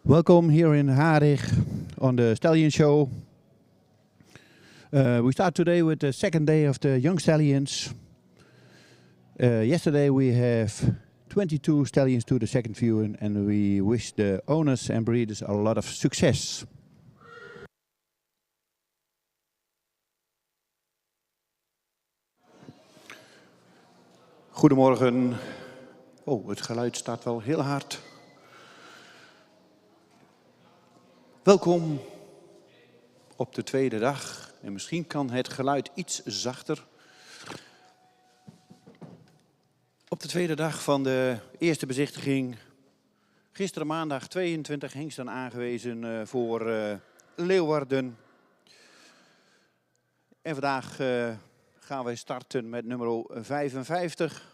Welcome here in Harig on the Stallion Show. We start today with the second day of the Young Stallions. Yesterday we have 22 stallions to the second viewing, and we wish the owners and breeders a lot of success. Goedemorgen. Oh, het geluid staat wel heel hard. Welkom op de tweede dag. En misschien kan het geluid iets zachter. Op de tweede dag van de eerste bezichtiging. Gisteren maandag 22 hengsten aangewezen voor Leeuwarden. En vandaag gaan wij starten met nummer 55.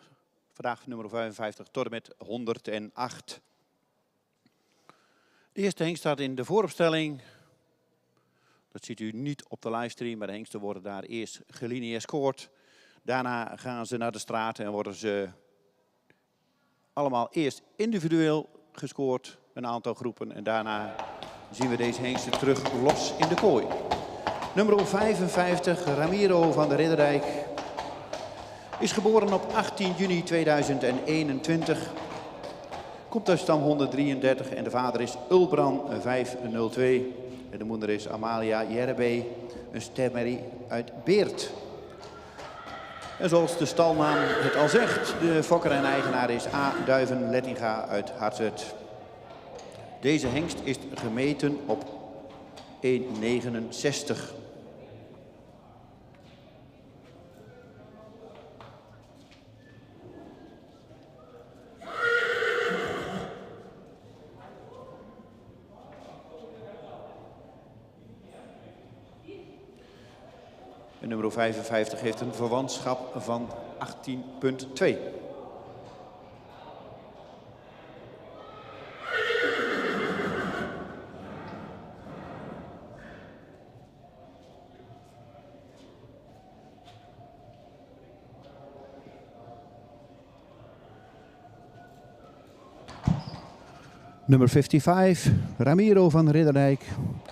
Vandaag nummer 55 tot en met 108. De eerste hengst staat in de vooropstelling. Dat ziet u niet op de livestream, maar de hengsten worden daar eerst gelineair scoord. Daarna gaan ze naar de straat en worden ze allemaal eerst individueel gescoord, een aantal groepen. En daarna zien we deze hengsten terug los in de kooi. Nummer 55, Ramiro van de Ridderdijk, is geboren op 18 juni 2021. Komt uit stam 133 en de vader is Ulbran 502. En de moeder is Amalia Jerebe, een stermerrie uit Beert. En zoals de stalnaam het al zegt, de fokker en eigenaar is A. Duiven Lettinga uit Hartwerd. Deze hengst is gemeten op 1,69. En nummer 55 heeft een verwantschap van 18,2. Nummer 55, Ramiro van Ridderdijk,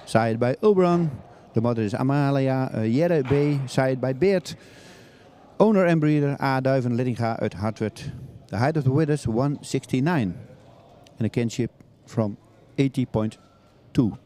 side by Ulbran. De moeder is Amalia Jerre B, side by Beert. Owner and breeder A. Duiven Lettinga uit Hartwerd. The height of the withers 169. And a kinship from 80.2.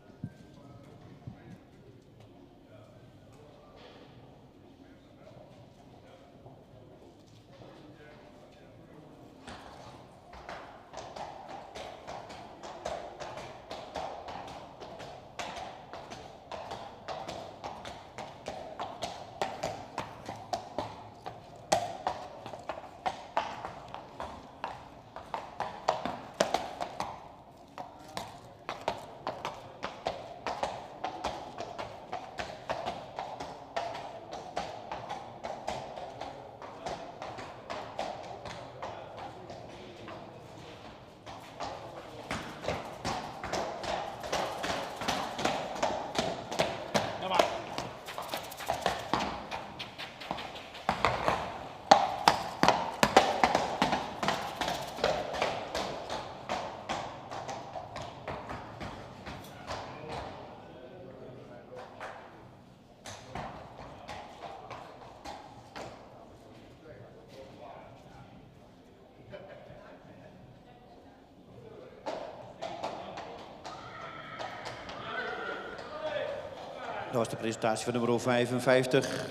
Dat was de presentatie van nummer 55.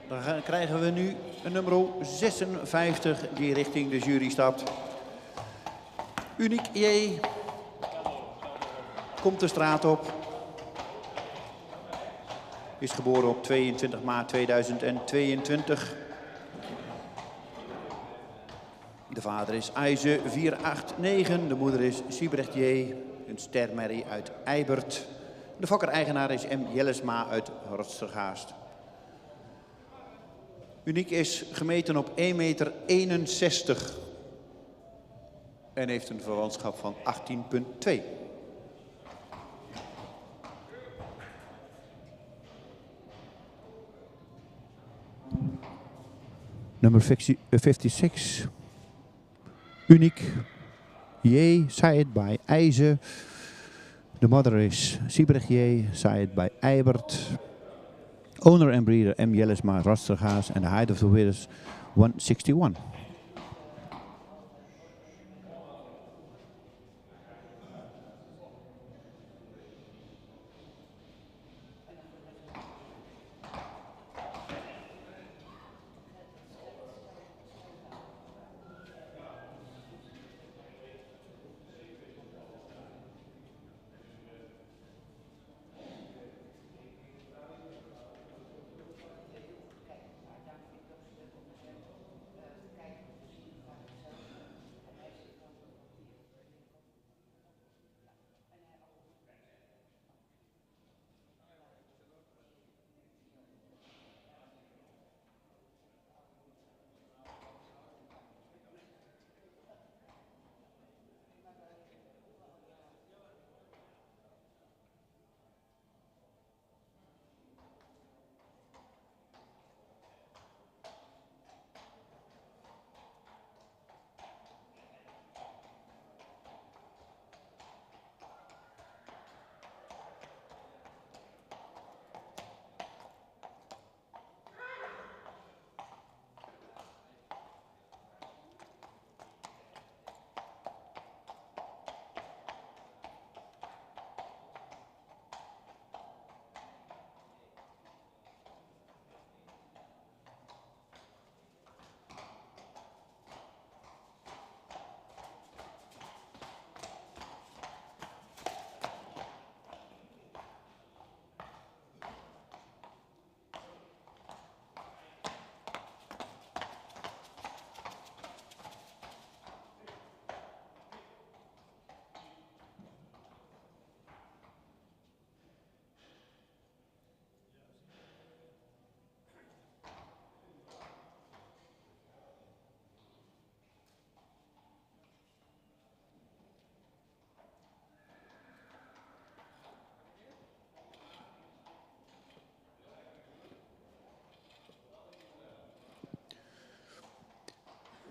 Dan krijgen we nu een nummer 56 die richting de jury stapt. Uniek J. Komt de straat op. Is geboren op 22 maart 2022. De vader is IJze 489. De moeder is Siebrecht J. Een stermerrie uit Eibert. De fokker-eigenaar is M. Jellesma uit Rotstergaast. Uniek is gemeten op 1,61 meter en heeft een verwantschap van 18,2. Nummer 56. Uniek. J. Said by IJze. The mother is Siebergier, side by Eibert. Owner and breeder M. Jellesma Rastergaas, and the height of the width is 161.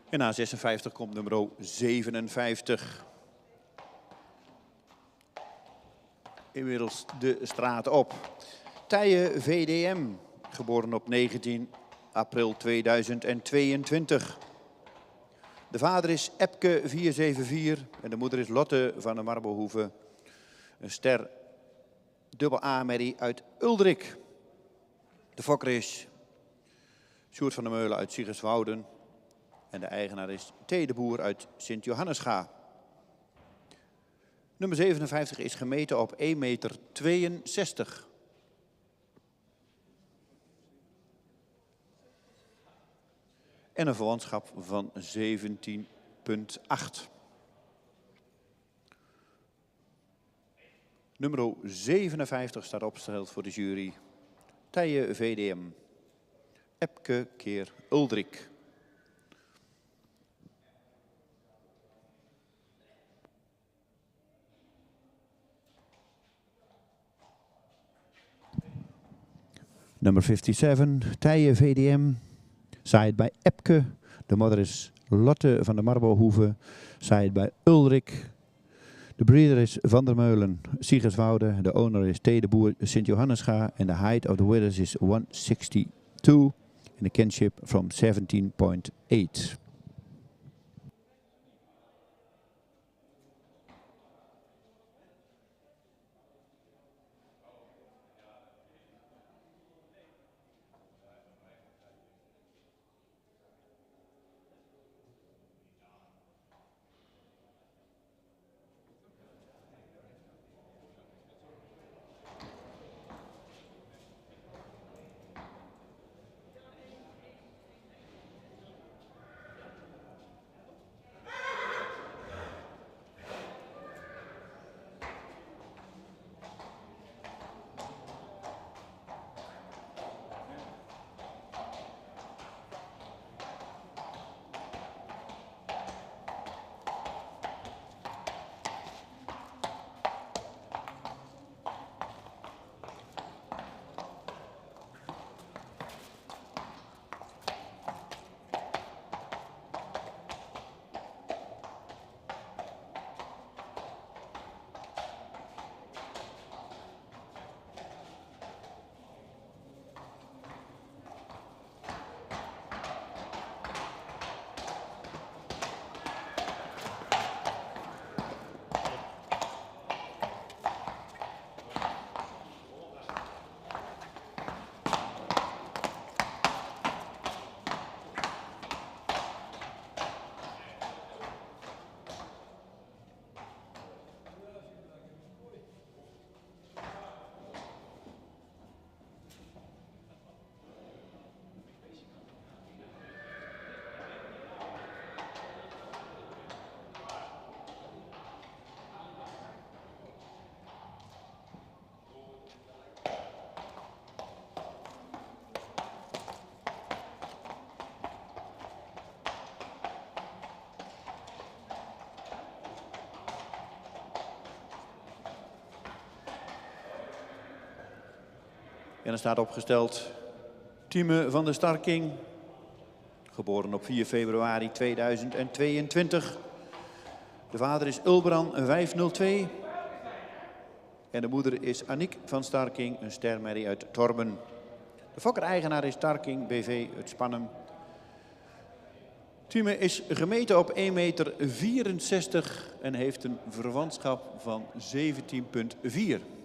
En na 56 komt nummer 57. Inmiddels de straat op. Tije VDM, geboren op 19 april 2022. De vader is Epke 474 en de moeder is Lotte van de Marbelhoeve. Een ster dubbel A-merrie uit Uldrik. De fokker is Sjoerd van der Meulen uit Siegerswouden. En de eigenaar is T. de Boer uit Sint-Johannesga. Nummer 57 is gemeten op 1,62 meter. En een verwantschap van 17,8. Nummer 57 staat opgesteld voor de jury. Tije VDM. Epke keer Uldrik. Number 57, Tije VDM, side by Epke. The mother is Lotte van de Marbelhoeve, side by Uldrik. The breeder is Van der Meulen, Siegerswoude. The owner is T. de Boer, Sint-Johannesga. And the height of the withers is 162 and the kinship from 17,8. En er staat opgesteld Tieme van der Starking, geboren op 4 februari 2022. De vader is Ulbran 502. En de moeder is Aniek van Starking, een stermerrie uit Torben. De fokker-eigenaar is Starking BV uit Spannem. Tieme is gemeten op 1,64 meter en heeft een verwantschap van 17,4.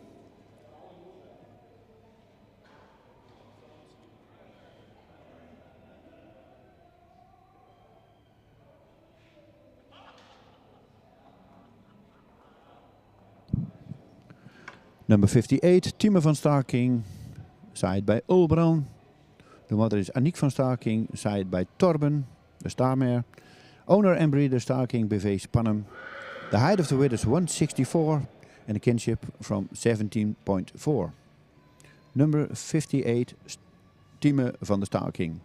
Number 58, Tieme van Starking, side bij Ulbran. De moeder is Aniek van Starking, side bij Torben, de staarmare. Owner and breeder Starking BV Spannem. The height of the width is 164 and the kinship from 17,4. Number 58, Tieme van der Starking.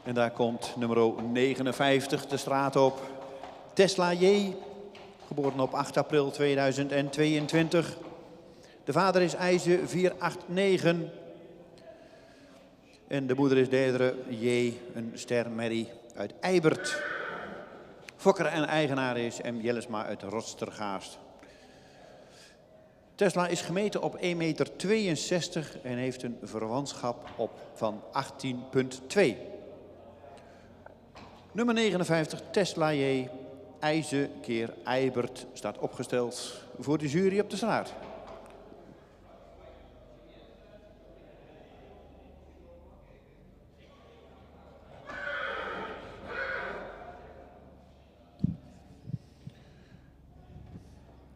En daar komt nummer 59 de straat op. Tesla J, geboren op 8 april 2022. De vader is IJzer 489. En de moeder is Dedere J, een stermerrie uit Eibert. Fokker en eigenaar is M. Jellesma uit Rotstergaast. Tesla is gemeten op 1,62 meter en heeft een verwantschap op van 18,2. Nummer 59, Tesla J, IJzer keer Eibert, staat opgesteld voor de jury op de straat.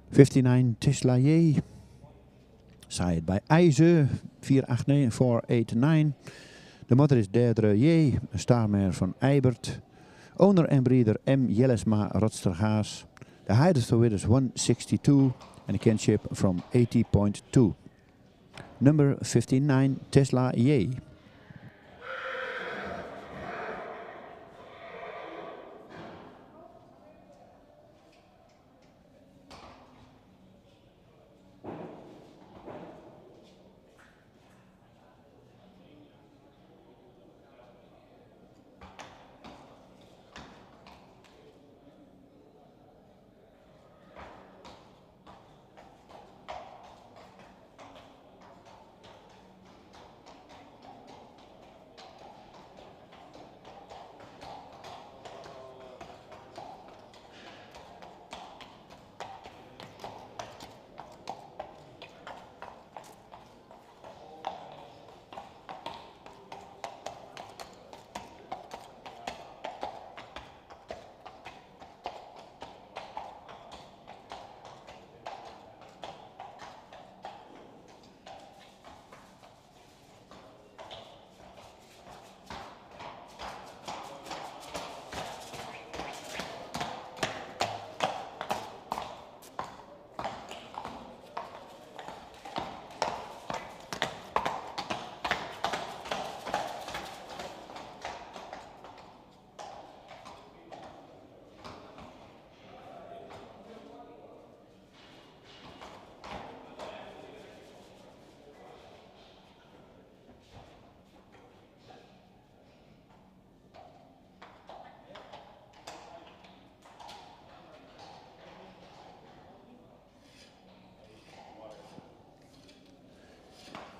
'59 Tesla J, side bij IJzer 489. De moeder is Dedere J, een staarmare van Eibert. Owner en breeder M. Jellesma Rotstergaas. The height of the width is 162 and the kinship from 80,2. Number 59 Tesla J.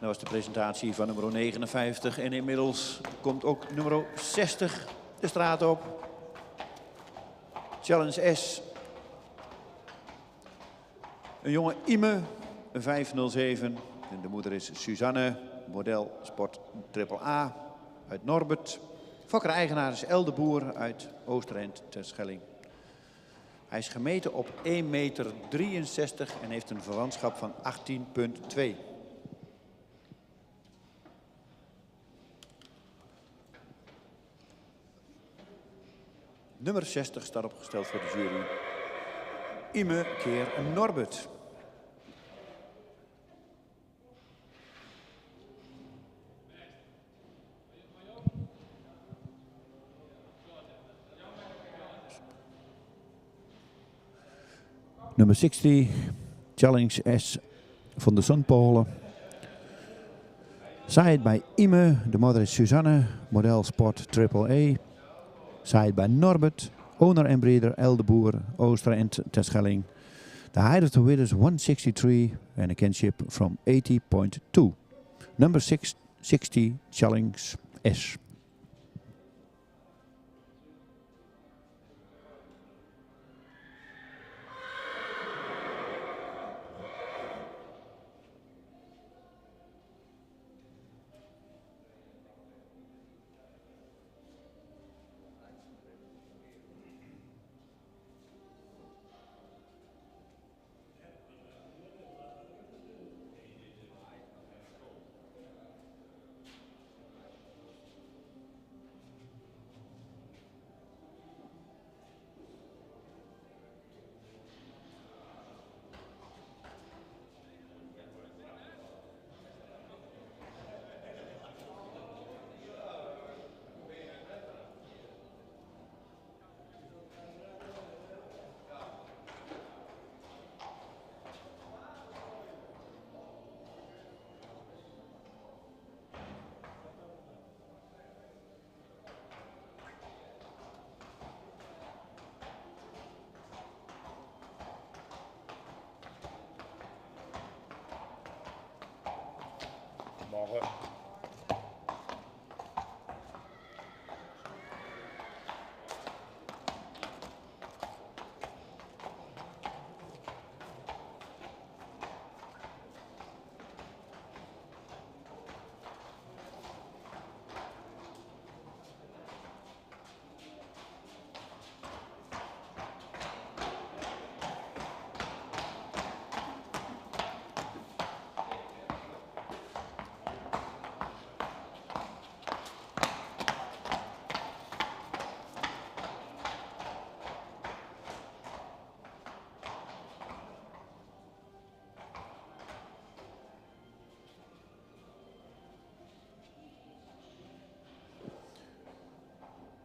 Dat was de presentatie van nummer 59 en inmiddels komt ook nummer 60 de straat op. Challenge S. Een jonge Ime, een 507. En de moeder is Suzanne, model Sport AAA uit Norbert. Fokker-eigenaar is El de Boer uit Oosterend Terschelling. Hij is gemeten op 1,63 meter en heeft een verwantschap van 18,2. Nummer 60 staat opgesteld voor de jury. Ime keer Norbert. Nummer 60, Challenge S van de Sunpolen. Side bij Ime, de moeder is Suzanne, model Sport AAA. Side bij Norbert, owner en breeder El de Boer, Ooster en Terschelling. The height of the width is 163 and a kinship from 80.2. Number 60, Challenge S. Morgen.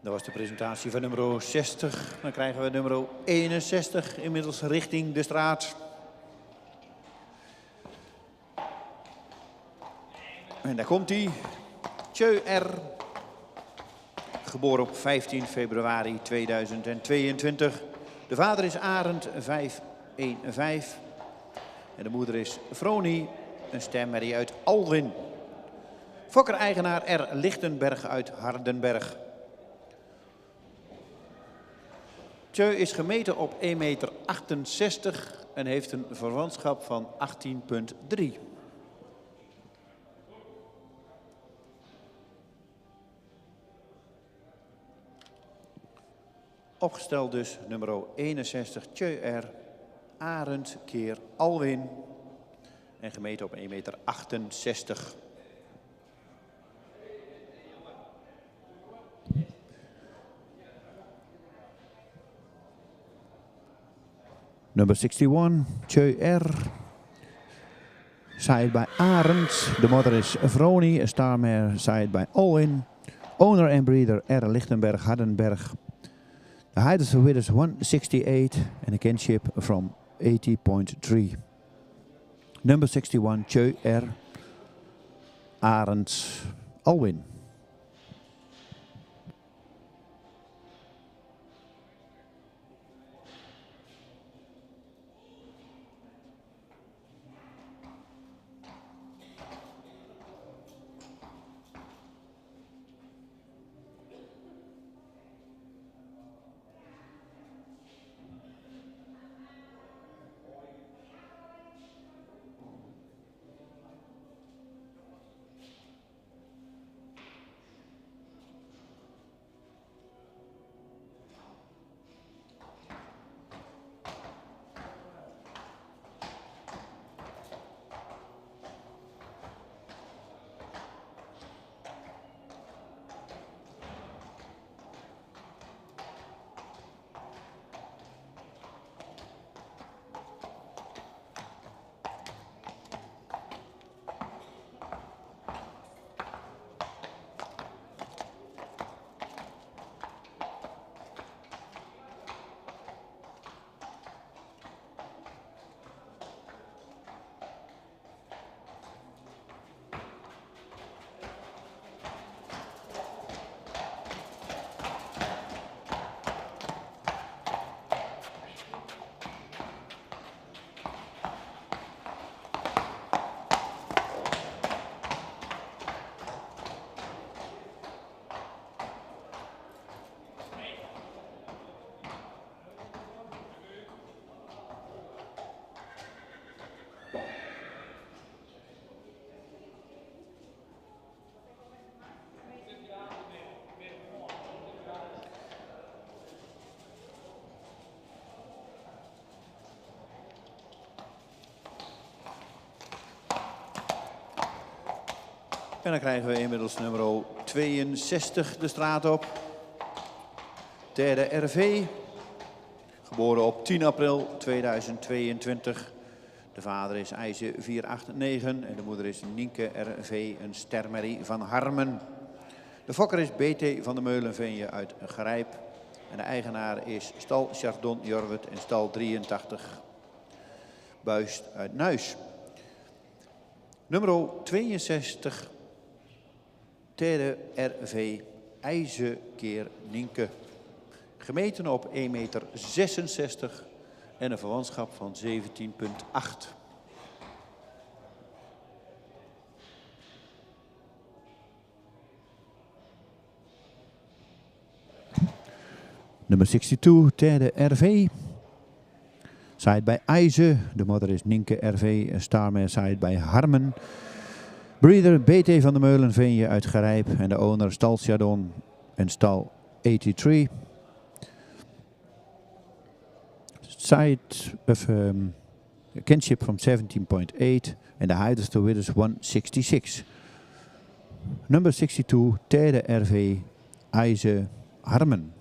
Dat was de presentatie van nummer 60. Dan krijgen we nummer 61 inmiddels richting de straat. En daar komt hij. Tjeu R. Geboren op 15 februari 2022. De vader is Arend 515. En de moeder is Vroni, een stemmerrie uit Alwin. Fokker-eigenaar R. Lichtenberg uit Hardenberg. Tjeu is gemeten op 1,68 meter en heeft een verwantschap van 18,3. Opgesteld dus nummer 61, Tjeu R. Arend keer Alwin. En gemeten op 1,68 meter. Number 61, Tjeu R. Side by Arend. De moeder is Vroni, een starmare side by Alwin. Owner and breeder R. Lichtenberg, Hardenberg. The height of the width is 168 and a kinship from 80.3. Number 61, Tjeu R. Arend, Alwin. En dan krijgen we inmiddels nummer 62 de straat op. Derde RV. Geboren op 10 april 2022. De vader is IJzer 489 en de moeder is Nienke RV, een stermerrie van Harmen. De fokker is BT van de Meulenveenje uit Grijp. En de eigenaar is stal Chardon Jorwet en stal 83 Buist uit Nuis. Nummer 62, derde RV, IJzerkeer Nienke. Gemeten op 1,66 meter en een verwantschap van 17,8. Nummer 62, derde RV. Side bij IJzer. De moeder is Nienke RV. Starmare side bij Harmen. Breeder BT van de Meulenveenje uit Grijp. En de owner stal Chardon en stal 83. Side of kinship from 17.8 and the height of the width is 166. Number 62, derde RV, IJzer Harmen.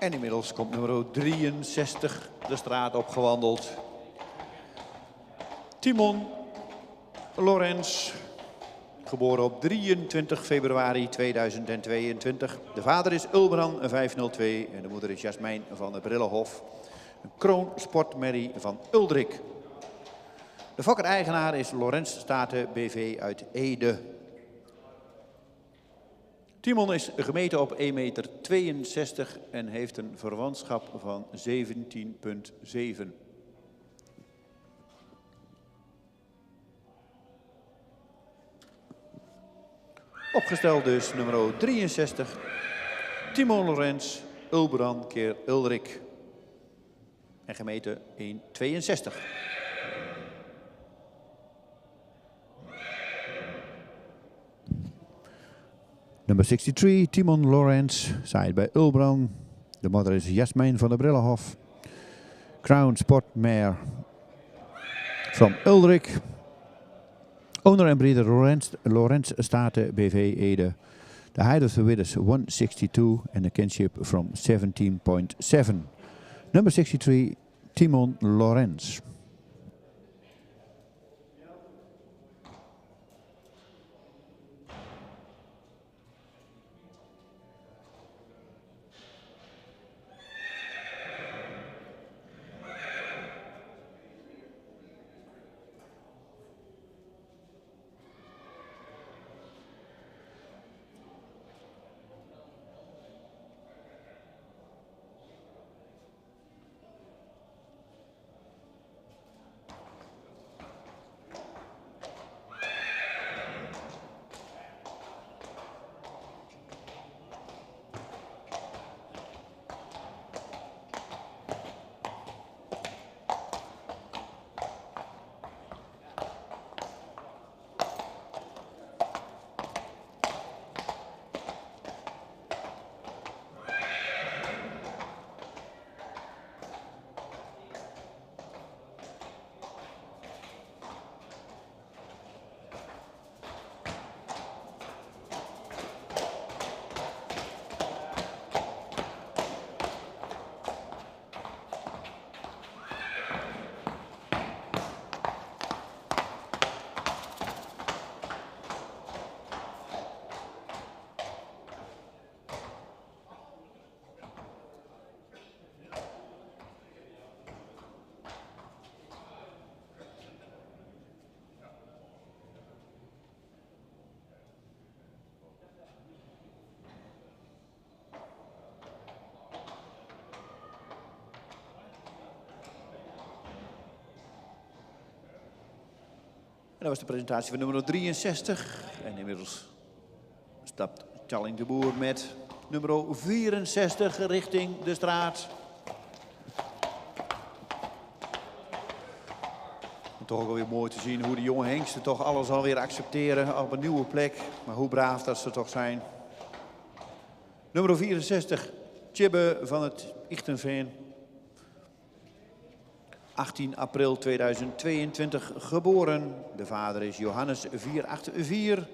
En inmiddels komt nummer 63 de straat opgewandeld. Timon Lorenz, geboren op 23 februari 2022. De vader is Ulbran 502 en de moeder is Jasmijn van de Brillenhof. Een kroonsportmerrie van Uldrik. De fokker-eigenaar is Lorenz Staten BV uit Ede. Timon is gemeten op 1,62 meter en heeft een verwantschap van 17,7. Opgesteld dus nummer 63, Timon Lorenz, Ulbran keer Uldrik. En gemeten 1,62. Nummer 63, Timon Lorenz, side bij Ulbran. De moeder is Jasmijn van de Brillenhof. Crown Sport Mare from Uldrik. Owner en breeder Lorenz Staten BV Ede. The height of the width is 162 and the kinship from 17.7. Number 63, Timon Lorenz. dat was de presentatie van nummer 63. En inmiddels stapt Tjalling de Boer met nummer 64 richting de straat. En toch ook alweer mooi te zien hoe de jonge hengsten toch alles alweer accepteren op een nieuwe plek. Maar hoe braaf dat ze toch zijn. Nummer 64, Tjibbe van het Ichtenveen. 18 april 2022 geboren. De vader is Johannes 484.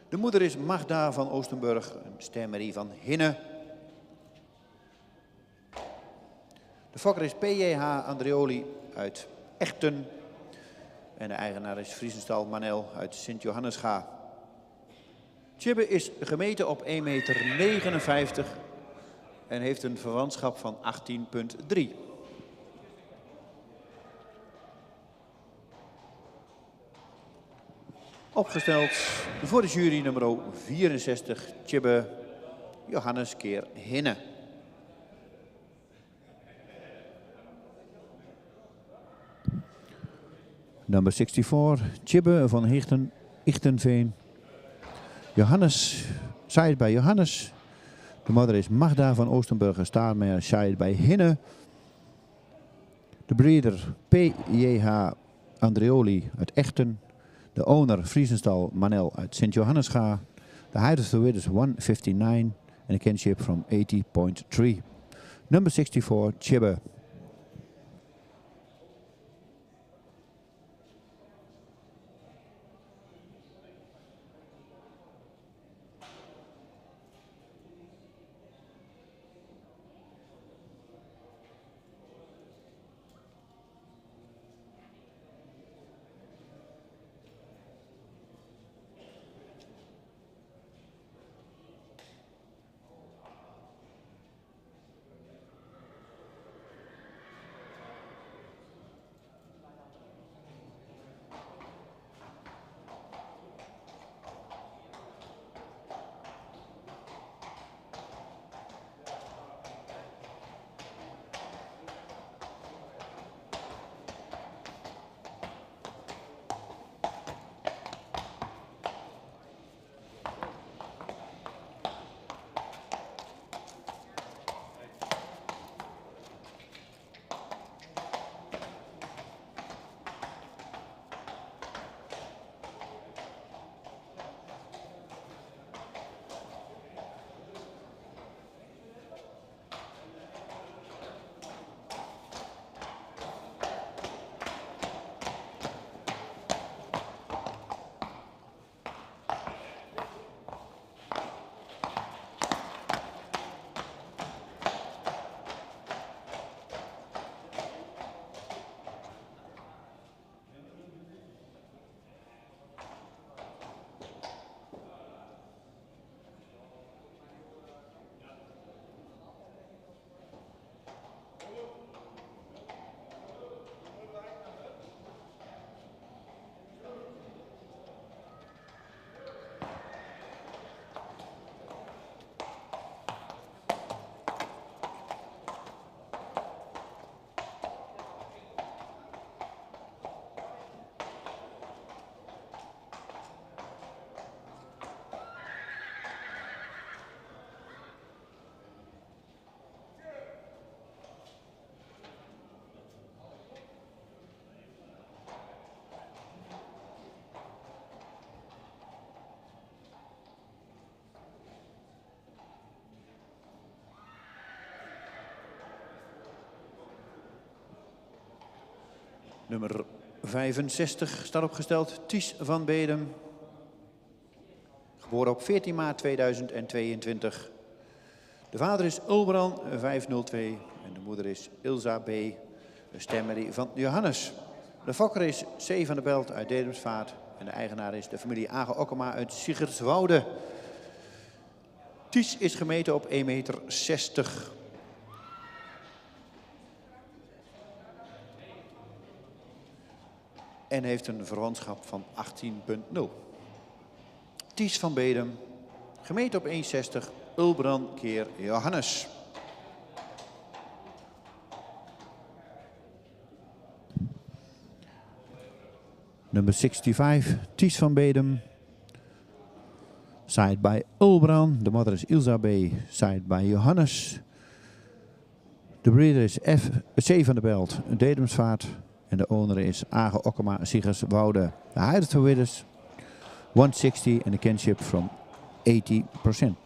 De moeder is Magda van Oostenburg, een stemmerie van Hinne. De fokker is P.J.H. Andreoli uit Echten. En de eigenaar is Vriesenstal Manel uit Sint-Johannesga. Tjibbe is gemeten op 1,59 meter en heeft een verwantschap van 18,3. Opgesteld voor de jury nummer 64, Tjibbe Johannes keer Hinne. Nummer 64, Tjibbe van Ichtenveen. Johannes, Said bij Johannes. De moeder is Magda van Oostenburg en Staarmeijer, Said bij Hinne. De breeder P.J.H. Andreoli uit Echten. De owner Vriesenstal Manel uit Sint-Johannesga. The height of the width is 159 and a kinship from 80.3. Number 64, Tjibbe. Nummer 65 staat opgesteld, Ties van Bedem. Geboren op 14 maart 2022. De vader is Ulbran 502 en de moeder is Ilza B., de stemmerie van Johannes. De fokker is C. van der Belt uit Dedemsvaart en de eigenaar is de familie Age Okkema uit Siggerswoude. Ties is gemeten op 1,60 meter. En heeft een verwantschap van 18,0. Ties van Bedem, gemeten op 1,60, Ulbran keer Johannes. Number 65, Ties van Bedum. Side by Ulbran. De mother is Ilza B. Side by Johannes. De breeder is C. van der Belt, Dedemsvaart. En de owner is Age Okkema Siegers Woude. The height for winners 160 and the kinship from 80%.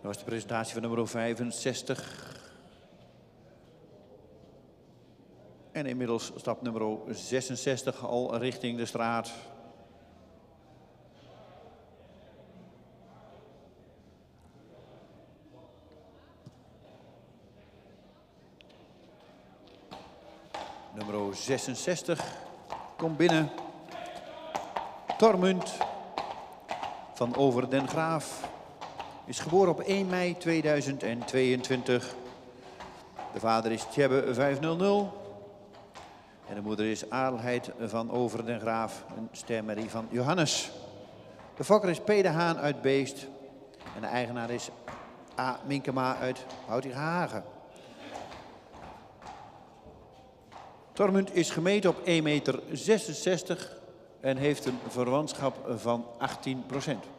Dat was de presentatie van nummer 65. En inmiddels stapt nummer 66 al richting de straat. Nummer 66 komt binnen. Tormunt van Over den Graaf. Is geboren op 1 mei 2022. De vader is Tjebbe 500. En de moeder is Adelheid van Over den Graaf, een stemmerrie van Johannes. De fokker is P. de Haan uit Beest. En de eigenaar is A. Minkema uit Houtigenhagen. Tormunt is gemeten op 1,66 meter en heeft een verwantschap van 18%.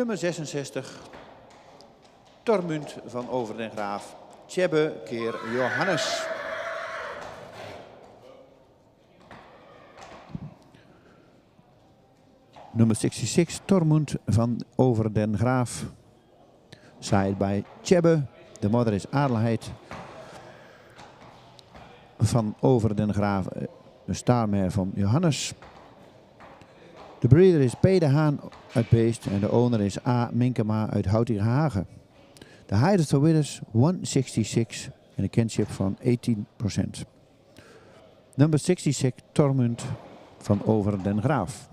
Nummer 66, Tormunt van Over den Graaf, Tjebbe keer Johannes. Nummer 66, Tormunt van Over den Graaf, side by Tjebbe. De mother is Adelheid van Over den Graaf, een staarmer van Johannes. De breeder is P. de Haan uit Beest en de owner is A. Minkema uit Houtigenhagen. De height of the winners 166 en een kinship van 18%. Number 66, Tormunt van Over den Graaf.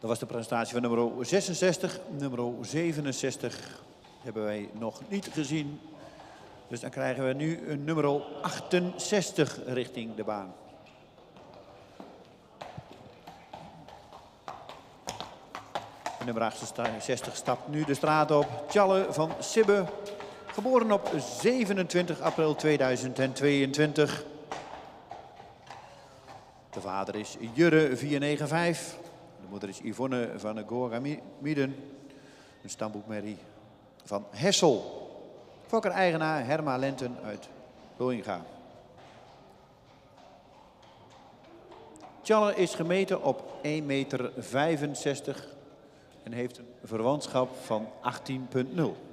Dat was de presentatie van nummer 66. Nummer 67 hebben wij nog niet gezien. Dus dan krijgen we nu een nummer 68 richting de baan. En nummer 68 stapt nu de straat op. Tjalle van Sibbe. Geboren op 27 april 2022. De vader is Jurre 495. De moeder is Yvonne van de Gorgamieden. Een stamboekmerrie van Hessel. Fokker-eigenaar Herma Lenten uit Loinga. Tjalle is gemeten op 1,65 meter en heeft een verwantschap van 18,0.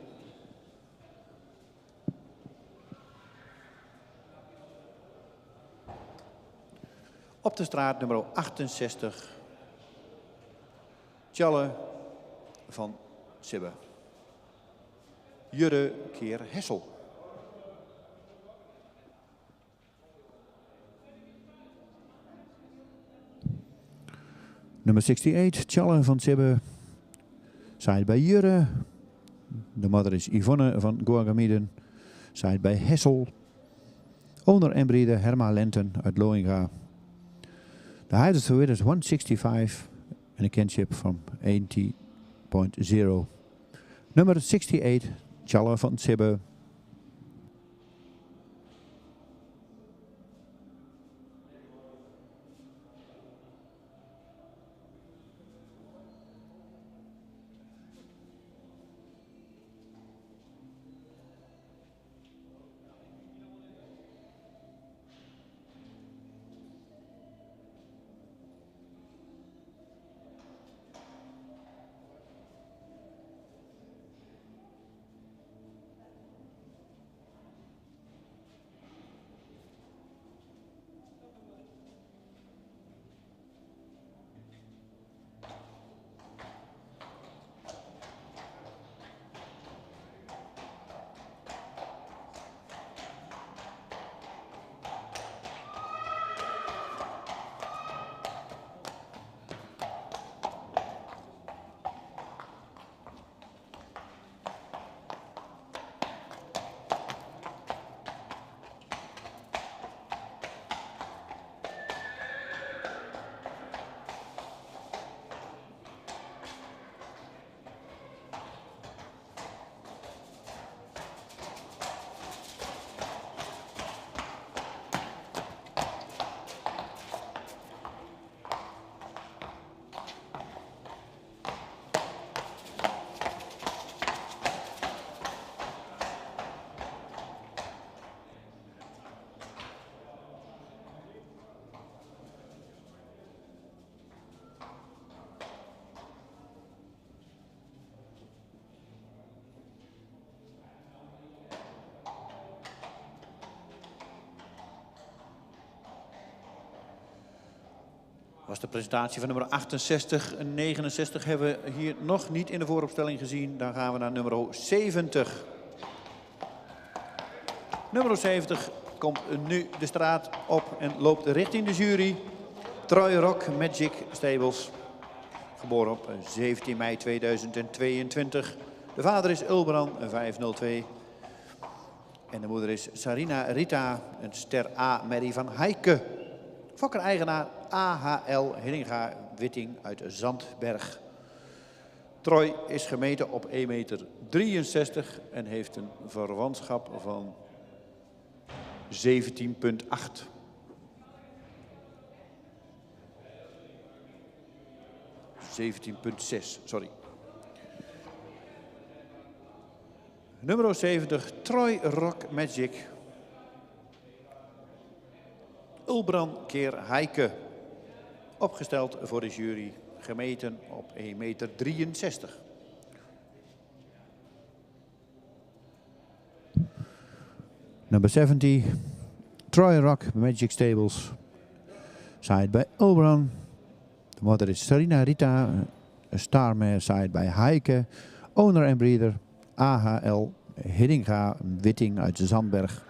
Op de straat nummer 68, Tjalle van Sibbe. Jurre keer Hessel. Nummer 68, Tjalle van Sibbe. Side bij Jurre. De moeder is Yvonne van Gorgamieden. Side bij Hessel. Owner en breeder Herma Lenten uit Loinga. The height of the width is 165 and a kinship from 80.0. Nummer 68, Tjalle van Sibbe. Was de presentatie van nummer 68 en 69 hebben we hier nog niet in de vooropstelling gezien. Dan gaan we naar nummer 70. Nummer 70 komt nu de straat op en loopt richting de jury. Troy Rock Magic Stables. Geboren op 17 mei 2022. De vader is Ulbran 502. En de moeder is Sarina Rita, een ster A Merrie van Heike. Fokker-eigenaar AHL Hillinga Witting uit Zandberg. Troy is gemeten op 1,63 meter en heeft een verwantschap van 17,8. Sorry. Nummer 70, Troy Rock Magic. Ulbran keer Heike. Opgesteld voor de jury, gemeten op 1,63 meter. Number 70, Troy Rock Magic Stables. Side bij Ulbran. De moeder is Sarina Rita, een starmare side bij Heike. Owner en breeder AHL Hiddinga Witting uit Zandberg.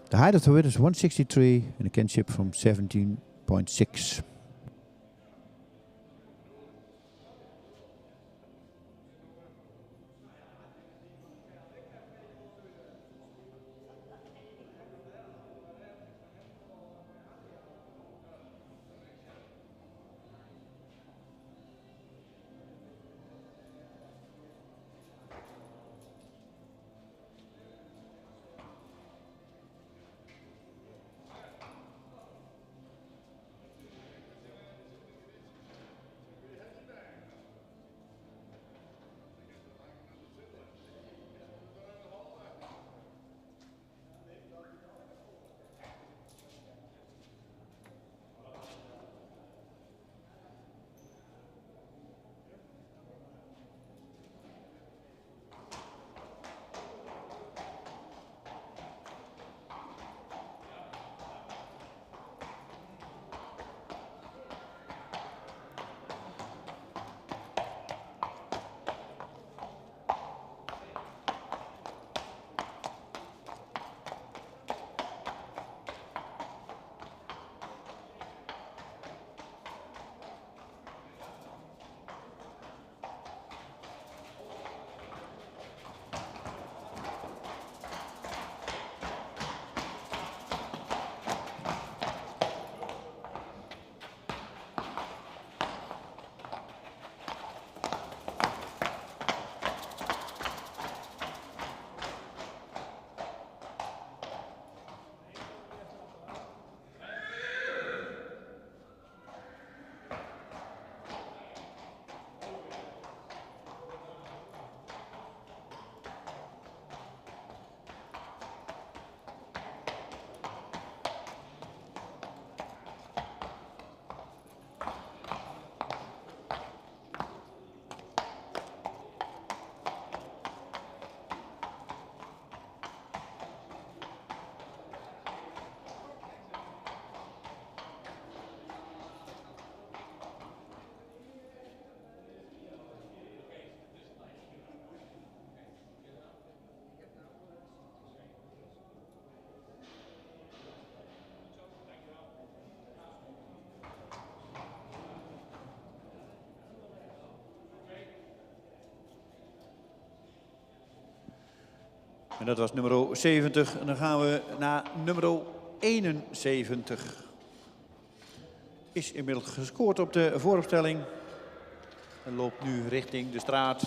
The height of the width is 163 and a kinship from 17.6. En dat was nummer 70. En dan gaan we naar nummer 71. Is inmiddels gescoord op de vooropstelling. En loopt nu richting de straat.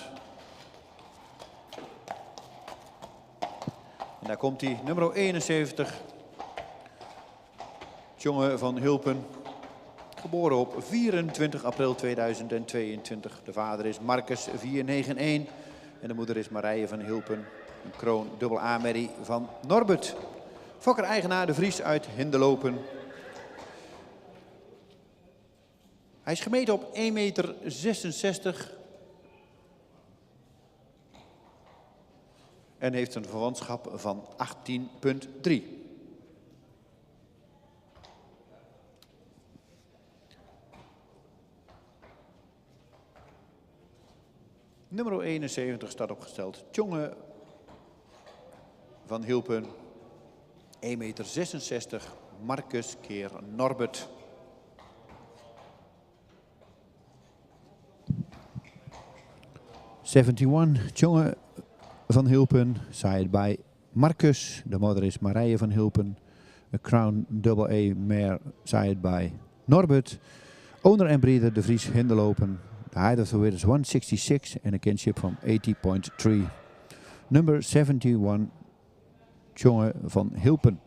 En daar komt hij, nummer 71. Tjonge van Hulpen. Geboren op 24 april 2022. De vader is Marcus 491 en de moeder is Marije van Hulpen. Een kroon dubbel A-merrie van Norbert. Fokker-eigenaar De Vries uit Hindelopen. Hij is gemeten op 1,66 meter. En heeft een verwantschap van 18,3. Nummer 71 staat opgesteld. Tjonge van Hulpen. 1,66 meter. Marcus keer Norbert. Tjonge van Hulpen. Side by Marcus. De moeder is Marije van Hulpen. Een crown double A mare side by Norbert. Owner en breeder De Vries Hindelopen. The height of the width is 166 and a kinship from 80.3. Number 71, Tjonge van Hulpen.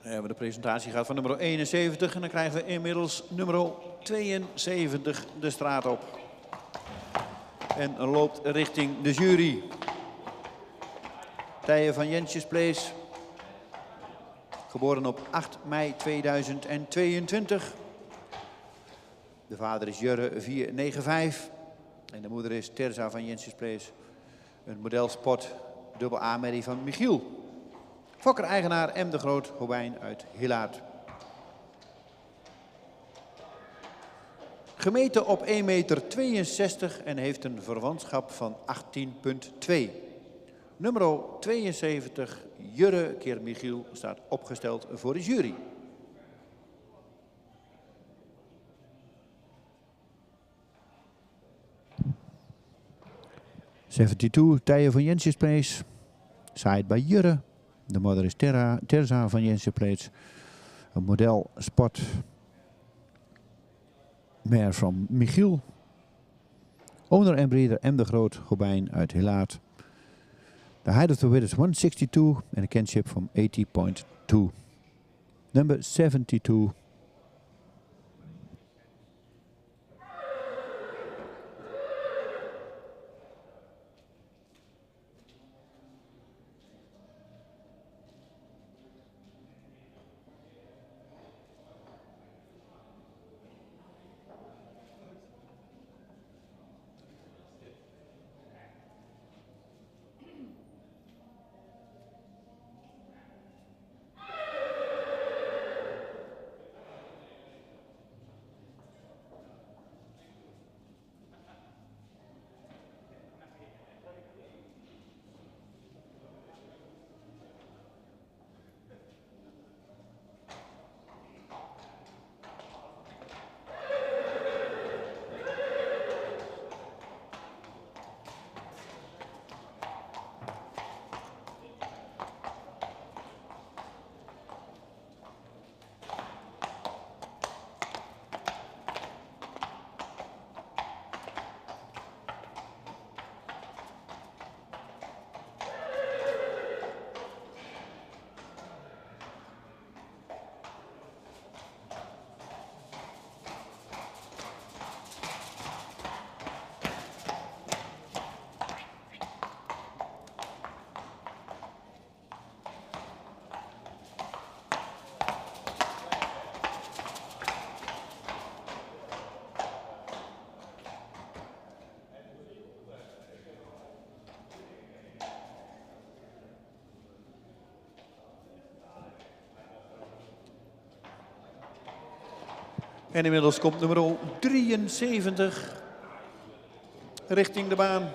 De presentatie gaat van nummer 71 en dan krijgen we inmiddels nummer 72 de straat op. En loopt richting de jury. Tije van Jensjesplace. Geboren op 8 mei 2022. De vader is Jurre 495 en de moeder is Terza van Jensjesplace. Een modelsport dubbel A-merrie van Michiel. Fokker-eigenaar M. de Groot, Hobijn uit Hilaard. Gemeten op 1,62 meter en heeft een verwantschap van 18,2. Nummer 72, Jurre keer Michiel, staat opgesteld voor de jury. Tije van Jensjesplace, side bij Jurre. De moeder is Terza van Jensjesplace. Een model sport mare van Michiel. Owner en breeder M. de Groot, Gobijn uit Hilaard. The height of the width is 162 and a kinship from 80.3. 72. Number 72. En inmiddels komt nummer 73 richting de baan.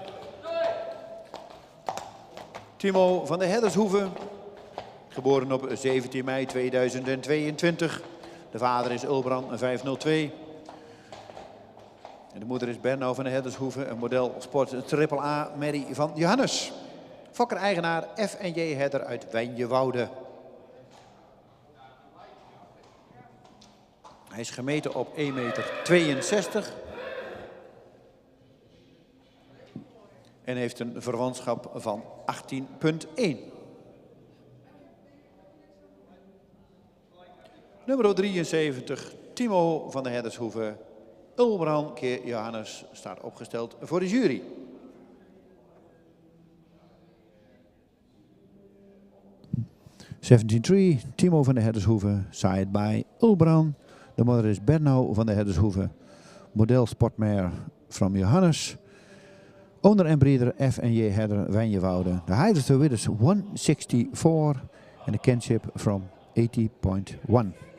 Timo van der Heddershoeven, geboren op 17 mei 2022. De vader is Ulbrand 502. En de moeder is Benno van der Heddershoeven, een model sport AAA Mary van Johannes. Fokker-eigenaar F&J Hedder uit Wijnjewoude. Hij is gemeten op 1,62 meter. En heeft een verwantschap van 18,1. Nummer 73, Timo van der Heddershoeven. Ulbrand keer Johannes staat opgesteld voor de jury. '73, Timo van der Heddershoeven, side by Ulbrand. De moeder is Benno van der Heddershoeven, model sportmare from Johannes. Owner en breeder F&J Hedder Wijnjewoude. The height of the width is 164 and the kinship from 80.1.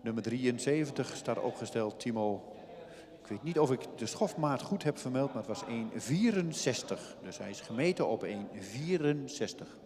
Nummer 73 staat opgesteld, Timo. Ik weet niet of ik de schofmaat goed heb vermeld, maar het was 1,64. Dus hij is gemeten op 1,64.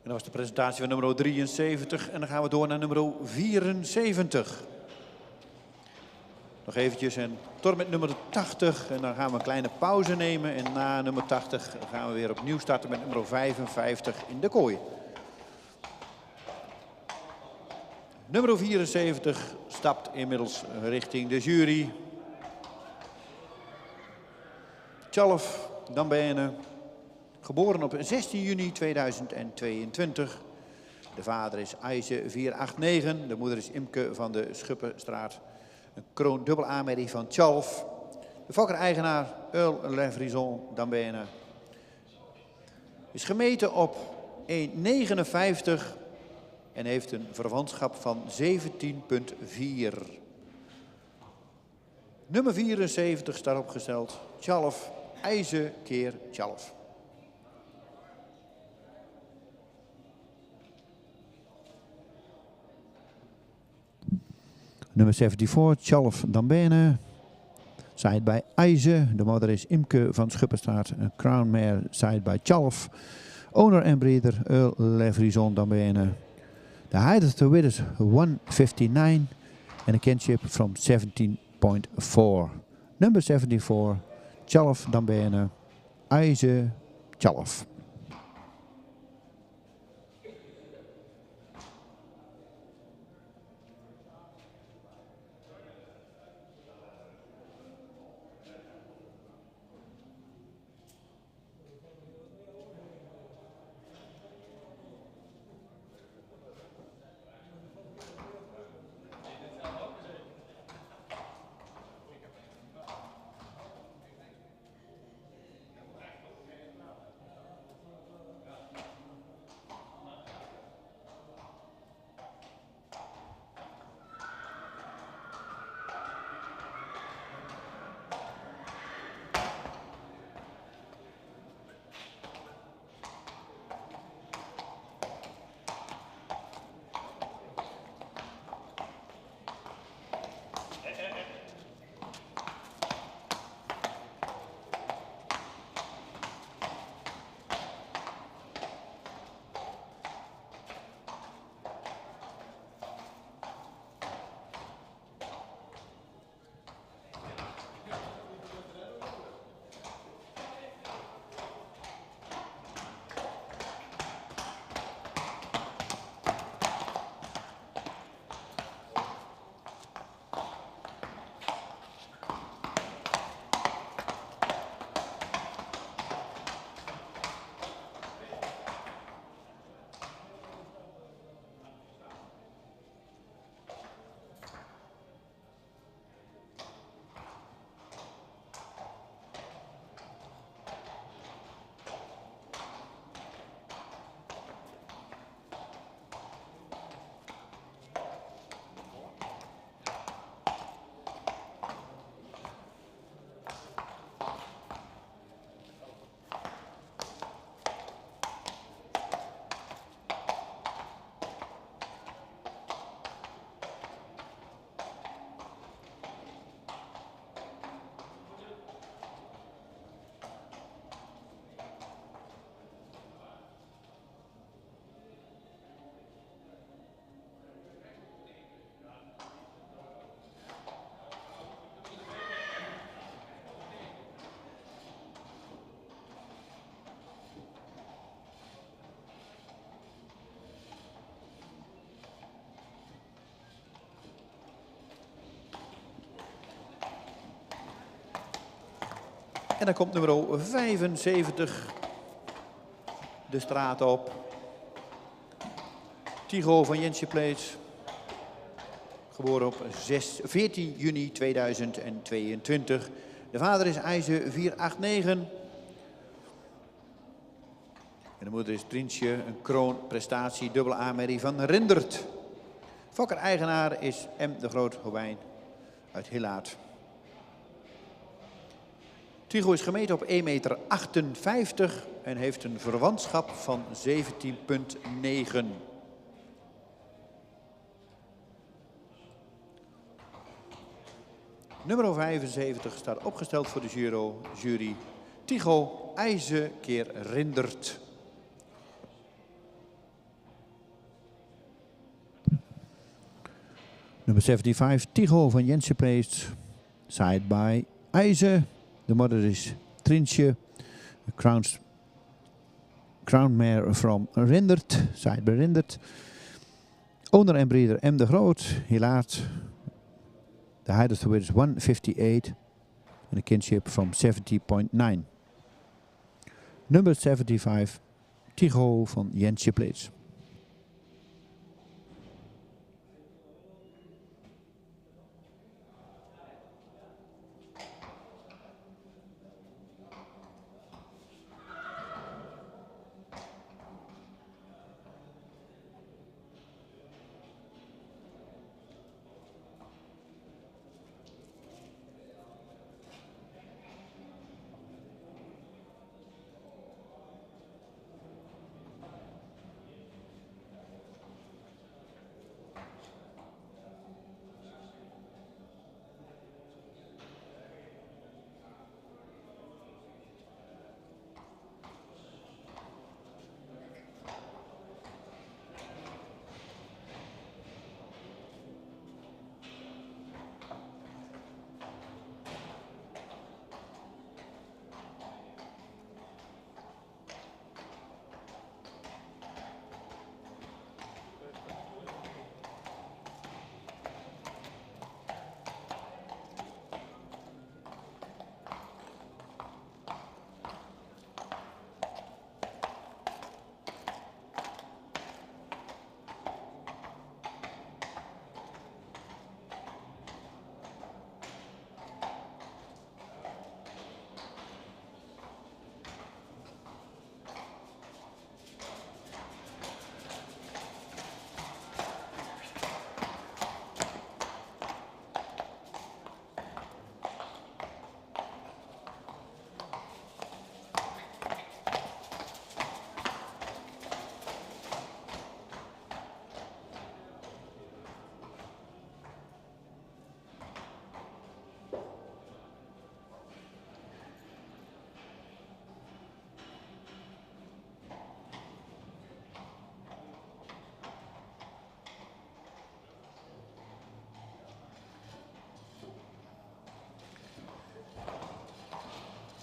En dat was de presentatie van nummer 73. En dan gaan we door naar nummer 74. Nog eventjes en tot met nummer 80. En dan gaan we een kleine pauze nemen. En na nummer 80 gaan we weer opnieuw starten met nummer 55 in de kooi. Nummer 74 stapt inmiddels richting de jury. Tjalf Dambene, geboren op 16 juni 2022. De vader is Aise 489, de moeder is Imke van de Schuppenstraat. Een kroon dubbel aanmerrie van Tjalf. De fokker-eigenaar Earl Levrison Dambene is gemeten op 1,59 en heeft een verwantschap van 17,4. Nummer 74 staat opgesteld. Tjalf, Aise keer Tjalf. Nummer 74, Tjalf Dambene. Side bij Aise. De moeder is Imke van Schuppenstraat. Een crown mare side bij Tjalf. Owner en breeder Earl Levrison Dambene. The height of the width is 159 and a kinship from 17.4. Number 74, Tjalf Dambene, Aise Tjalf. En dan komt nummer 75 de straat op. Tycho van Jensje Plaats. Geboren op 14 juni 2022. De vader is Aise 489. En de moeder is Prinsje, een kroonprestatie, dubbele aanmerrie van Rindert. Fokker-eigenaar is M. de Groot-Hobijn uit Hillaert. Tycho is gemeten op 1,58 meter en heeft een verwantschap van 17,9. Nummer 75 staat opgesteld voor de jury. Tycho Aise keer Rindert. Number 75, Tycho van Jensen Place, side by IJzer. The mother is Trintje, a crown mare from Rindert, side by Rindert. Owner and breeder M. de Groot, helaas. The height of the weight is 158 and a kinship from 70.9. Number 75, Tycho van Jensen Place.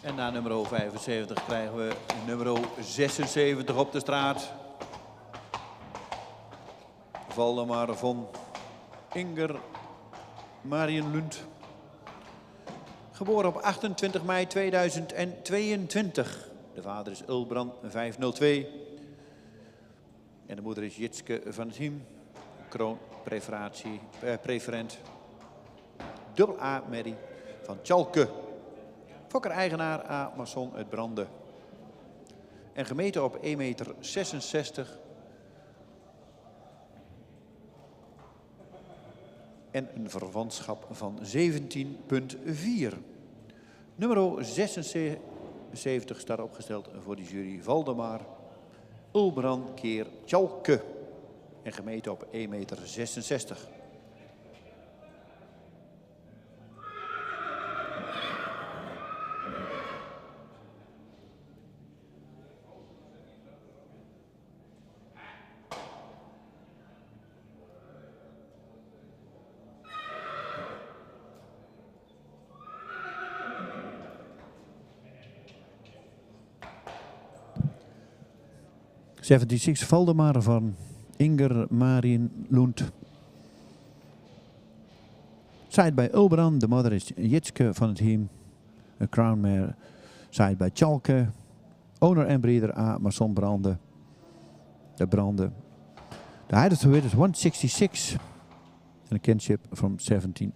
En na nummer 75 krijgen we nummer 76 op de straat. Valdemar van Inger Marienlund. Geboren op 28 mei 2022. De vader is Ulbrand 502. En de moeder is Jitske van het Hiem. Kroonpreferent. Dubbel A Merrie van Tjalke. Fokker-eigenaar A. Masson uit Brande. En gemeten op 1,66 meter. En een verwantschap van 17,4. Nummer 76 staat opgesteld voor de jury Valdemar Ulbrand keer Tjalke. En gemeten op 1,66 meter. 76 Valdemar van Inger Marienlund. Side by Ulbrand, de mother is Jitske van het Hiem. A crown mare. Side by Tjalke. Owner en breeder A. Masson Brande. De Brande. The height of the weight is 166. And a kinship from 17.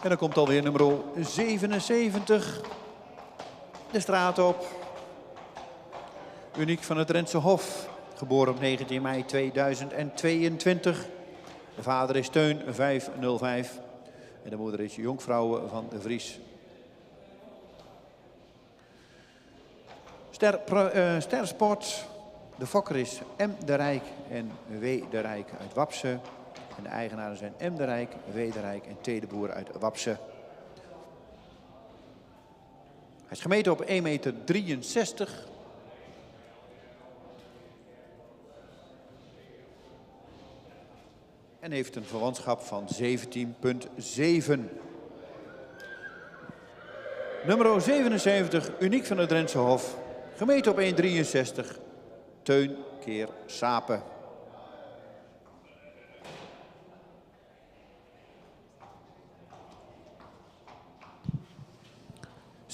En dan komt alweer nummer 77 de straat op. Uniek van het Drentse Hof. Geboren op 19 mei 2022. De vader is Teun 505. En de moeder is Jonkvrouwe van de Vries. Stersport. De fokker is M. de Rijk en W. de Rijk uit Wapse. En de eigenaren zijn M. de Rijk, W. de Rijk en T. de Boer uit Wapse. Hij is gemeten op 1,63 meter. En heeft een verwantschap van 17,7. Nummer 77, uniek van het Drentse Hof. Gemeten op 1,63. Teun keer Sapen.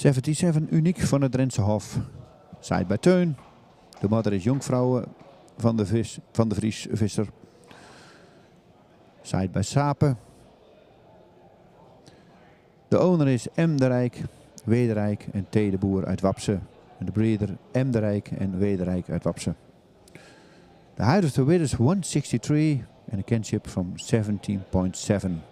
'77, uniek van het Drentse Hof. Zaait bij Teun. De moeder is Jonkvrouwe van de Vries Visser. Zaait bij Sapen. De owner is M. de Rijk, W. de Rijk en T. de Boer uit Wapse. En de breeder M. de Rijk en W. de Rijk uit Wapse. De height of the width is 163 en a kinship from 17,7.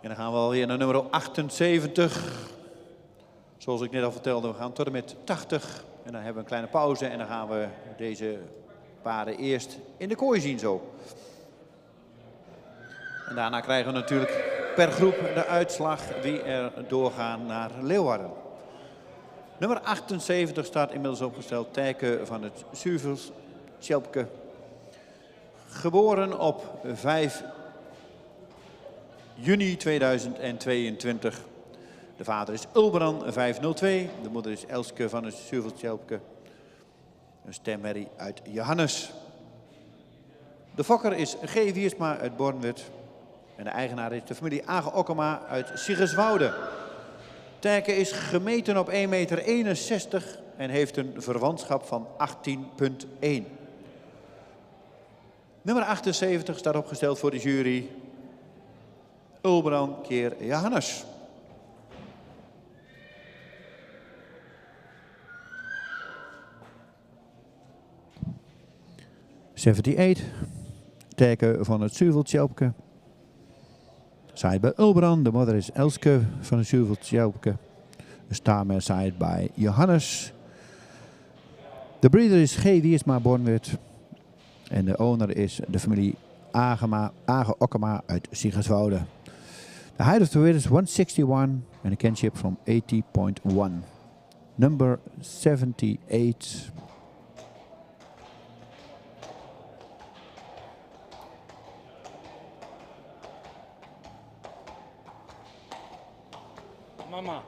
En dan gaan we alweer naar nummer 78. Zoals ik net al vertelde, we gaan tot en met 80. En dan hebben we een kleine pauze en dan gaan we deze paarden eerst in de kooi zien zo. En daarna krijgen we natuurlijk per groep de uitslag wie er doorgaan naar Leeuwarden. Nummer 78 staat inmiddels opgesteld. Tijke van het Zuvels, Tjelpke. Geboren op 5 juni 2022. De vader is Ulbran 502. De moeder is Elske van het Zuvels, Tjelpke. Een stemmerrie uit Johannes. De fokker is G. Wiersma uit Bornwerd. En de eigenaar is de familie Age Okkema uit Siggerswoude. Tijke is gemeten op 1,61 meter en heeft een verwantschap van 18,1. Nummer 78 staat opgesteld voor de jury. Ulbran keer Johannes. 78. Teken van het Zuiveltjelpke. Side by Ulbrand. De moeder is Elske van het Zuiveltjelpke. Een Starmare side by Johannes. De breeder is G. Wiersma Bornwert. En de owner is de familie Age Okkema uit Siggerswoude. The height of the width is 161 and a kinship from 80.1. Number 78. Mama.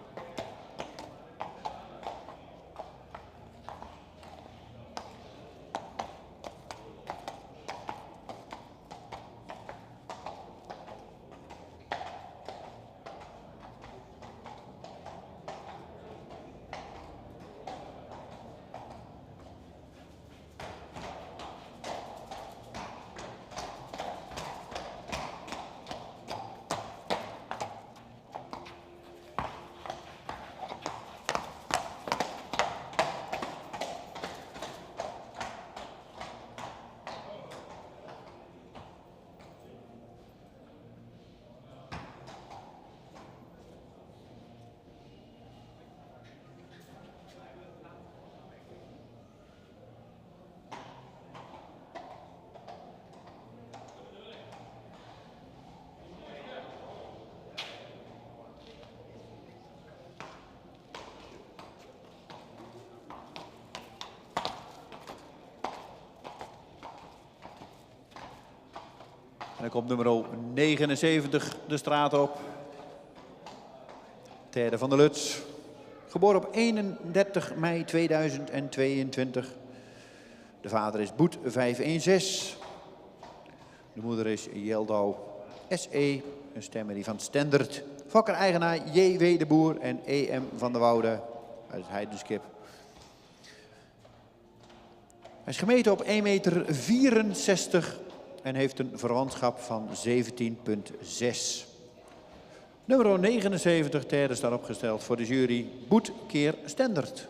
En dan komt nummer 79 de straat op. Terde van der Luts. Geboren op 31 mei 2022. De vader is Boet 516. De moeder is Jeldau SE, een stemmerie van Stendert. Fokker-eigenaar J.W. de Boer en E.M. van der Woude uit het Heidenskip. Hij is gemeten op 1,64 meter en heeft een verwantschap van 17,6. Nummer 79 terde staat opgesteld voor de jury Boet keer Stendert.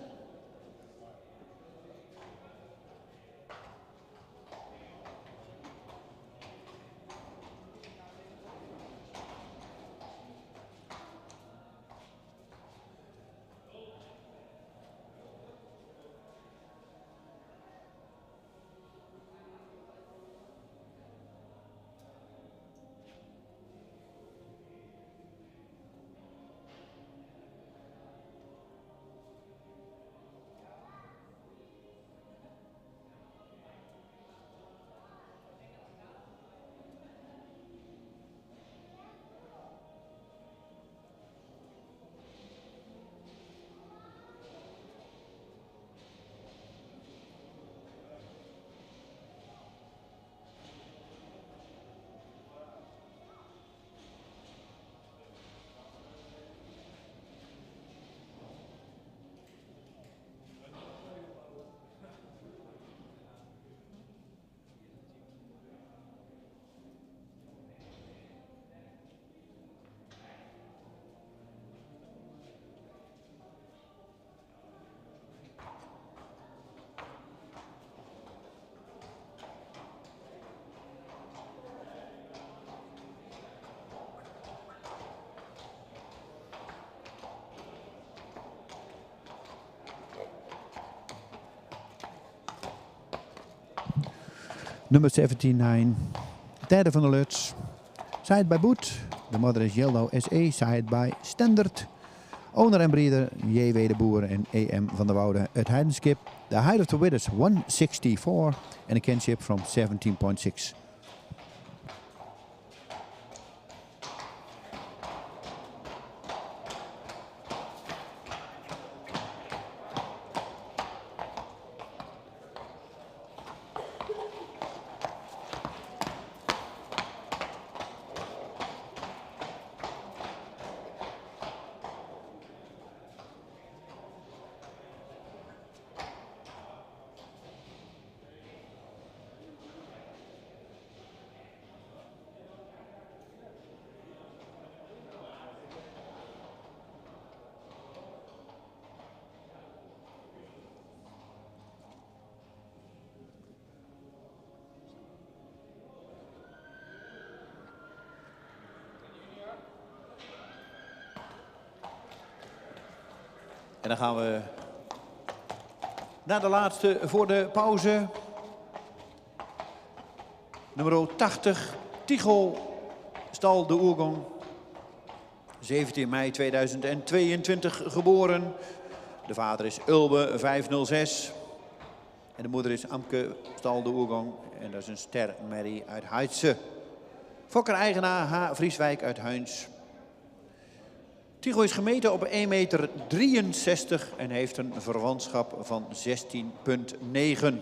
Nummer 79, derde van de Luts. Side by Boet. De moeder is Jeldau SE, side by Stendert. Owner en breeder J.W. de Boer en E.M. van der Woude uit Heidenskip. The height of the width is 164 and a kinship from 17.6. En dan gaan we naar de laatste voor de pauze. Nummer 80, Tigo, stal de Oergong. 17 mei 2022 geboren. De vader is Ulbe 506. En de moeder is Amke, stal de Oergong. En dat is een stermerrie uit Heidse. Fokker-eigenaar H. Vrieswijk uit Huins. Tigo is gemeten op 1,63 meter en heeft een verwantschap van 16,9.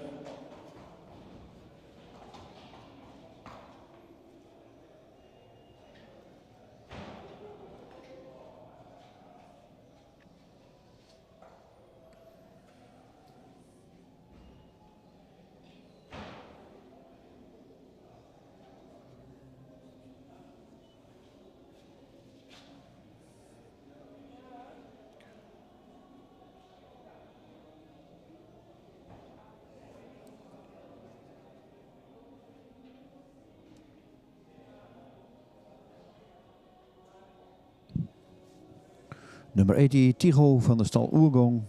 Nummer 80, Tigo van de stal Oergong.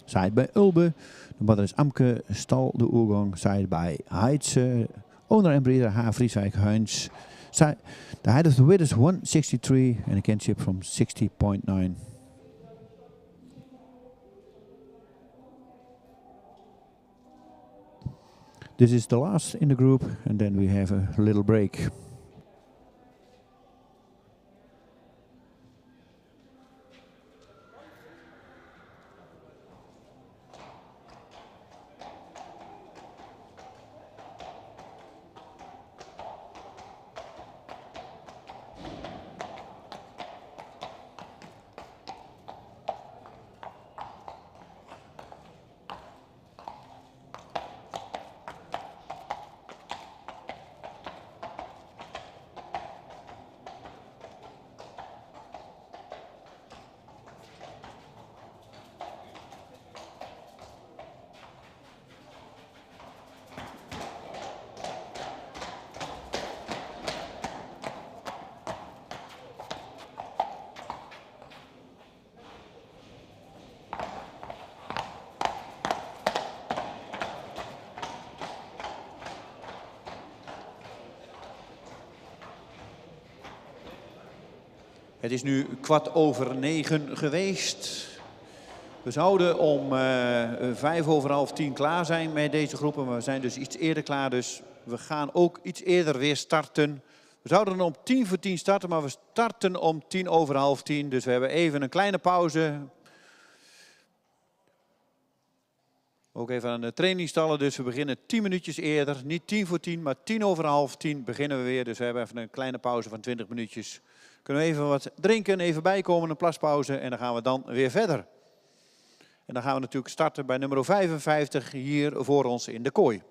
Zaait bij Ulbe. De moeder is Amke, stal de Oergong. Zaait bij Heidse. Owner en breeder H. Vrieswijk Huins. The height of the width is 163 and a kinship from 60.9. This is the last in the group and then we have a little break. Het is nu 9:15 geweest. We zouden om 9:55 klaar zijn met deze groepen, maar we zijn dus iets eerder klaar. Dus we gaan ook iets eerder weer starten. We zouden om 9:50 starten, maar we starten om 10:50. Dus we hebben even een kleine pauze. Ook even aan de trainingstallen, dus we beginnen 10 minuutjes eerder. Niet 10:50, maar 10:50 beginnen we weer. Dus we hebben even een kleine pauze van 20 minuutjes. Kunnen we even wat drinken, even bijkomen, een plaspauze en dan gaan we dan weer verder. En dan gaan we natuurlijk starten bij nummer 55 hier voor ons in de kooi.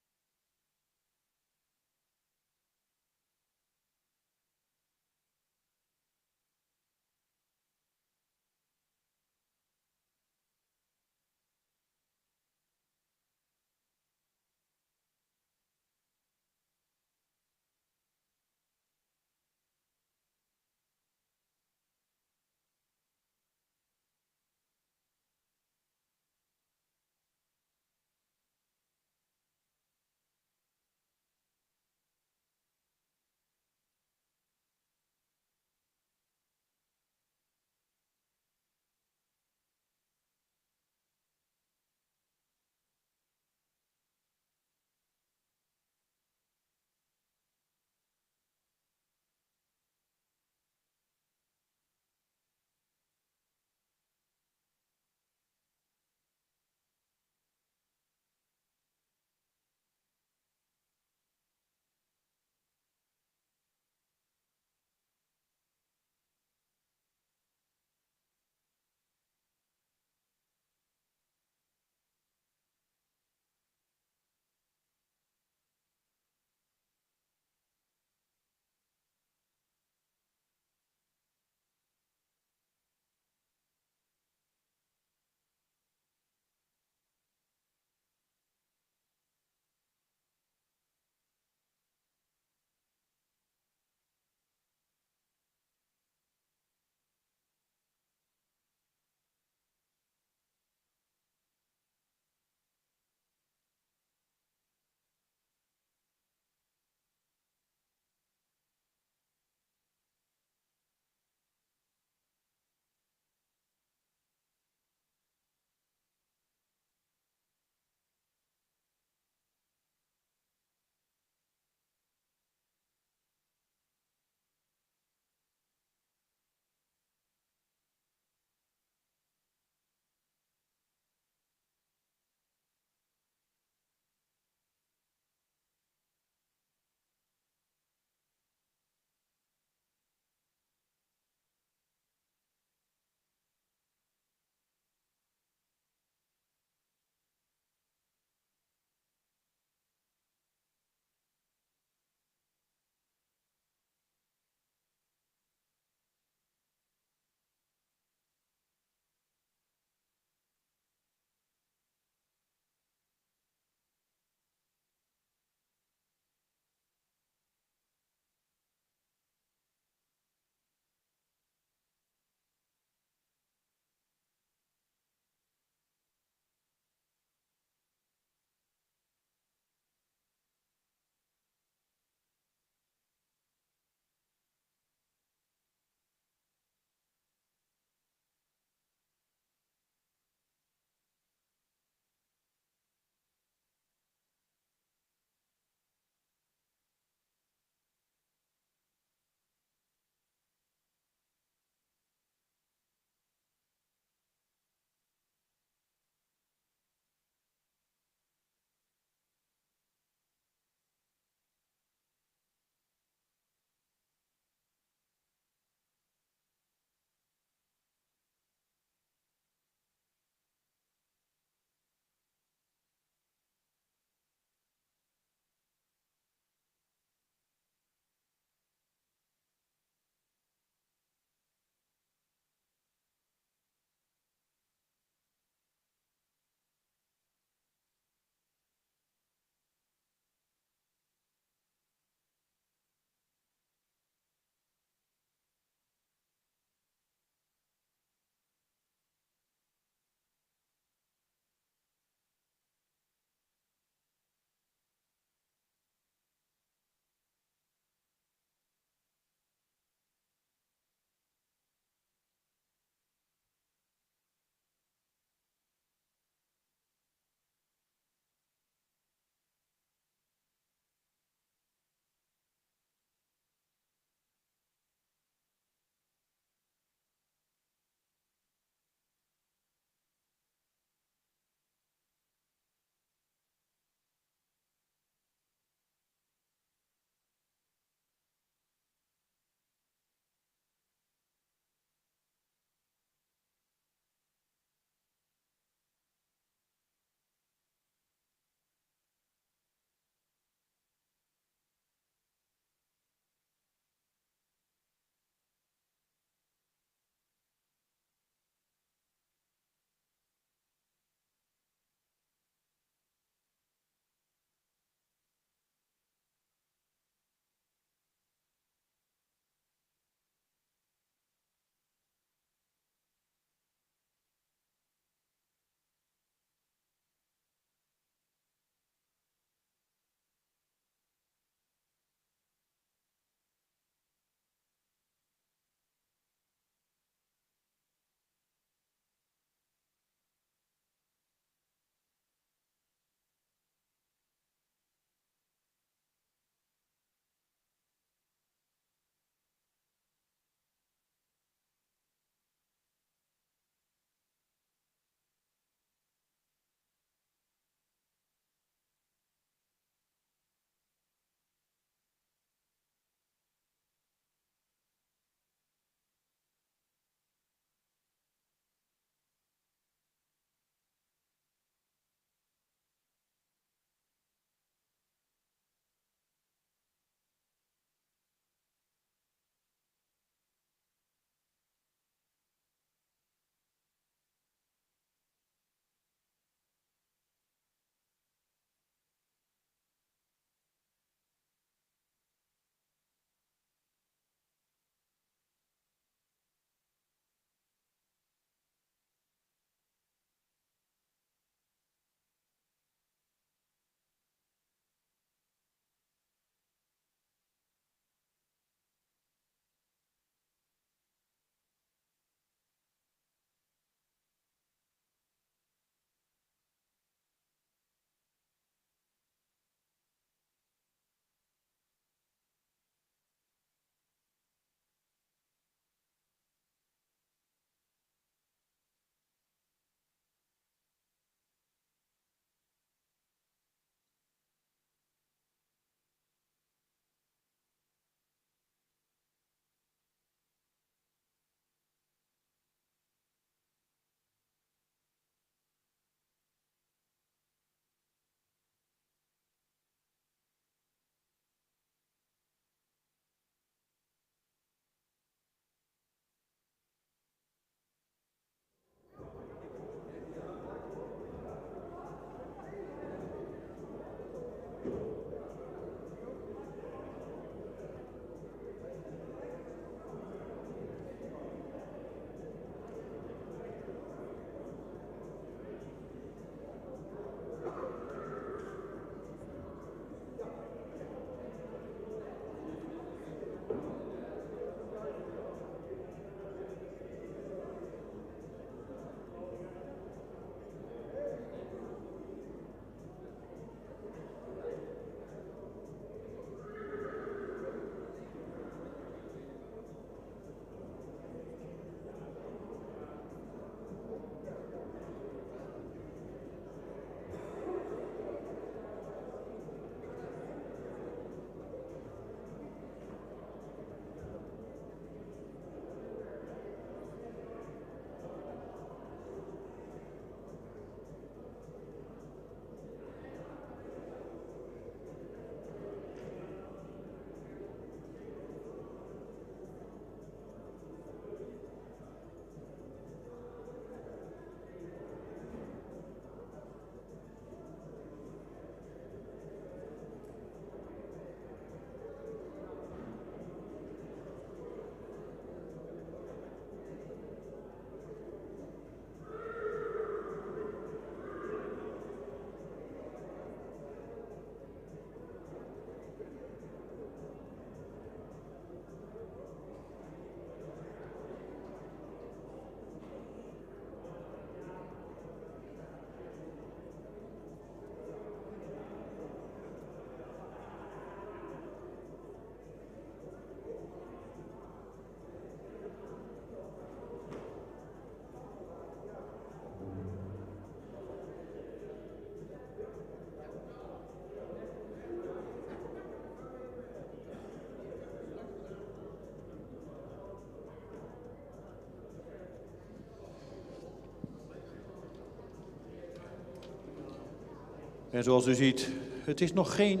En zoals u ziet, het is nog geen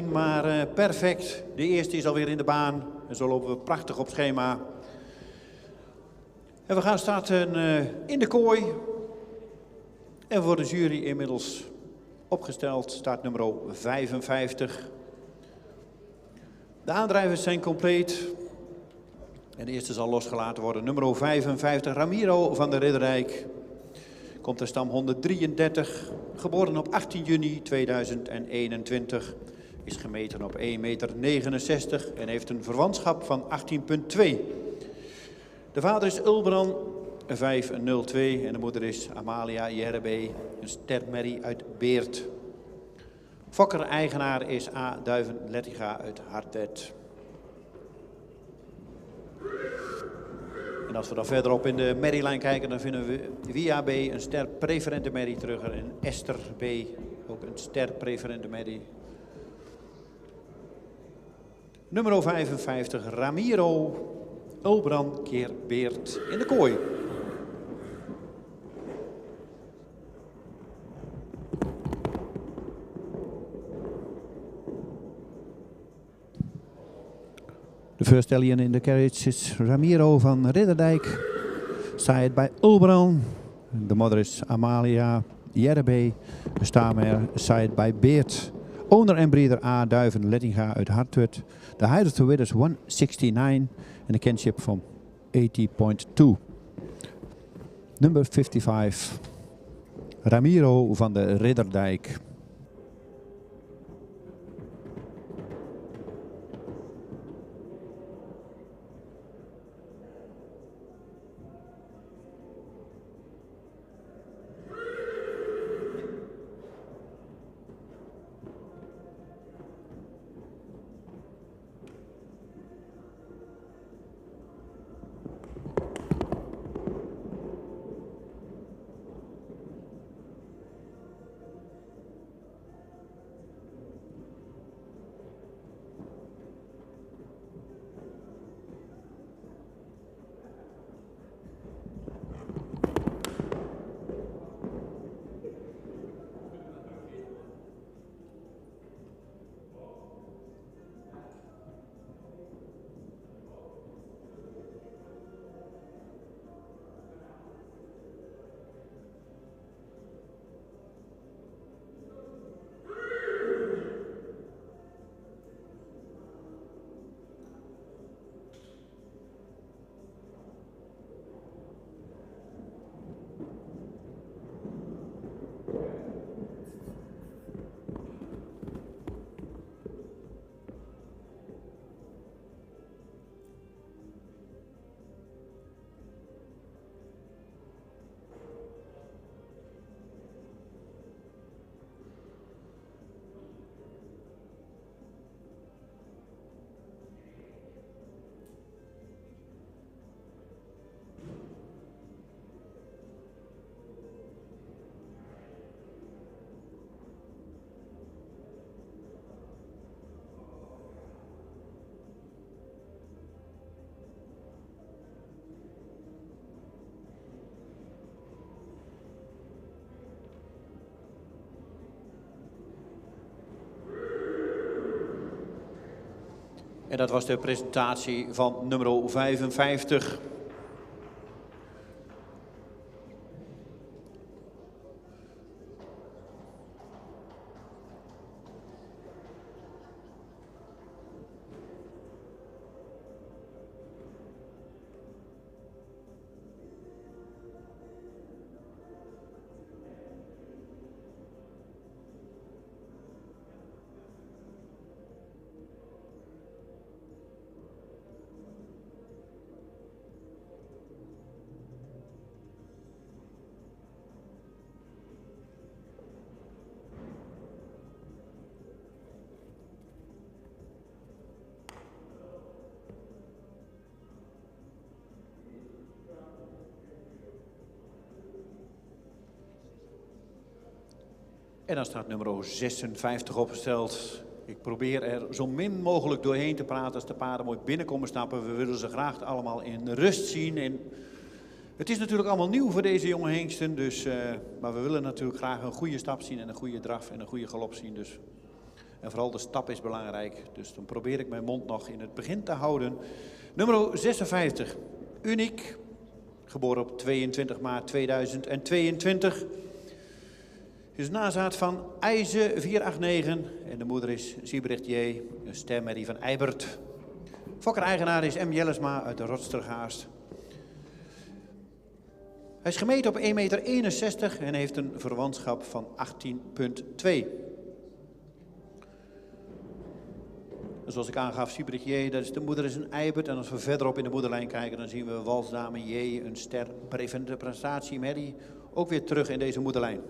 10:30, maar perfect. De eerste is alweer in de baan. En zo lopen we prachtig op schema. En we gaan starten in de kooi. En voor de jury inmiddels opgesteld start nummer 55. De aandrijvers zijn compleet. En de eerste zal losgelaten worden. Nummer 55, Ramiro van der Ridderdijk. Komt ter stam 133. Geboren op 18 juni 2021. Is gemeten op 1,69 meter en heeft een verwantschap van 18,2. De vader is Ulbran 502 en de moeder is Amalia Jerebe, een stermerrie uit Beert. Fokker-eigenaar is A. Duiven-Lettiga uit Hartet. En als we dan verderop in de merrielijn kijken, dan vinden we Via B, een ster preferente merrie terug. En Esther B, ook een ster preferente merrie. Nummer 55, Ramiro, Ulbran keer Beert in de kooi. The first stallion in the carriage is Ramiro van Ridderdijk, side by Ulbran. The mother is Amalia Jerebe, de stamer side by Beert. Owner en breeder A. Duiven-Lettinga uit Hartwerd. The height of the width is 169 and a kinship from 80.2. Number 55, Ramiro van de Ridderdijk. En dat was de presentatie van nummer 55. En dan staat nummer 56 opgesteld. Ik probeer er zo min mogelijk doorheen te praten als de paarden mooi binnenkomen stappen. We willen ze graag allemaal in rust zien. En Het is natuurlijk allemaal nieuw voor deze jonge hengsten, dus, maar we willen natuurlijk graag een goede stap zien en een goede draf en een goede galop zien. Dus. En vooral de stap is belangrijk, dus dan probeer ik mijn mond nog in het begin te houden. Nummer 56, Uniek, geboren op 22 maart 2022. Is nazaat van IJze 489 en de moeder is Siebrecht J, een stemmerrie van Eibert. Fokker-eigenaar is M. Jellesma uit de Rotstergaast. Hij is gemeten op 1,61 meter en heeft een verwantschap van 18,2. Zoals ik aangaf, Siebrecht J, dat is de moeder is een Eibert. En als we verderop in de moederlijn kijken, dan zien we Walsdame J, een ster prevente prestatie Merrie, ook weer terug in deze moederlijn.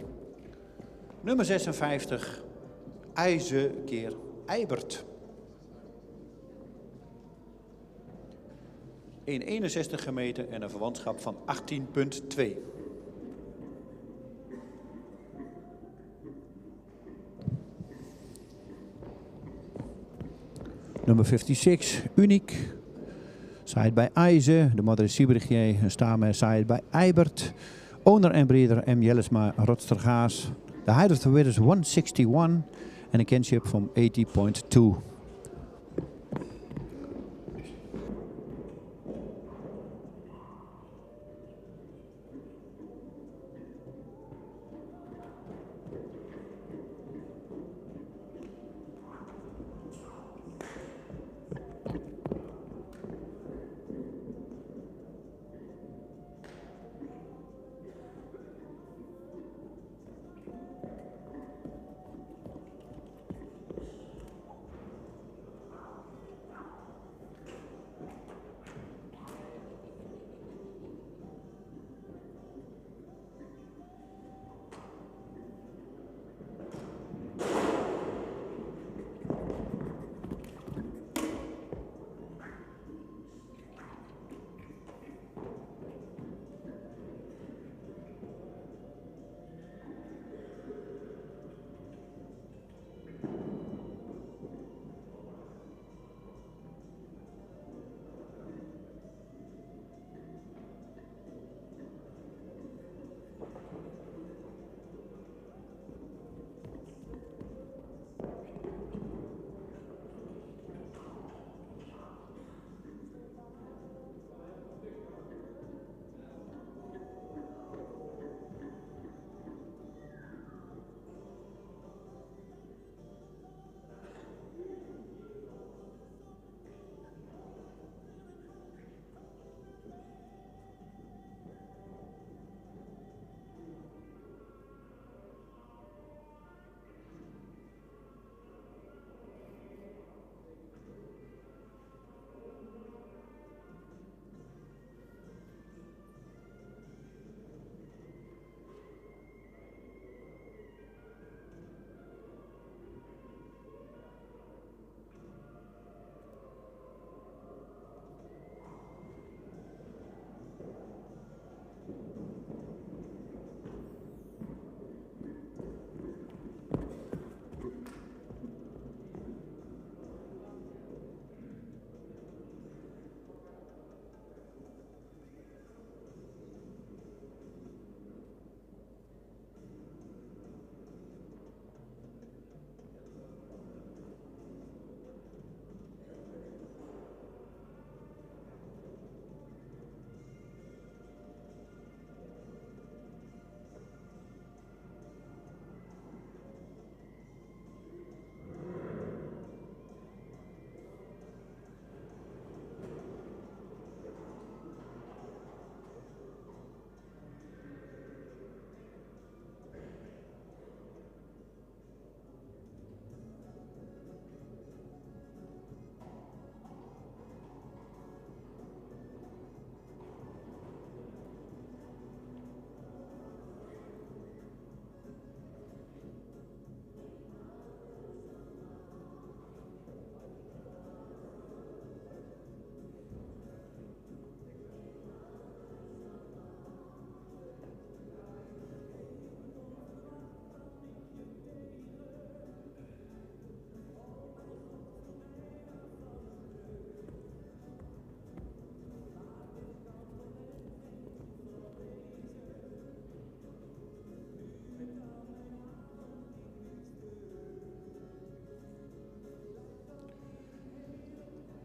Nummer 56, IJze keer Eibert. 1,61 gemeten en een verwantschap van 18,2. Nummer 56, Uniek. Side bij IJze. De moeder is Siebrecht J, een stamer side bij Eibert. Owner en breeder M. Jellesma, Rotstergaas. The height of the width is 161 and a kinship from 80.2.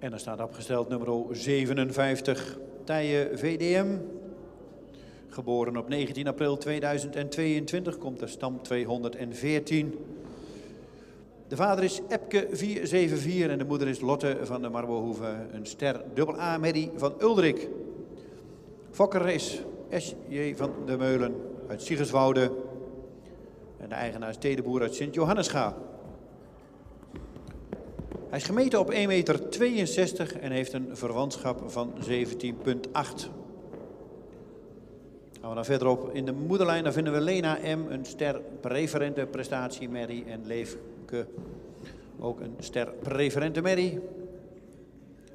En dan staat opgesteld nummer 57, Tije VDM. Geboren op 19 april 2022, komt de stam 214. De vader is Epke 474 en de moeder is Lotte van de Marbohoeve. Een ster AA Merrie van Uldrik. Fokker is S.J. van der Meulen uit Siegerswoude. En de eigenaar is Tedeboer uit Sint-Johannesga. Hij is gemeten op 1,62 meter en heeft een verwantschap van 17,8. Gaan we dan verderop in de moederlijn, dan vinden we Lena M. Een ster preferente prestatie Merrie en Leefke ook een ster preferente Merrie.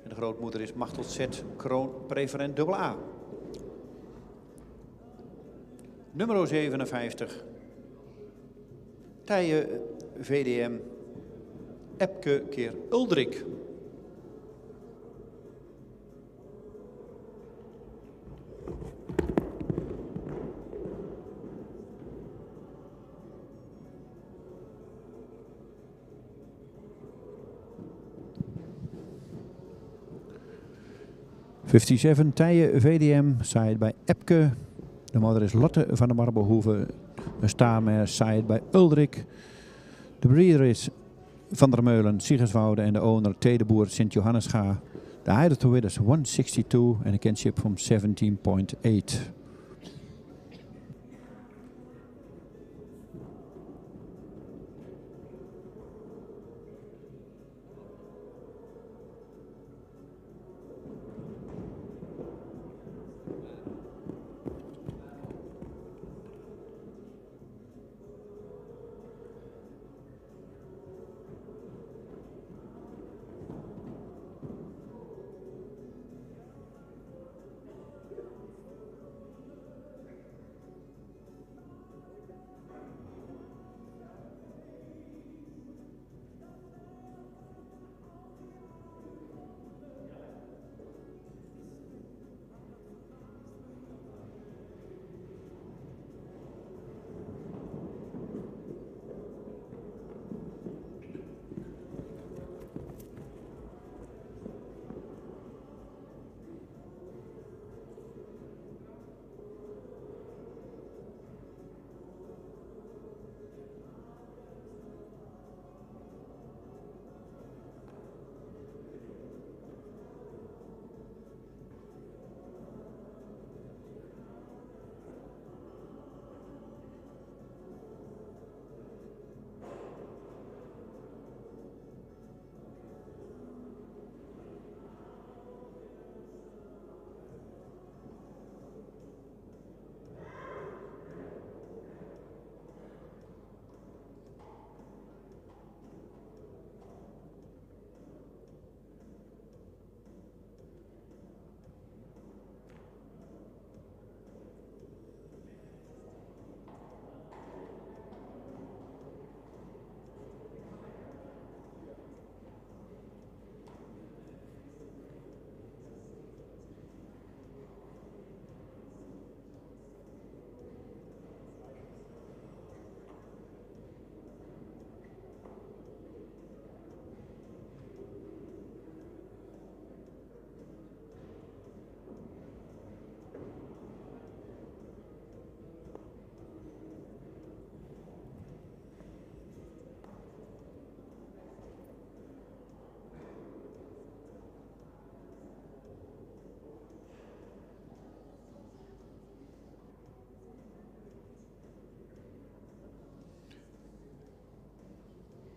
En de grootmoeder is Machtel Z. Kroon preferent AA. Nummer 57. Tije VDM. Epke keer Uldrik. '57 Tije VDM, saaid bij Epke. De moeder is Lotte van de Marbohoeve. Een staarmer saaid bij Uldrik. De breeder is Van der Meulen, Siegerswoude en de owner Tedeboer Sint-Johannesga. De height of the width is 162 en a kinship from 17,8.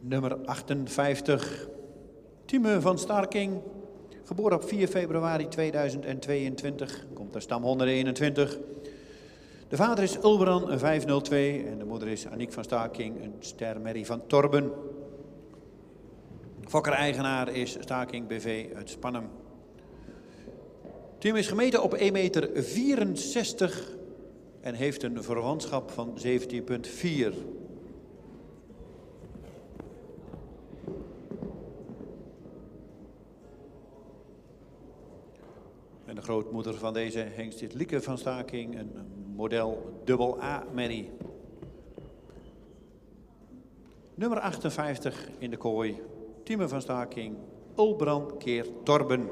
Nummer 58, Tieme van Starking, geboren op 4 februari 2022, komt de stam 121. De vader is Ulbran 502 en de moeder is Aniek van Starking, een ster Merrie van Torben. Fokker-eigenaar is Starking BV uit Spannem. Tieme is gemeten op 1,64 meter en heeft een verwantschap van 17,4. En de grootmoeder van deze hengst is Lieke van Starking, een model AA Merrie. Nummer 58 in de kooi, Tieme van Starking, Ulbrand keer Torben.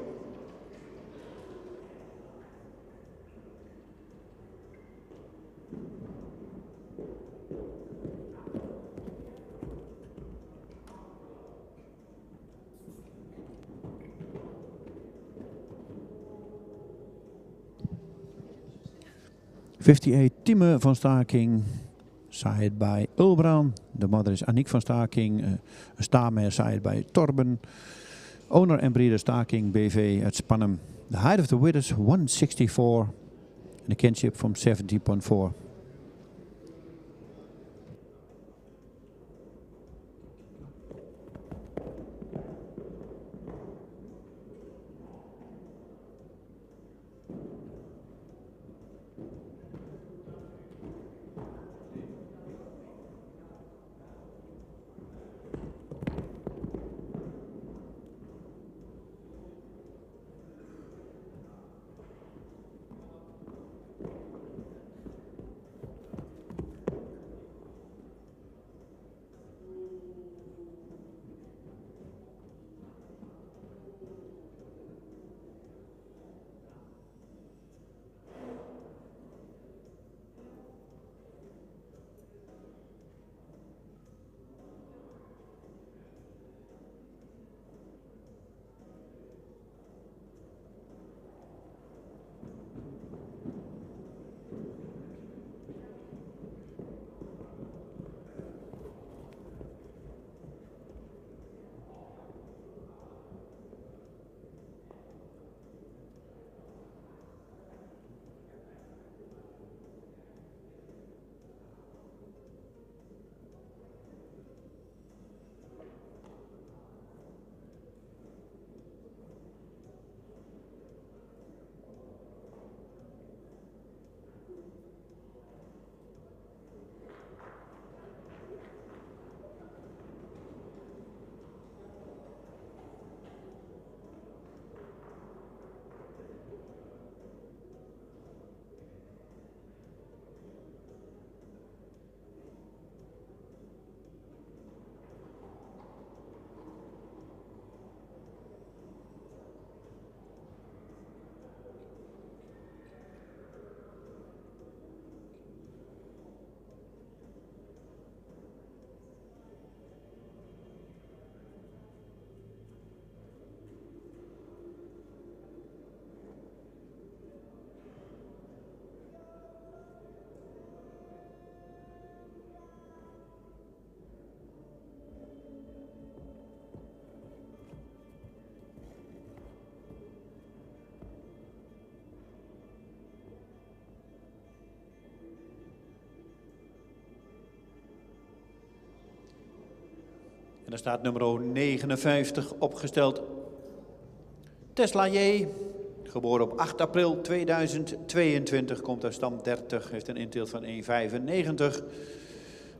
Tieme van Staking, side by Ulbrand. De moeder is Aniek van Staking, een staarmare side by Torben. Owner en breeder Staking BV uit Spannem. The height of the width is 164 and the kinship from 70.4. En er staat nummer 59 opgesteld. Tesla J, geboren op 8 april 2022, komt uit stam 30, heeft een inteelt van 1,95.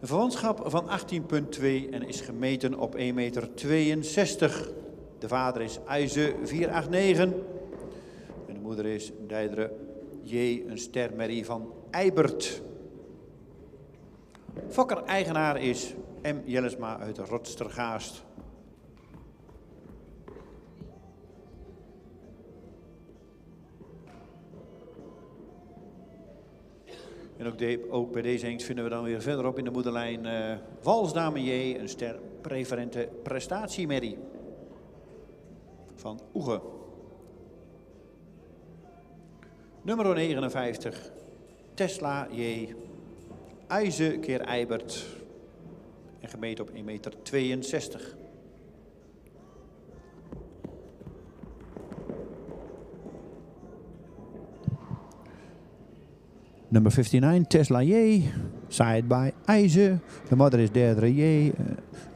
Een verwantschap van 18,2 en is gemeten op 1,62 meter. De vader is IJze 489 en de moeder is Dijdre J, een stermerrie van Eibert. Fokker-eigenaar is M. Jellesma uit Rotstergaast. En ook bij deze hengst vinden we dan weer verderop in de moederlijn Walsdame J, een ster preferente prestatiemerrie van Oege. Nummer 59, Tesla J, IJze keer Eibert en gemeten op 1,62 meter. Number 59, Tesla J, side by IJze. The mother is Deirdre J,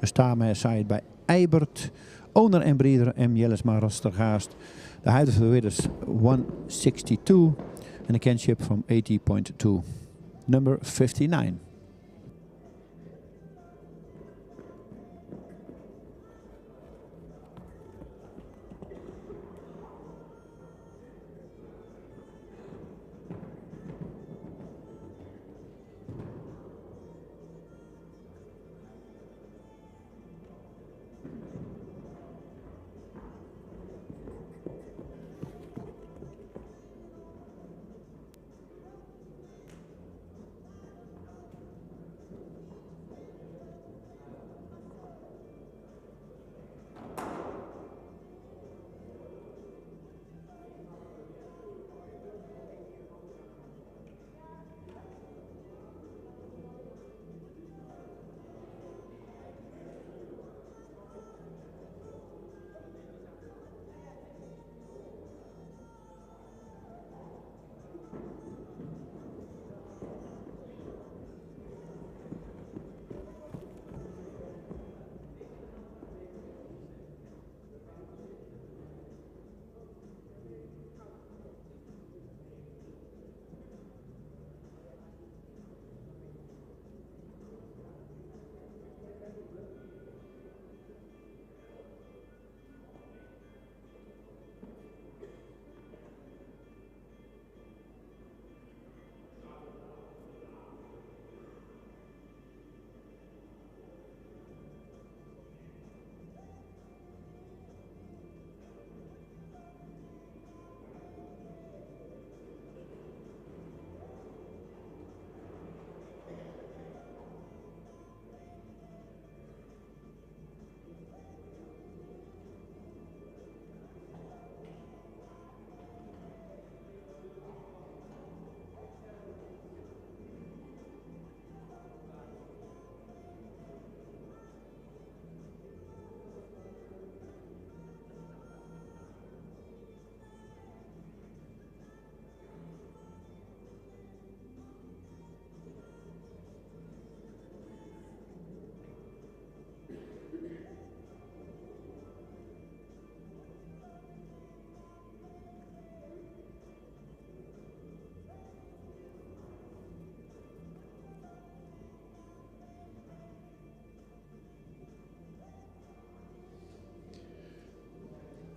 a starmare side by Eibert. Owner en breeder M. Jellesma Rostergaast. The height of the width is 162 and a kinship from 80.2. Number 59.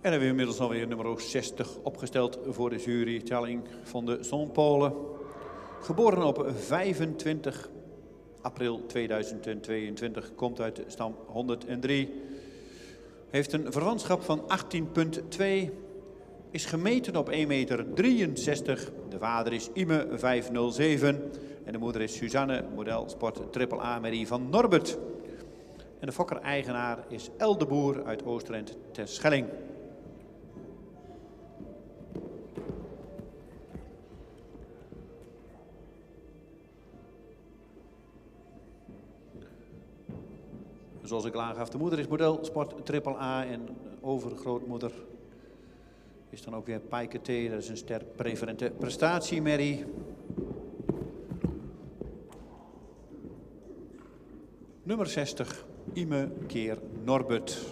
En dan hebben we inmiddels alweer nummer 60 opgesteld voor de jury. Telling van de Zonpolen. Geboren op 25 april 2022. Komt uit de stam 103. Heeft een verwantschap van 18,2. Is gemeten op 1,63 meter. De vader is Ime 507. En de moeder is Suzanne, model Sport AAA Merrie van Norbert. En de fokker-eigenaar is El de Boer uit Oosterend Terschelling. Zoals ik al aangaf, de moeder is model Sport AAA en overgrootmoeder is dan ook weer Pijke T. Dat is een ster preferente prestatie, Merrie. Nummer 60, Ime keer Norbert.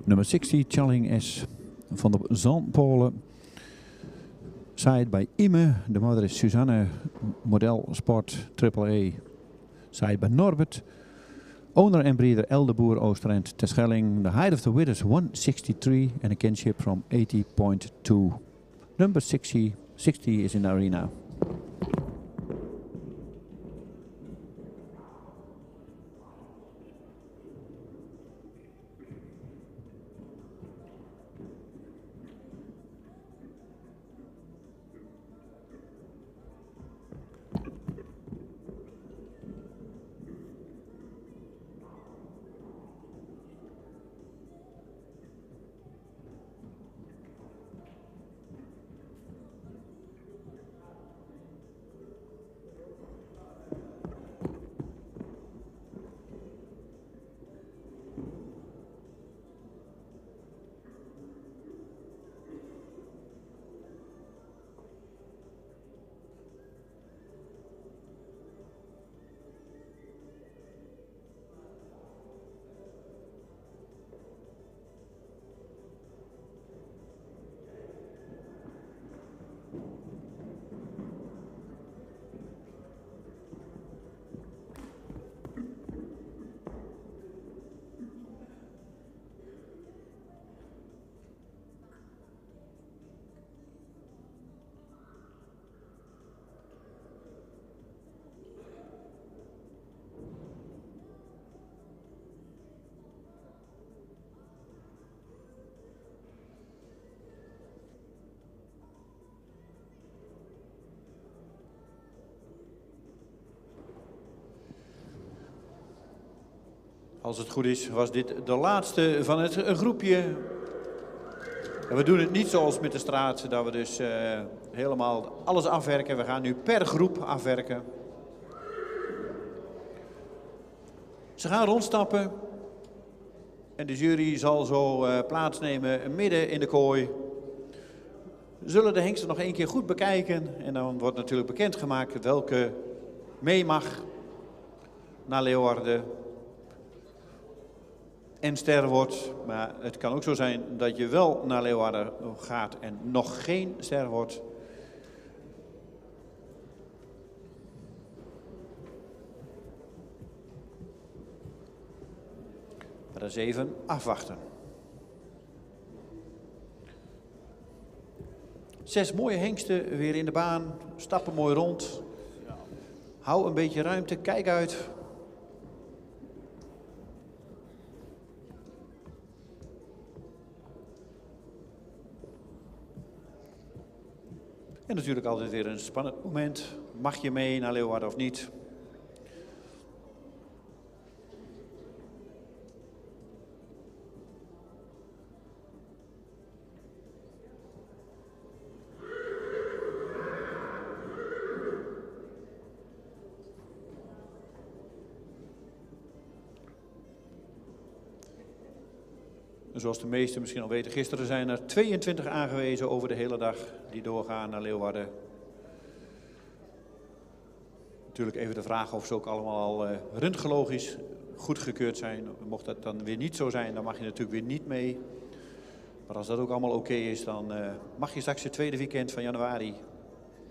Nummer 60, Challing S van de Zandpolen. Side bij Ime. De moeder is Suzanne, model Sport AAA. Side bij Norbert. Owner en breeder El de Boer, Oosterend Terschelling. The height of the width is 163 and a kinship from 80.2. Number 60 is in the arena. Als het goed is, was dit de laatste van het groepje. En we doen het niet zoals met de straat, dat we dus helemaal alles afwerken. We gaan nu per groep afwerken. Ze gaan rondstappen. En de jury zal zo plaatsnemen midden in de kooi. We zullen de hengsten nog één keer goed bekijken. En dan wordt natuurlijk bekendgemaakt welke mee mag naar Leeuwarden. En ster wordt, maar het kan ook zo zijn dat je wel naar Leeuwarden gaat en nog geen ster wordt. Maar dat is even afwachten. 6 mooie hengsten weer in de baan, stappen mooi rond. Hou een beetje ruimte, kijk uit. En natuurlijk altijd weer een spannend moment. Mag je mee naar Leeuwarden of niet? Zoals de meesten misschien al weten, gisteren zijn er 22 aangewezen over de hele dag die doorgaan naar Leeuwarden. Natuurlijk even de vraag of ze ook allemaal röntgenologisch goedgekeurd zijn. Mocht dat dan weer niet zo zijn, dan mag je natuurlijk weer niet mee. Maar als dat ook allemaal oké is, dan mag je straks het tweede weekend van januari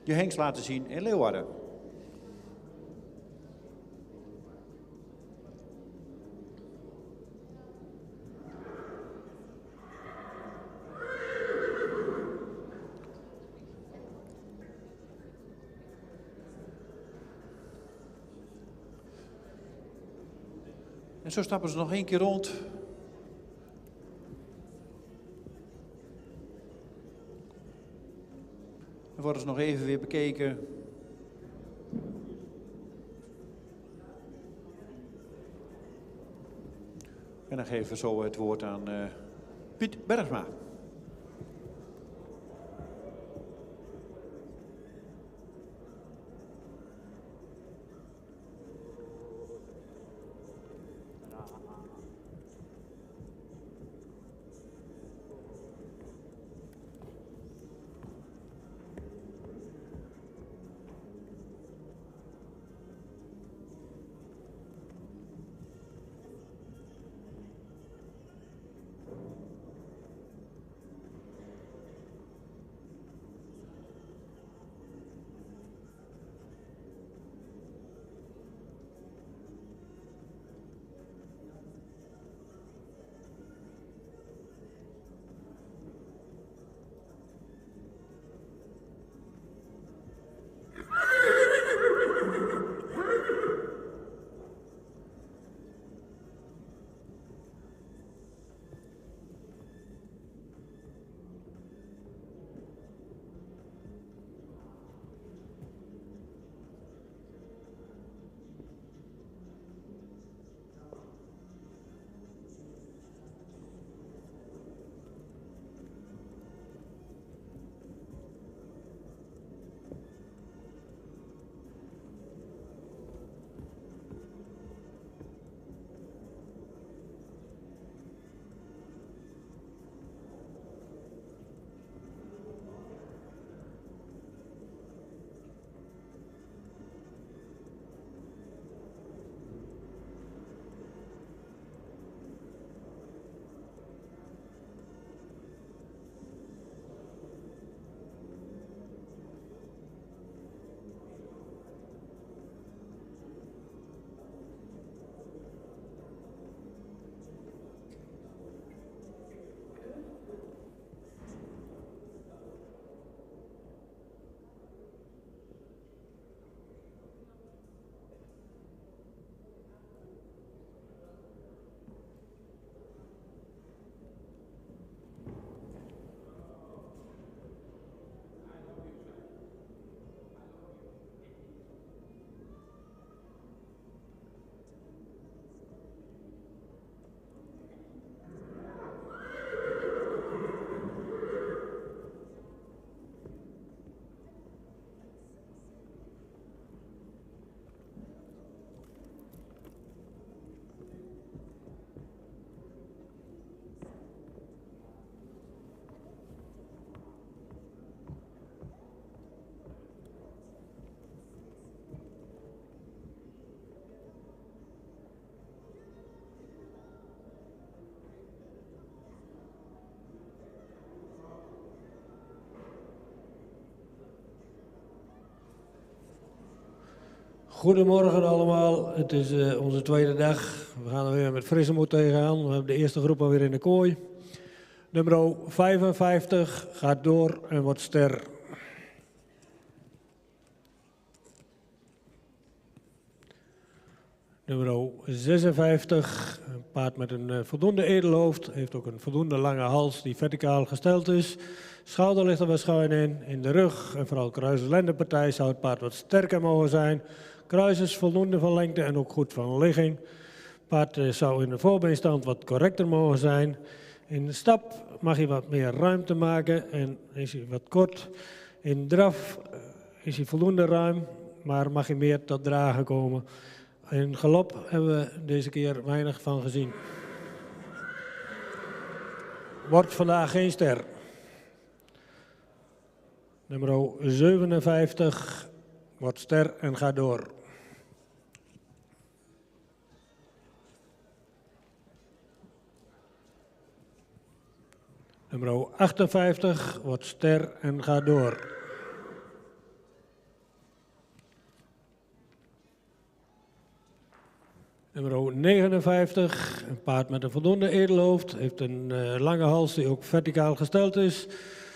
je hengst laten zien in Leeuwarden. En zo stappen ze nog 1 keer rond. Dan worden ze nog even weer bekeken. En dan geven we zo het woord aan Piet Bergsma. Goedemorgen allemaal, het is onze tweede dag. We gaan er weer met frisse moed tegenaan. We hebben de eerste groep alweer in de kooi. Nummer 55 gaat door en wordt ster. Nummer 56, een paard met een voldoende edelhoofd. Heeft ook een voldoende lange hals die verticaal gesteld is. Schouder ligt er wat schuin in de rug. En vooral kruislendenpartij zou het paard wat sterker mogen zijn. Kruis is voldoende van lengte en ook goed van ligging. Het paard zou in de voorbeenstand wat correcter mogen zijn. In de stap mag hij wat meer ruimte maken en is hij wat kort. In draf is hij voldoende ruim, maar mag hij meer tot dragen komen. In galop hebben we deze keer weinig van gezien. Wordt vandaag geen ster. Nummer 57 wordt ster en gaat door. Nummer 58 wordt ster en gaat door. Nummer 59, een paard met een voldoende edelhoofd, heeft een lange hals die ook verticaal gesteld is.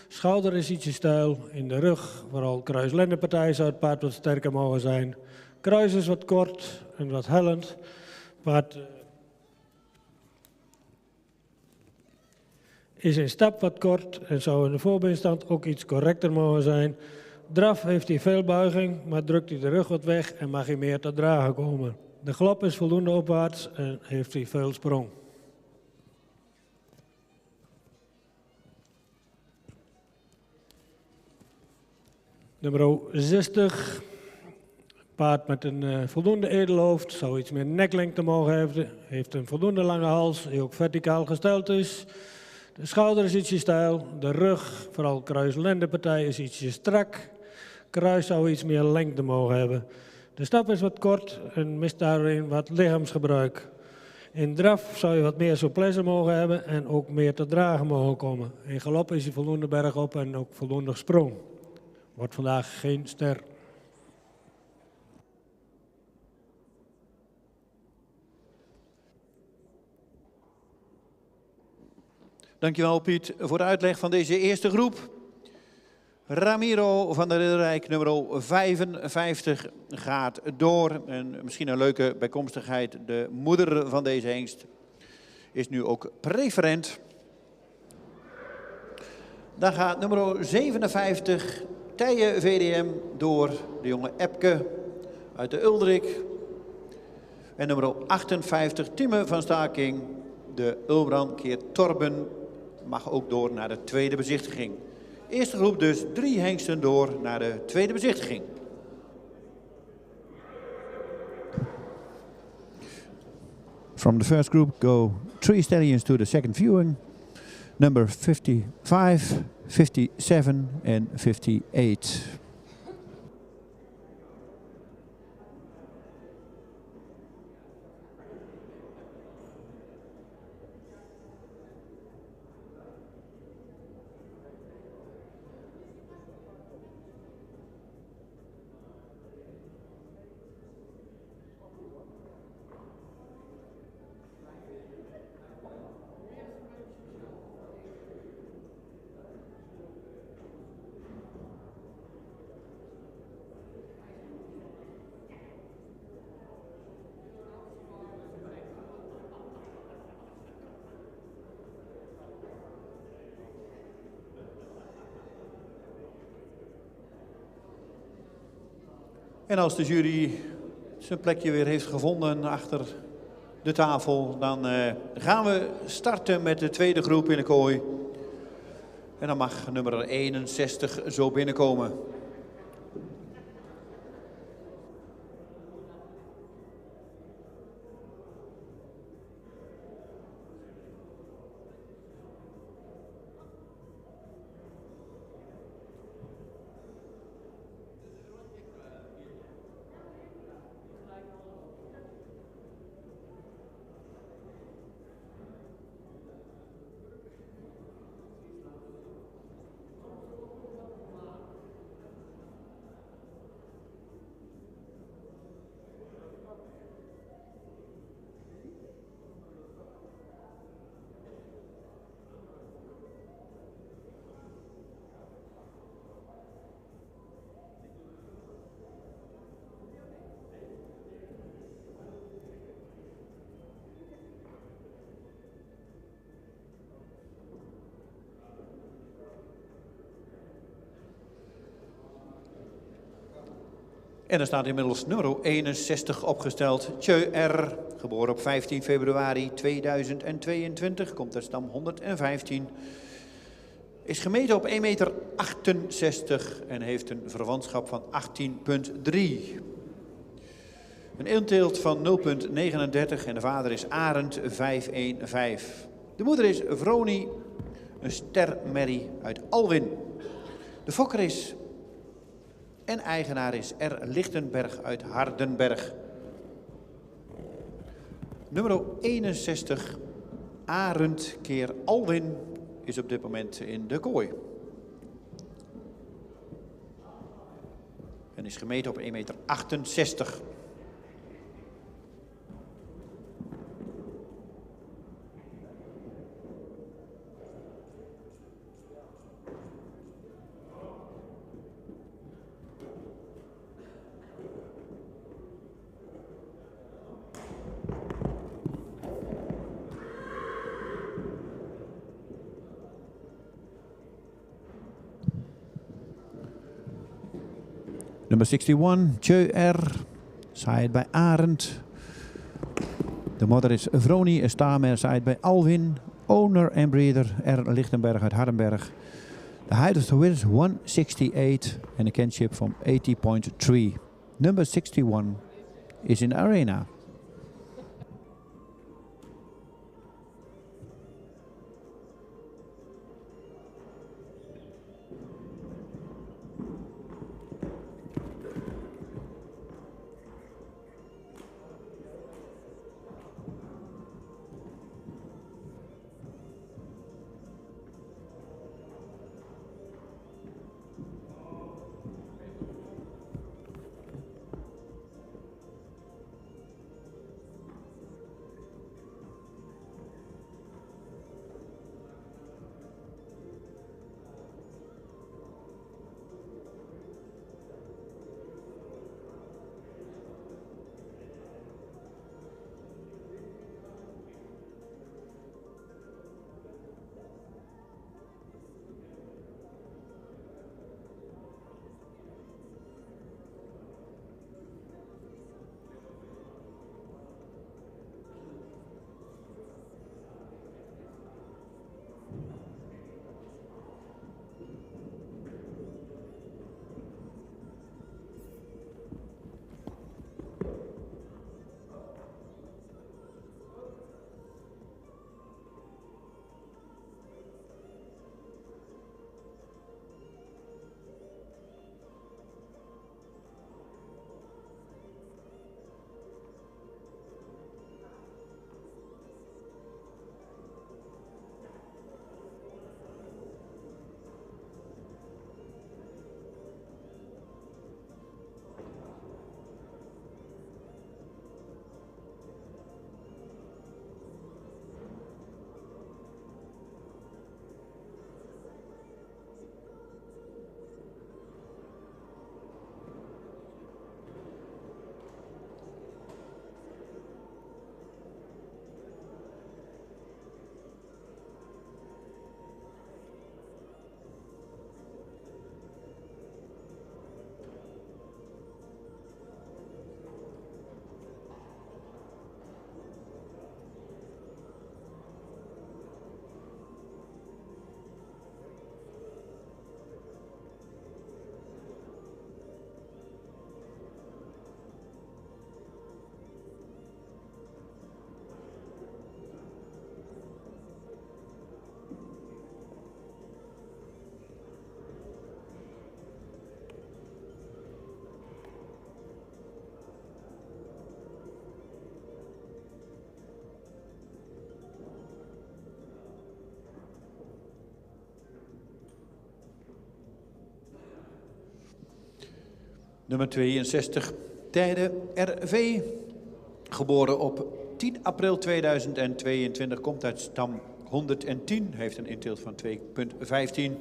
Schouder is ietsje steil, in de rug, vooral kruislendenpartij zou het paard wat sterker mogen zijn. Kruis is wat kort en wat hellend. Het paard is in stap wat kort en zou in de voorbeeldstand ook iets correcter mogen zijn. Draf heeft hij veel buiging, maar drukt hij de rug wat weg en mag hij meer te dragen komen. De galop is voldoende opwaarts en heeft hij veel sprong. Nummer 60. Paard met een voldoende edelhoofd, zou iets meer neklengte mogen hebben. Heeft een voldoende lange hals, die ook verticaal gesteld is. De schouder is ietsje steil. De rug, vooral kruis-lendenpartij, is ietsje strak. Kruis zou iets meer lengte mogen hebben. De stap is wat kort en mist daarin wat lichaamsgebruik. In draf zou je wat meer souplesse mogen hebben en ook meer te dragen mogen komen. In galop is hij voldoende bergop en ook voldoende sprong. Wordt vandaag geen ster. Dankjewel Piet voor de uitleg van deze eerste groep. Ramiro van der Ridderrijk, nummer 55, gaat door. En misschien een leuke bijkomstigheid, de moeder van deze hengst is nu ook preferent. Dan gaat nummer 57, Tije VDM, door de jonge Epke uit de Uldrik. En nummer 58, Timme van Staking, de Ulbrand keer Torben, mag ook door naar de tweede bezichtiging. Eerste groep dus 3 hengsten door naar de tweede bezichtiging. From the first group go 3 stallions to the second viewing. Number 55, 57 and 58. En als de jury zijn plekje weer heeft gevonden achter de tafel, dan gaan we starten met de tweede groep in de kooi. En dan mag nummer 61 zo binnenkomen. En er staat inmiddels nummer 61 opgesteld. Tjeu R, geboren op 15 februari 2022, komt uit stam 115. Is gemeten op 1,68 meter en heeft een verwantschap van 18,3. Een inteelt van 0,39 en de vader is Arend 515. De moeder is Vroni, een stermerrie uit Alwin. De fokker is en eigenaar is R. Lichtenberg uit Hardenberg. Nummer 61, Arend keer Alwin, is op dit moment in de kooi. En is gemeten op 1,68 meter. Number 61, Tjeu R. Side by Arend. De mother is Vroni, een staarmare side by Alwin. Owner en breeder R. Lichtenberg uit Hardenberg. The height of the win is 168 and a kinship from 80.3. Number 61 is in the arena. Nummer 62, Tijden RV. Geboren op 10 april 2022, komt uit stam 110, heeft een inteelt van 2,15.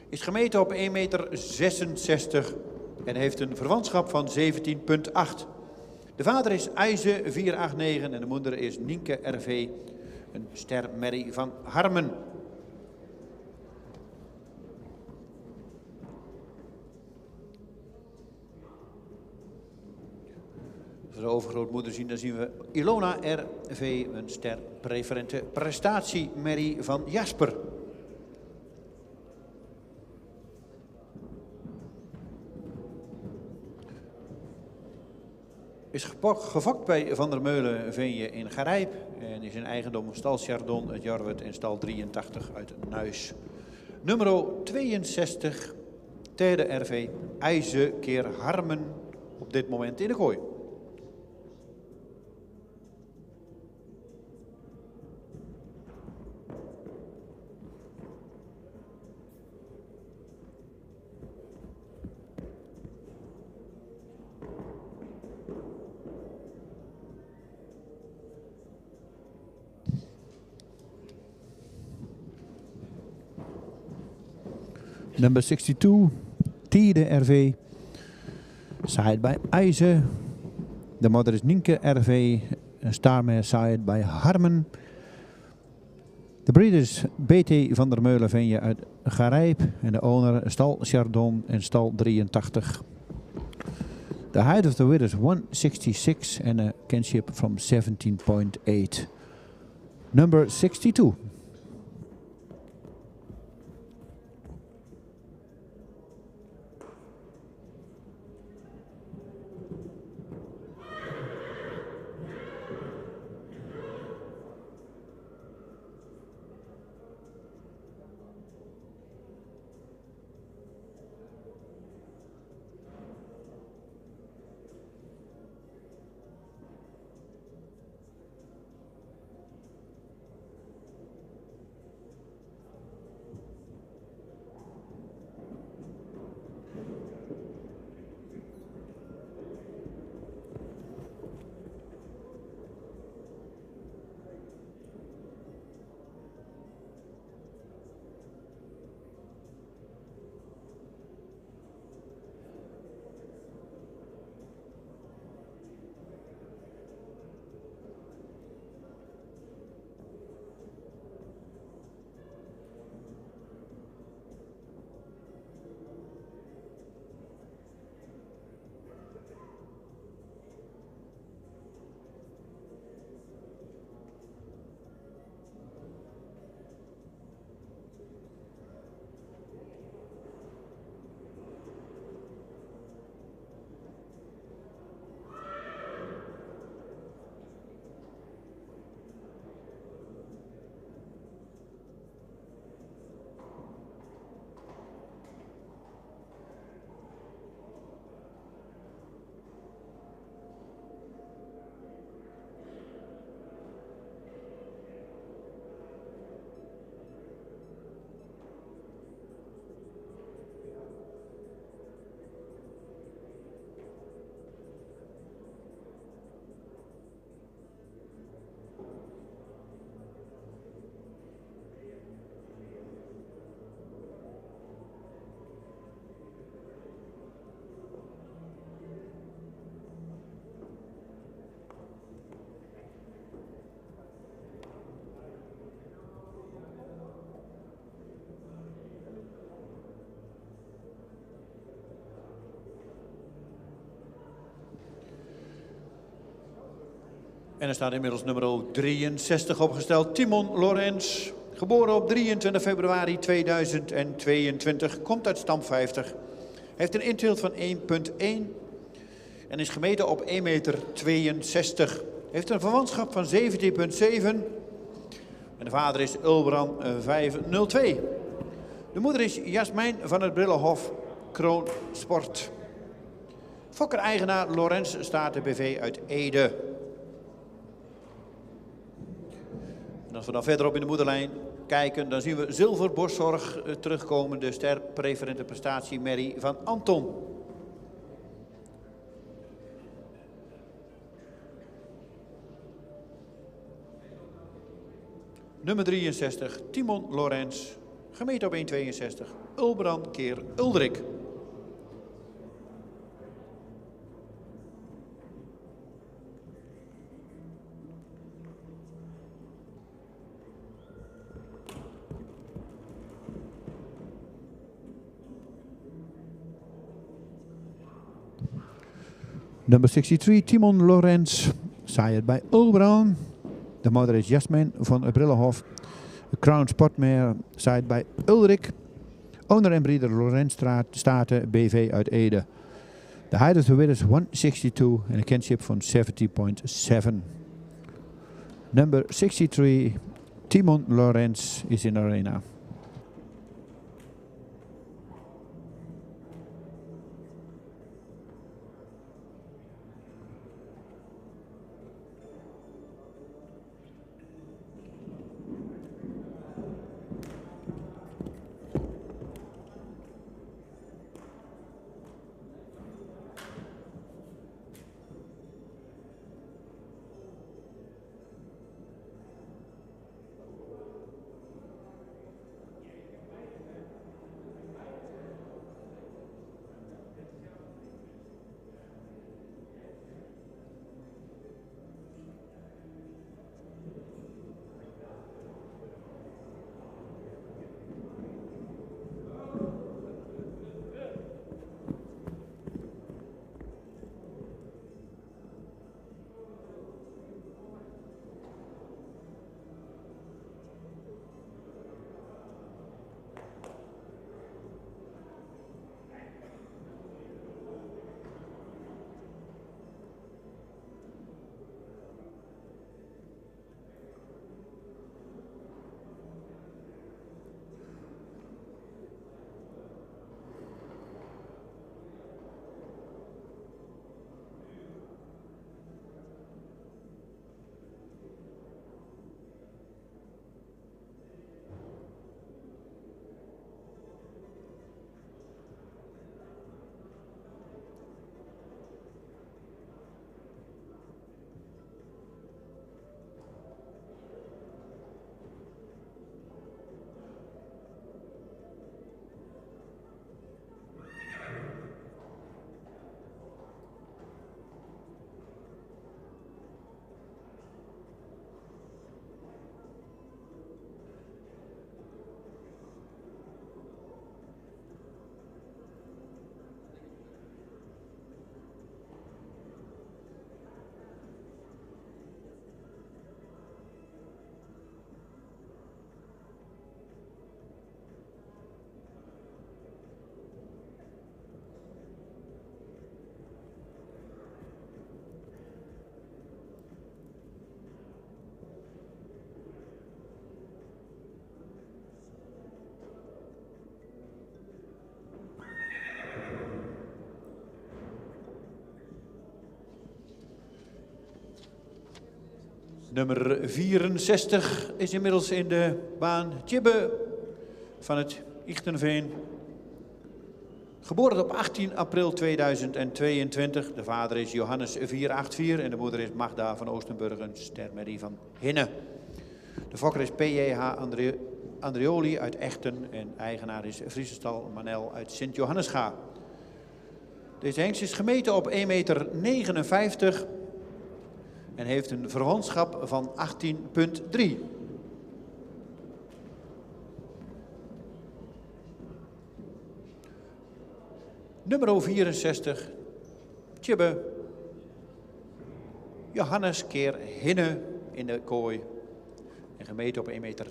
Is gemeten op 1,66 meter en heeft een verwantschap van 17,8. De vader is IJze 489 en de moeder is Nienke RV, een stermerrie van Harmen. Als we de overgrootmoeder zien, dan zien we Ilona RV, een sterpreferente prestatiemerrie van Jasper. Is gefokt bij Van der Meulen Veenje in Garijp en is in eigendom stal Chardon uit Jorwert en stal 83 uit Nuis. Nummer 62, Tijden RV, IJze keer Harmen, op dit moment in de kooi. Number 62, Tijden RV. Side by IJze. De mother is Nienke RV. Starmare side by Harmen. De breeder is BT van der Meulen Veenje uit Garijp. En de owner stal Chardon en stal 83. The height of the width is 166 and a kinship from 17.8. Number 62. En er staat inmiddels nummer 63 opgesteld. Timon Lorenz, geboren op 23 februari 2022, komt uit stam 50. Heeft een intilt van 1,1 en is gemeten op 1,62 meter. Heeft een verwantschap van 17,7 en de vader is Ulbran 502. De moeder is Jasmijn van het Brillenhof, Kroon Sport. Fokker-eigenaar Lorenz Staten BV uit Ede. En als we dan verderop in de moederlijn kijken, dan zien we zilver borstzorg terugkomen. De ster preferente prestatie Mary van Anton. Nummer 63, Timon Lorenz, gemeten op 1,62, Ulbran keer Uldrik. Number 63, Timon Lorenz, sired by Ulbran. De moeder is Jasmijn van het Brillenhof. Crown Sportmare, sired by Ulrik. Owner en breeder Lorenz Staten BV uit Ede. The height of the width is 162 en een kinship van 70.7. Number 63, Timon Lorenz is in de arena. Nummer 64 is inmiddels in de baan. Tjibbe van het Ichtenveen. Geboren op 18 april 2022. De vader is Johannes 484 en de moeder is Magda van Oostenburg, een stermerrie van Hinne. De fokker is P.J.H. Andreoli uit Echten en eigenaar is Friesenstal Manel uit Sint-Johannesga. Deze hengst is gemeten op 1,59 meter en heeft een verhondschap van 18,3. Nummer 64, Tjibbe, Johannes keer Hinne in de kooi en gemeten op 1,59 meter.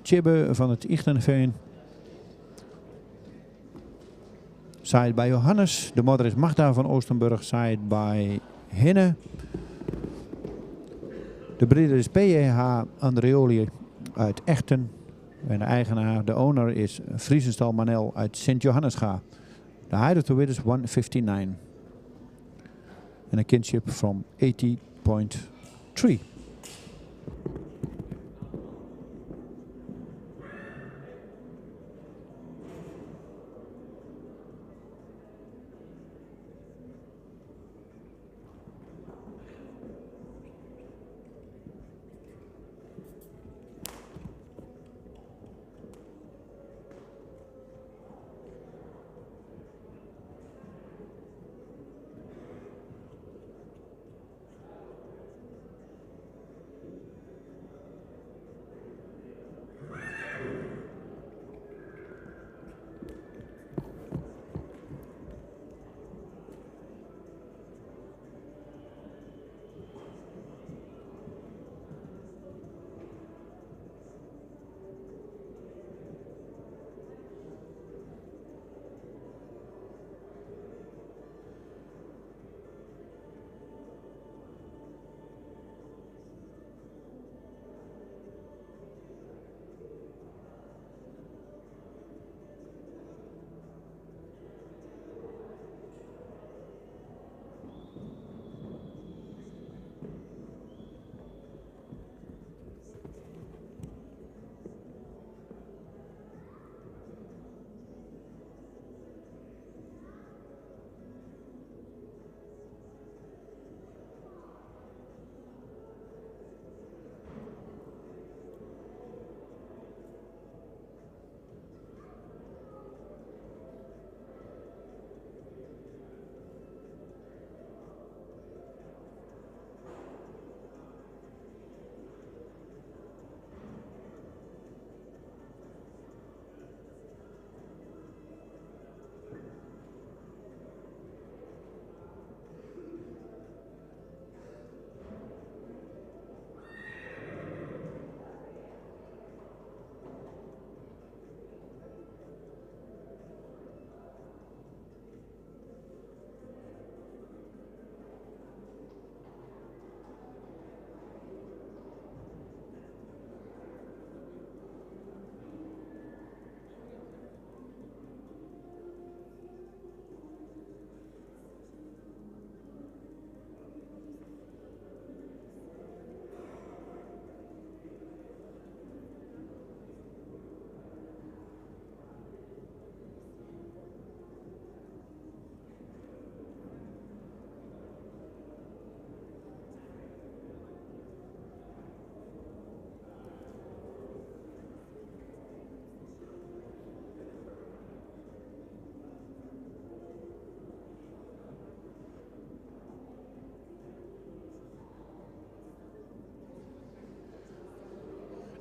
Tjibbe van het Ichtenveen. Side bij Johannes. De moeder is Magda van Oostenburg. Side bij Hinne. De breeder is P.J.H. Andreoli uit Echten. En de eigenaar, de owner, is Friesenstal Manel uit Sint-Johannesga. The height of the width is 159. And a kinship from 80.3.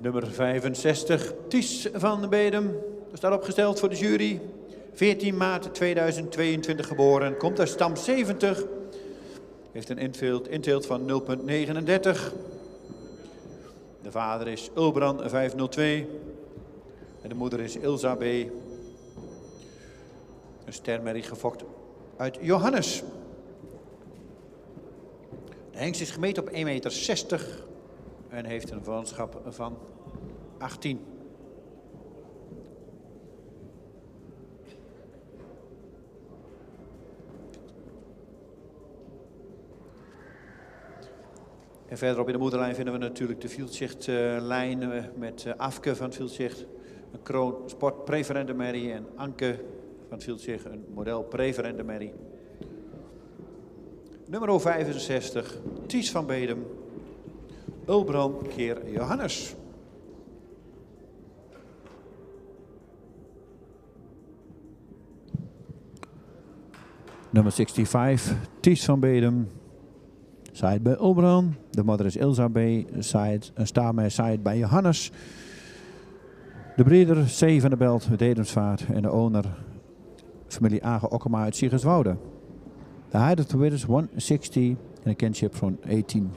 Nummer 65, Ties van Bedum, staat opgesteld voor de jury. 14 maart 2022 geboren, komt uit stam 70. Heeft een inteelt van 0,39. De vader is Ulbrand 502. En de moeder is Ilza B. Een stermerrie gefokt uit Johannes. De hengst is gemeten op 1,60 meter en heeft een verwantschap van 18. En verderop in de moederlijn vinden we natuurlijk de Vieltzicht-lijn met Afke van het Vieltzicht. Een Kroon Sport Preferente Merrie en Anke van het Vieltzicht, een model Preferente Merrie. Nummer 65, Ties van Bedum, Ulbrand keer Johannes. Nummer 65, Ties van Bedum. Side bij Ulbrand. De moeder is Ilsa B. Side bij Johannes. De breeder C. van de Belt uit Edemsvaart. En de owner familie Age Okkema uit Siegerswoude. De height of the winners 160 en een kinship van 18.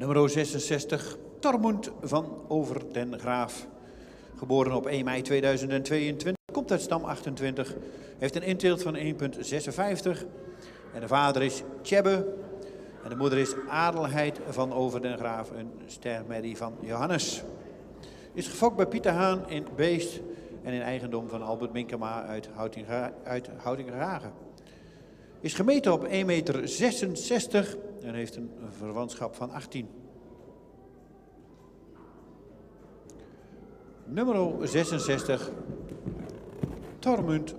Nummer 66, Tormund van Over den Graaf. Geboren op 1 mei 2022, komt uit stam 28. Heeft een inteelt van 1,56. En de vader is Tjebbe. En de moeder is Adelheid van Over den Graaf, een stermerrie van Johannes. Is gefokt bij Pieter Haan in Beest en in eigendom van Albert Minkema uit Houdingerhagen. Is gemeten op 1,66 meter en heeft een verwantschap van 18. Nummer 66, Tormund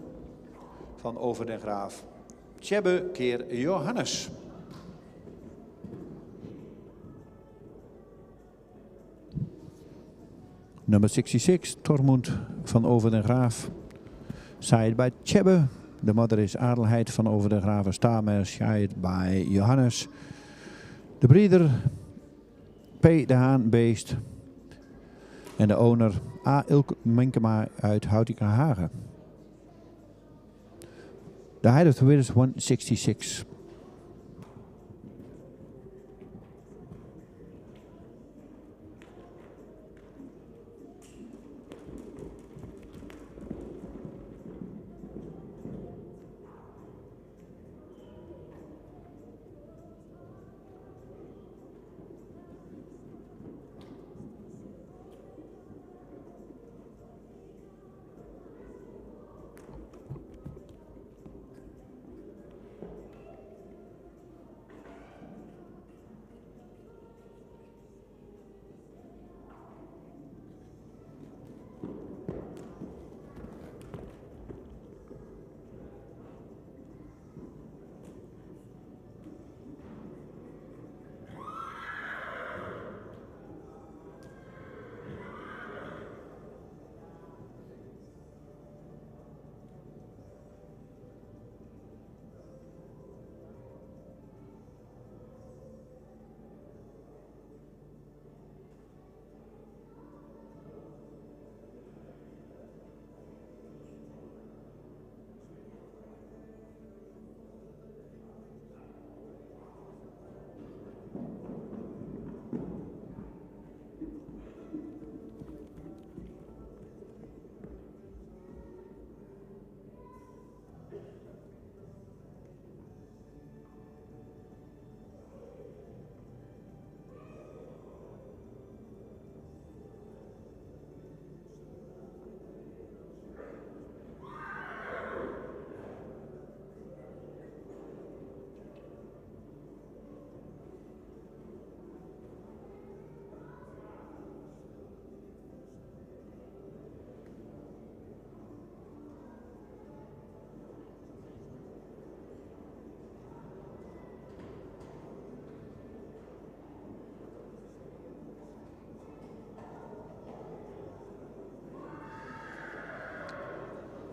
van Over den Graaf. Tjebbe keer Johannes. Nummer 66, Tormund van Over den Graaf. Side bij Tjebbe. De moeder is Adelheid van over de Graven Stamer, Scheid bij Johannes. De breeder P. de Haan Beest. En de owner A. Ilk Menkema uit Houtika Hagen. The height of the width is 166.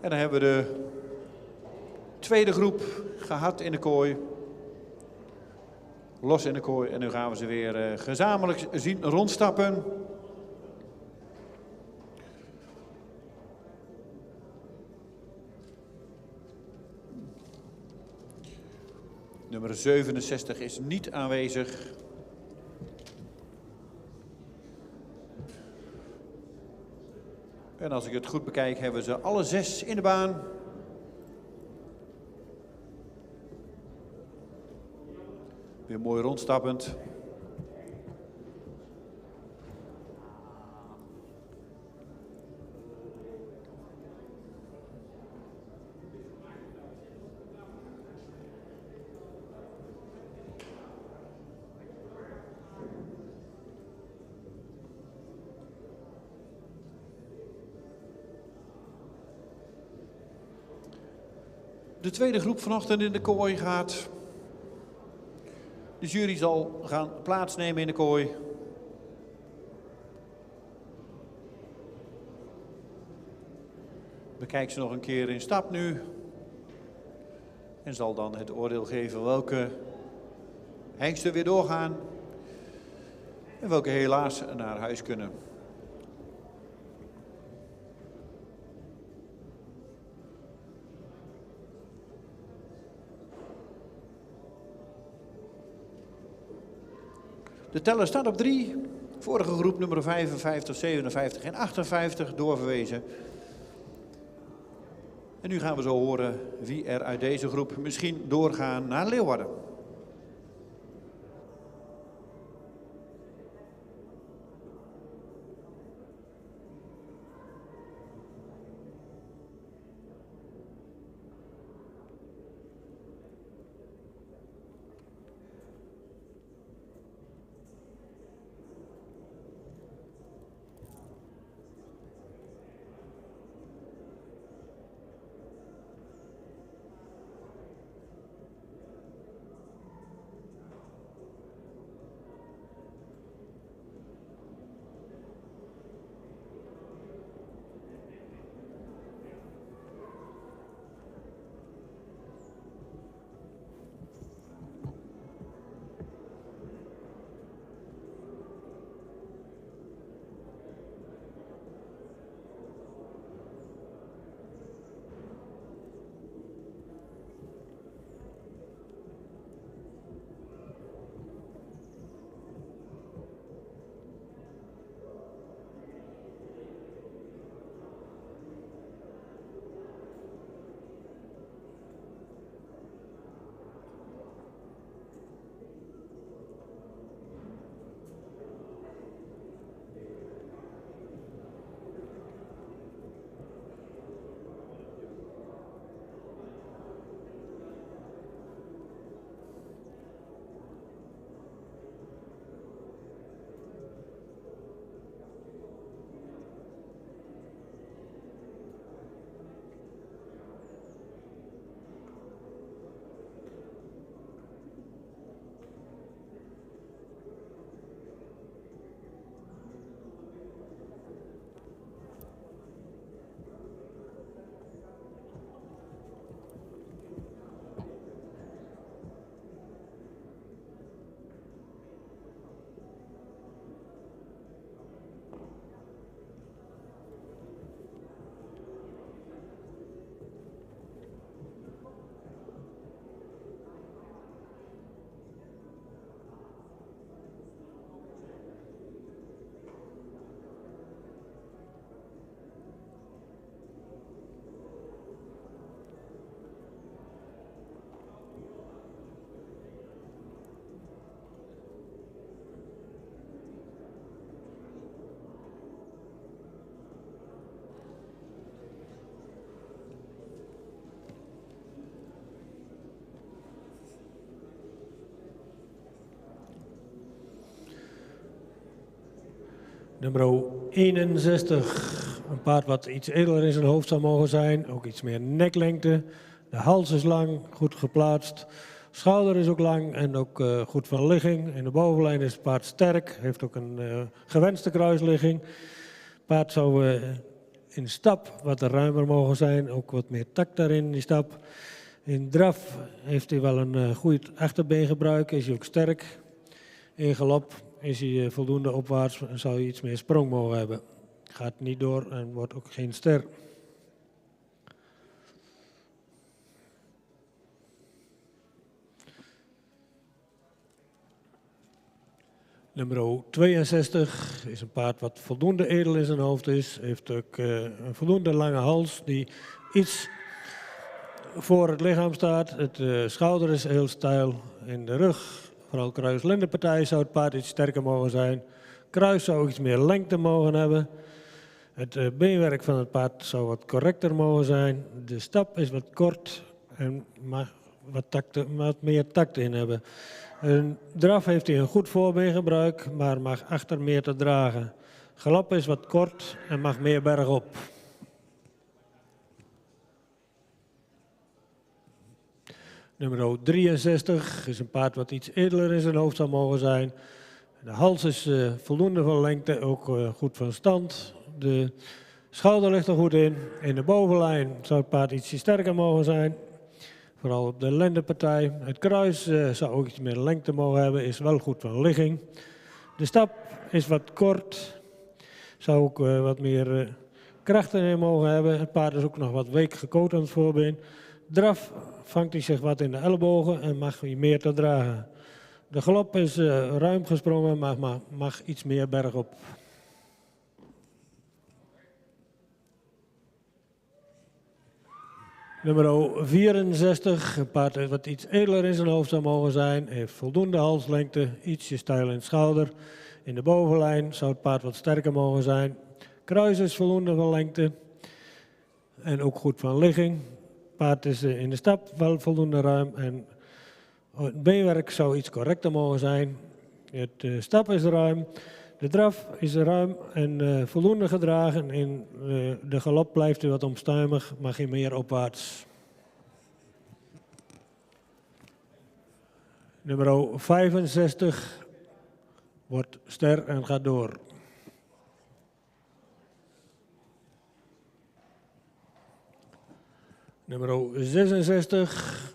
En dan hebben we de tweede groep gehad in de kooi. Los in de kooi. En nu gaan we ze weer gezamenlijk zien rondstappen. Nummer 67 is niet aanwezig. En als ik het goed bekijk, hebben ze alle 6 in de baan. Weer mooi rondstappend. De tweede groep vanochtend in de kooi gaat. De jury zal gaan plaatsnemen in de kooi. Bekijk ze nog een keer in stap nu. En zal dan het oordeel geven welke hengsten weer doorgaan. En welke helaas naar huis kunnen. De teller staat op 3. Vorige groep nummer 55, 57 en 58 doorverwezen. En nu gaan we zo horen wie er uit deze groep misschien doorgaan naar Leeuwarden. Nummer 61, een paard wat iets edeler in zijn hoofd zou mogen zijn, ook iets meer neklengte. De hals is lang, goed geplaatst. Schouder is ook lang en ook goed van ligging. In de bovenlijn is het paard sterk, heeft ook een gewenste kruisligging. Het paard zou in de stap wat ruimer mogen zijn, ook wat meer takt daarin in die stap. In draf heeft hij wel een goed achterbeengebruik, is hij ook sterk. In galop is hij voldoende opwaarts en zou hij iets meer sprong mogen hebben. Gaat niet door en wordt ook geen ster. Nummer 62 is een paard wat voldoende edel in zijn hoofd is. Heeft ook een voldoende lange hals die iets voor het lichaam staat. Het schouder is heel steil in de rug. Vooral kruis-lendenpartij zou het paard iets sterker mogen zijn. Kruis zou ook iets meer lengte mogen hebben. Het beenwerk van het paard zou wat correcter mogen zijn. De stap is wat kort en mag wat meer tact in hebben. Een draf heeft hij een goed voorbeengebruik, maar mag achter meer te dragen. Galop is wat kort en mag meer bergop. Nummer 63 is een paard wat iets edeler in zijn hoofd zou mogen zijn. De hals is voldoende van lengte, ook goed van stand. De schouder ligt er goed in. In de bovenlijn zou het paard ietsje sterker mogen zijn. Vooral op de lendenpartij. Het kruis zou ook iets meer lengte mogen hebben, is wel goed van ligging. De stap is wat kort. Zou ook wat meer kracht erin mogen hebben. Het paard is ook nog wat week gekoot aan het voorbeen. Draf vangt hij zich wat in de ellebogen en mag hij meer te dragen. De galop is ruim gesprongen, maar mag iets meer bergop. Nummer 64, een paard wat iets edeler in zijn hoofd zou mogen zijn. Heeft voldoende halslengte, ietsje stijl in het schouder. In de bovenlijn zou het paard wat sterker mogen zijn. Kruis is voldoende van lengte en ook goed van ligging. Het paard is in de stap wel voldoende ruim en het beenwerk zou iets correcter mogen zijn. Het stap is ruim, de draf is ruim en voldoende gedragen. In de galop blijft hij wat omstuimig, mag hij meer opwaarts. Nummer 65 wordt ster en gaat door. Nummer 66.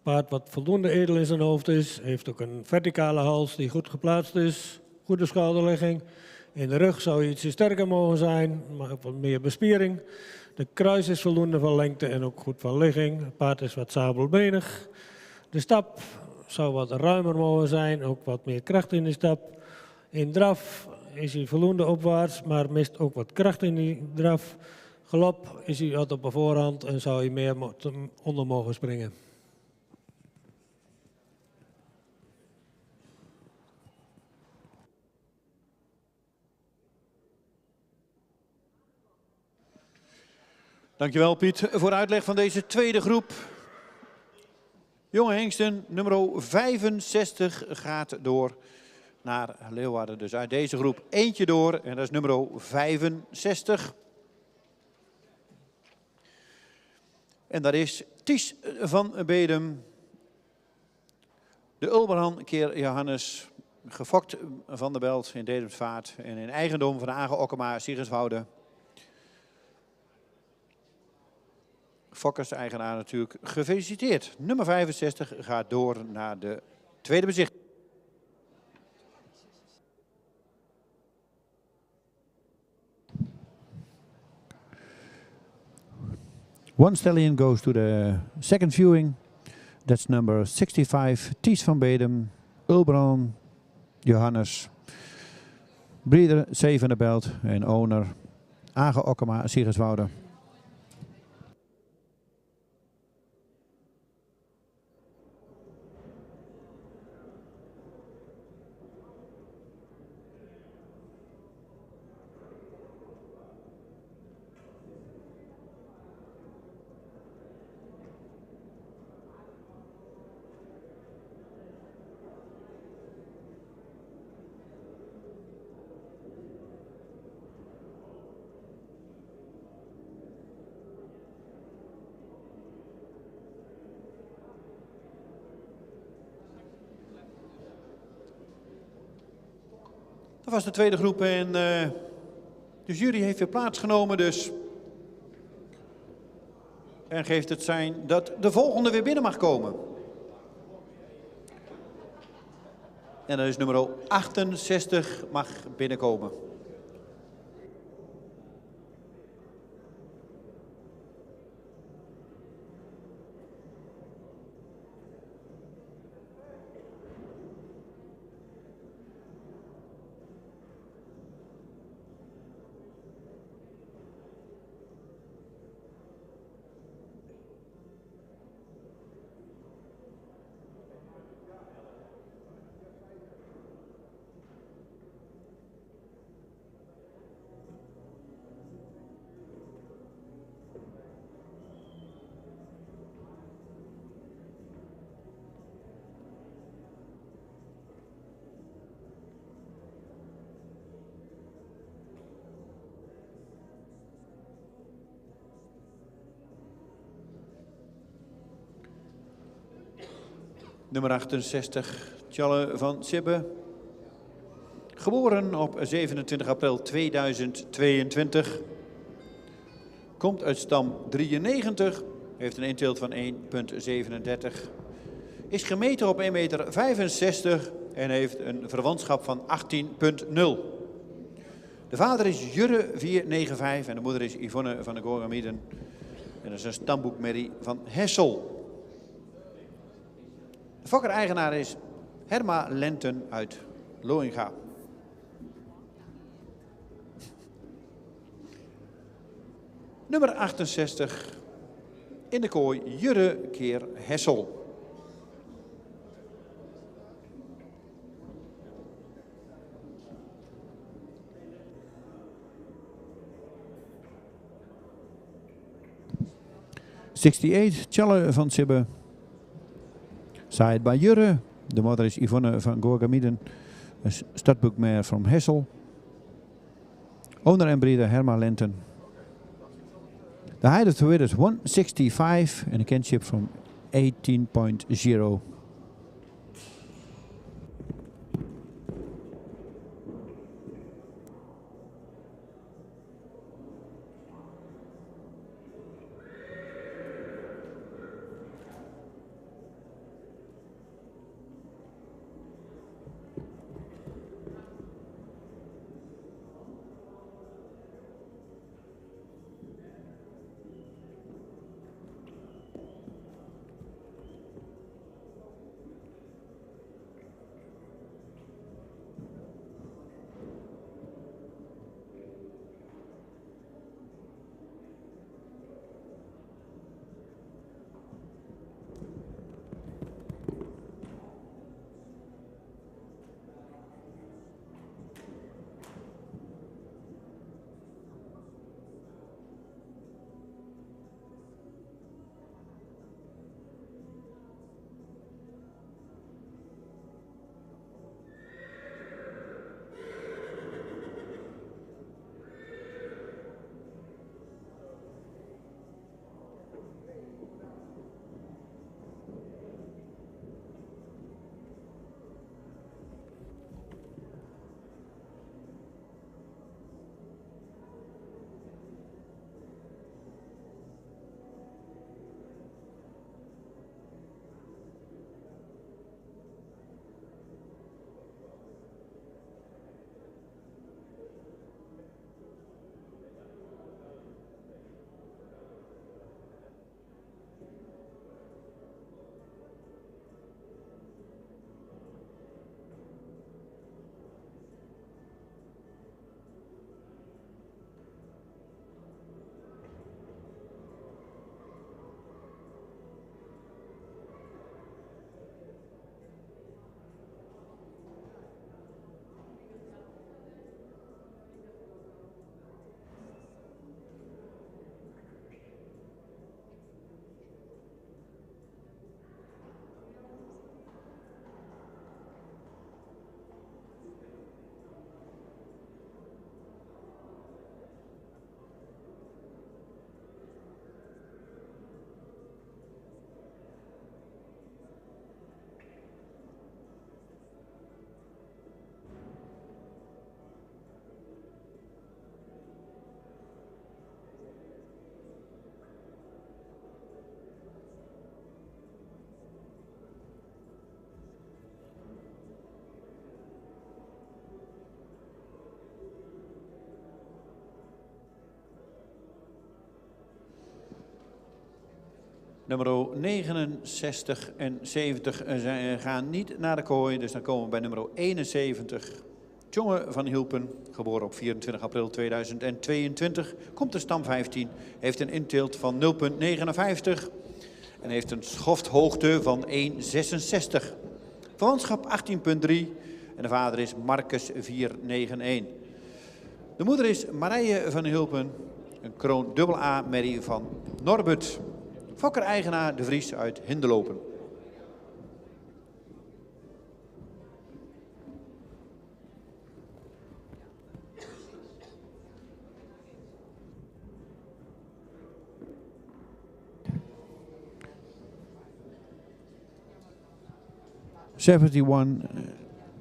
Paard wat voldoende edel in zijn hoofd is. Heeft ook een verticale hals die goed geplaatst is. Goede schouderligging. In de rug zou hij ietsje sterker mogen zijn. Maar ook wat meer bespiering. De kruis is voldoende van lengte en ook goed van ligging. Het paard is wat sabelbenig. De stap zou wat ruimer mogen zijn. Ook wat meer kracht in de stap. In draf is hij voldoende opwaarts. Maar mist ook wat kracht in die draf. Galop is hij wat op de voorhand en zou hij meer onder mogen springen. Dankjewel Piet voor de uitleg van deze tweede groep. Jonge hengsten, nummer 65 gaat door naar Leeuwarden. Dus uit deze groep eentje door en dat is nummer 65. En dat is Ties van Bedum. De Ulberhan keer Johannes, gefokt van de Belt in Dedemsvaart en in eigendom van de Age Okkema Sigenswoude. Fokkers, de eigenaar natuurlijk, gefeliciteerd. Nummer 65 gaat door naar de tweede bezichtiging. One stallion goes to the second viewing. That's number 65, Ties van Bedum, Ulbran, Johannes, breeder C van de Belt en owner Age Okkema Sigenswoude. Dat was de tweede groep en de jury heeft weer plaatsgenomen dus. En geeft het zijn dat de volgende weer binnen mag komen. En dat is nummer 68 mag binnenkomen. Nummer 68, Tjalle van Sibbe. Geboren op 27 april 2022. Komt uit stam 93. Heeft een inteelt van 1,37. Is gemeten op 1,65 meter en heeft een verwantschap van 18,0. De vader is Jurre 495 en de moeder is Yvonne van de Gorgamieden. En dat is een stamboekmerrie van Hessel. De fokker-eigenaar is Herma Lenten uit Loinga. Nummer 68 in de kooi Jurre keer Hessel. Tjalle van Sibbe. Side by Jurre. De moeder is Yvonne van Gorgamieden. Een startboekmare from Hessel. Owner en breeder Herma Lenten. The height of the width is 165 and a kinship from 18.0. Nummer 69 en 70 gaan niet naar de kooi. Dus dan komen we bij nummer 71. Tjonge van Hilpen, geboren op 24 april 2022. Komt de stam 15. Heeft een inteelt van 0,59. En heeft een schofthoogte van 1,66. Verwantschap 18,3. En de vader is Marcus 491. De moeder is Marije van Hilpen. Een kroon AA merrie van Norbert. Fokker-eigenaar De Vries uit Hindelopen.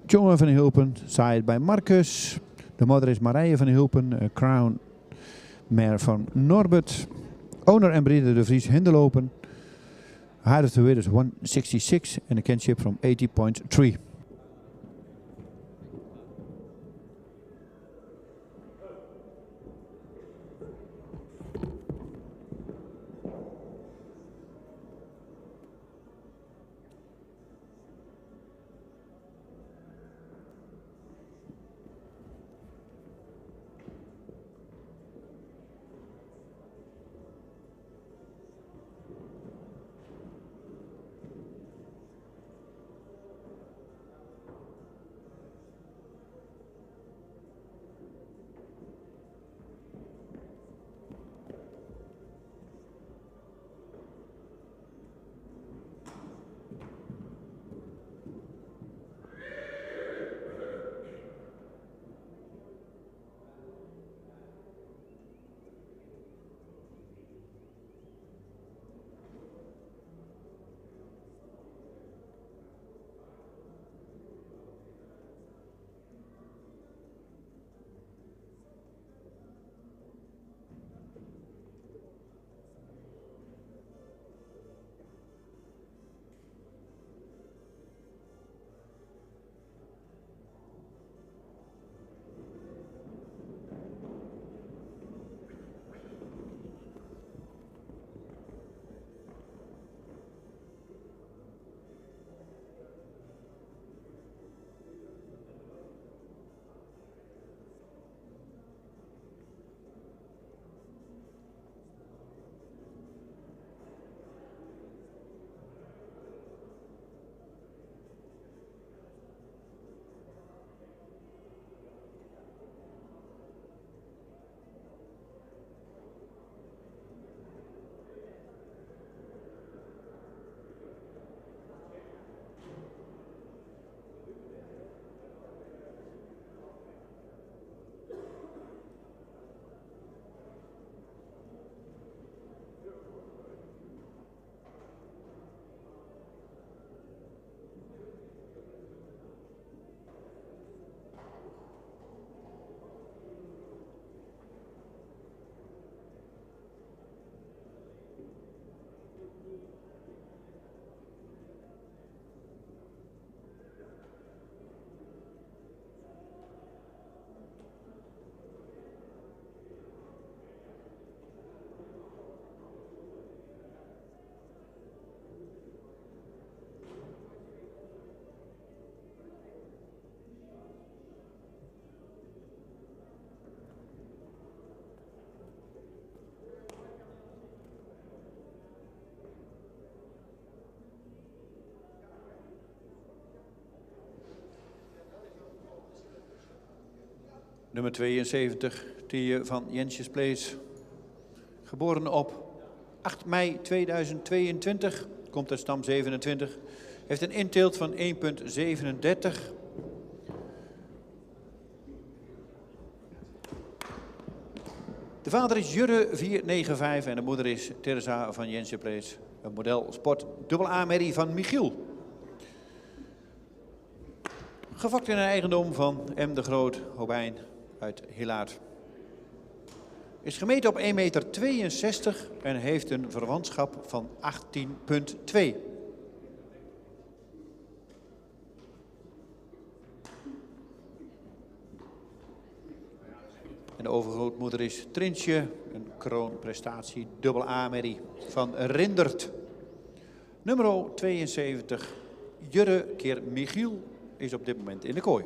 Jongen van Hilpen, side bij Marcus. De moeder is Marije van Hilpen, crown mare van Norbert. Owner en breeder De Vries Hindelopen. Height of the weight is 166 and a kinship from 80.3. Nummer 72, Thie van Jensjes Place. Geboren op 8 mei 2022, komt uit stam 27. Heeft een inteelt van 1,37. De vader is Jurre 495 en de moeder is Teresa van Jensjes Place. Een model sport AA merrie van Michiel. Gefokt in een eigendom van M. de Groot, Hobijn uit Hilaard. Is gemeten op 1,62 meter en heeft een verwantschap van 18,2. En de overgrootmoeder is Trintje, een kroonprestatie AA merrie van Rindert. Nummer 72, Jurre keer Michiel, is op dit moment in de kooi.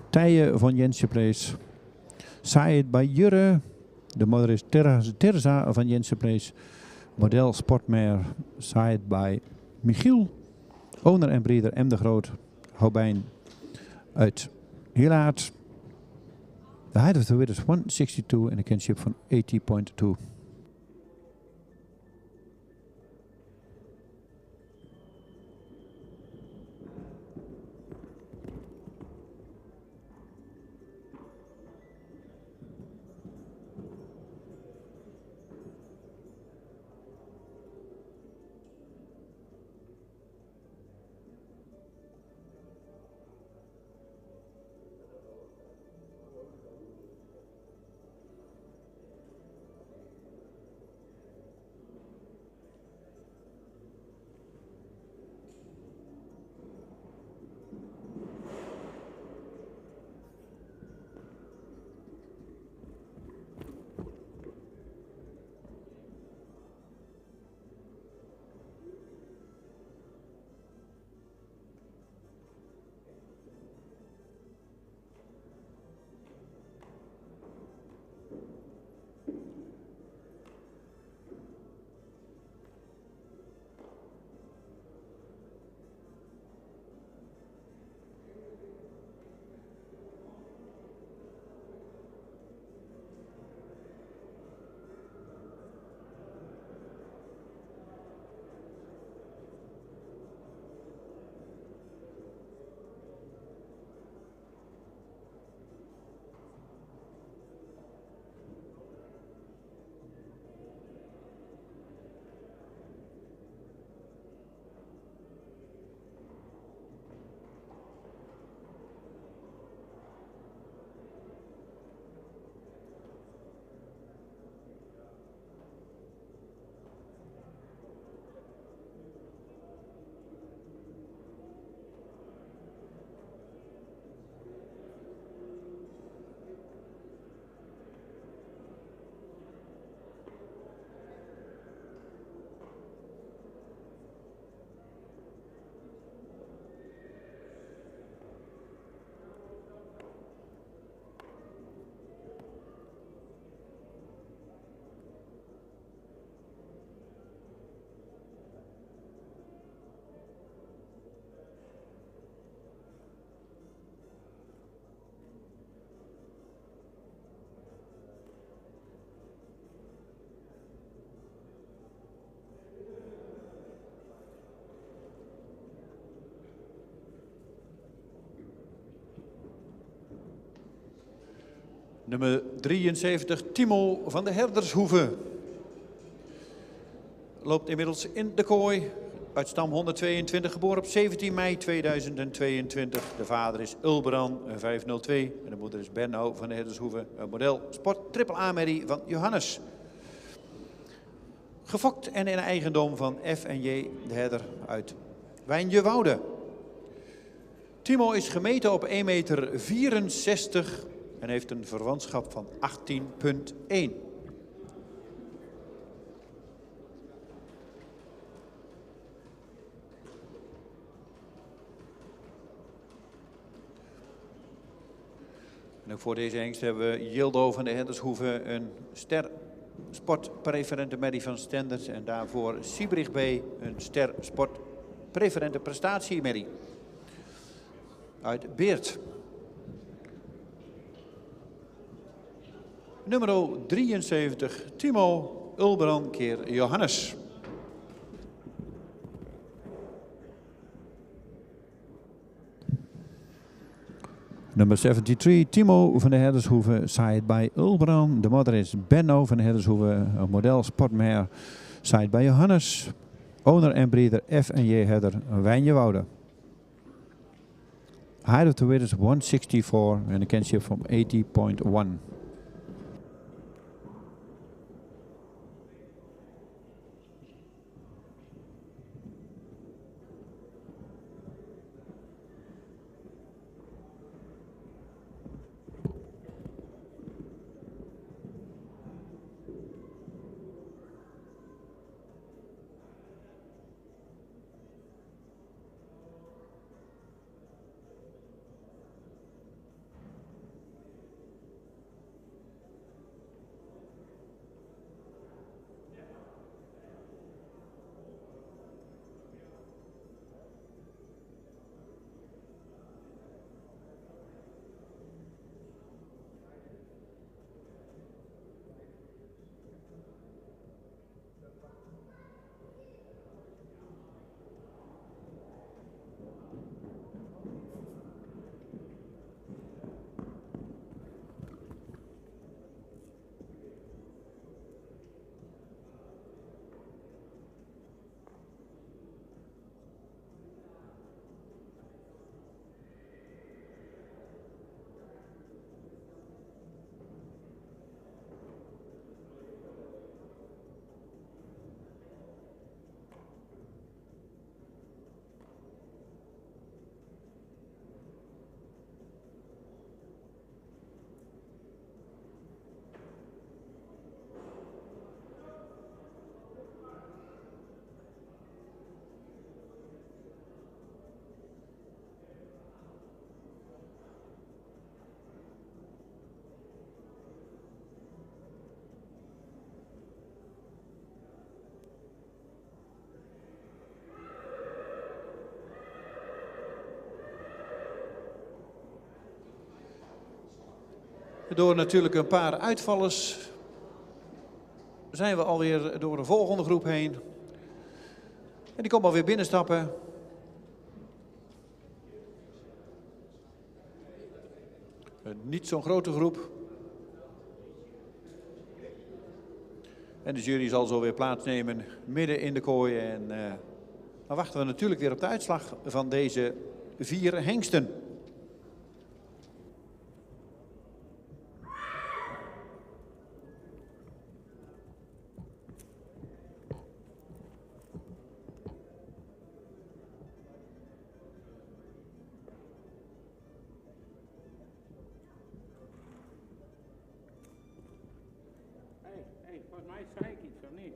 Tijen van Jensje Place. Saait bij Jurre. De moeder is Teresa van Jensje Place. Model Sportmare. Saait bij Michiel. Owner en breeder M. de Groot. Hobijn uit Hilaard. De height of the width is 162 en de kinship van 80.2. Nummer 73, Timo van de Herdershoeve. Loopt inmiddels in de kooi. Uit stam 122, geboren op 17 mei 2022. De vader is Ulbran 502 en de moeder is Benno van de Herdershoeve. Model Sport Triple A-merrie van Johannes. Gefokt en in eigendom van F&J de Herder uit Wijnjewoude. Timo is gemeten op 1,64 meter en heeft een verwantschap van 18,1. En ook voor deze hengst hebben we Jildo van de Herdershoeve, een ster sportpreferente merrie van Stenders. En daarvoor Siebrich B, een ster sportpreferente prestatiemerrie uit Beert. Nummer 73, Timo Ulbran keer Johannes. Nummer 73, Timo van de Herdershoeve, saait bij Ulbran. De moeder is Benno van de Herdershoeve, een model Sportmare, saait bij Johannes. Owner en breeder F&J Herder Wijnjewoude. height of the width is 164 and the kinship from 80.1. Door natuurlijk een paar uitvallers zijn we alweer door een volgende groep heen. En die komt alweer binnenstappen. Niet zo'n grote groep. En de jury zal zo weer plaatsnemen midden in de kooi. En dan wachten we natuurlijk weer op de uitslag van deze 4 hengsten. Volgens mij zei ik iets, of niet?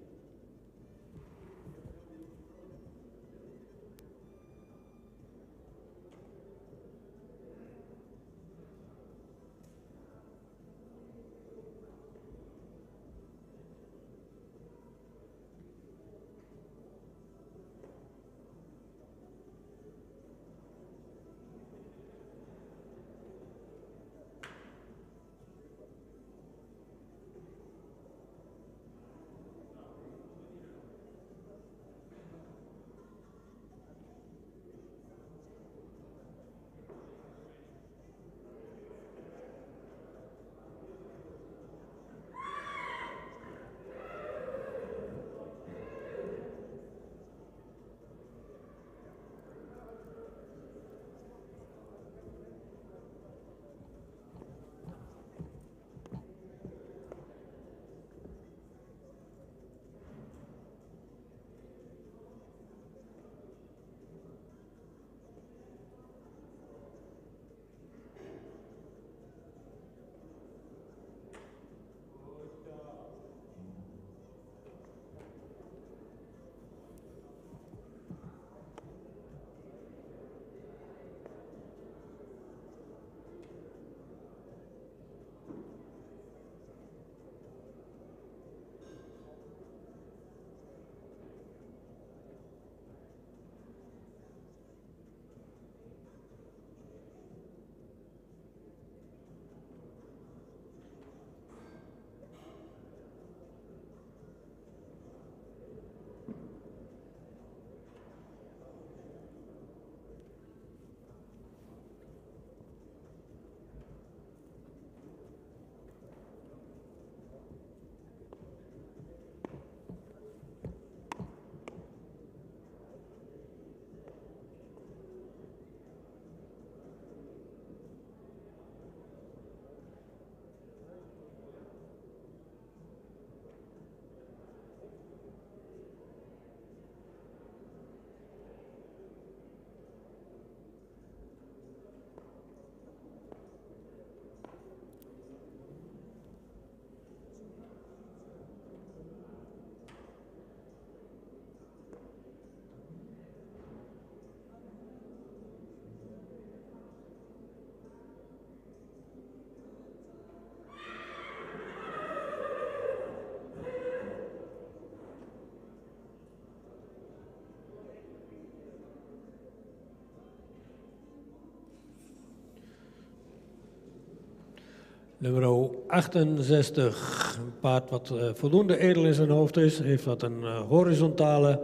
Nummer 68, een paard wat voldoende edel in zijn hoofd is. Heeft wat een horizontale,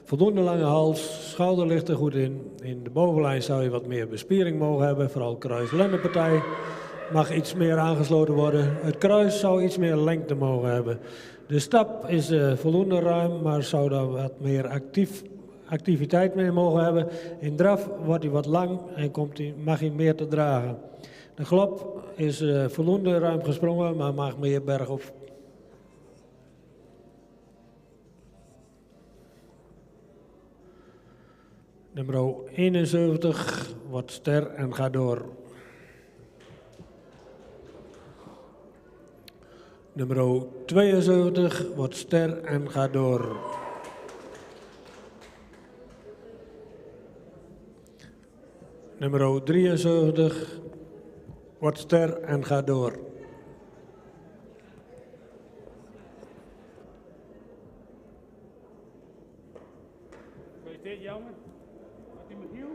voldoende lange hals. Schouder ligt er goed in. In de bovenlijn zou je wat meer bespiering mogen hebben. Vooral kruis-lendenpartij mag iets meer aangesloten worden. Het kruis zou iets meer lengte mogen hebben. De stap is voldoende ruim, maar zou daar wat meer activiteit mee mogen hebben. In draf wordt hij wat lang en mag hij meer te dragen. De galop is voldoende ruim gesprongen, maar mag meer bergop. Nummer 71 wordt ster en gaat door. Nummer 72 wordt ster en gaat door. Nummer 73 wordt ster en gaat door. Gefeliciteerd, Jelmer. Wat is Michiel?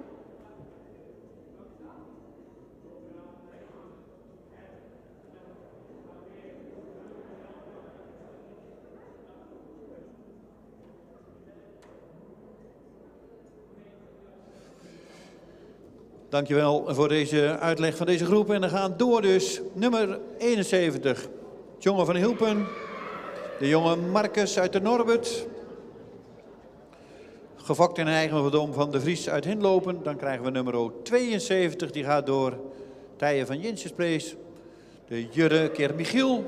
Dankjewel voor deze uitleg van deze groep. En dan gaan door dus nummer 71. Jongen van Hilpen. De jonge Marcus uit de Norbert. Gefokt in eigen verdom van de Vries uit Hinlopen. Dan krijgen we nummer 72. Die gaat door Tijen van Jensjesprees. De Jurre keer Michiel.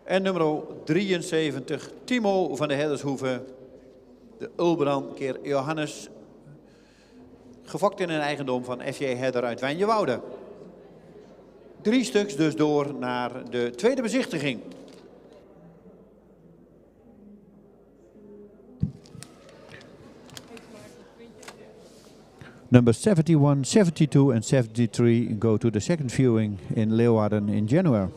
En nummer 73. Timo van de Herdershoeve. De Ulbran keer Johannes. Gefokt in een eigendom van F.J. Herder uit Wijnjewoude. 3 stuks dus door naar de tweede bezichtiging. Number 71, 72 and 73 go to the second viewing in Leeuwarden in January.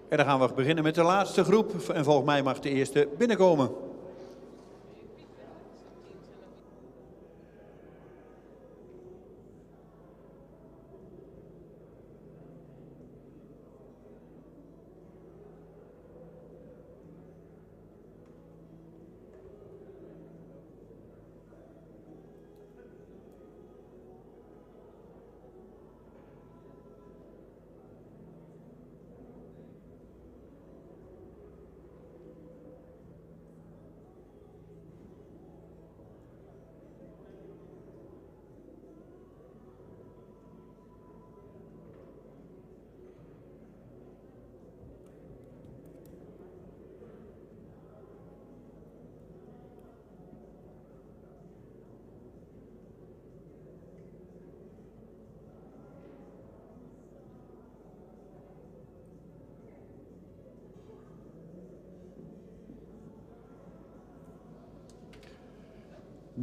En dan gaan we beginnen met de laatste groep. En volgens mij mag de eerste binnenkomen.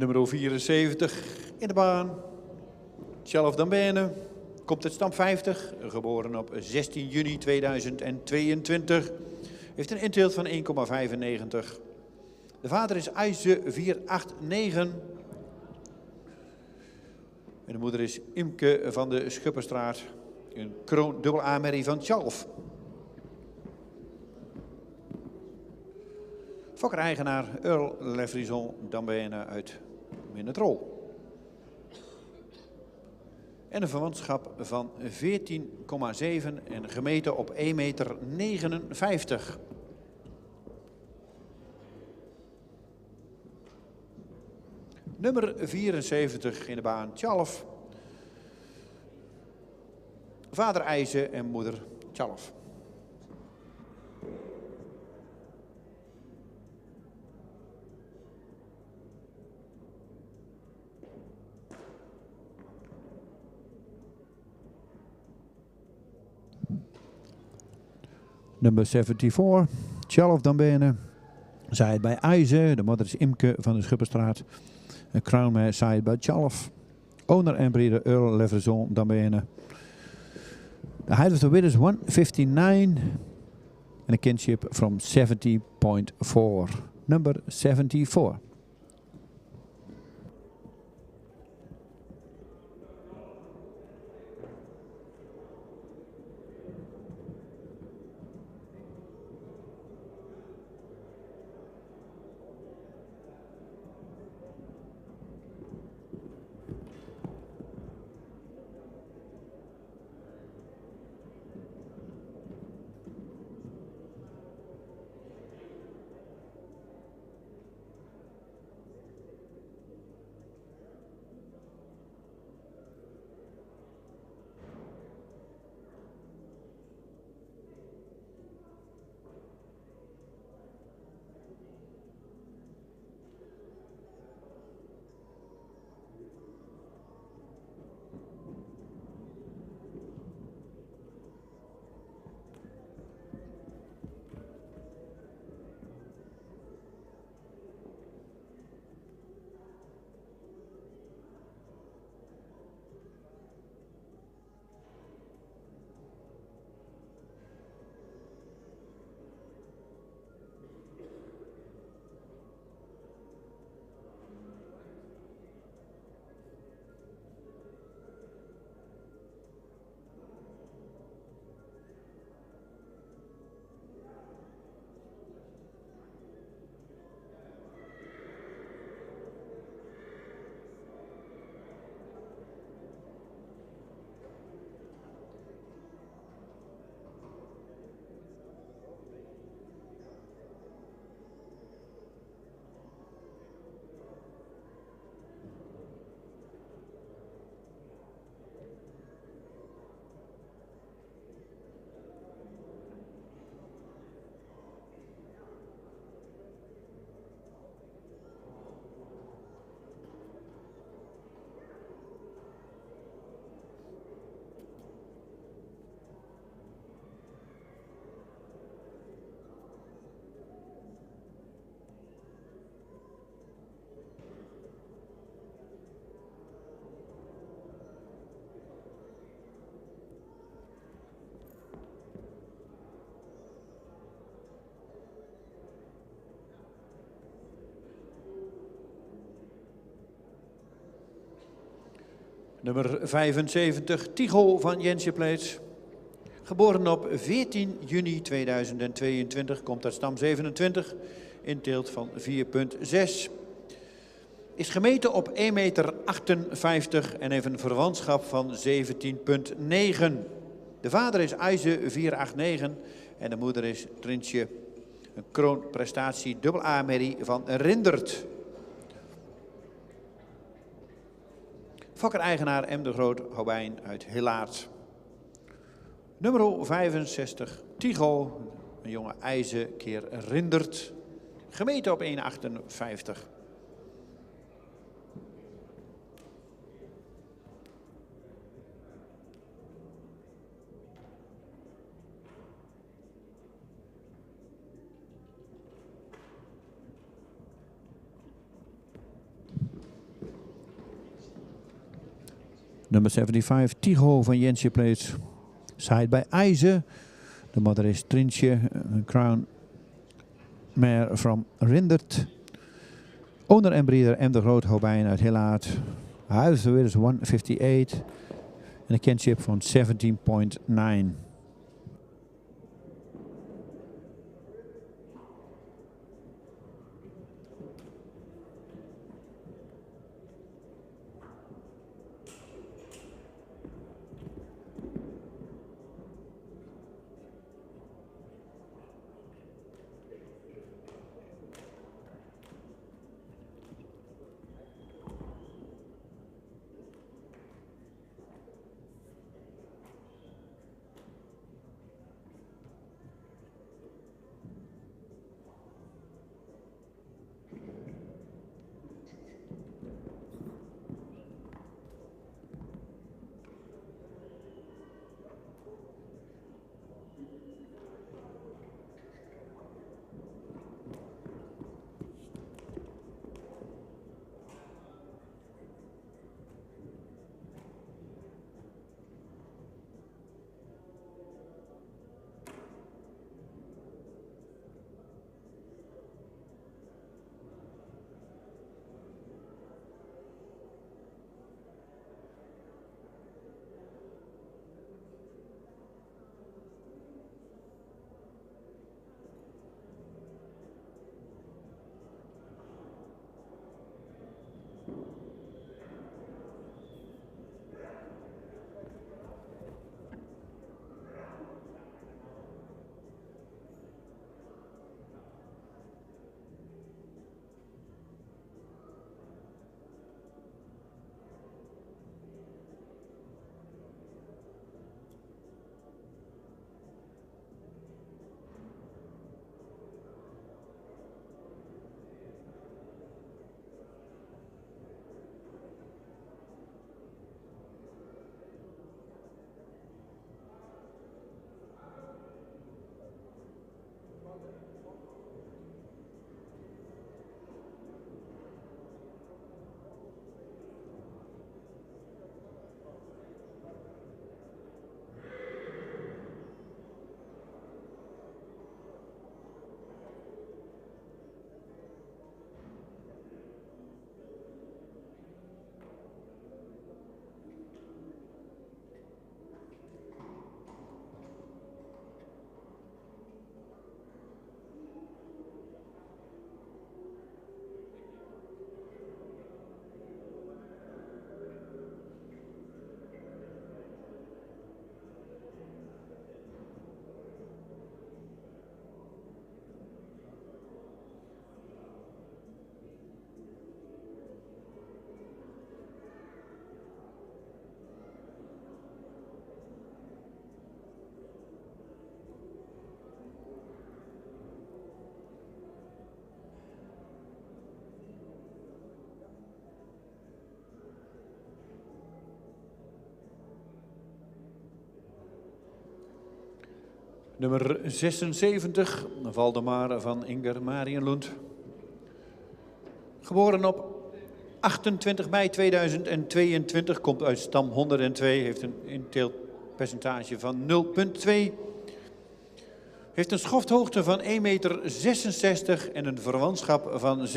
Nummer 74 in de baan. Charles Dambene komt uit stam 50, geboren op 16 juni 2022. Heeft een inteelt van 1,95. De vader is IJze 489. En de moeder is Imke van de Schupperstraat. Een kroon dubbel A-merrie van Tjalf. Fokker-eigenaar Earl Lefrison Dambene uit Minnetrol. En een verwantschap van 14,7 en gemeten op 1,59 meter. Nummer 74 in de baan Tjalf. Vader IJze en moeder Tjalf. Number 74, Tjalf Dambene. Zaaid bij IJze. De moeder is Imke van de Schupperstraat. Een crownmare zaaid bij Tjalf. Owner en breeder Earl Lefrison Dambene. The height of the width is 159. And a kinship from 70.4. Number 74. Nummer 75, Tycho van Jensje Pleets. Geboren op 14 juni 2022, komt uit stam 27, inteelt van 4,6. Is gemeten op 1,58 meter en heeft een verwantschap van 17,9. De vader is IJze 489 en de moeder is Trintje. Een kroonprestatie dubbel A-merrie van Rindert. Fokker-eigenaar M. de Groot Houbijn uit Hilaard. Nummer 65, Tycho, een jonge IJze keer Rindert. Gemeten op 1,58. Number 75, Tigo van Jensje Place. Side by IJzer. De mother is Trintje, Crown Mare from Rindert. Owner en breeder M. de Groot Hobijn uit Hillaard. Huis weer is 158. En een kinship van 17.9. Nummer 76, Valdemar van Inger Marienlund. Geboren op 28 mei 2022, komt uit stam 102, heeft een inteelpercentage van 0,2. Heeft een schofthoogte van 1,66 meter en een verwantschap van 17,4.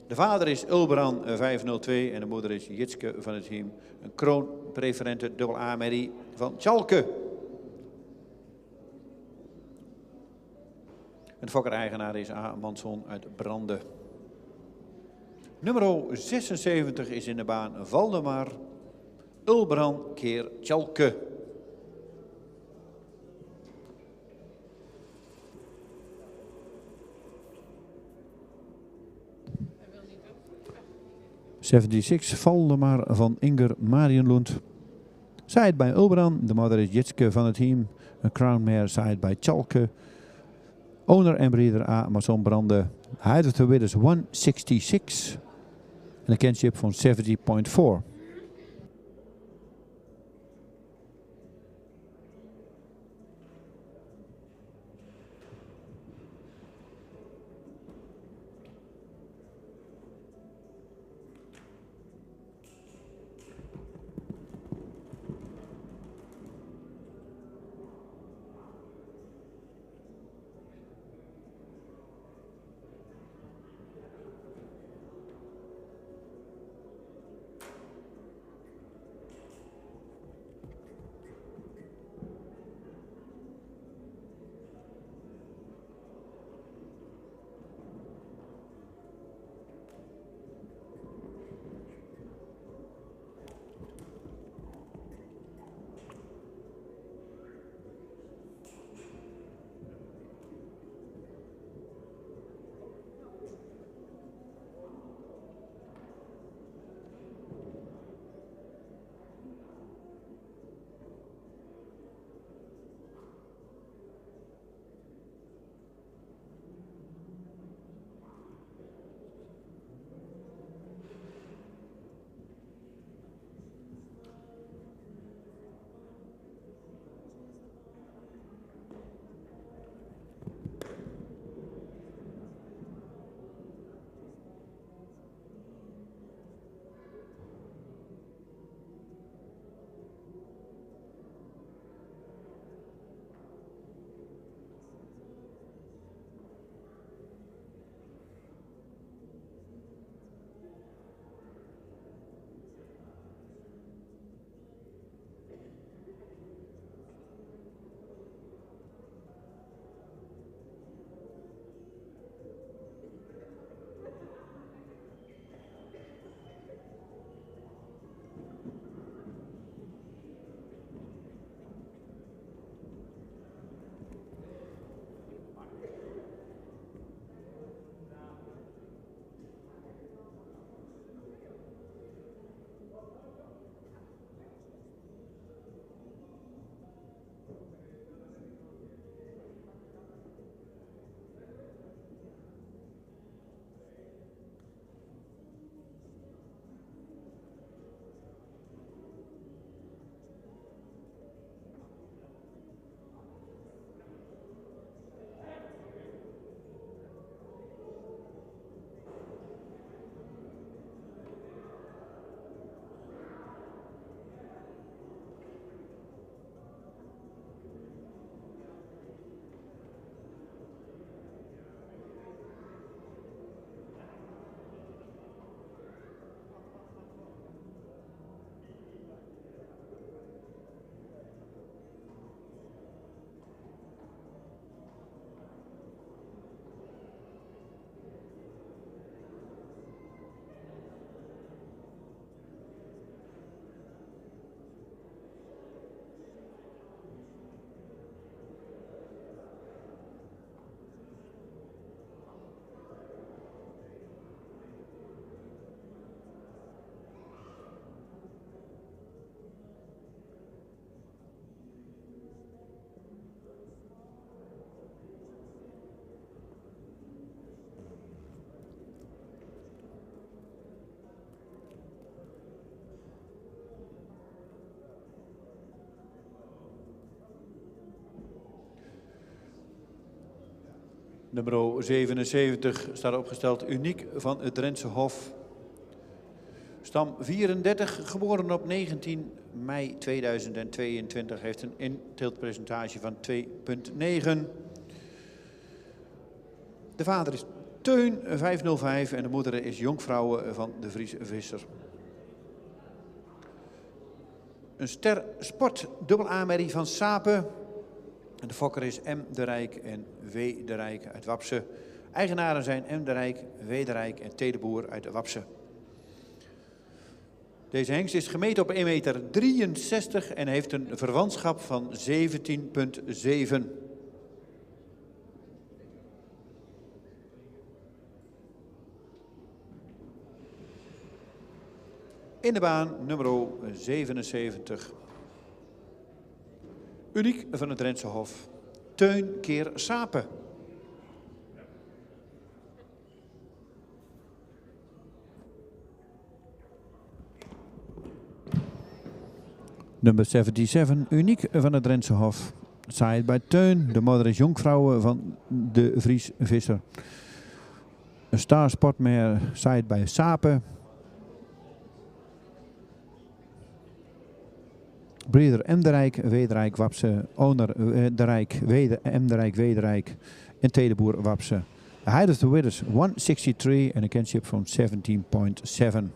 De vader is Ulbran 502 en de moeder is Jitske van het team. Een kroonpreferente AA-merrie van Tjalke. Een fokker-eigenaar is A. Manson uit Brande. Nummer 76 is in de baan Valdemar, Ulbran keer Tjalke. '76 Valdemar van Inger Marienlund. Side bij Ulbran, de moeder is Jitske van het team. Een Crown Mare side bij Tjalke. Owner en breeder A. Manson Brande. Height of the width is 166. En een kinship van 70,4. Nummer 77 staat opgesteld, Uniek van het Drentse Hof. Stam 34, geboren op 19 mei 2022, heeft een inteeltpercentage van 2,9. De vader is Teun 505 en de moeder is Jonkvrouwe van de Vries Visser. Een ster sport dubbel A-merrie van Sapen. De fokker is M. de Rijk en W. de Rijk uit Wapse. Eigenaren zijn M. de Rijk, W. de Rijk en T. de Boer uit Wapse. Deze hengst is gemeten op 1,63 meter en heeft een verwantschap van 17,7. In de baan nummer 77. Uniek van het Drentse Hof. Teun keer Sapen. Nummer 77, Uniek van het Drentse Hof. Side bij Teun, de moeder is Jonkvrouwe van de Vries Visser. Een Star Sportmare, side bij Sapen. Breeder M. de Rijk, W. de Rijk, Wapse. Owner de Rijk, M. de Rijk, W. de Rijk en T. de Boer, Wapse. The height of the width is 163 and a kinship from 17,7.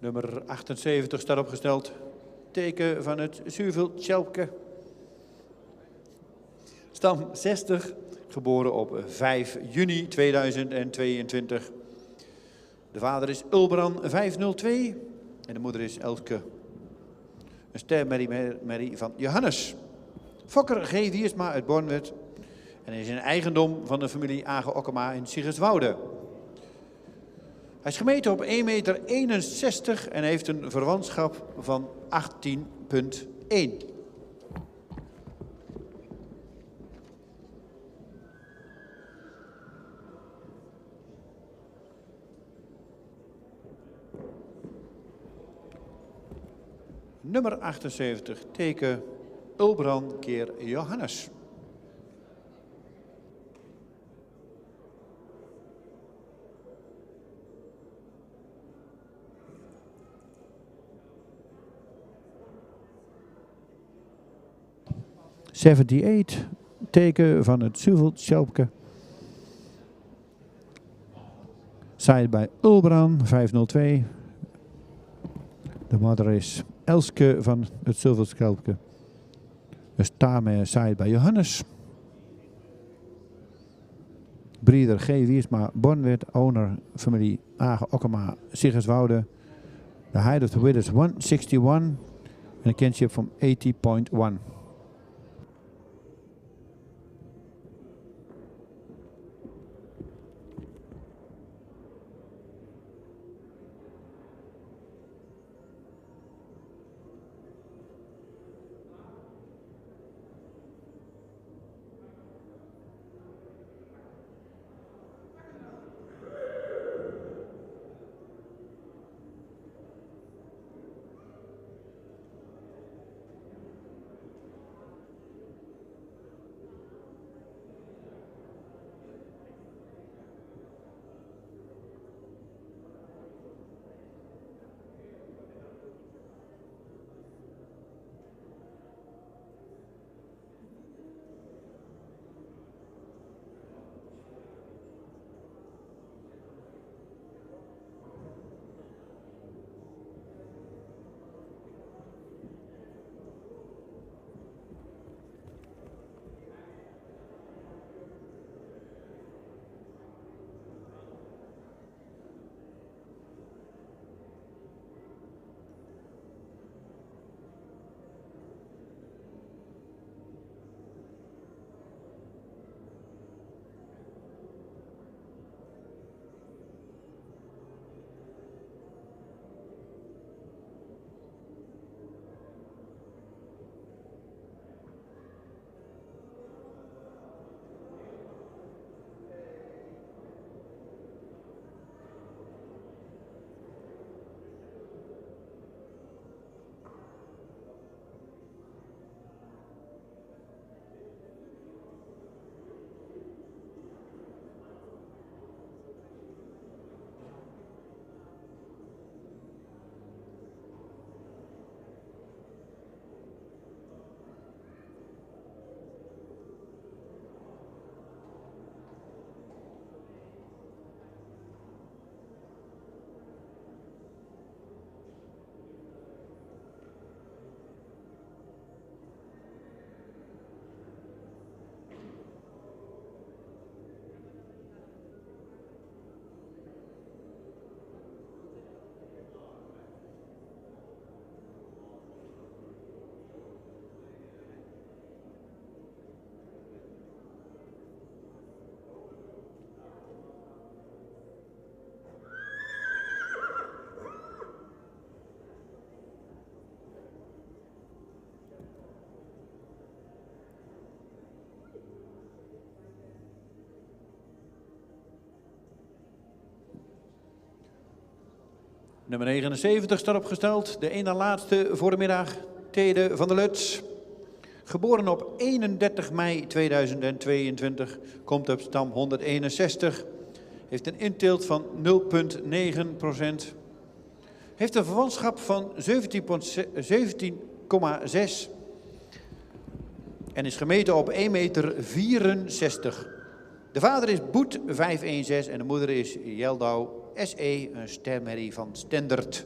Nummer 78 staat opgesteld. Teken van het Zuurveld Tjelpke. Stam 60, geboren op 5 juni 2022. De vader is Ulbran 502 en de moeder is Elske. Een stermerrie van Johannes. Fokker G. Wiersma uit Bornwerd en is een eigendom van de familie Age-Okkema in Siggerswoude. Hij is gemeten op 1,61 meter en heeft een verwantschap van 18,1. Nummer 78, teken Ulbran keer Johannes. '78, teken van het Zuurveld Tjelpke. Side bij Ulbran 502. De moeder is Elske van het Zuurveld Tjelpke. Een staarmare side bij Johannes. Breeder G. Wiersma Bornwerd, owner familie Age-Okkema Siggerswoude. The height of the width is 161 and a kinship from 80.1. Nummer 79 staat opgesteld. De ene laatste voor de middag. Tede van der Luts. Geboren op 31 mei 2022. Komt op stam 161. Heeft een inteelt van 0,9%. Heeft een verwantschap van 17,6. En is gemeten op 1,64 meter. De vader is Boet 516 en de moeder is Jeldau SE, een stermerrie van Stendert.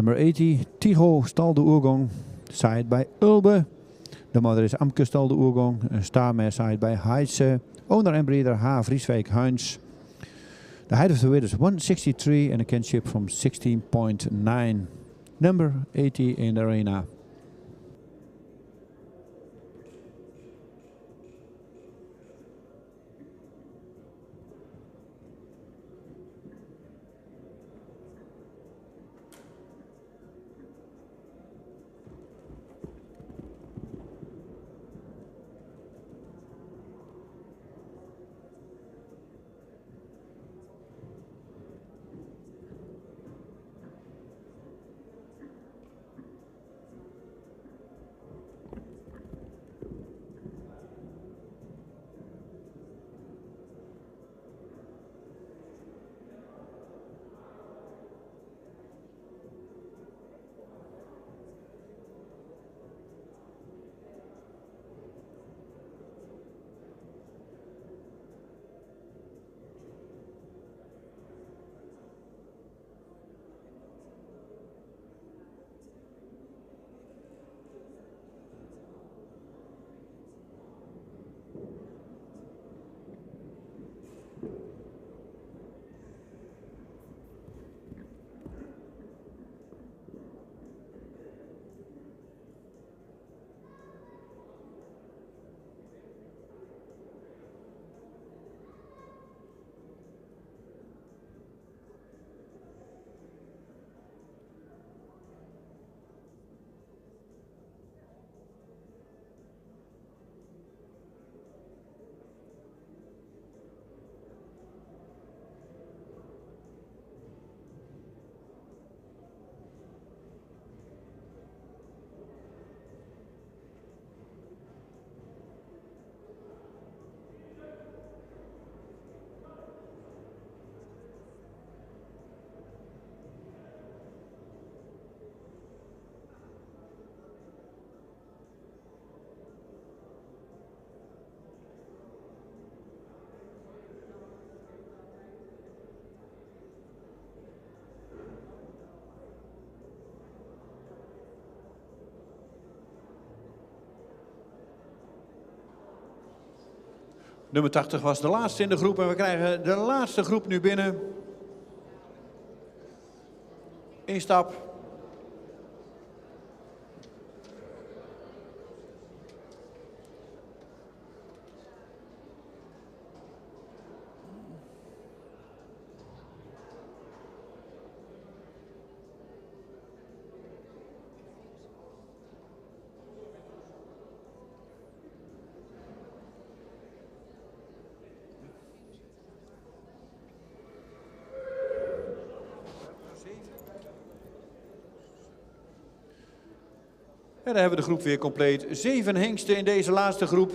Number 80, Tigo stal de oergong, side by Ulbe. De mother is Amke stal de oergong, Starmare side by Heidse. Owner en breeder H. Vrieswijk Huins. The height of the weight is 163 and a kinship from 16.9. Number 80 in the arena. Nummer 80 was de laatste in de groep en we krijgen de laatste groep nu binnen. Instap. En dan hebben we de groep weer compleet. 7 hengsten in deze laatste groep.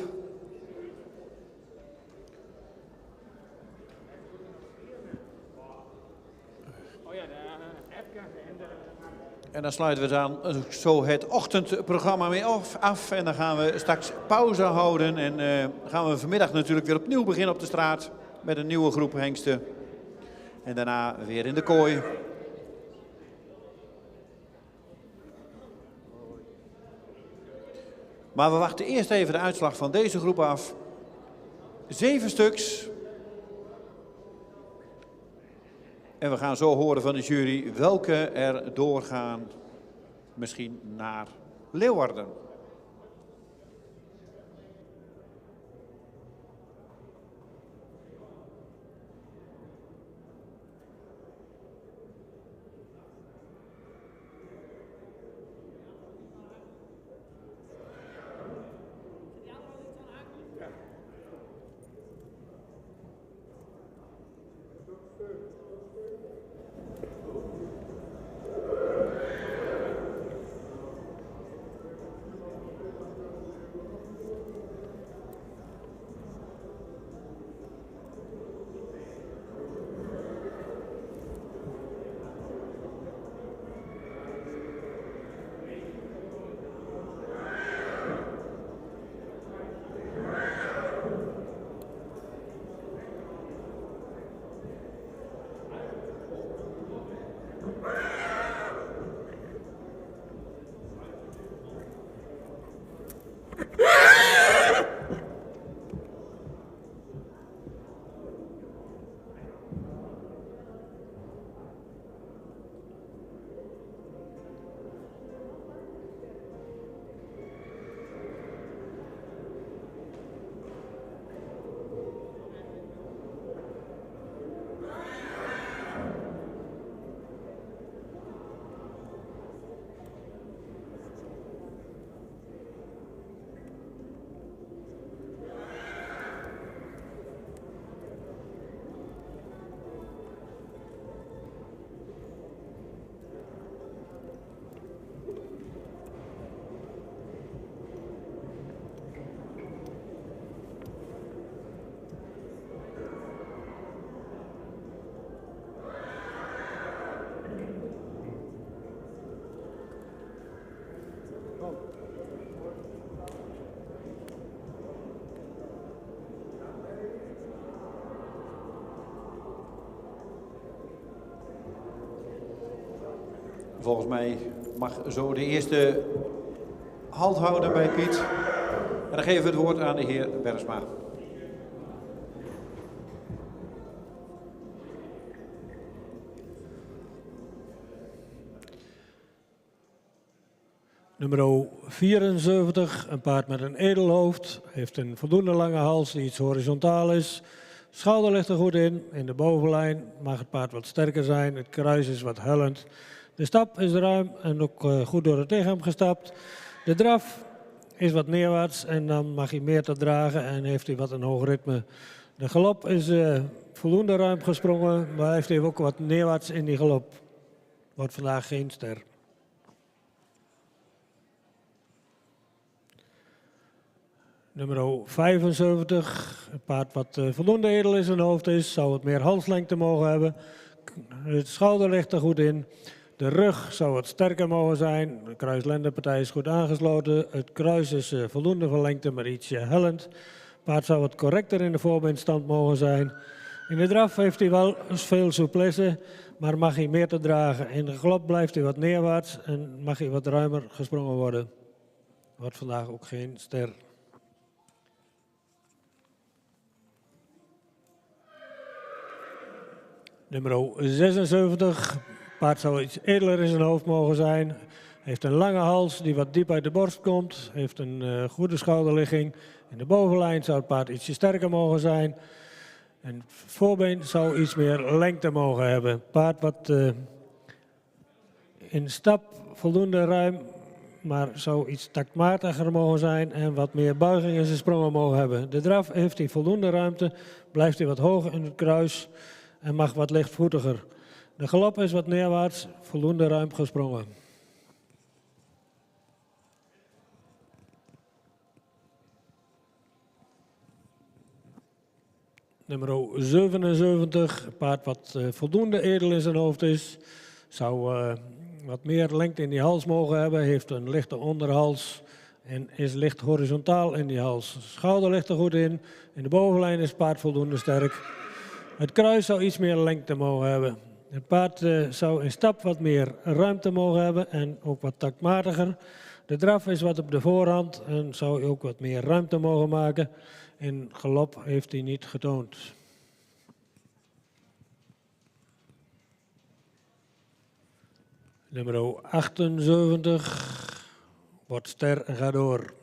En dan sluiten we dan zo het ochtendprogramma mee af. En dan gaan we straks pauze houden. En gaan we vanmiddag natuurlijk weer opnieuw beginnen op de straat. Met een nieuwe groep hengsten. En daarna weer in de kooi. Maar we wachten eerst even de uitslag van deze groep af. 7 stuks. En we gaan zo horen van de jury welke er doorgaan. Misschien naar Leeuwarden. Volgens mij mag zo de eerste halt houden bij Piet. En dan geven we het woord aan de heer Bergsma. Nummer 74, een paard met een edelhoofd. Heeft een voldoende lange hals die iets horizontaal is. Schouder ligt er goed in de bovenlijn mag het paard wat sterker zijn. Het kruis is wat hellend. De stap is ruim en ook goed door het lichaam gestapt. De draf is wat neerwaarts en dan mag hij meer te dragen en heeft hij wat een hoog ritme. De galop is voldoende ruim gesprongen, maar heeft hij ook wat neerwaarts in die galop. Wordt vandaag geen ster. Nummer 75, een paard wat voldoende edel in zijn hoofd is, zou wat meer halslengte mogen hebben. Het schouder ligt er goed in. De rug zou wat sterker mogen zijn. De kruislendenpartij is goed aangesloten. Het kruis is voldoende van lengte, maar ietsje hellend. Het paard zou wat correcter in de voorbeenstand mogen zijn. In de draf heeft hij wel veel souplesse, maar mag hij meer te dragen. In de galop blijft hij wat neerwaarts en mag hij wat ruimer gesprongen worden. Wordt vandaag ook geen ster. Nummer 76. Paard zou iets edeler in zijn hoofd mogen zijn. Heeft een lange hals die wat diep uit de borst komt. Heeft een goede schouderligging. In de bovenlijn zou het paard ietsje sterker mogen zijn. En het voorbeen zou iets meer lengte mogen hebben. Paard wat in stap voldoende ruim, maar zou iets taktmatiger mogen zijn en wat meer buiging in zijn sprongen mogen hebben. De draf heeft hij voldoende ruimte, blijft hij wat hoger in het kruis en mag wat lichtvoetiger. De galop is wat neerwaarts, voldoende ruim gesprongen. Nummer 77, een paard wat voldoende edel in zijn hoofd is. Zou wat meer lengte in die hals mogen hebben, heeft een lichte onderhals en is licht horizontaal in die hals. De schouder ligt er goed in de bovenlijn is het paard voldoende sterk. Het kruis zou iets meer lengte mogen hebben. Het paard zou in stap wat meer ruimte mogen hebben en ook wat taktmatiger. De draf is wat op de voorhand en zou ook wat meer ruimte mogen maken. In galop heeft hij niet getoond. Nummer 78 wordt ster en gaat door.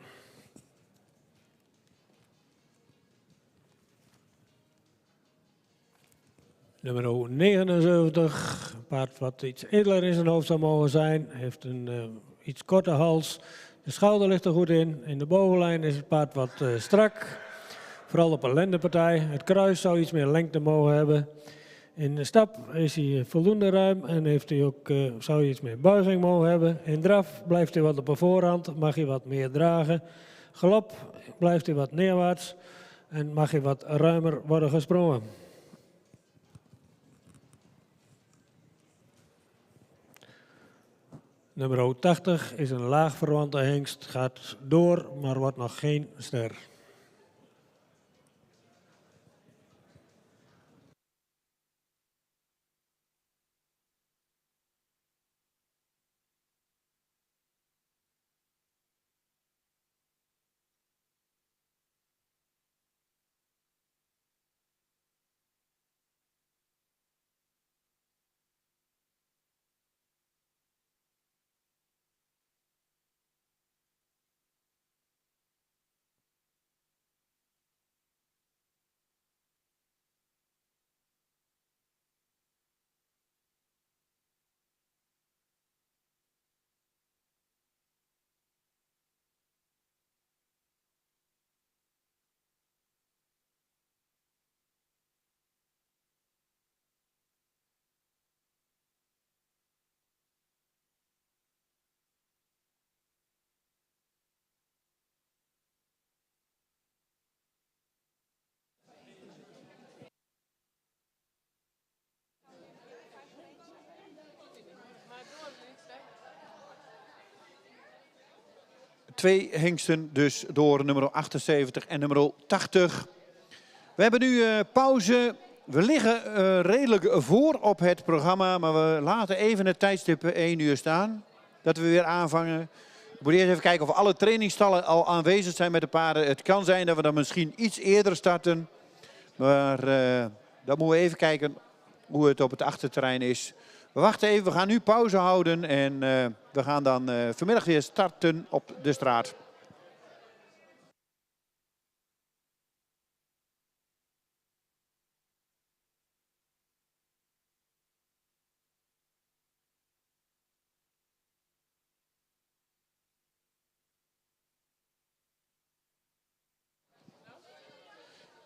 Nummer 79, een paard wat iets edeler in zijn hoofd zou mogen zijn, heeft een iets korte hals. De schouder ligt er goed in de bovenlijn is het paard wat strak, vooral op een lendenpartij. Het kruis zou iets meer lengte mogen hebben. In de stap is hij voldoende ruim en heeft hij ook, zou hij iets meer buiging mogen hebben. In draf blijft hij wat op de voorhand, mag hij wat meer dragen. Galop blijft hij wat neerwaarts en mag hij wat ruimer worden gesprongen. Nummer 80 is een laag verwante hengst, gaat door, maar wordt nog geen ster. 2 hengsten dus door nummer 78 en nummer 80. We hebben nu pauze. We liggen redelijk voor op het programma, maar we laten even het tijdstip 1 uur staan. Dat we weer aanvangen. Ik moet eerst even kijken of alle trainingstallen al aanwezig zijn met de paarden. Het kan zijn dat we dan misschien iets eerder starten. Maar dan moeten we even kijken hoe het op het achterterrein is. We wachten even, we gaan nu pauze houden en we gaan dan vanmiddag weer starten op de straat.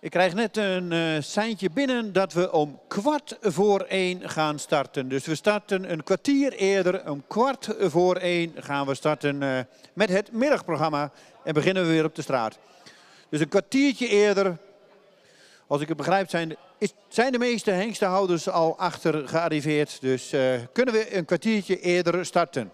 Ik krijg net een seintje binnen dat we om 1:15 gaan starten. Dus we starten een kwartier eerder. Om 1:15 gaan we starten met het middagprogramma. En beginnen we weer op de straat. Dus een kwartiertje eerder. Als ik het begrijp zijn de meeste hengstenhouders al achter gearriveerd. Dus kunnen we een kwartiertje eerder starten.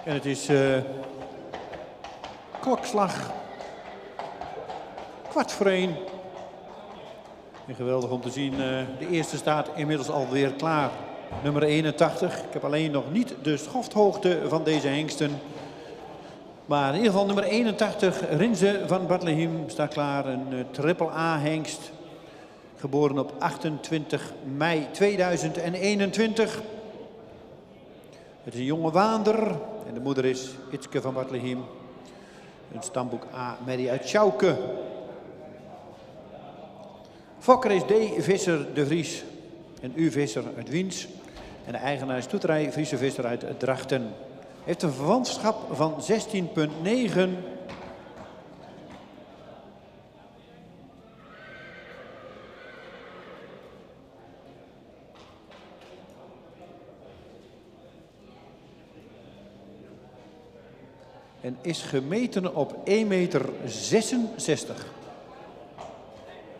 En het is klokslag 1:15. En geweldig om te zien, de eerste staat inmiddels alweer klaar. Nummer 81. Ik heb alleen nog niet de schofthoogte van deze hengsten. Maar in ieder geval nummer 81, Rinze van Bethlehem, staat klaar. Een triple A-hengst. Geboren op 28 mei 2021. Het is een jonge waander. En de moeder is Itske van Bethlehem. Een stamboek A-merrie uit Sjouke. Fokker is D. Visser de Vries. En U. Visser uit Wiens. En de eigenaar is Toeterij Friese Visser uit Drachten. Heeft een verwantschap van 16,9. En is gemeten op 1,66 meter.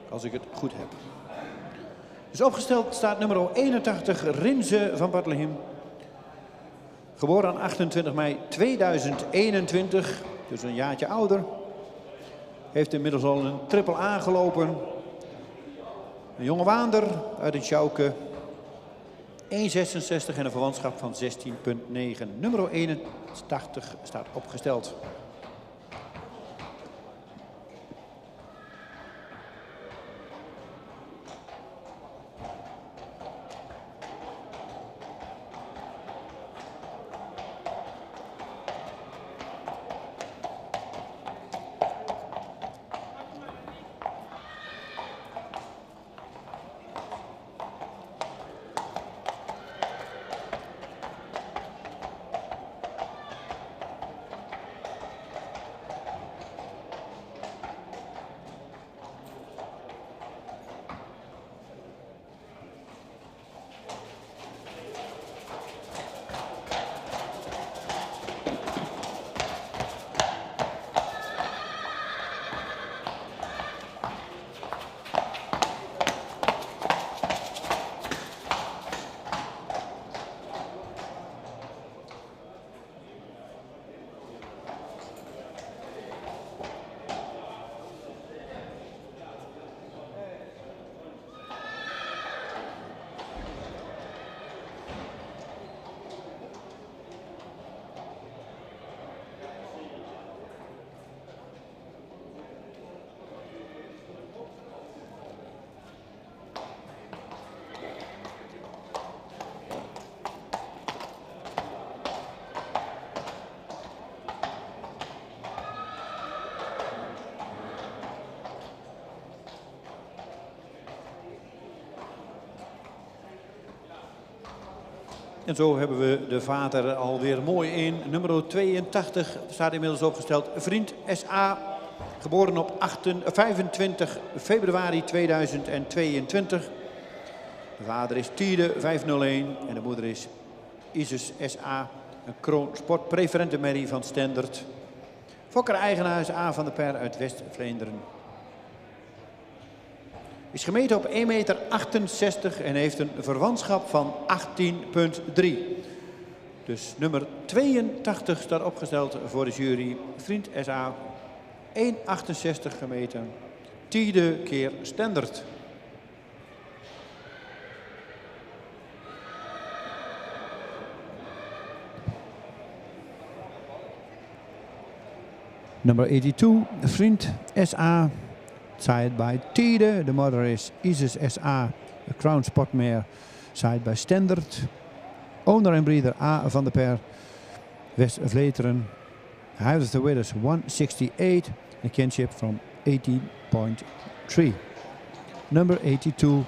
Als ik het goed heb. Dus opgesteld staat nummer 81, Rinze van Bethlehem. Geboren aan 28 mei 2021, dus een jaartje ouder. Heeft inmiddels al een triple A gelopen. Een jonge waander uit het Sjouke. 1,66 en een verwantschap van 16,9. Nummer 81 staat opgesteld. En zo hebben we de vader alweer mooi in. Nummer 82 staat inmiddels opgesteld. Vriend S.A. Geboren op 25 februari 2022. De vader is Tiede 501 en de moeder is Isis S.A. Een kroon sportpreferentenmerrie van Stendert. Fokker-eigenaar is A. van der Per uit West-Vlaanderen. Is gemeten op 1,68 meter en heeft een verwantschap van 18,3. Dus nummer 82 staat opgesteld voor de jury. Vriend S.A. 1,68 gemeten. Tiende keer Stendert. Number 82, Vriend S.A. Side by Tiede. The mother is Isis S.A. A crown spot mare. Side by Stendert. Owner and breeder A. van der Per. West-Vleteren. Height of the winners 168. A kinship from 18.3. Number 82.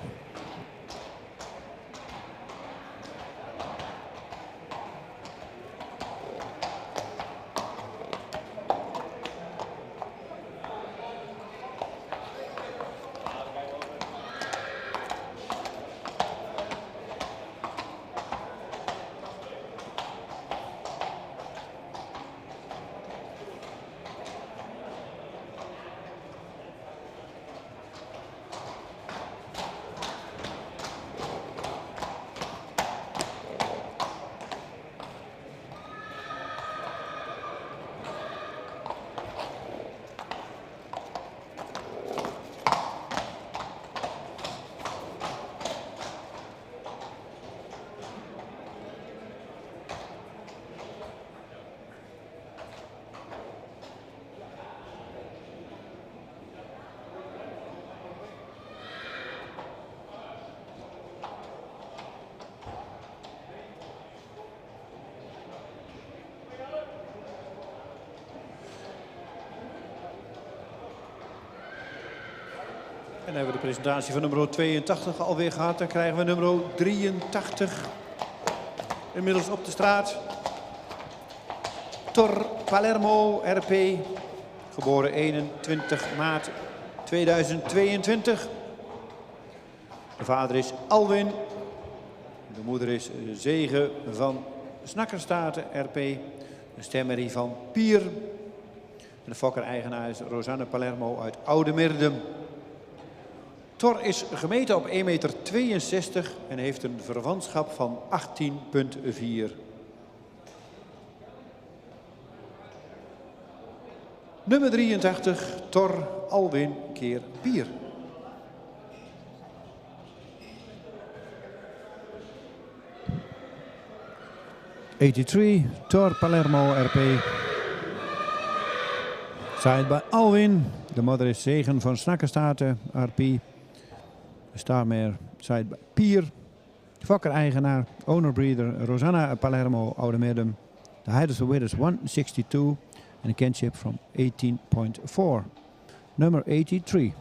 dan hebben we de presentatie van nummer 82 alweer gehad. Dan krijgen we nummer 83 inmiddels op de straat. Tor Palermo RP, geboren 21 maart 2022. De vader is Alwin. De moeder is Zege van Snakkerstaten RP. De stemmerie van Pier. De fokker-eigenaar is Rosanne Palermo uit Oudemeerdum. Tor is gemeten op 1,62 meter en heeft een verwantschap van 18,4. Nummer 83, Tor Alwin keer Pier. Tor Palermo RP. Side by Alwin. De moeder is Zegen van Snakkerstaten RP. De starmare side by Pier. Fokker-eigenaar, owner-breeder Rosanna Palermo Oudemeerdum. The height of the width is 162 and a kinship from 18.4. Number 83.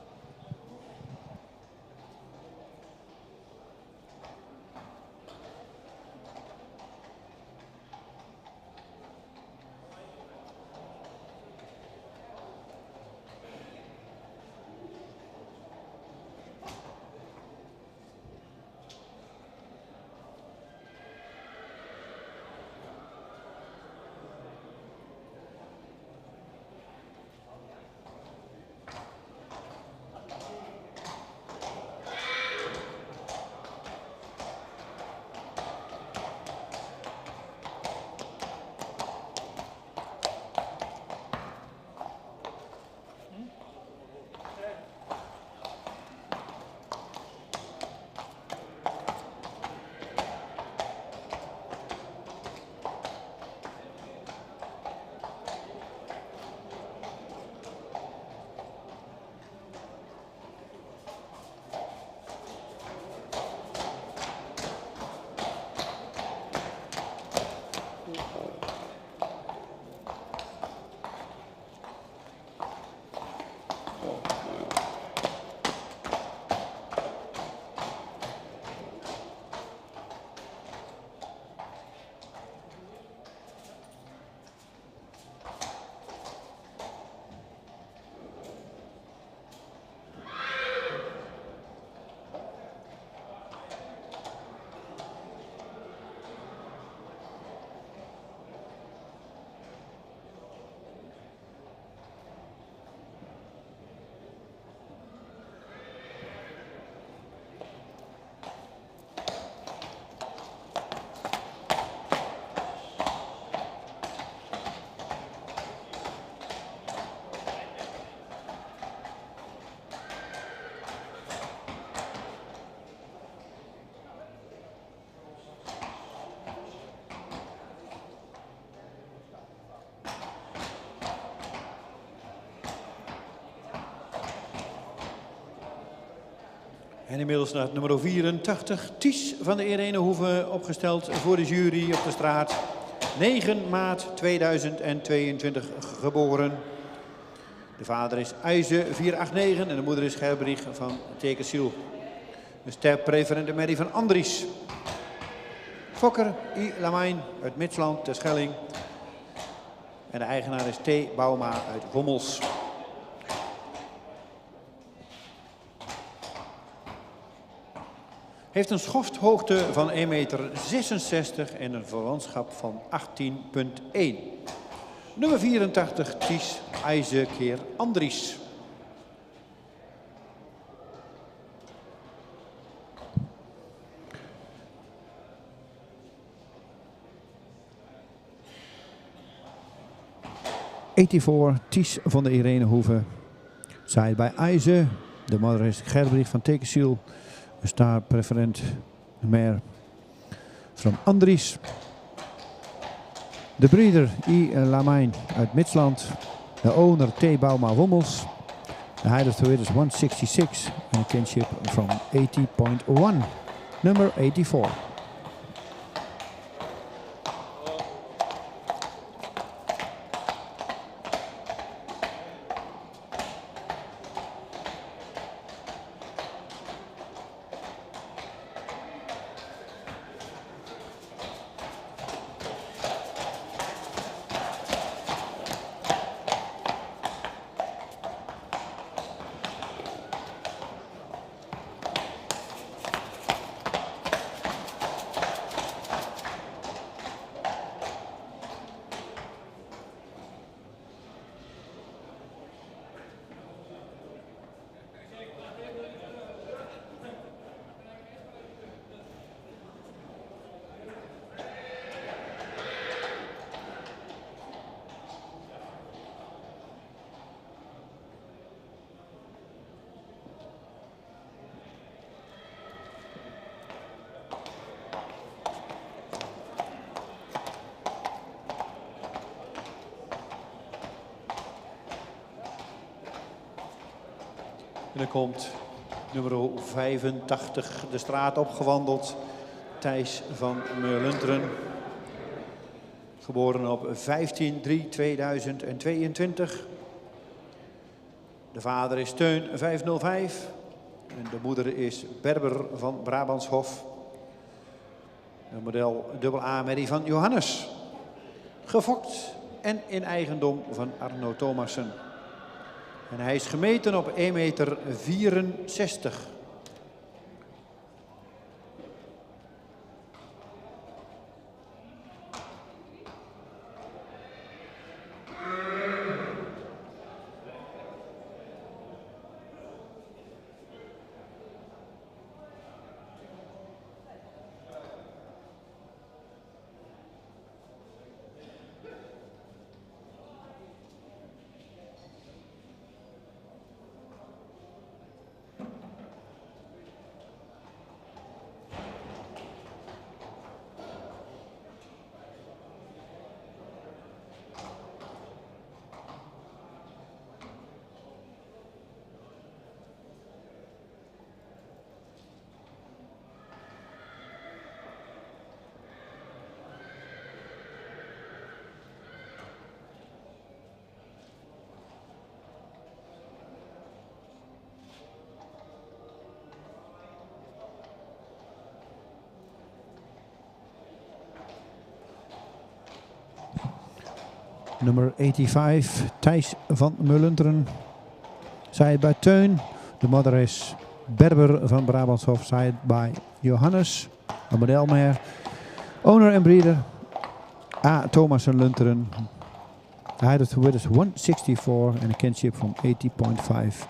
En inmiddels naar nummer 84, Ties van de Irenehoeve, opgesteld voor de jury op de straat. 9 maart 2022 geboren. De vader is IJze 489 en de moeder is Gerbrich van Tekensiel. De sterpreferente Mary van Andries. Fokker I. Lamijn uit Mitsland, Terschelling. En de eigenaar is T. Bouma uit Wommels. Heeft een schofthoogte van 1,66 meter en een verwantschap van 18,1. Nummer 84, Ties IJze keer Andries. Ties van de Irenehoeve. Side by IJze. De moeder is Gerbrich van Tekensiel. Een star-preferent meer van Andries. De breeder I. Lamijn uit Mitsland. De owner T. Bouma Wommels. The height of the width is 166 and a kinship from 80.1. Number 84. dan komt nummer 85 de straat opgewandeld. Thijs van Meulunteren. Geboren op 15/3/2022. De vader is Teun 505. En de moeder is Berber van Brabantshof. Een model AA Merrie van Johannes. Gefokt en in eigendom van Arno Thomassen. En hij is gemeten op 1,64 meter. Nummer 85, Thijs van Meulunteren. Side by Teun. De mother is Berber van Brabantshof. Side by Johannes. Een modelmeer. Owner en breeder A. Thomassen Lunteren. The height of the width is 164 and a kinship from 80.5.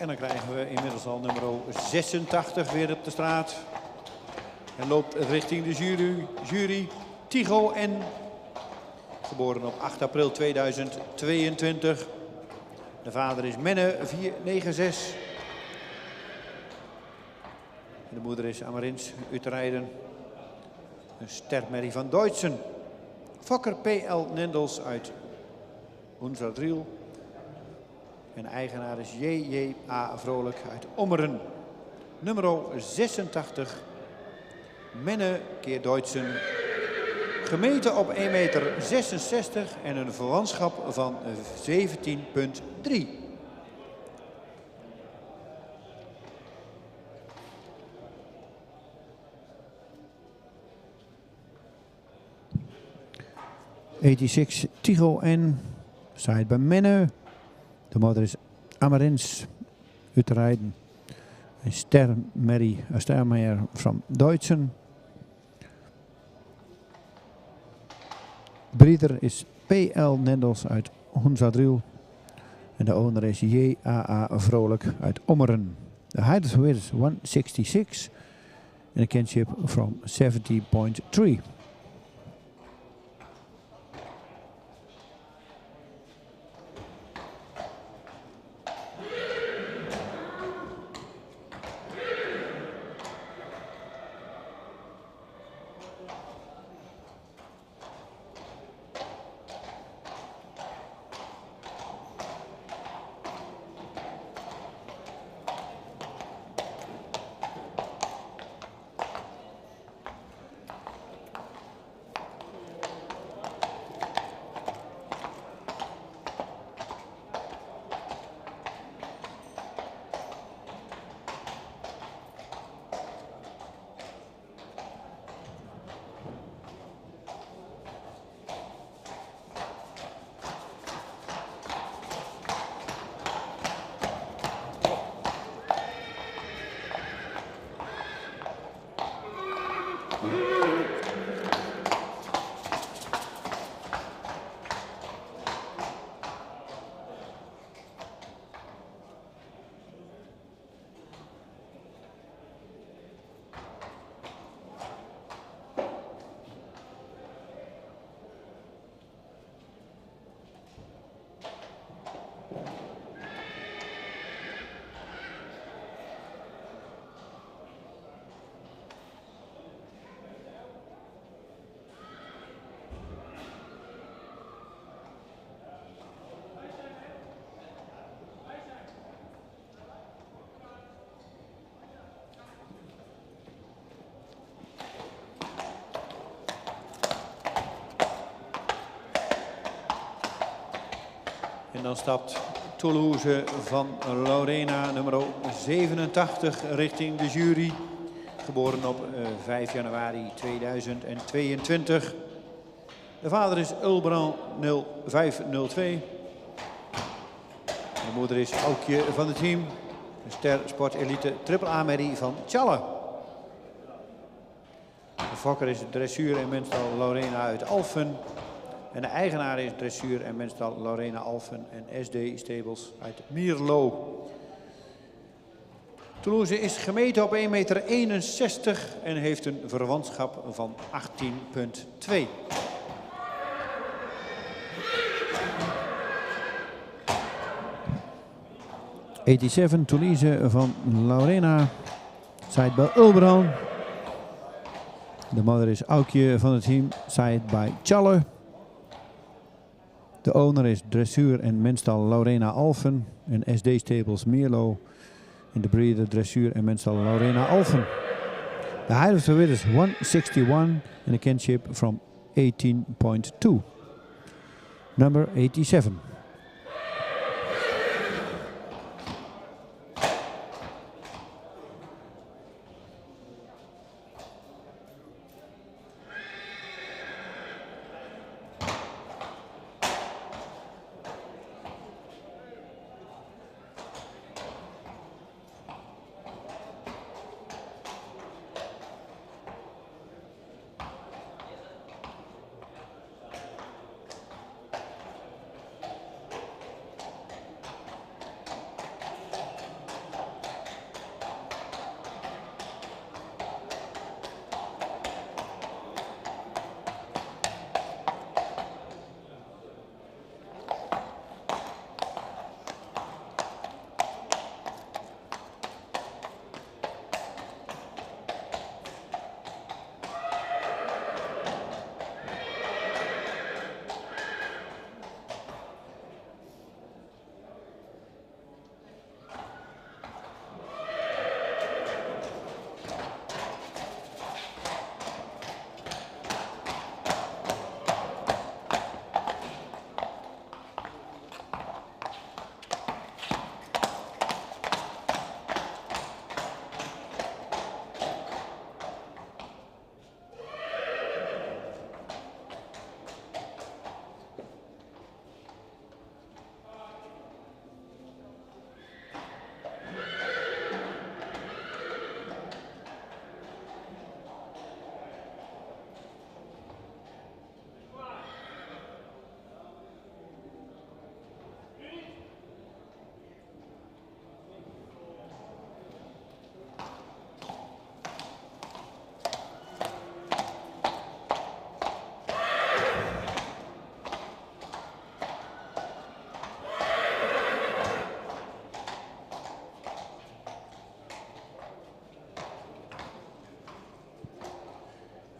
En dan krijgen we inmiddels al nummer 86 weer op de straat. En loopt richting de jury. Tycho N. Geboren op 8 april 2022. De vader is Menne 496. En de moeder is Amarins Uterrijden. Een stermerrie van Deutschen. Fokker P.L. Nendels uit Hoenzadriel. En eigenaar is J.J.A. Vrolijk uit Ommeren. Nummer 86. Menne keer Deutschen. Gemeten op 1,66 meter en een verwantschap van 17,3. '86 Tycho N. Side by Menne. De moeder is Amarins Uterrijden. Een stermerrie van Deutschen. Breeder is P.L. Nendels uit Hoenzadriel. En de owner is J.A.A. Vrolijk uit Ommeren. De height of the width is 166 en a kinship from 70.3. En dan stapt Toulouse van Lorena, nummer 87, richting de jury. Geboren op 5 januari 2022. De vader is Ulbrand 0502. De moeder is Aukje van het team. De Ster Sport Elite Triple A-merrie van Tjalle. De fokker is dressuur en menstal Lorena uit Alphen. En de eigenaar is dressuur en menstal Lorena Alphen en SD Stables uit Mierlo. Toulouse is gemeten op 1,61 meter en heeft een verwantschap van 18,2. '87 Toulouse van Lorena. Side by Ulbrand. De moeder is Aukje van het team. Side by Tjalle. De owner is dressuur en menstal Lorena Alphen en SD Stables Mierlo. En de breeder dressuur en menstal Lorena Alphen. The height of the wit is 161 and a kinship from 18.2. Number 87.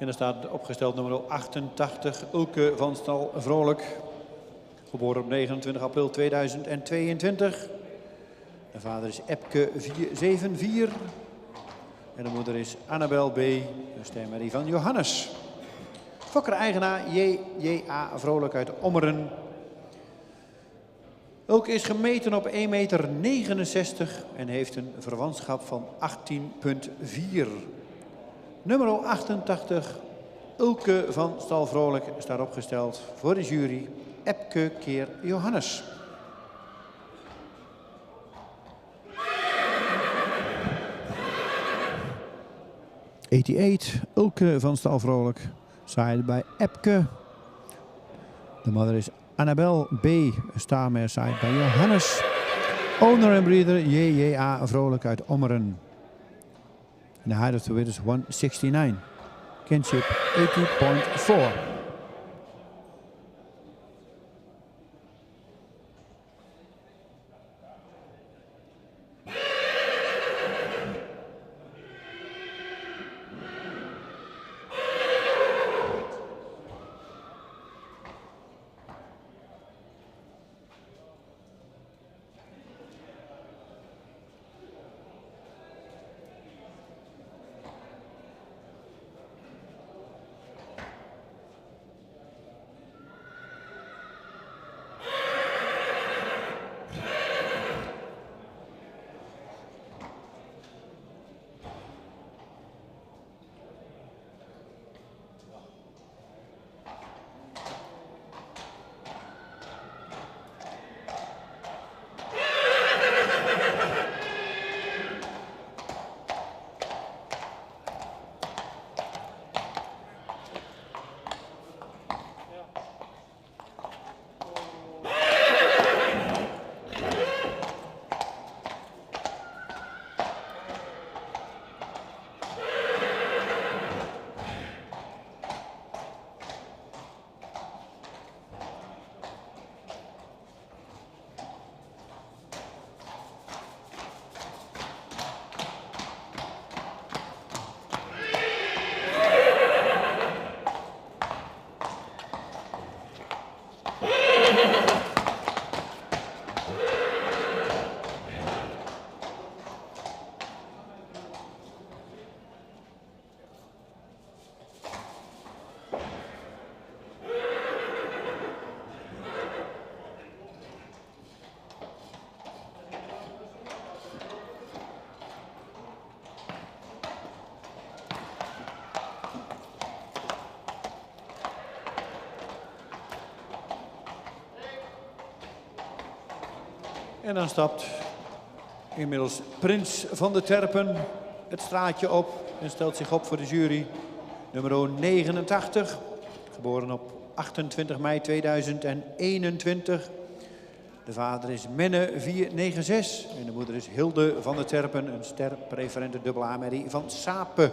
En er staat opgesteld nummer 88, Ulke van Stal Vrolijk. Geboren op 29 april 2022. De vader is Epke 474. En de moeder is Annabel B., de stemmerrie van Johannes. Fokker-eigenaar J.A. Vrolijk uit Ommeren. Ulke is gemeten op 1,69 meter en heeft een verwantschap van 18,4. Nummer 88, Ulke van Stal Vrolijk, staat opgesteld voor de jury. Epke keer Johannes. '88, Ulke van Stal Vrolijk, side bij Epke. De moeder is Annabel B., staarmare side bij Johannes. Owner en breeder J.J.A. Vrolijk uit Ommeren. And the height of the width is 169. Kinship 80.4. En dan stapt inmiddels Prins van de Terpen het straatje op en stelt zich op voor de jury. Nummer 89, geboren op 28 mei 2021. De vader is Menne 496 en de moeder is Hilde van de Terpen, een sterpreferente dubbel A-merrie van Sape.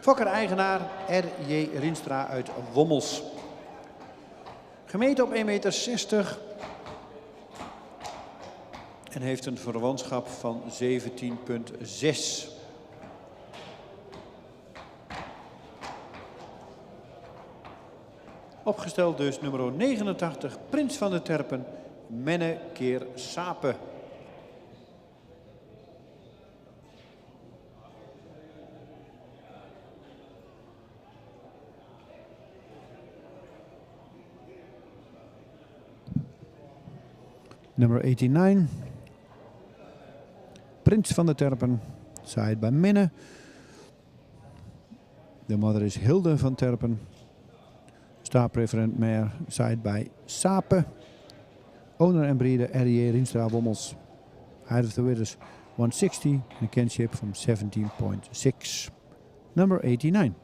Fokker-eigenaar R.J. Rienstra uit Wommels. Gemeten op 1,60 meter. En heeft een verwantschap van 17,6. Opgesteld dus nummer 89, Prins van de Terpen, Menne keer Sape. Nummer 89. Prins van de Terpen, side by Minne. De mother is Hilde van Terpen. Star preferent mare, side by Sape. Owner en breeder R.J. Rienstra Wommels. Height of the winners 160 and a kinship from 17.6. Number 89.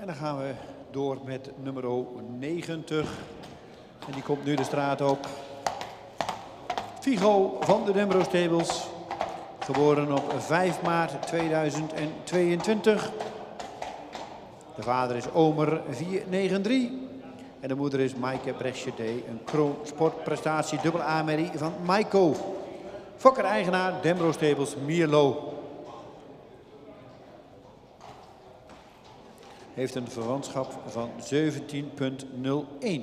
En dan gaan we door met nummer 90. En die komt nu de straat op. Figo van de Dembro Stables. Geboren op 5 maart 2022. De vader is Omer 493. En de moeder is Maaike Bresjedé. Een kroon sportprestatie dubbel A-merrie van Maiko. Fokker-eigenaar Dembro Stables Mierlo. Heeft een verwantschap van 17,01.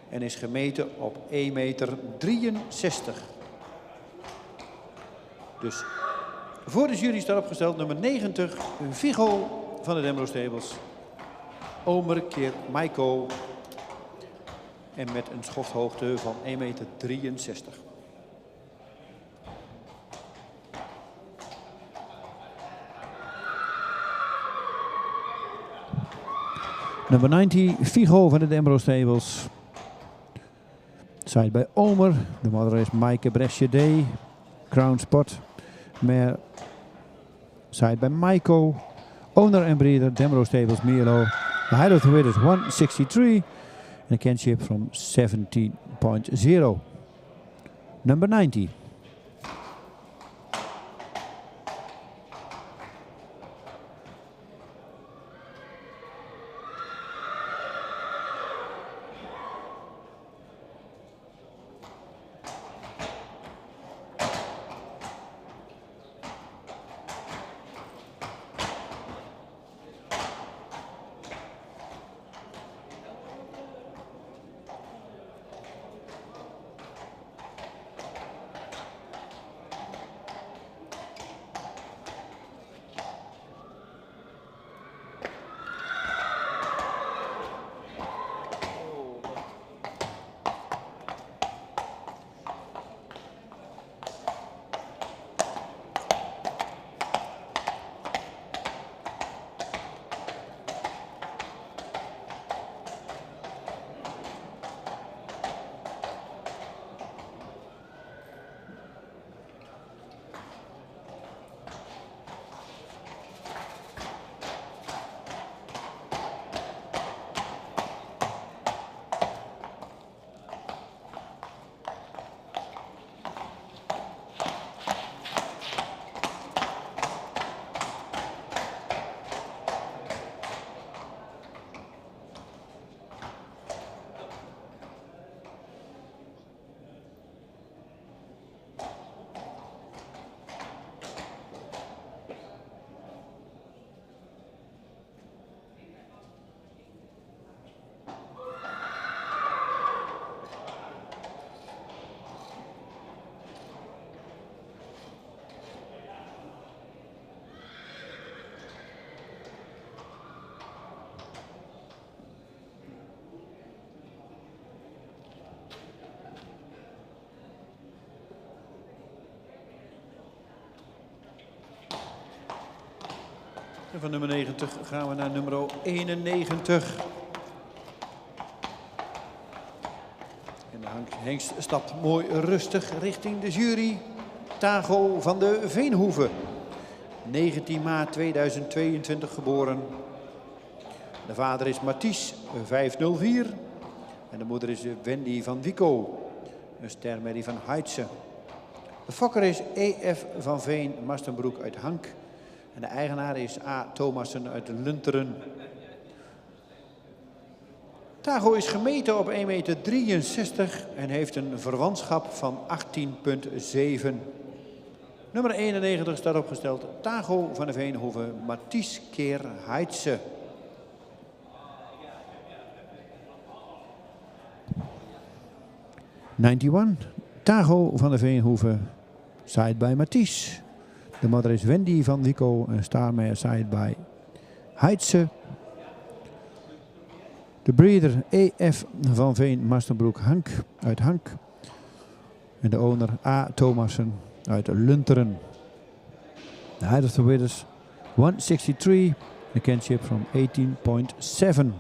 En is gemeten op 1,63 meter. Dus voor de jury staat opgesteld nummer 90, Figo van de Dembro Stables. Omer keer Maiko. En met een schofthoogte van 1,63 meter. Number 90, Figo van de Dembro Stables. Side by Omer. De mother is Maaike Bresjedé. Crown Spot. Mare. Side by Maiko. owner and breeder Demro Stables Milo. The height of the weight is 163 and a kinship from 17.0. Number 90. En van nummer 90 gaan we naar nummer 91. En de hengst stapt mooi rustig richting de jury. Tago van de Veenhoeven. 19 maart 2022 geboren. De vader is Mathies, 504. En de moeder is Wendy van Wico, een stermerrie van Heitse. De fokker is E.F. van Veen, Mastenbroek uit Hank. En de eigenaar is A. Thomassen uit Lunteren. Tago is gemeten op 1,63 meter en heeft een verwantschap van 18,7. Nummer 91 staat opgesteld. Tago van de Veenhoeven, Mathies keer Heitse. Tago van de Veenhoeven, side by Mathies. De moeder is Wendy van Wico en Starmeijer side by Heitse. De breeder E.F. van Veen, Mastenbroek, Hank uit Hank. En de owner A. Thomassen uit Lunteren. The height of the weight is 163, the kinship from 18.7.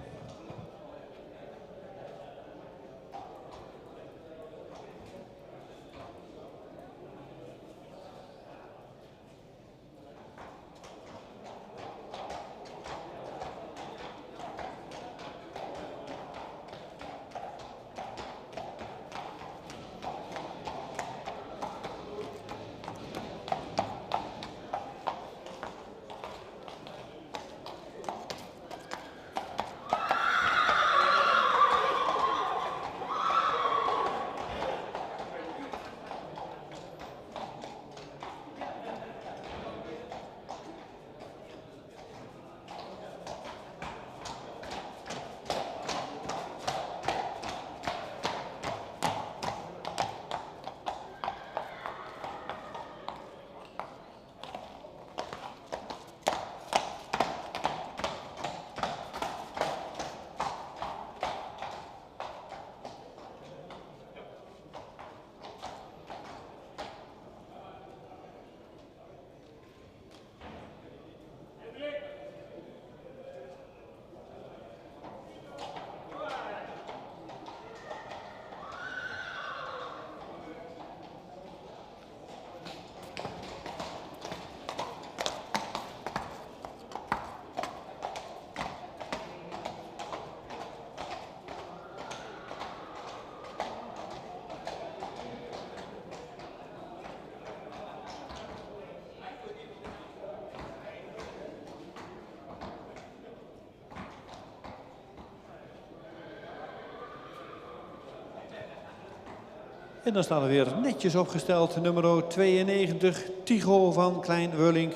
En dan staan er weer netjes opgesteld. Nummer 92, Tycho van Klein-Wulink.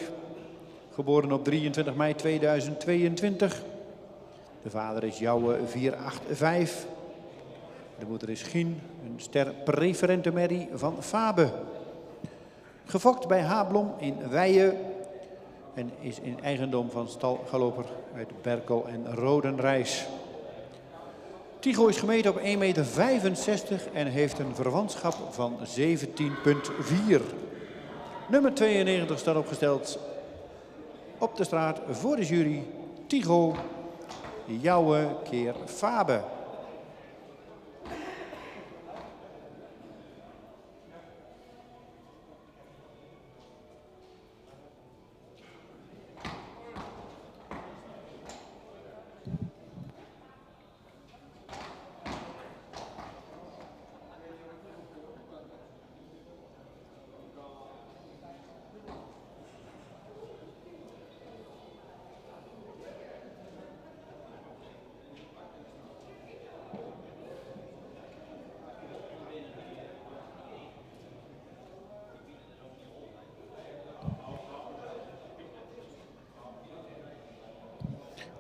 Geboren op 23 mei 2022. De vader is Jouwe 485. De moeder is Gien, een ster preferente merrie van Fabe. Gefokt bij Hablom in Weijen. En is in eigendom van stalgaloper uit Berkel en Rodenrijs. Tycho is gemeten op 1,65 meter en heeft een verwantschap van 17,4. Nummer 92 staat opgesteld op de straat voor de jury. Tycho, Jouwe keer Fabe.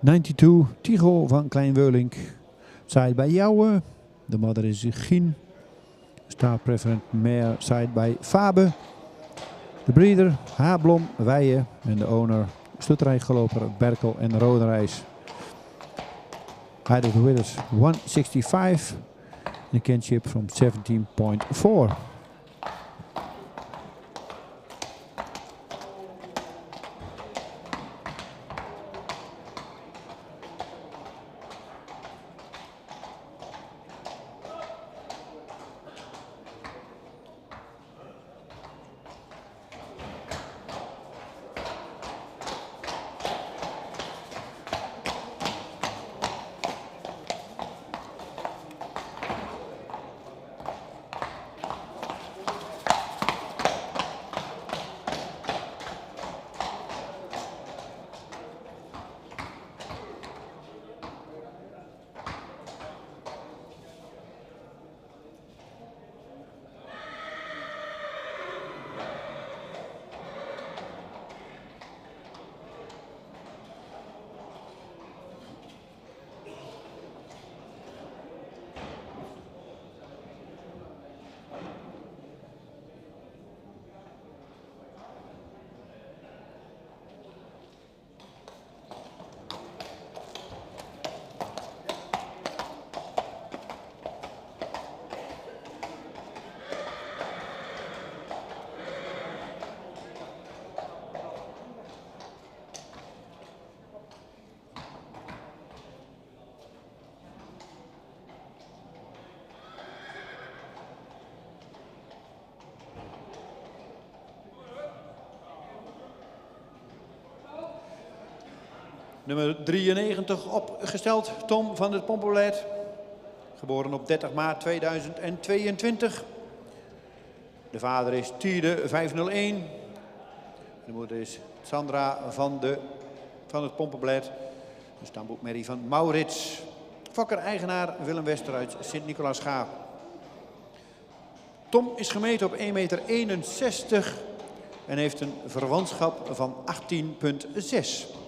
...92, Tycho van Klein-Wulink. Side bij Jouwe. De moeder is Gien. Star preferent mare side bij Fabe. De breeder Hablom, Weijen. En de owner stoetrijgeloper Berkel en Rodenrijs. Height of the winners 165. And a kinship from 17.4. Nummer 93 opgesteld, Tom van het Pompenbeleid. Geboren op 30 maart 2022. De vader is Tiede 501. De moeder is Sandra van het Pompenbeleid. De stamboekmerrie van Maurits. Fokker-eigenaar Willem Wester uit Sint-Nicolaas-Gaap. Tom is gemeten op 1,61 meter en heeft een verwantschap van 18,6.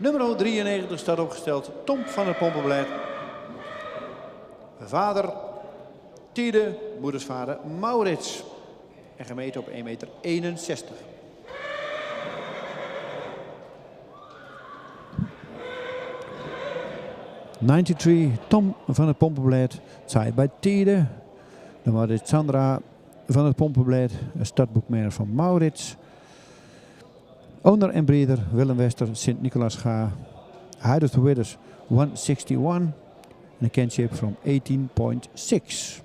Nummer 93 staat opgesteld, Tom van het Pompenbeleid. Vader Tiede, moedersvader Maurits. En gemeten op 1,61 meter. 93, Tom van het Pompenbeleid. Side bij Tiede. Dan wordt het Sandra van het Pompenbeleid. Een startboekmerrie van Maurits. Owner en breeder Willem Wester, Sint-Nicolaas-Gaap. Height of the winners 161. And a kinship from 18.6.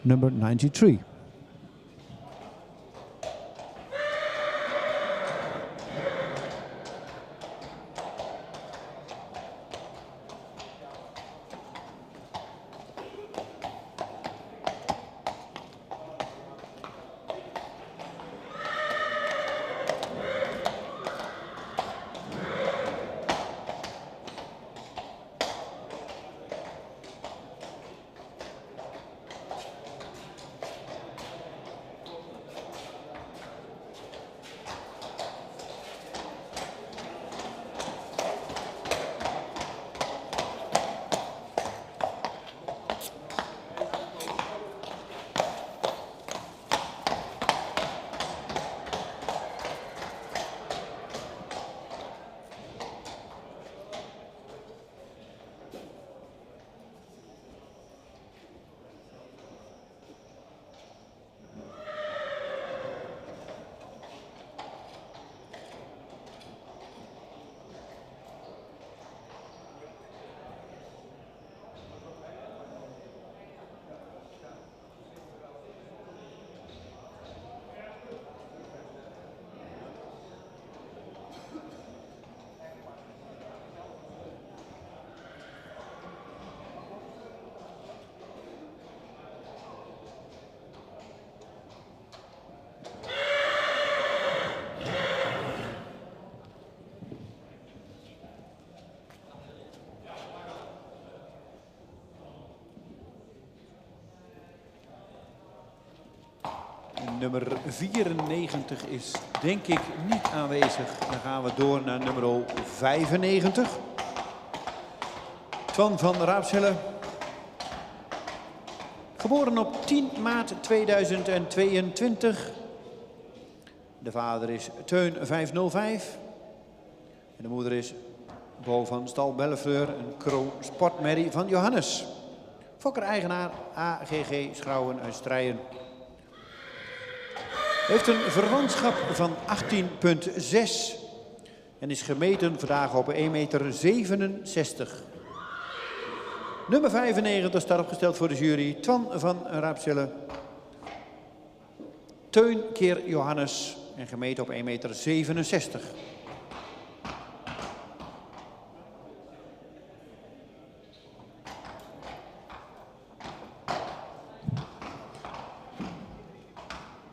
Number 93. nummer 94 is denk ik niet aanwezig. Dan gaan we door naar nummer 95. Twan van Raapselle. Geboren op 10 maart 2022. De vader is Teun 505. En de moeder is Bo van Stal Bellefleur, een kroon sportmerrie van Johannes. Fokker-eigenaar AGG Schrouwen uit Strijen. Heeft een verwantschap van 18,6 en is gemeten vandaag op 1,67 meter. Nummer 95 staat opgesteld voor de jury. Twan van Raapselle. Teun keer Johannes en gemeten op 1,67 meter.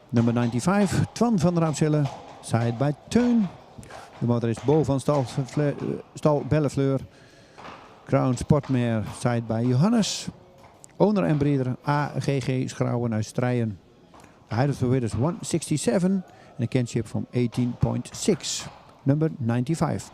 Nummer 95, Twan van Raapselle. Side by Teun. De motor is Bo van Stal Bellefleur. Crown Sportmare, side by Johannes. Owner en breeder AGG Schrouwen uit Strijen. The height of the width is 167 and a kinship from 18.6. Number 95.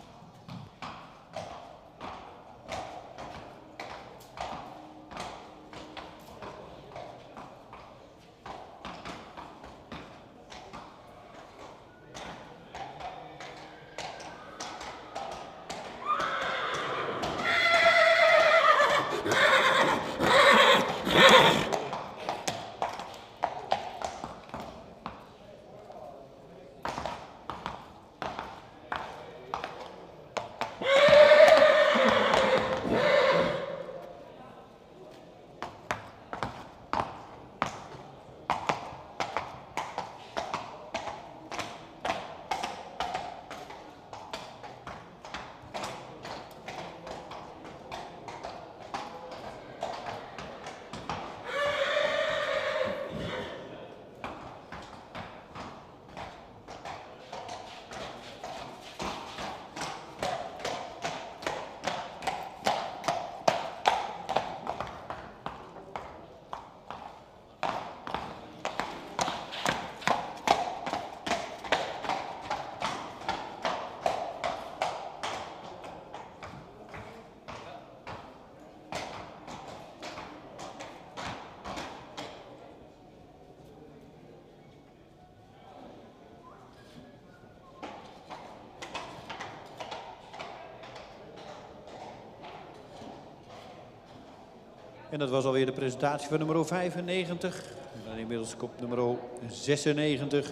En dat was alweer de presentatie van nummer 95. En dan inmiddels komt nummer 96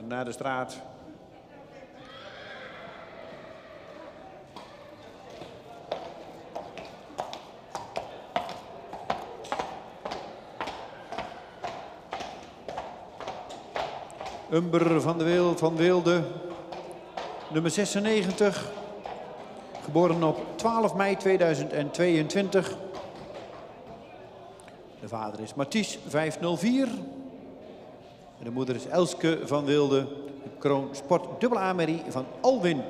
naar de straat. Umber van Weelde, nummer 96. Geboren op 12 mei 2022. De vader is Mathies 504. En de moeder is Elske van Wilde. De kroon sport dubbel A-merrie van Alwin.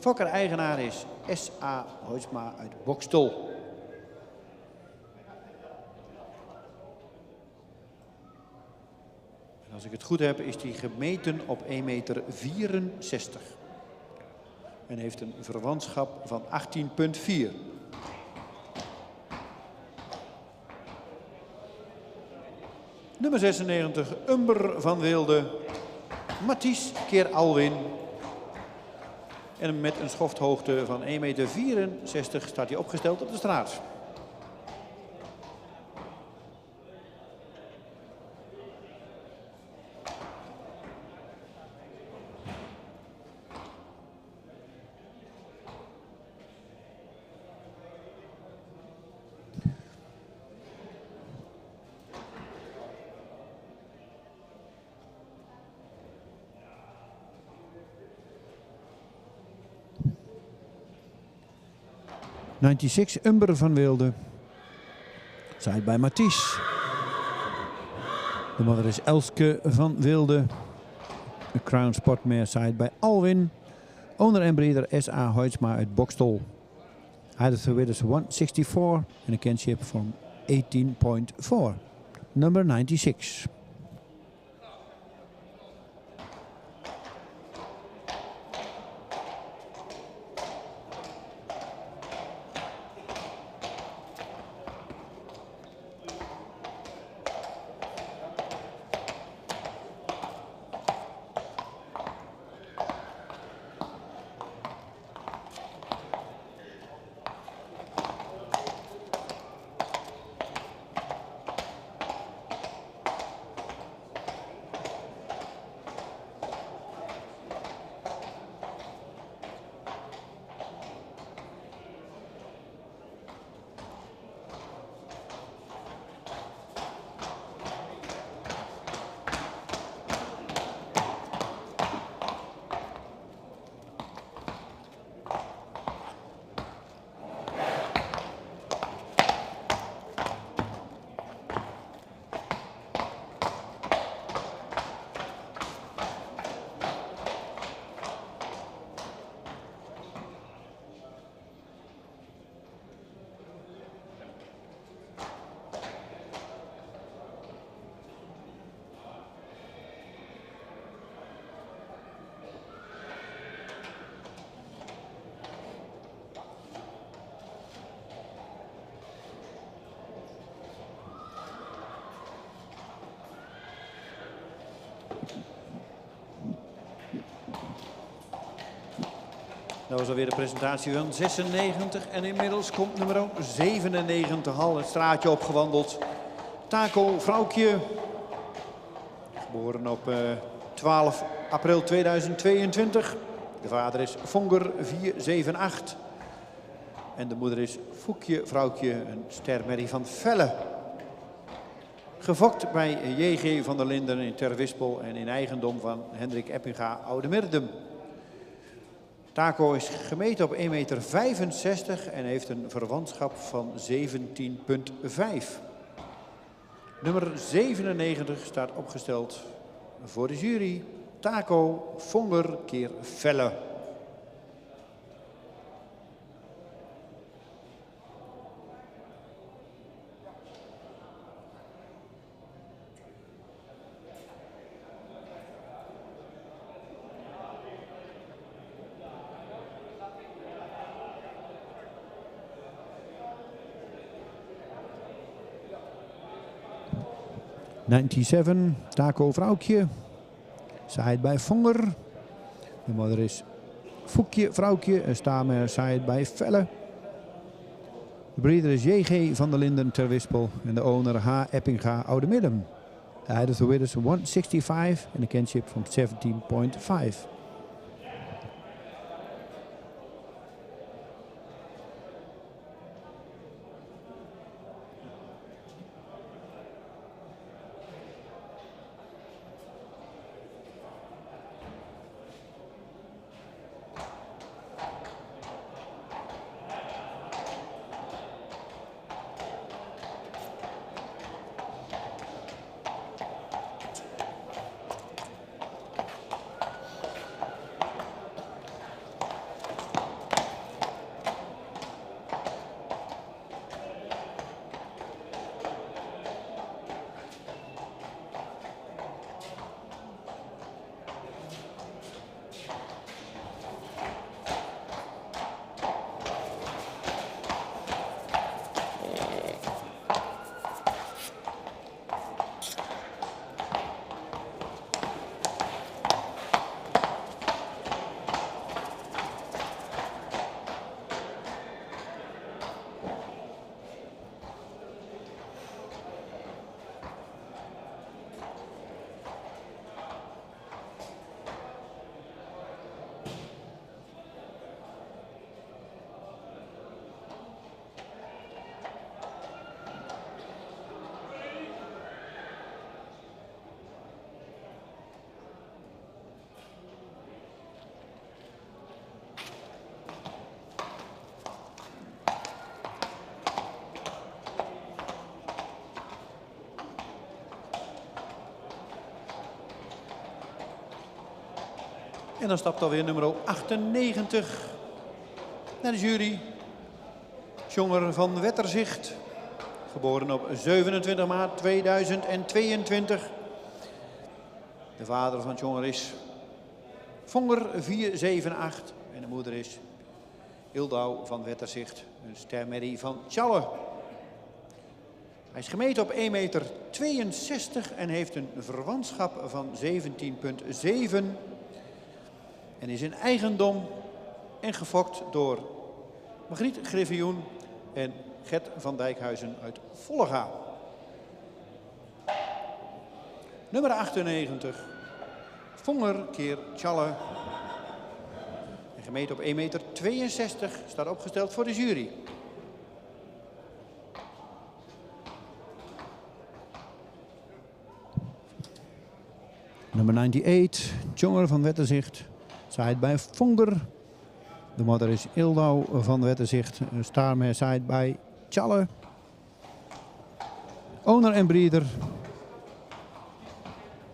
Fokker-eigenaar is S.A. Hoitsma uit Bokstol. En als ik het goed heb is die gemeten op 1,64 meter. En heeft een verwantschap van 18,4. Nummer 96, Umber van Wilde, Mathies keer Alwin. En met een schofthoogte van 1,64 meter staat hij opgesteld op de straat. '96 Umber van Wilde. Side bij Mathies. De moeder is Elske van Wilde. De Crown Sportmare side bij Alwin. Owner en breeder S.A. Hoitsma uit Bokstol. Height of the width is 164 and a kinship from 18.4. Number 96. Dat was alweer de presentatie van 96 en inmiddels komt nummer 97 al het straatje opgewandeld. Taco Vrouwtje, geboren op 12 april 2022. De vader is Vonger 478 en de moeder is Foekje Vrouwtje, een stermerrie van Velle. Gefokt bij J.G. van der Linden in Terwispel en in eigendom van Hendrik Eppinga Oudemerdum. Taco is gemeten op 1,65 meter en heeft een verwantschap van 17,5. Nummer 97 staat opgesteld voor de jury. Taco Vonger keer Velle. '97, Taco Vrouwtje. Side bij Vonger. De moeder is Foekje Vrouwtje. En Stamer side bij Velle. De breeder is J.G. van der Linden Terwispel. En de owner H. Eppinga Oudemerdum. The height of the width is 165 and a kinship from 17,5. En dan stapt alweer nummer 98 naar de jury. Jonger van Wetterzicht, geboren op 27 maart 2022. De vader van Jonger is Vonger 478 en de moeder is Ildau van Wetterzicht, een stermerrie van Tjalle. Hij is gemeten op 1,62 meter en heeft een verwantschap van 17,7. En is in eigendom en gefokt door Margriet Griffioen en Gert van Dijkhuizen uit Vollega. Nummer 98, Vonger keer Tjalle. En gemeten op 1,62 meter, staat opgesteld voor de jury. Nummer 98, Jonger van Wetterzicht. Side bij Vonger. De moeder is Ildau van Wetterzicht. Starmer side bij Tjalle. Owner en breeder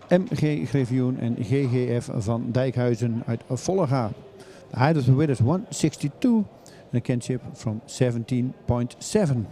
M.G. Griffioen en GGF van Dijkhuizen uit Vollega. The height of the width is 162 and a kinship from 17,7.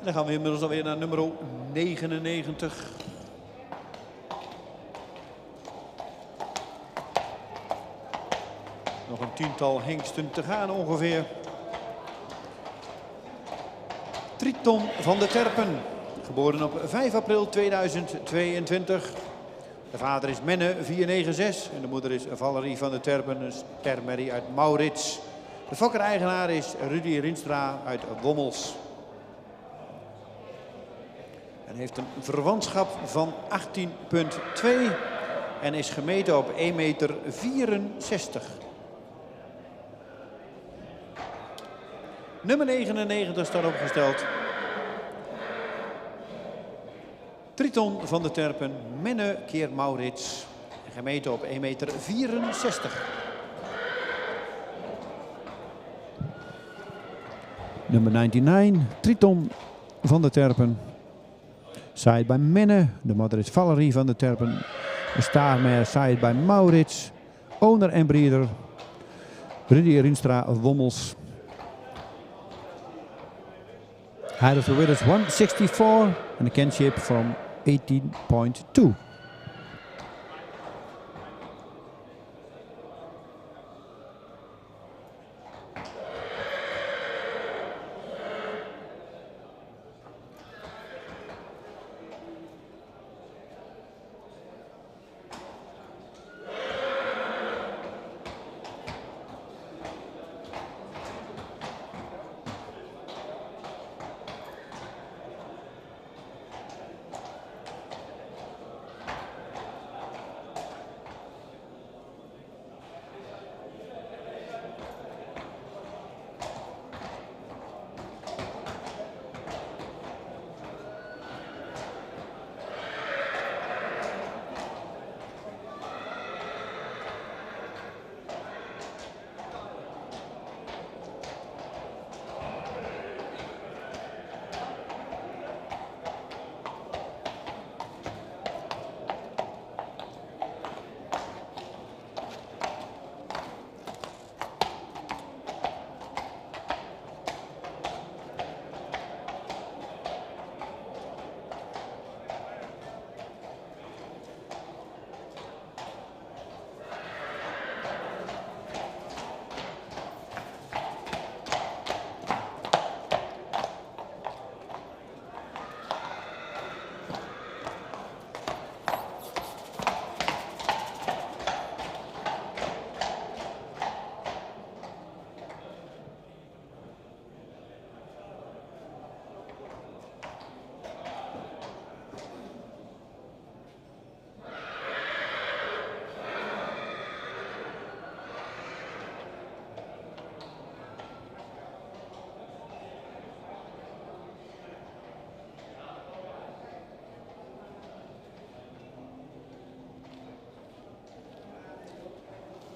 Dan gaan we inmiddels alweer naar nummer 99. Nog een 10-tal hengsten te gaan ongeveer. Triton van der Terpen, geboren op 5 april 2022. De vader is Menne 496 en de moeder is Valerie van der Terpen, een stermerrie uit Maurits. De fokker-eigenaar is Rudy Rienstra uit Wommels. En heeft een verwantschap van 18,2 en is gemeten op 1,64 meter. Nummer 99 staat opgesteld. Triton van der Terpen, Menne keer Maurits. Gemeten op 1,64 meter. Nummer 99, Triton van der Terpen. Side by Menne. De moeder is Valerie van der Terpen. Een staarmare side by Maurits. Owner en breeder Rudy Rienstra Wommels. Height of the winners 164 and a kinship from 18.2.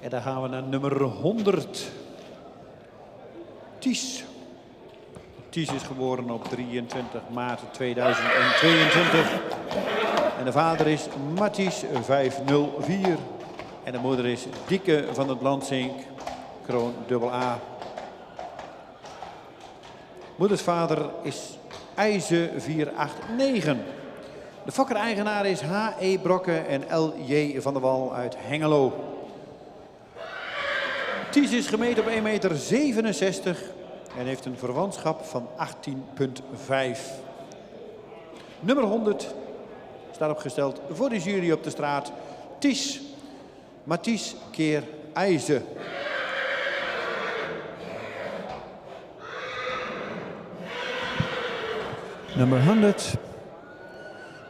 En dan gaan we naar nummer 100. Ties. Ties is geboren op 23 maart 2022. En de vader is Matties 504. En de moeder is Dieke van het Lansink, kroon AA. Moeders vader is IJze 489. De fokker-eigenaar is H.E. Brokke en L.J. van der Wal uit Hengelo. Ties is gemeten op 1,67 meter en heeft een verwantschap van 18,5. Nummer 100 staat opgesteld voor de jury op de straat. Ties, Matties keer IJze. Number 100,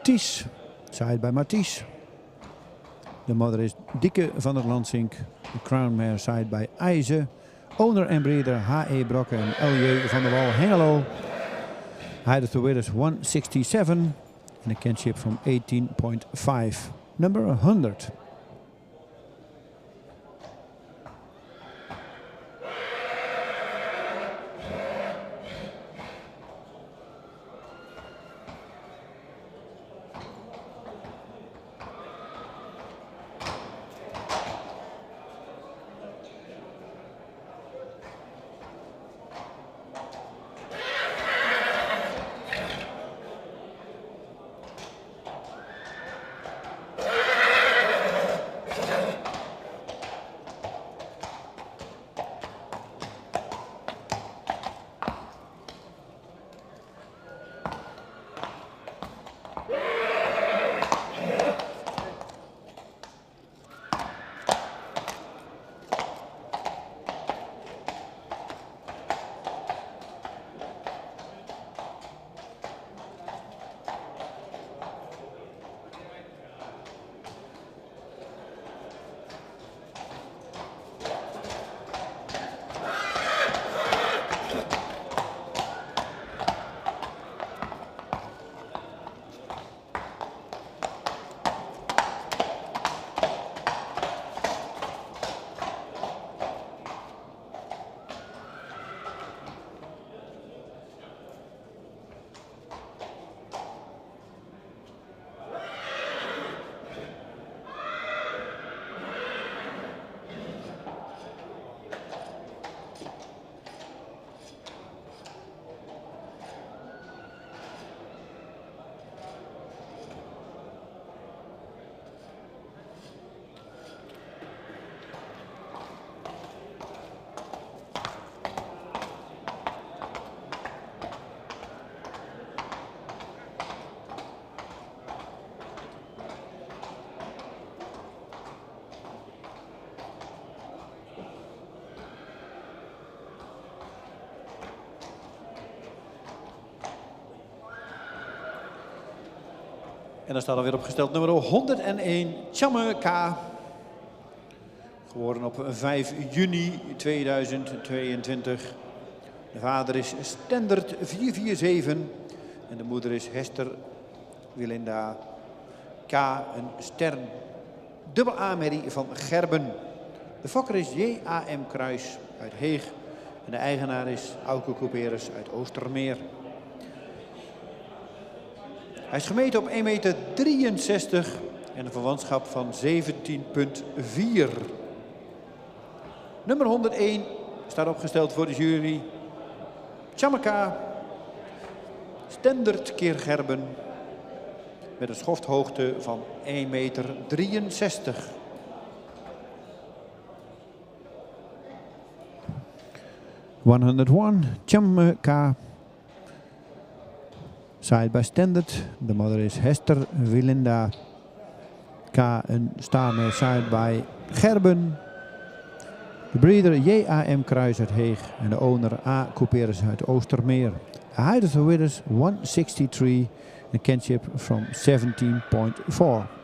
Ties, side by Matties. De moeder is Dieke van het Lansink. De crown mare side by IJze. Owner en breeder H.E. Brokke en L.J. van der Wal Hengelo. Height of the winners 167 and a kinship from 18.5. Number 100. En dan staat er weer opgesteld nummer 101, Tjamme K. Geboren op 5 juni 2022. De vader is Stendert 447 en de moeder is Hester Wilinda K. Een ster dubbel A-merrie van Gerben. De fokker is J.A.M. Kruis uit Heeg en de eigenaar is Auke Couperus uit Oostermeer. Hij is gemeten op 1,63 meter en een verwantschap van 17,4. Nummer 101 staat opgesteld voor de jury. Tjammeka, Stendert keer Gerben, met een schofthoogte van 1,63 meter. 101, Tjammeka. Side by Stendert. The mother is Hester Wilinda K. Een staarmare side by Gerben. De breeder J.A.M. Kruis uit Heeg en de owner A. Couperus uit Oostermeer. A height of the winners 163 and a kinship from 17.4.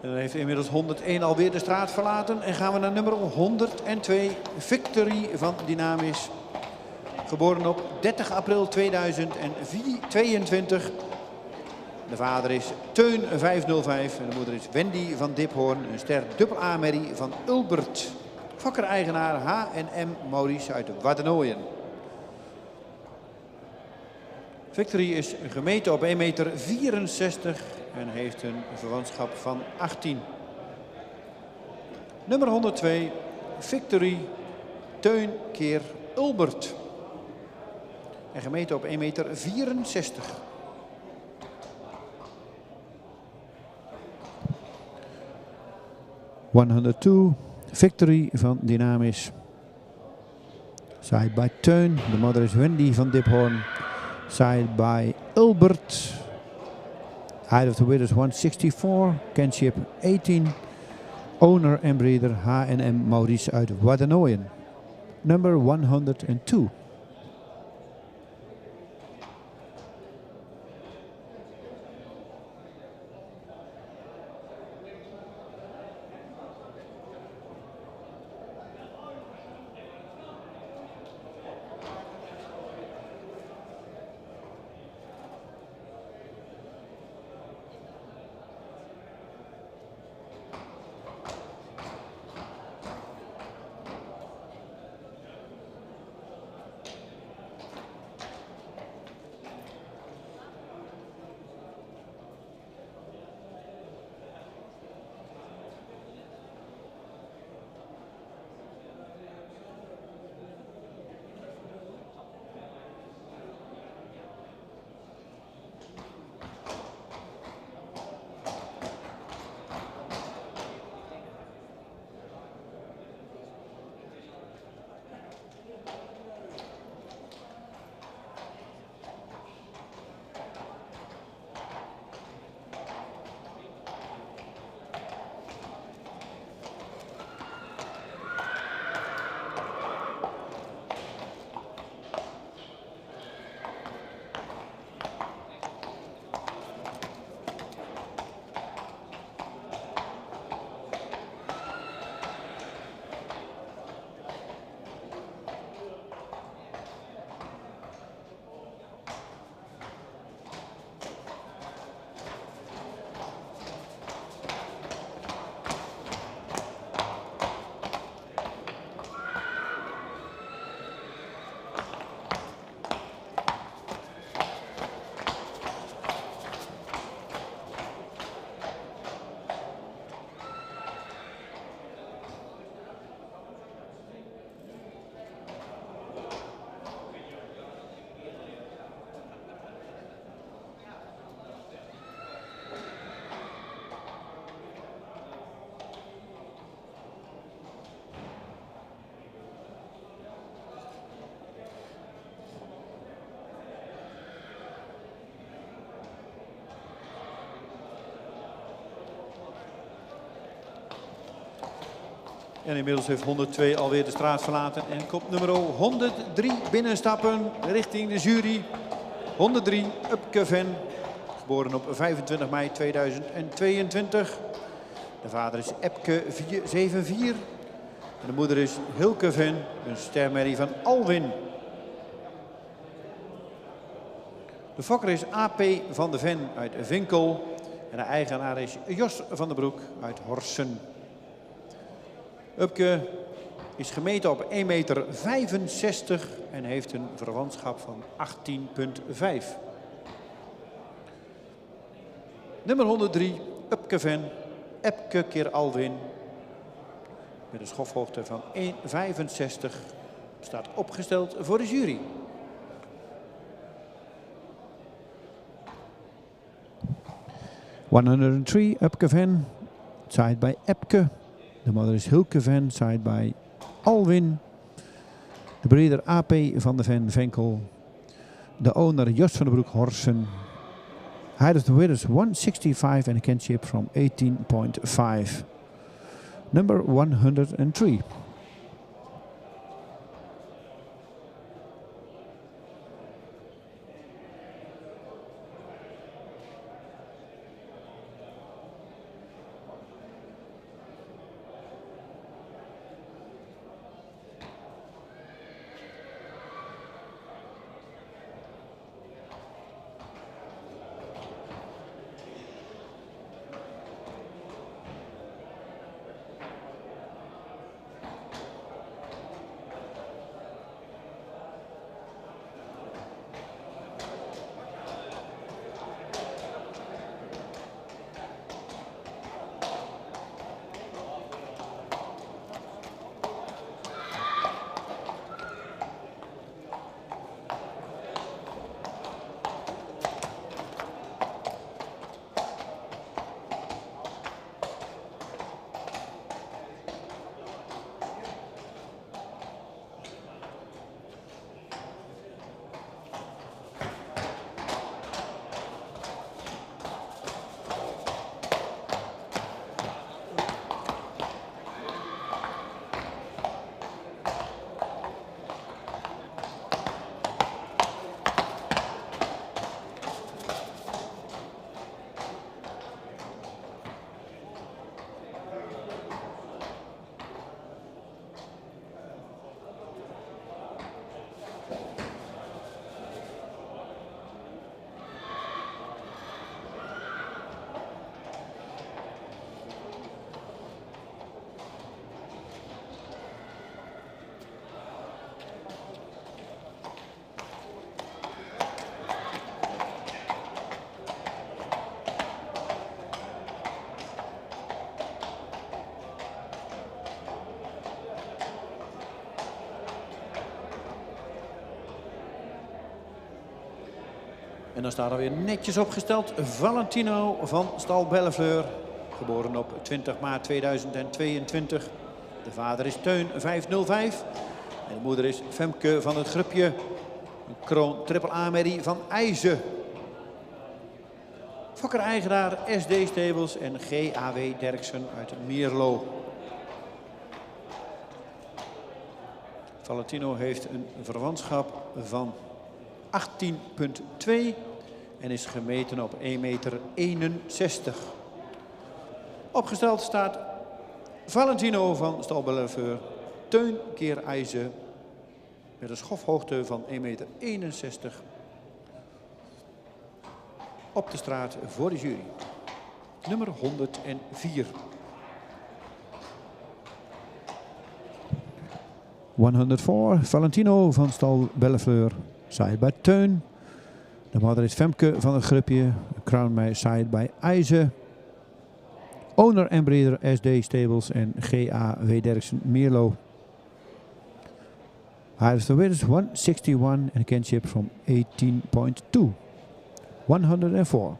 En dan heeft inmiddels 101 alweer de straat verlaten. En gaan we naar nummer 102, Victory van Dynamis. Geboren op 30 april 2022. De vader is Teun 505 en de moeder is Wendy van Diphoorn. Een ster dubbel A-merrie van Ulbert. Fokker-eigenaar H&M Maurice uit Waddenooien. Victory is gemeten op 1,64 meter en heeft een verwantschap van 18. Nummer 102, Victory, Teun keer Ulbert. En gemeten op 1,64 meter. 102, Victory van Dynamis. Side by Teun. De mother is Wendy van Diphoorn. Side by Ulbert. Height of the winners 164. Kinship 18. Owner en breeder H&M Maurice uit Waddenooien. Number 102. En inmiddels heeft 102 alweer de straat verlaten en komt nummer 103 binnenstappen richting de jury. 103, Upke Ven, geboren op 25 mei 2022. De vader is Epke 74 en de moeder is Hilke Ven, een stermerrie van Alwin. De fokker is AP van de Ven uit Vinkel en de eigenaar is Jos van den Broek uit Horsen. Upke is gemeten op 1,65 meter en heeft een verwantschap van 18,5. Nummer 103, Upke Ven, Epke keer Alwin. Met een schofhoogte van 1,65 staat opgesteld voor de jury. '103, Upke Ven, side by Epke. De moeder is Hilke Ven, side by Alwin. De breeder AP van de Ven, Venkel. De owner Jos van den Broek, Horsen. Height of the width is 165 and a kinship from 18.5. Number 103. En dan staat er weer netjes opgesteld Valentino van Stal Bellefleur, geboren op 20 maart 2022. De vader is Teun 505 en de moeder is Femke van het Grupje, een kroon triple A-merrie van IJzen. Fokker-eigenaar SD Stables en GAW Derksen uit Mierlo. Valentino heeft een verwantschap van 18,2 en is gemeten op 1,61 meter. Opgesteld staat Valentino van Stal Bellefleur, Teun keer IJzen, met een schofhoogte van 1,61 meter. Op de straat voor de jury. Nummer 104. 104, Valentino van Stal Bellefleur, side by Teun. De moeder is Femke van het Grupje, Crown Meijer side by IJzen. Owner en breeder SD Stables en GAW Derksen Mierlo. Height of the width is 161 and a kinship from 18.2. 104.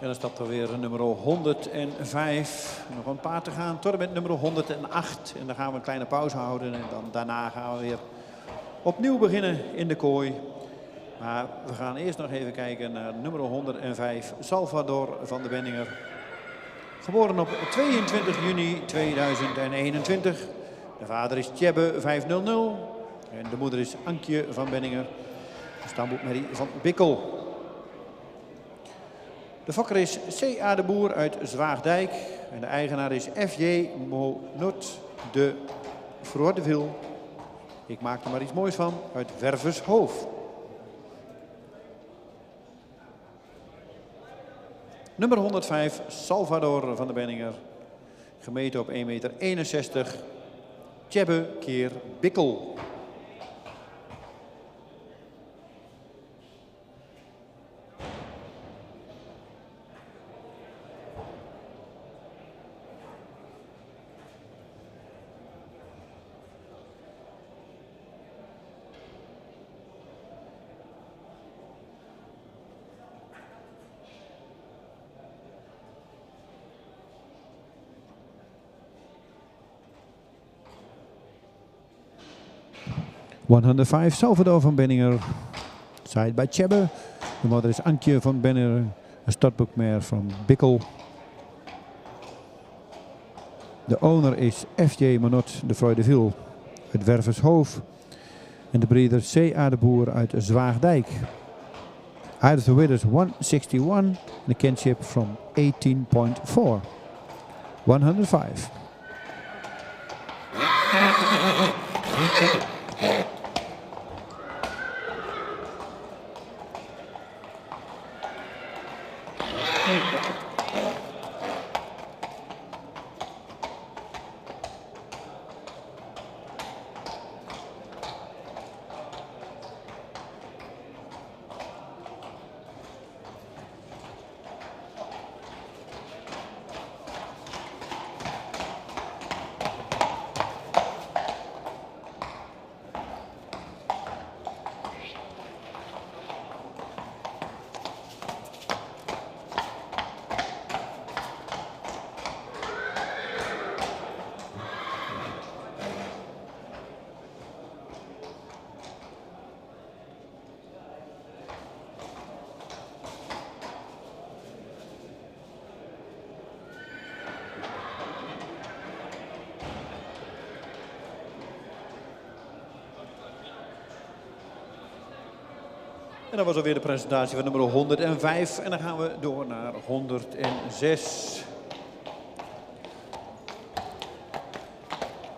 En dan stapt er weer nummer 105. Nog een paar te gaan. Tot en met nummer 108. En dan gaan we een kleine pauze houden. En dan daarna gaan we weer opnieuw beginnen in de kooi. Maar we gaan eerst nog even kijken naar nummer 105. Salvador van de Benninger. Geboren op 22 juni 2021. De vader is Tjebbe 500. En de moeder is Ankje van Benninger. Stamboekmerrie van Bikkel. De fokker is C.A. de Boer uit Zwaagdijk. En de eigenaar is F.J. Monot de Froideville. Ik maak er maar iets moois van uit Wervershoofd. Nummer 105, Salvador van de Benninger. Gemeten op 1,61 meter. Tjebbe keer Bikkel. ...105 Salvador van Benninger. Side by Tjebbe. De moeder is Ankje van Benninger. Een startboekmare van Bikkel. De owner is F.J. Monot de Froideville uit Wervershoofd. En de breeder C.A. de Boer uit Zwaagdijk. Height of the winners 161. And the kinship from 18.4. 105. En dat was alweer de presentatie van nummer 105. En dan gaan we door naar 106.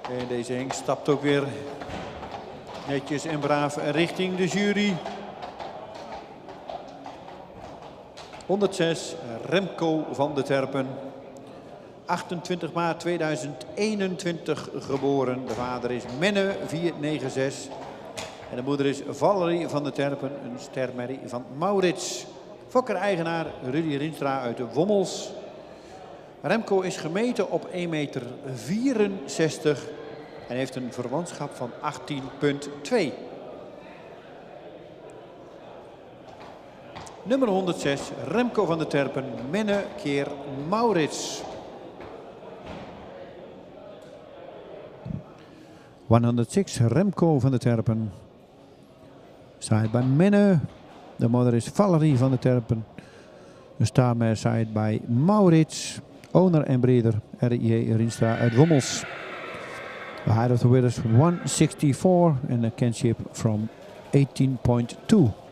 En deze Henk stapt ook weer netjes en braaf richting de jury. 106, Remco van de Terpen. 28 maart 2021 geboren. De vader is Menne 496. En de moeder is Valerie van de Terpen, een stermerrie van Maurits. Fokker-eigenaar Rudy Rienstra uit de Wommels. Remco is gemeten op 1,64 meter en heeft een verwantschap van 18,2. Nummer 106, Remco van de Terpen, Menne keer Maurits. 106, Remco van de Terpen. Side by Menne. De moeder is Valerie van de Terpen. Een starmare side by Maurits. Owner en breeder R.J. Rienstra uit Wommels. The height of the winners 164 and a kinship from 18.2.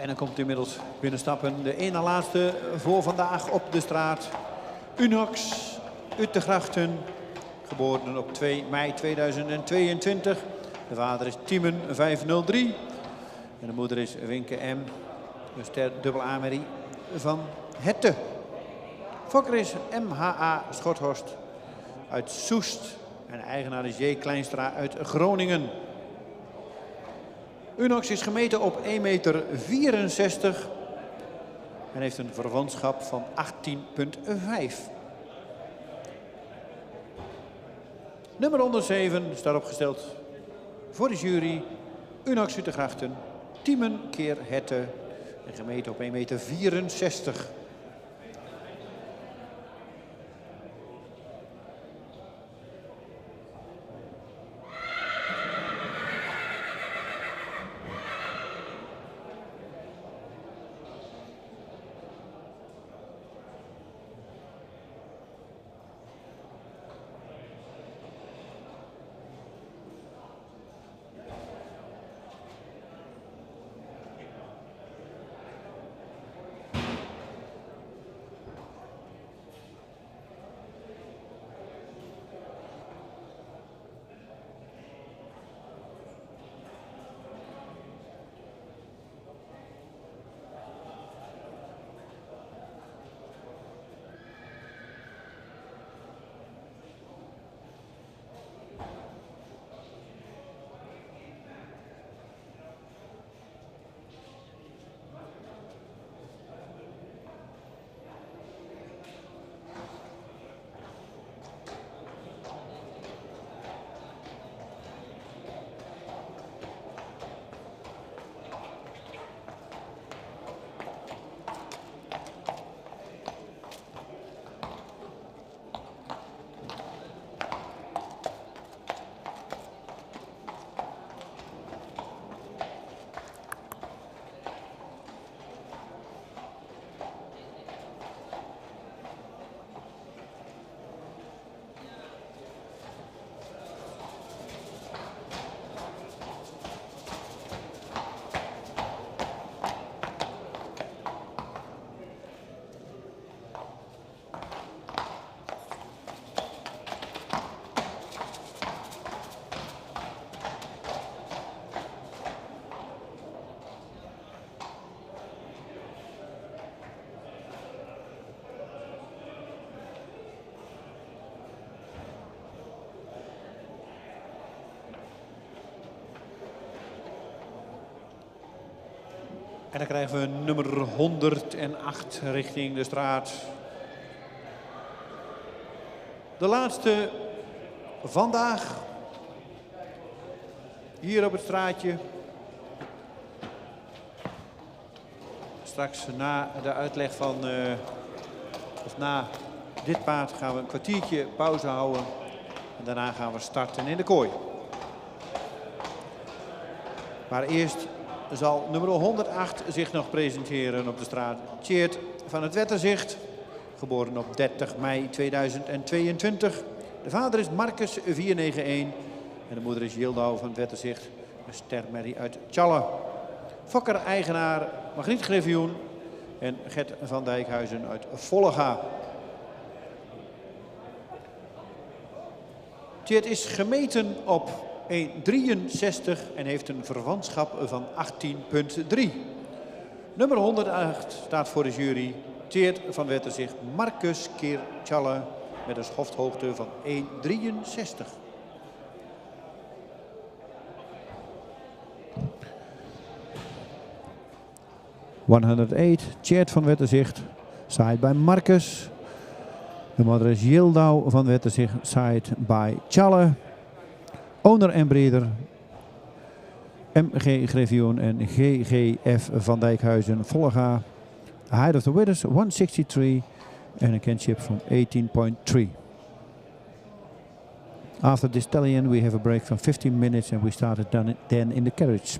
En dan komt inmiddels binnenstappen de ene laatste voor vandaag op de straat. Unox uit de Grachten, geboren op 2 mei 2022. De vader is Tiemen 503 en de moeder is Winke M. Dus dubbel A-merrie van Hette. Fokker is MHA Schothorst uit Soest en eigenaar is J. Kleinstra uit Groningen. Unox is gemeten op 1,64 meter en heeft een verwantschap van 18,5. Nummer 107 staat opgesteld voor de jury. Unox uit de Grachten, Tiemen keer Hette en gemeten op 1,64 meter. En dan krijgen we nummer 108 richting de straat. De laatste vandaag. Hier op het straatje. Straks na de uitleg van, of na dit paard gaan we een kwartiertje pauze houden. En daarna gaan we starten in de kooi. Maar eerst zal nummer 108 zich nog presenteren op de straat. Tjeerd van het Wetterzicht, geboren op 30 mei 2022. De vader is Marcus 491 en de moeder is Jildau van het Wetterzicht. Een stermerrie uit Tjalle. Fokker eigenaar Margriet Griffioen en Gert van Dijkhuizen uit Vollega. Tjeerd is gemeten op 1,63 en heeft een verwantschap van 18,3. Nummer 108 staat voor de jury. Tjeerd van Wetterzicht, Marcus keer Tjalle met een schofthoogte van 1,63. Tjeerd van Wetterzicht, side by Marcus. De moeder is Jildau van Wetterzicht, side by Tjalle. Owner en breeder MG Griffioen en GGF van Dijkhuizen Vollega. The height of the winners 163 and a kinship from 18.3. After this stallion we have a break from 15 minutes and we started then in the carriage.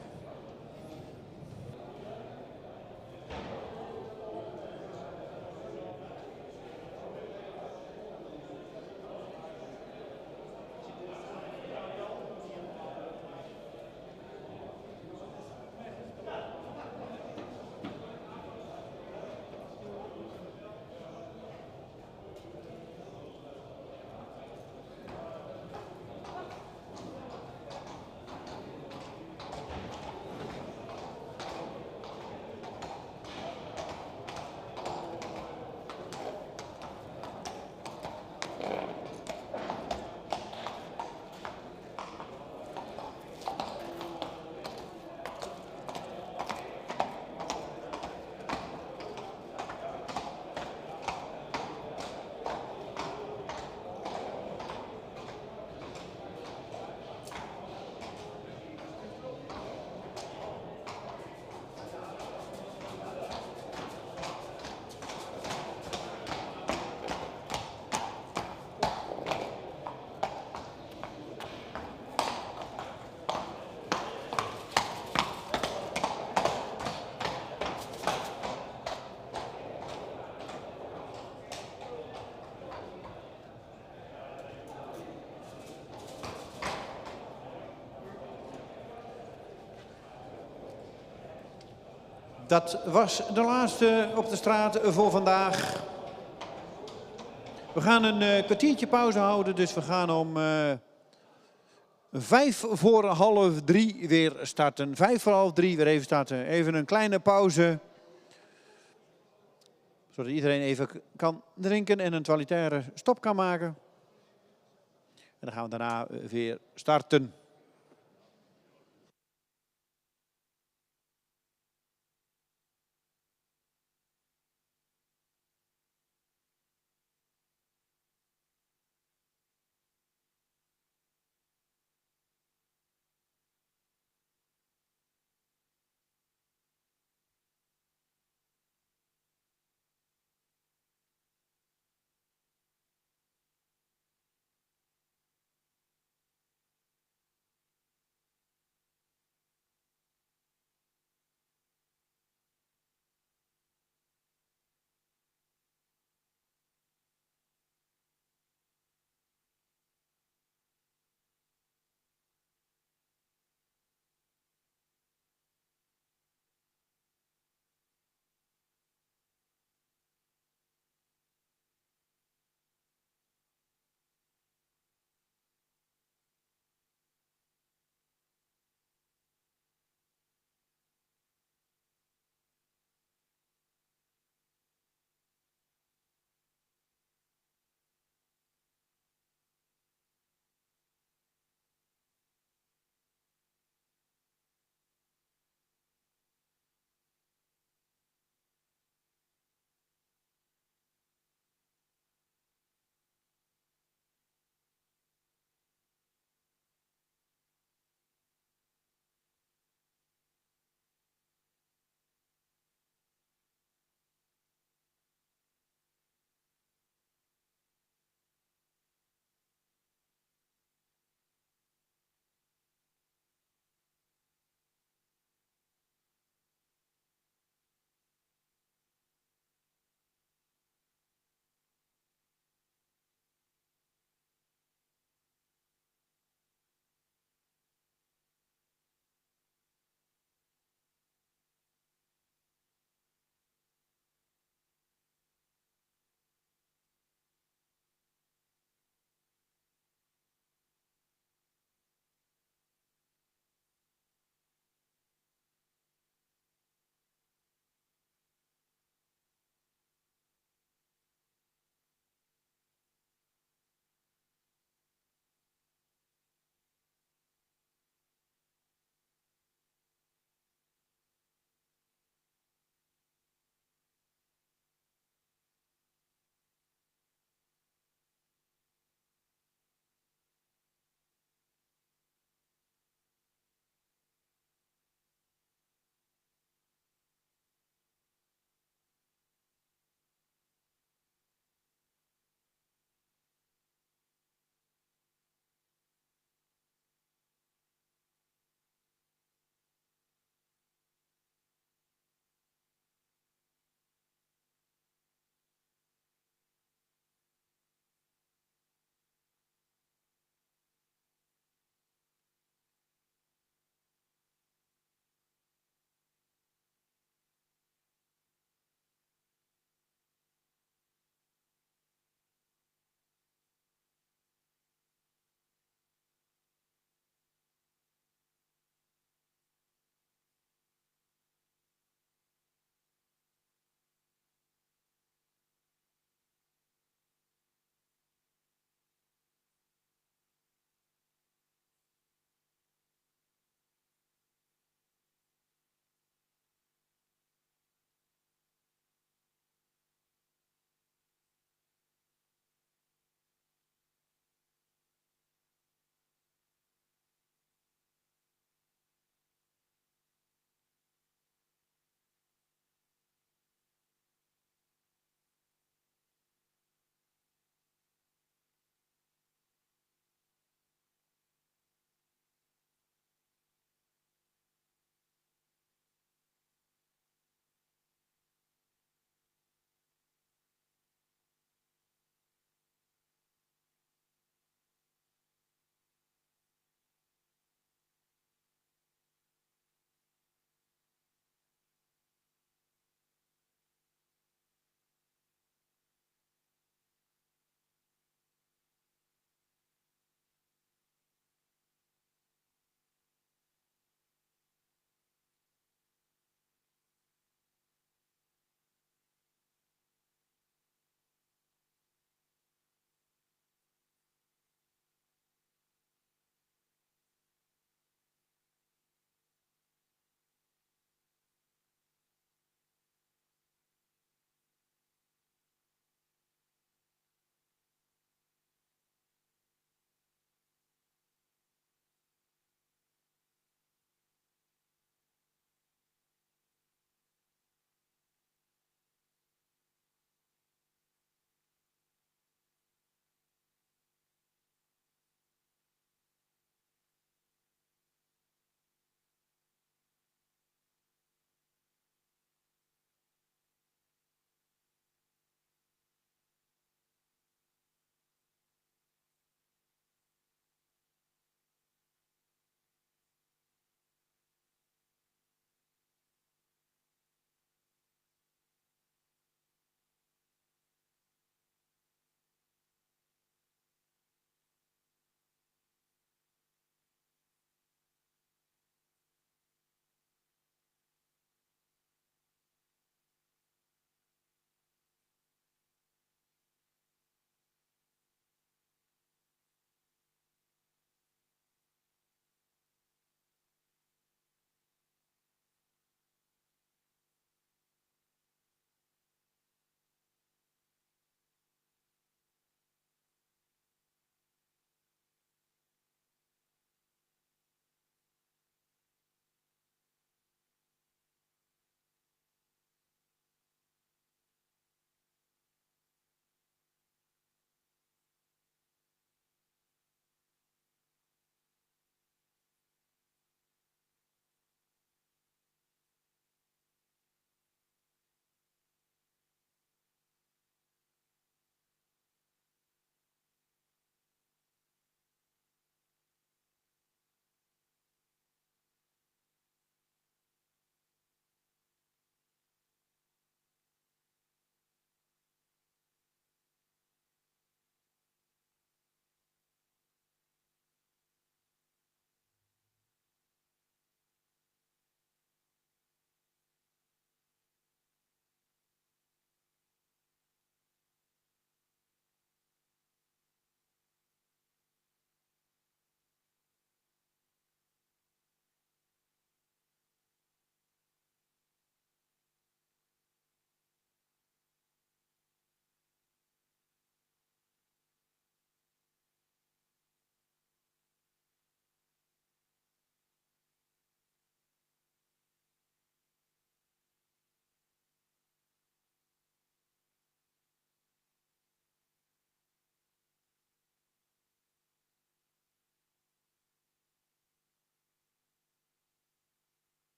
Dat was de laatste op de straat voor vandaag. We gaan een kwartiertje pauze houden, dus we gaan om 2:55 weer starten. 2:55 weer even starten. Even een kleine pauze. Zodat iedereen even kan drinken en een toilettaire stop kan maken. En dan gaan we daarna weer starten.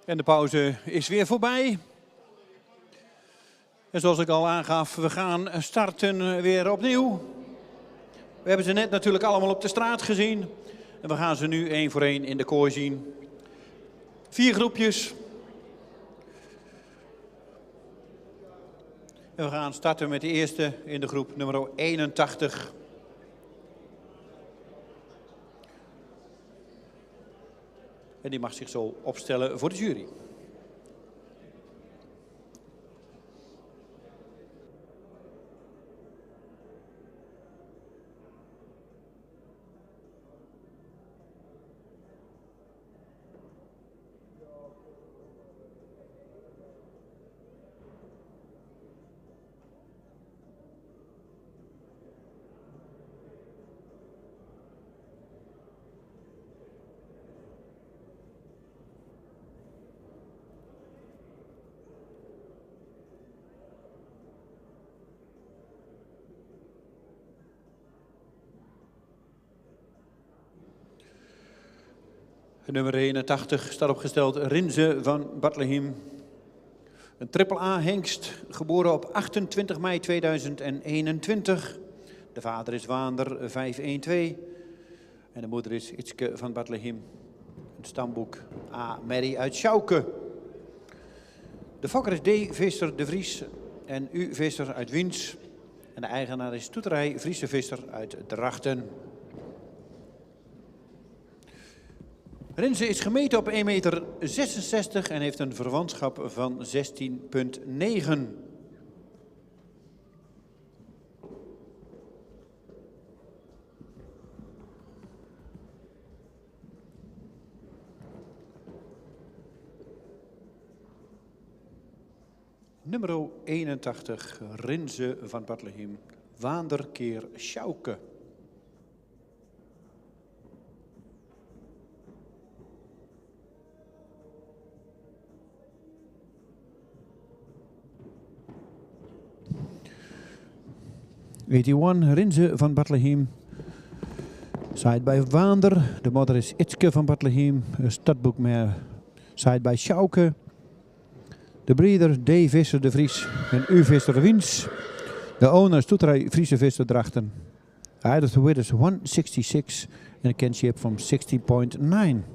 En de pauze is weer voorbij. En zoals ik al aangaf, we gaan starten weer opnieuw. We hebben ze net natuurlijk allemaal op de straat gezien. En we gaan ze nu één voor één in de kooi zien. 4 groepjes. En we gaan starten met de eerste in de groep nummer 81. En die mag zich zo opstellen voor de jury. Nummer 81 staat opgesteld Rinze van Bartlehem. Een triple-A-hengst, geboren op 28 mei 2021. De vader is Waander 512 en de moeder is Itske van Bartlehem. Een stamboek A. Mary uit Sjouke. De fokker is D. Visser de Vries en U. Visser uit Wiens. En de eigenaar is Toeterij Friese Visser uit Drachten. Rinze is gemeten op 1,66 meter en heeft een verwantschap van 16,9. Nummer 81, Rinze van Bartlehem, Waander keer Sjouke. Rinze van Bartlehem. Side by Waander. De moeder is Itske van Bartlehem. Een stadboekmeer. Side by Sjouke. De breeder D. Visser de Vries en U. Visser de Wiens. De owner is Toeterij Friese Visser Drachten. The height of the width is 166 and a kinship from 60.9.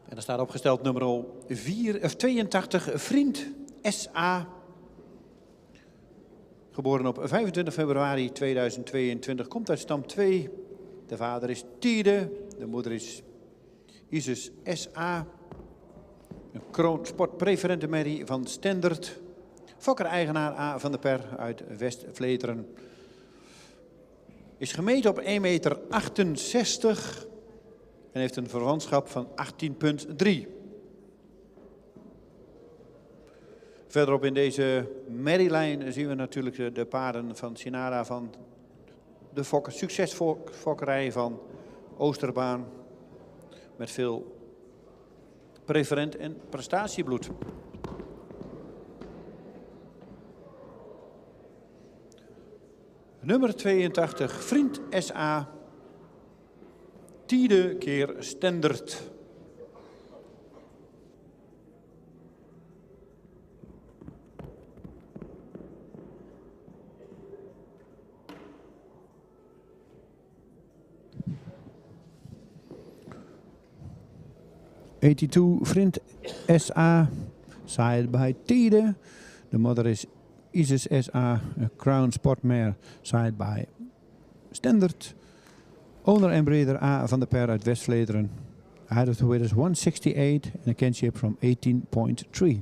En dan staat opgesteld nummer 82, Vriend S.A. Geboren op 25 februari 2022, komt uit stam 2. De vader is Tiede, de moeder is Isis S.A. Een kroonsport preferente merrie van Stendert. Fokker-eigenaar A. van der Per uit West-Vleteren. Is gemeten op 1,68 meter en heeft een verwantschap van 18,3. Verderop in deze merrielijn zien we natuurlijk de paarden van Sinara van de succesfokkerij van Oosterbaan. Met veel preferent en prestatiebloed. Nummer 82, Vriend S.A. Tiede keer Stendert. Vriend S.A. side by Tiede. De mother is Isis S.A. A Crown Sportmare side by Stendert. Owner en breeder A. van der Per uit West-Vleteren. Height of the weight is 168 and a kinship from 18.3.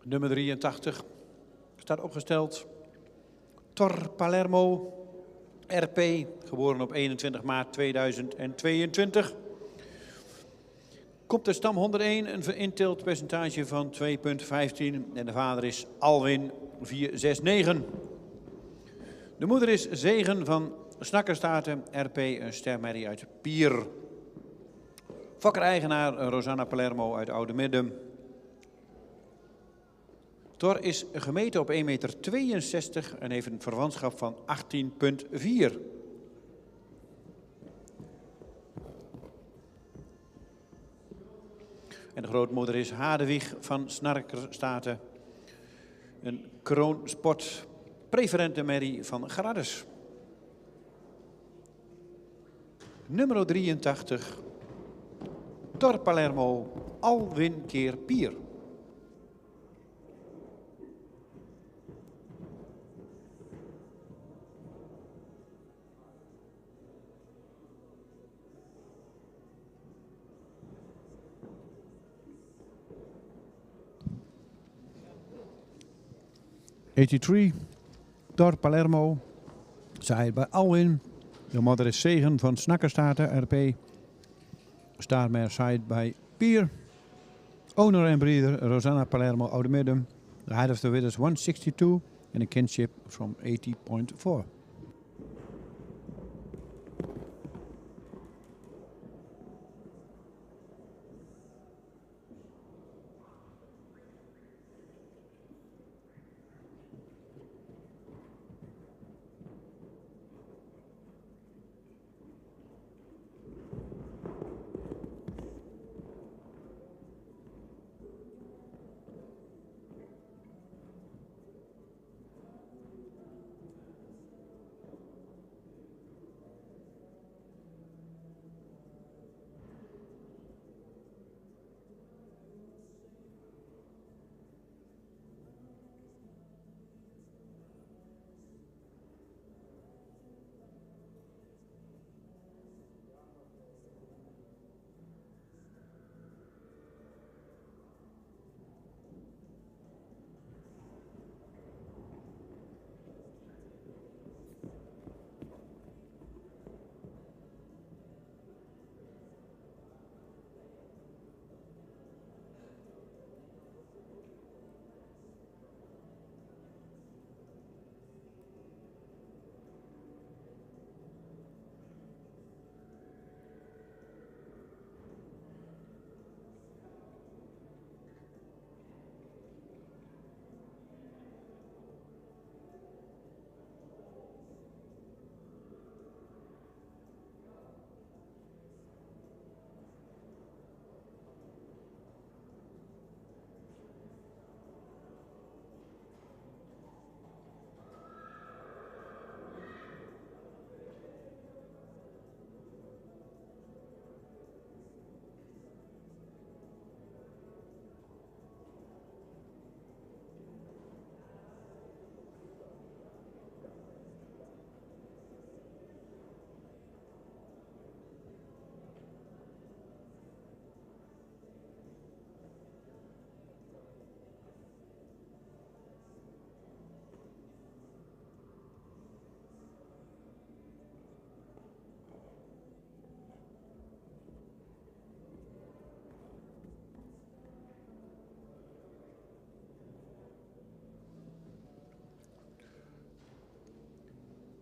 Nummer 83 staat opgesteld. Tor Palermo, RP, geboren op 21 maart 2022. Komt de stam 101, een inteeltpercentage van 2,15 en de vader is Alwin 469. De moeder is Zegen van Snakkerstaten, RP, een stermerrie uit Pier. Fokker-eigenaar Rosanna Palermo uit Oude Midden. Tor is gemeten op 1,62 meter en heeft een verwantschap van 18,4. En de grootmoeder is Hadewig van Snarkerstaten. Een kroonsport preferente merrie van Gradus. Nummer 83. Tor Palermo, Alwin keer Pier. '83, Tor Palermo, side by Alwin. De modder is Zegen van Snakkerstaten RP. Starmare side by Pier. Owner and breeder Rosanna Palermo Oudemidden. The height of the width is 162 and a kinship from 80.4.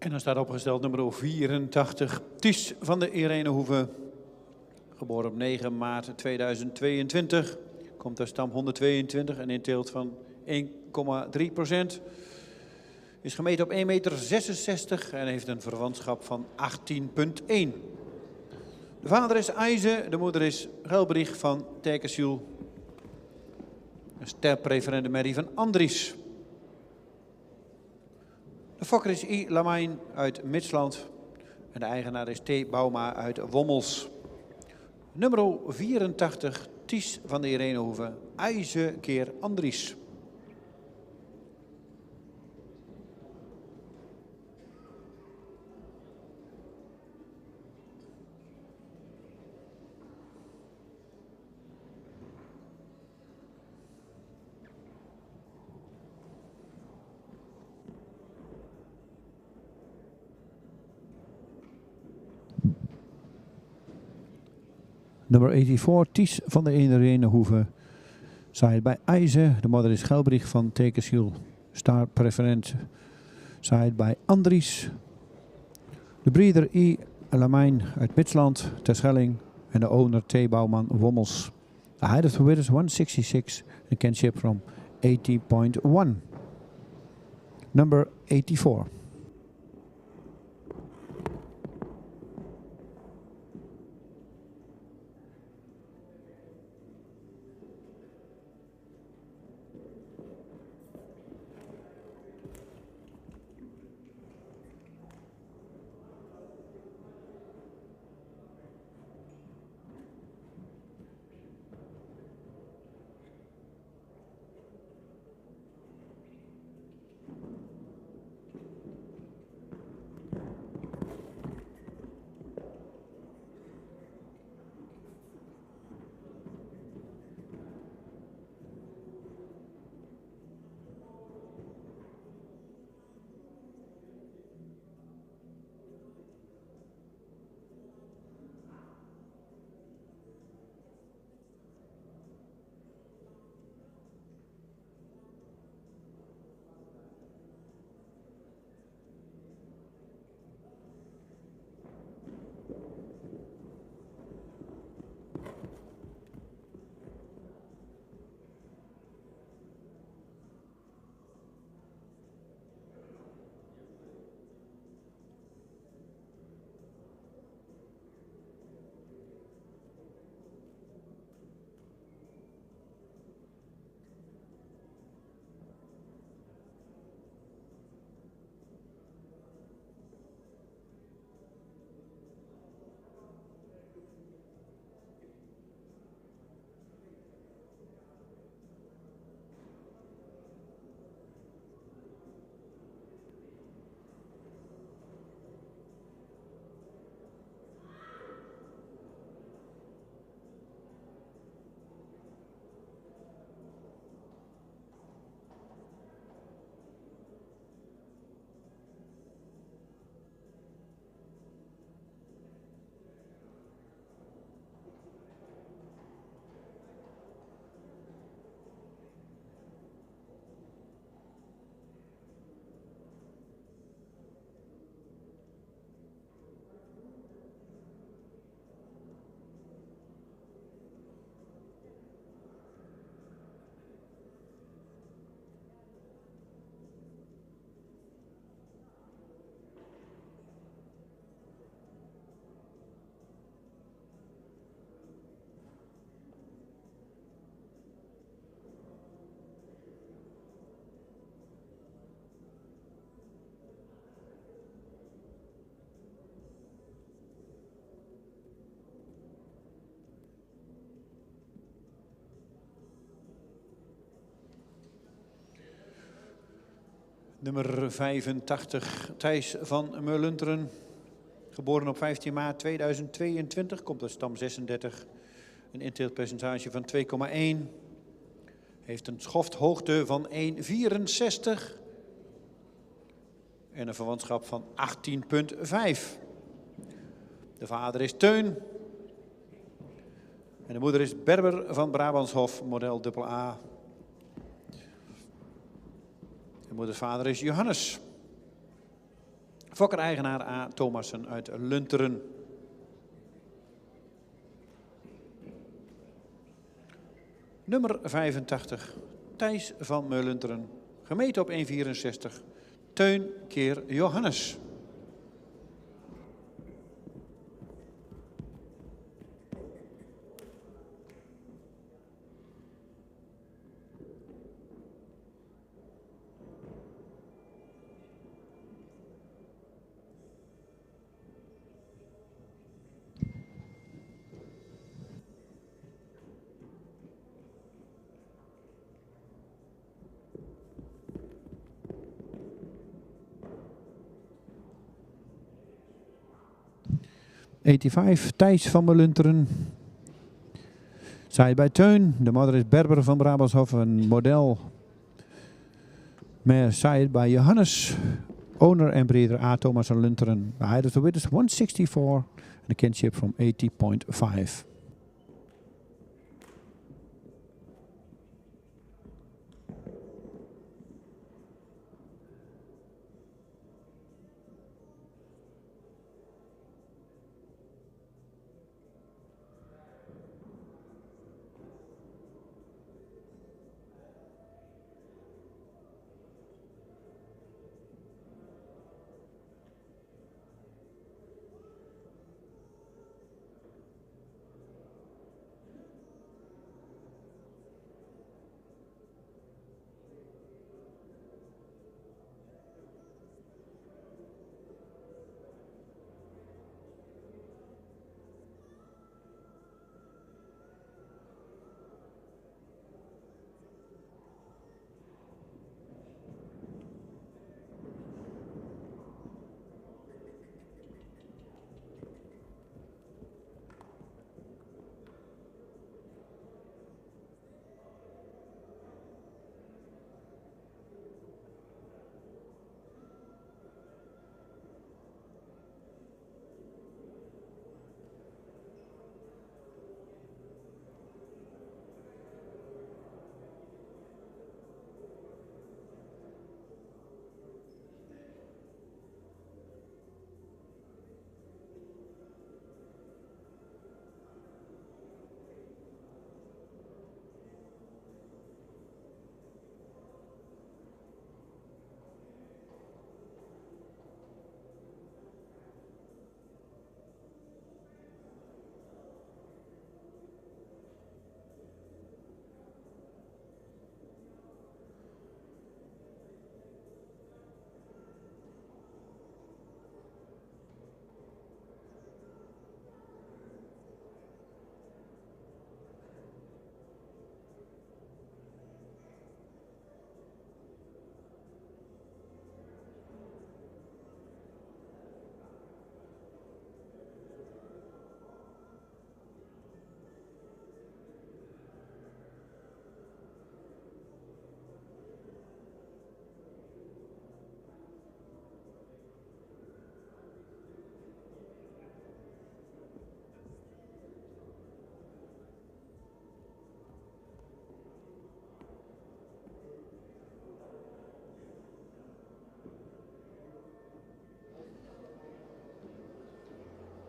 En dan staat opgesteld nummer 84, Ties van de Irenehoeve. Geboren op 9 maart 2022. Komt uit stam 122 en inteelt van 1,3%. Is gemeten op 1,66 meter en heeft een verwantschap van 18,1. De vader is IJze, de moeder is Gelbrich van Terkesiel. Een sterpreferende merrie van Andries. De fokker is I. Lamijn uit Mitsland en de eigenaar is T. Bauma uit Wommels. Nummer 84, Ties van de Irenehoeve, IJze keer Andries. Nummer 84, Ties van de Irenehoeve, side by IJze. De modder is Gelbrich van Terkesiel. Star preferent, side by Andries. De breeder I. Lamijn uit Mitsland, Terschelling. En de owner T. Bouwman Wommels. The height of the width is 166 and can ship from 80.1. Number 84. Nummer 85, Thijs van Meulunteren. Geboren op 15 maart 2022, komt uit stam 36. Een inteeltpercentage van 2,1. Heeft een schofthoogte van 1,64. En een verwantschap van 18,5. De vader is Teun. En de moeder is Berber van Brabantshof, model AA. De moeders vader is Johannes. Fokker-eigenaar A. Thomassen uit Lunteren. Nummer 85, Thijs van Meulunteren. Gemeten op 1,64. Teun keer Johannes. Thijs van Meulunteren. Zij bij Teun. De moeder is Berber van Brabantshof. Een model. Maar zij bij Johannes. Owner en breeder A. Thomas van Lunteren. The height of the width is 164. And a kinship from 80.5.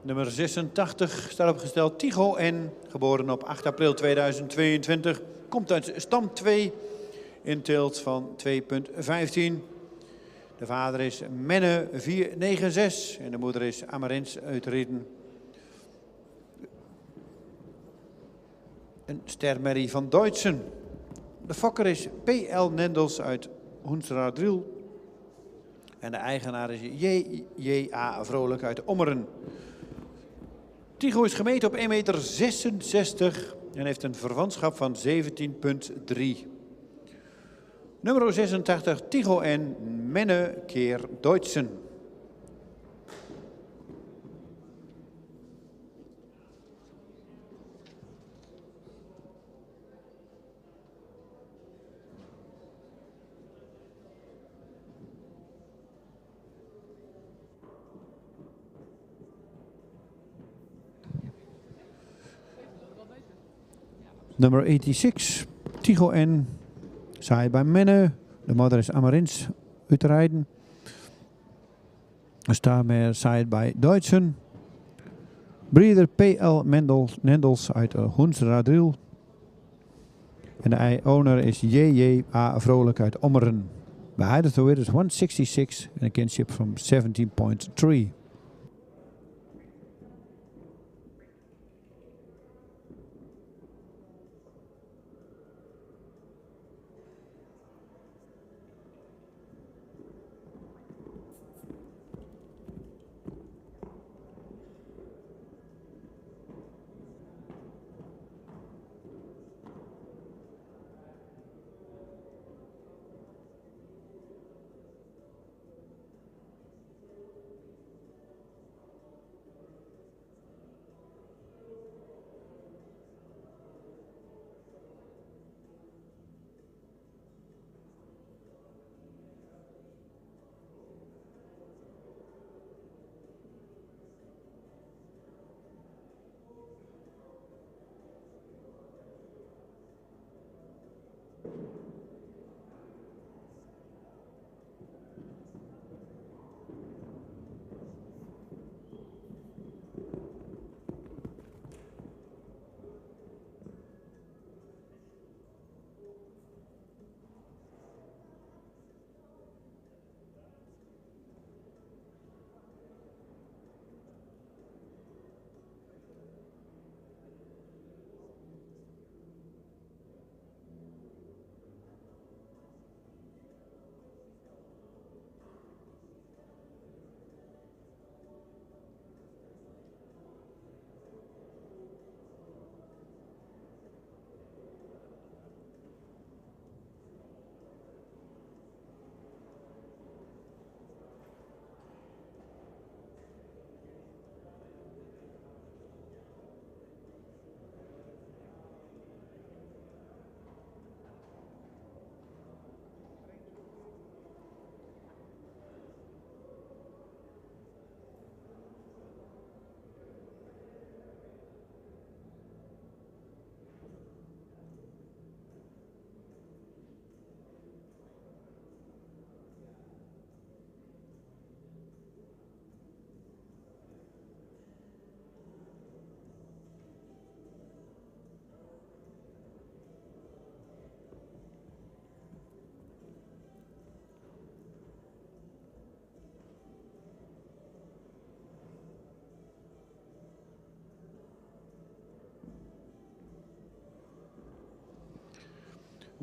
Nummer 86 staat opgesteld Tycho N. Geboren op 8 april 2022. Komt uit stam 2. Inteelt van 2,15. De vader is Menne 496 en de moeder is Amarins uit Reden. Een stermerrie van Duitsen. De fokker is P.L. Nendels uit Hoensradriel. En de eigenaar is J.J.A. Vrolijk uit Ommeren. Tycho is gemeten op 1,66 meter en heeft een verwantschap van 17,3. Nummer 86, Tycho en Menne keer Deutschen. Number 86, Tycho N. Saai bij Menne. De modder is Amarins uit te rijden. Starmare saai bij Duitsen. Breeder P.L. Nendels uit Hoensradriel. En de owner is J.J.A. Vrolijk uit Ommeren. Beide to win is 166 en een kinship from 17.3.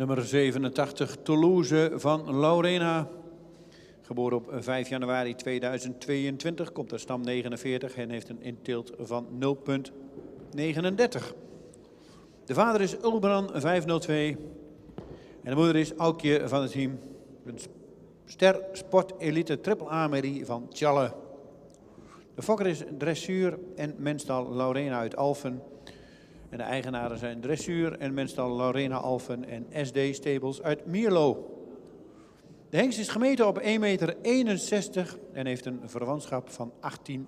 Nummer 87, Toulouse van Lorena. Geboren op 5 januari 2022, komt uit stam 49 en heeft een intilt van 0,39. De vader is Ulbran 502 en de moeder is Aukje van het team. Een ster sport elite triple A-merrie van Tjalle. De fokker is dressuur en menstal Lorena uit Alphen. En de eigenaren zijn dressuur en menstal Lorena Alphen en SD Stables uit Mierlo. De hengst is gemeten op 1,61 meter en heeft een verwantschap van 18,2.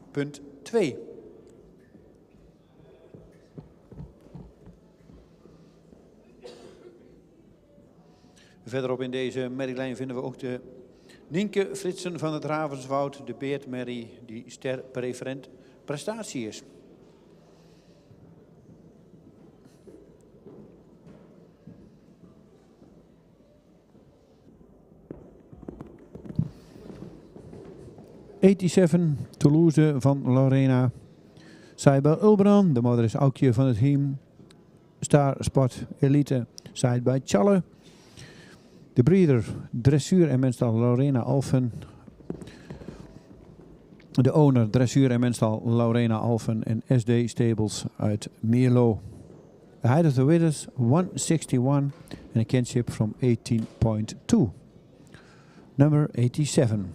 Verderop in deze merrielijn vinden we ook de Nienke Fritsen van het Ravenswoud, de beertmerrie die sterpreferent prestatie is. Toulouse van Lorena. Saai Ulbran, de moeder is Aukje van het team. Star Sport Elite, saai bij Tjalle. De breeder, dressuur en menstal Lorena Alphen. De owner, dressuur en menstal Lorena Alphen en SD Stables uit Mierlo. The height of the winners 161 and a kinship from 18.2. Number 87.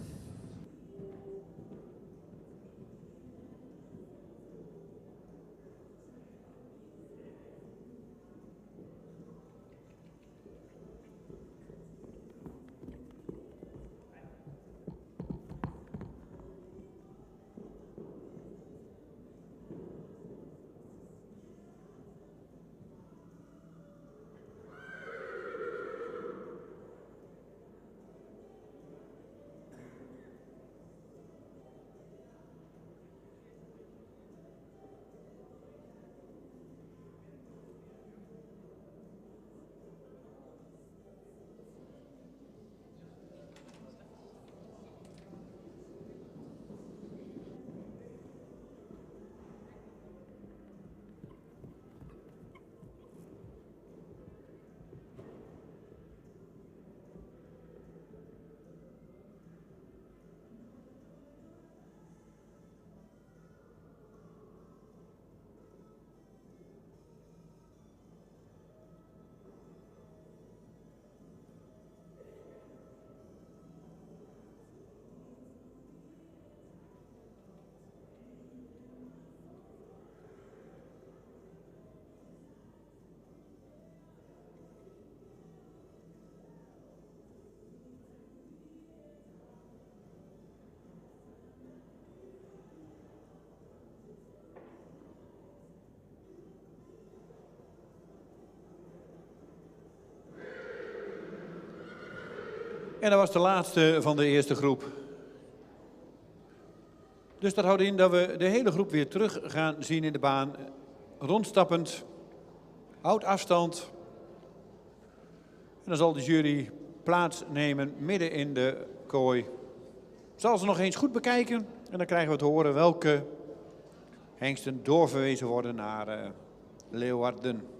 En dat was de laatste van de eerste groep. Dus dat houdt in dat we de hele groep weer terug gaan zien in de baan. Rondstappend, houd afstand. En dan zal de jury plaatsnemen midden in de kooi. Zal ze nog eens goed bekijken en dan krijgen we te horen welke hengsten doorverwezen worden naar Leeuwarden.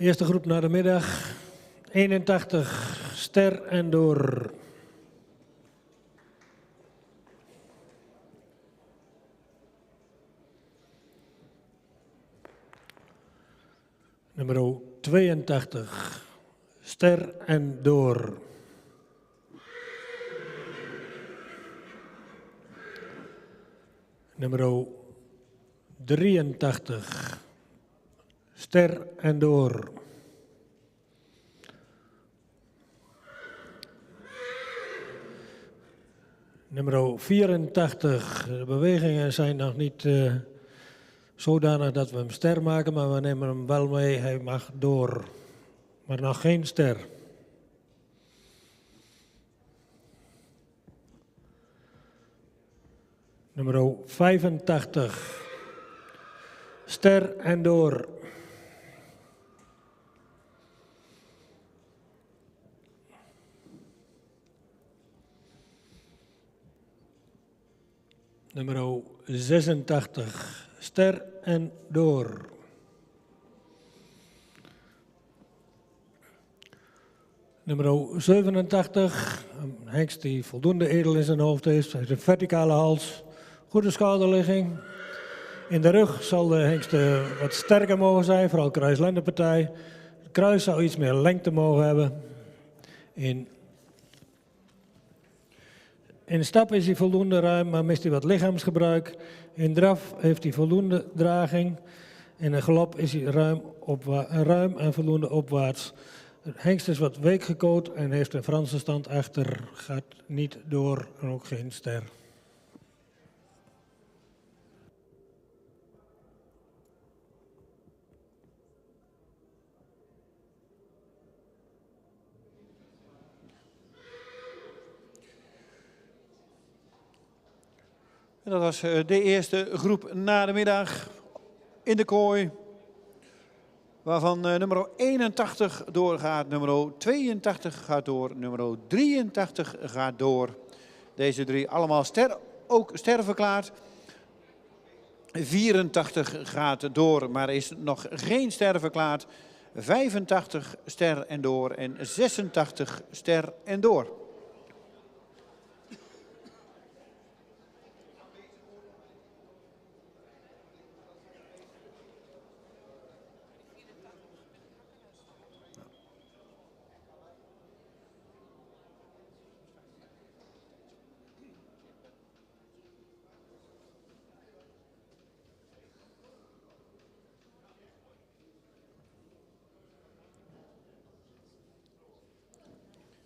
Eerste groep naar de middag. 81 Ster en Door. Nummer 82 Ster en Door. Nummer 83 Ster en Door. Nummer 84. De bewegingen zijn nog niet zodanig dat we hem ster maken, maar we nemen hem wel mee. Hij mag door, maar nog geen ster. Nummer 85. Ster en Door. Nummer 86, Ster en Door. Nummer 87, een hengst die voldoende edel in zijn hoofd heeft. Hij heeft een verticale hals, goede schouderligging. In de rug zal de hengst wat sterker mogen zijn, vooral kruislendenpartij. Het kruis zou iets meer lengte mogen hebben. In stap is hij voldoende ruim, maar mist hij wat lichaamsgebruik. In draf heeft hij voldoende draging. In een galop is hij ruim en voldoende opwaarts. De hengst is wat week gekoot en heeft een Franse stand achter. Gaat niet door en ook geen ster. En dat was de eerste groep na de middag in de kooi. Waarvan nummer 81 doorgaat, nummer 82 gaat door, nummer 83 gaat door. Deze drie allemaal ook ster verklaard. 84 gaat door, maar is nog geen ster verklaard. 85 ster en door en 86 ster en door.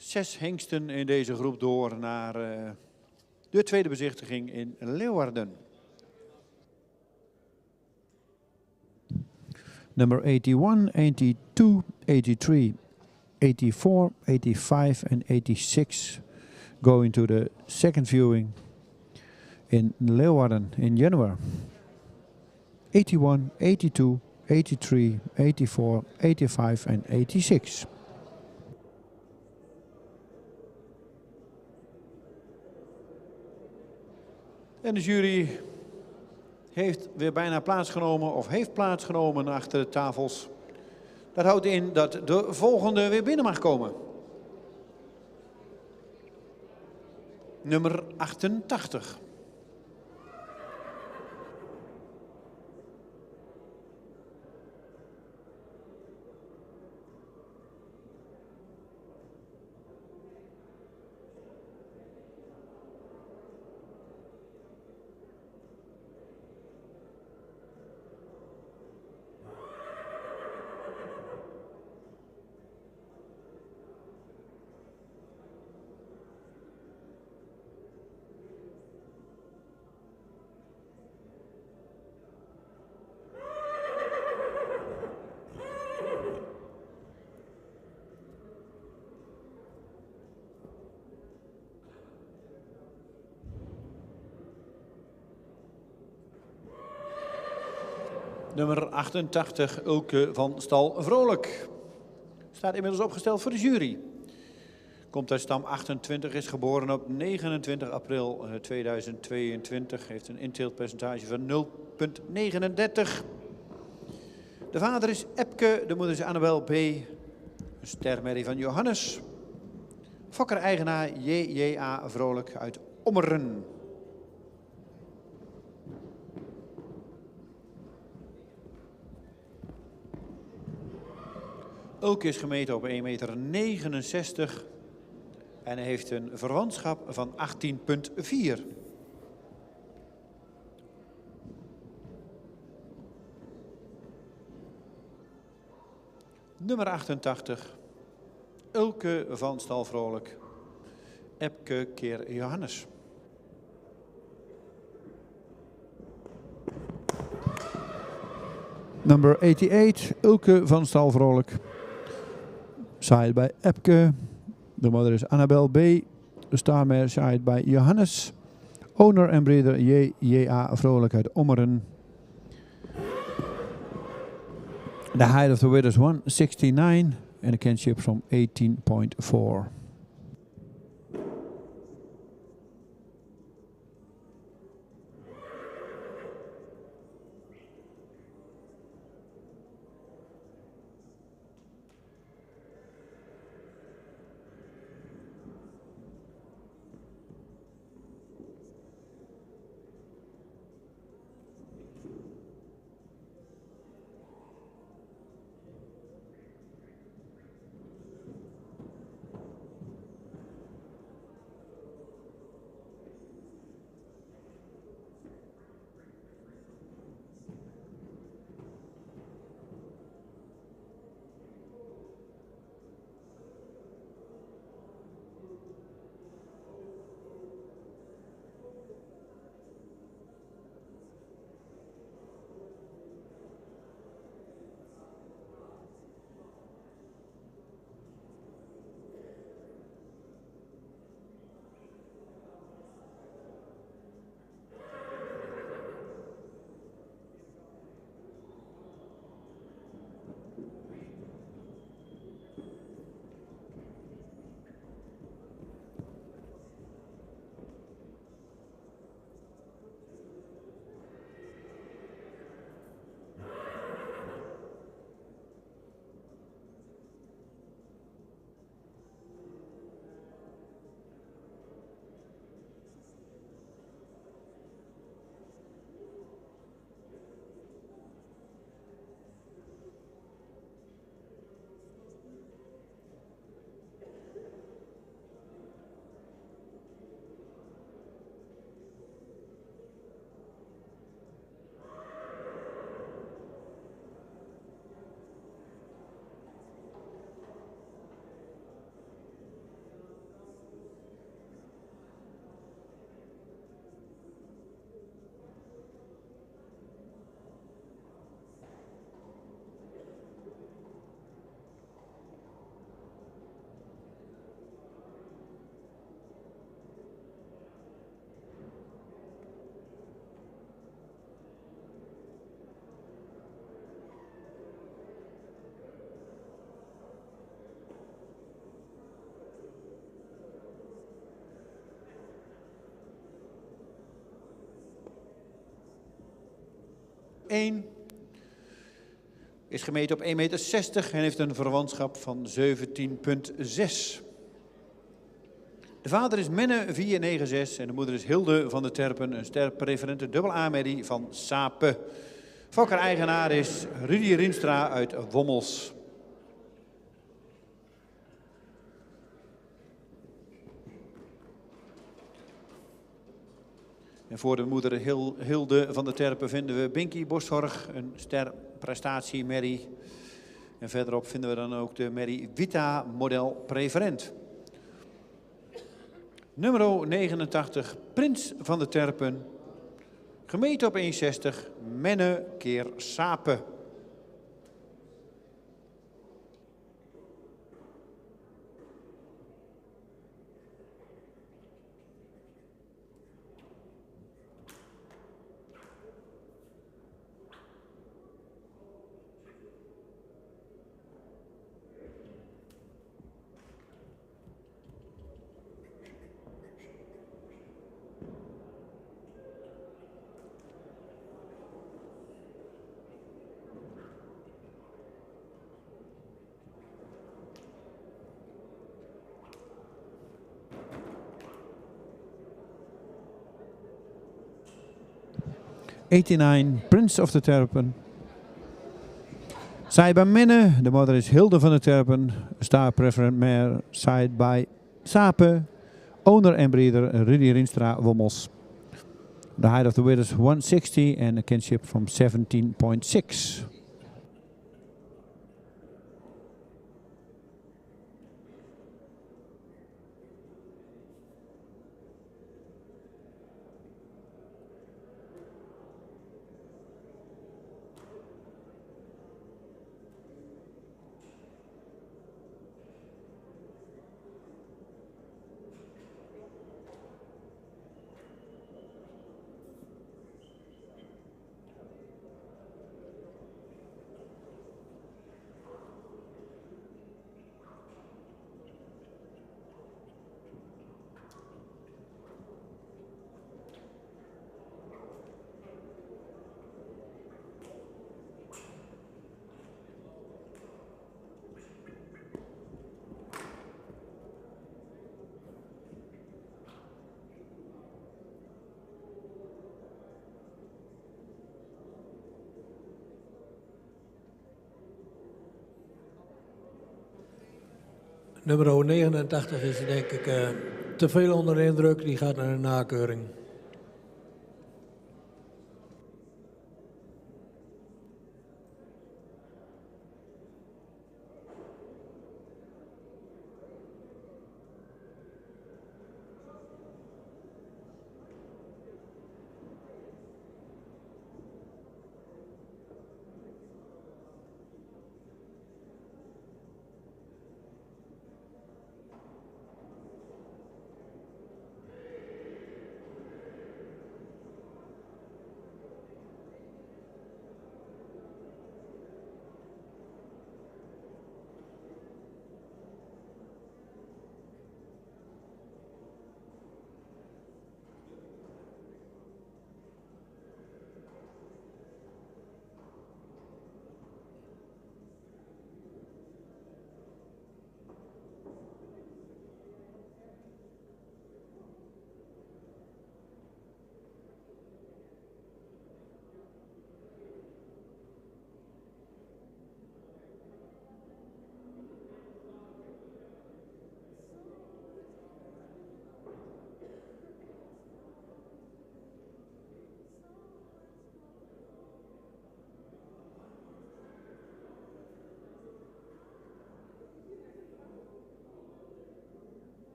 Zes hengsten in deze groep door naar de tweede bezichtiging in Leeuwarden. Number 81, 82, 83, 84, 85 and 86 going to the second viewing in Leeuwarden in January. 81, 82, 83, 84, 85 and 86. En de jury heeft weer bijna plaatsgenomen of heeft plaatsgenomen achter de tafels. Dat houdt in dat de volgende weer binnen mag komen. Nummer 88. Nummer 88, Ulke van Stal Vrolijk. Staat inmiddels opgesteld voor de jury. Komt uit stam 28, is geboren op 29 april 2022. Heeft een inteeltpercentage van 0,39. De vader is Epke, de moeder is Annabel B. Een stermerrie van Johannes. Fokker-eigenaar J.J.A. Vrolijk uit Ommeren. Ulke is gemeten op 1,69 meter en hij heeft een verwantschap van 18,4. Nummer 88, Ulke van Stal Vrolijk, Epke keer Johannes. Number 88, Ulke van Stal Vrolijk. Side bij Epke. De moeder is Annabel B. De starmare side bij Johannes. Owner en breeder J.J.A. Vrolijk uit Ommeren. The height of the width is 169 and the kinship from 18.4. Is gemeten op 1,60 meter en heeft een verwantschap van 17,6. De vader is Menne 496 en de moeder is Hilde van de Terpen, een sterpreferente dubbel A-merrie van Sape. Fokker-eigenaar is Rudy Rienstra uit Wommels. En voor de moeder Hilde van de Terpen vinden we Binky Boszorg, een sterprestatie-merrie. En verderop vinden we dan ook de merrie Vita model preferent. Nummer 89, Prins van de Terpen. Gemeten op 1,60, Menne keer Sape. 89, Prince of the Terpen. Side by Minne, de mother is Hilde van der Terpen. Star preferent mare, side by Sape. Owner en breeder Rudy Rienstra Wommels. The height of the width is 160 and a kinship from 17.6. Nummer 89 is denk ik te veel onder de indruk. Die gaat naar de nakeuring.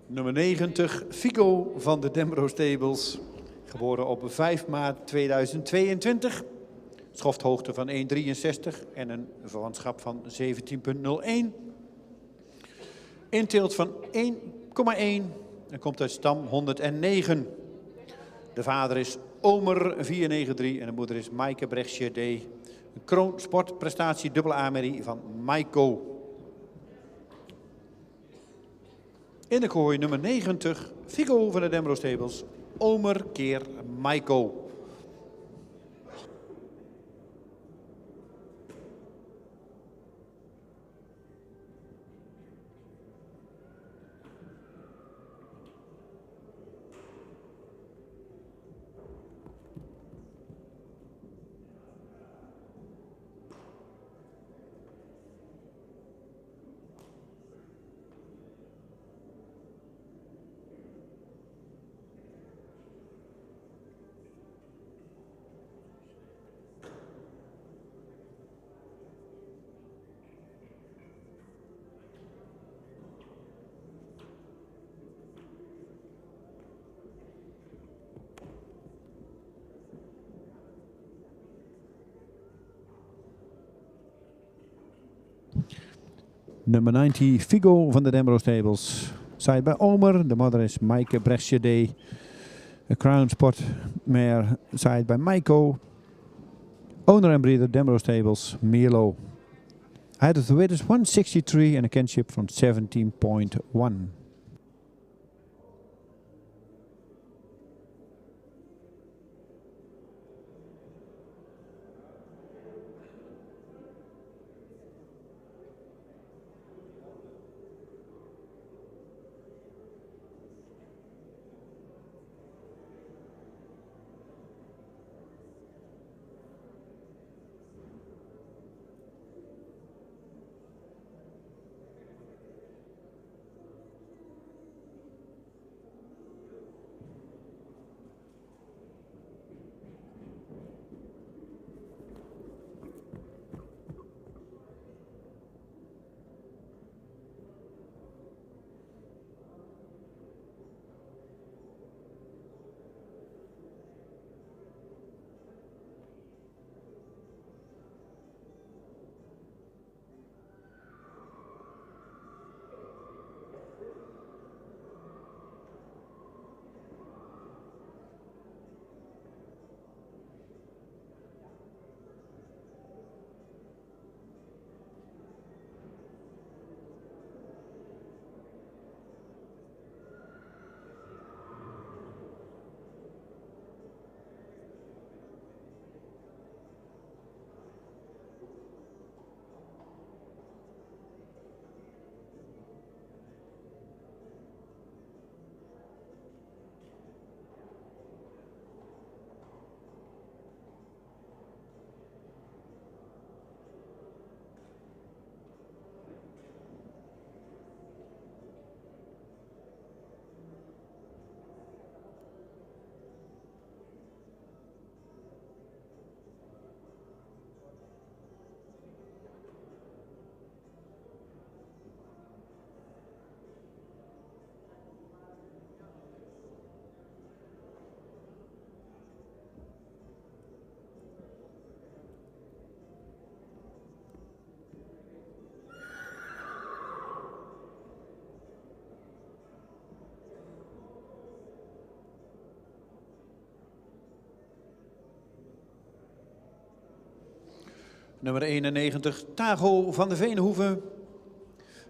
Nummer 90, Fico van de Dembro Stables. Geboren op 5 maart 2022. Schofthoogte van 1,63 en een verwantschap van 17,01. Inteelt van 1,1 en komt uit stam 109. De vader is Omer 493 en de moeder is Maaike Brechtsje D. Een kroonsportprestatie dubbele A-merrie van Maiko. In de kooi nummer 90, Fico van de Dembro Stables, Omer keer Maiko. Nummer 90, Figo van de Dembro Stables. side by Omer. The mother is Maaike Brechtsjede. A Crown Sport mare side by Maiko. Owner and breeder Demro Stables, Milo. Height of the weight is 163 and a kinship from 17.1. Nummer 91, Tago van de Veenhoeven.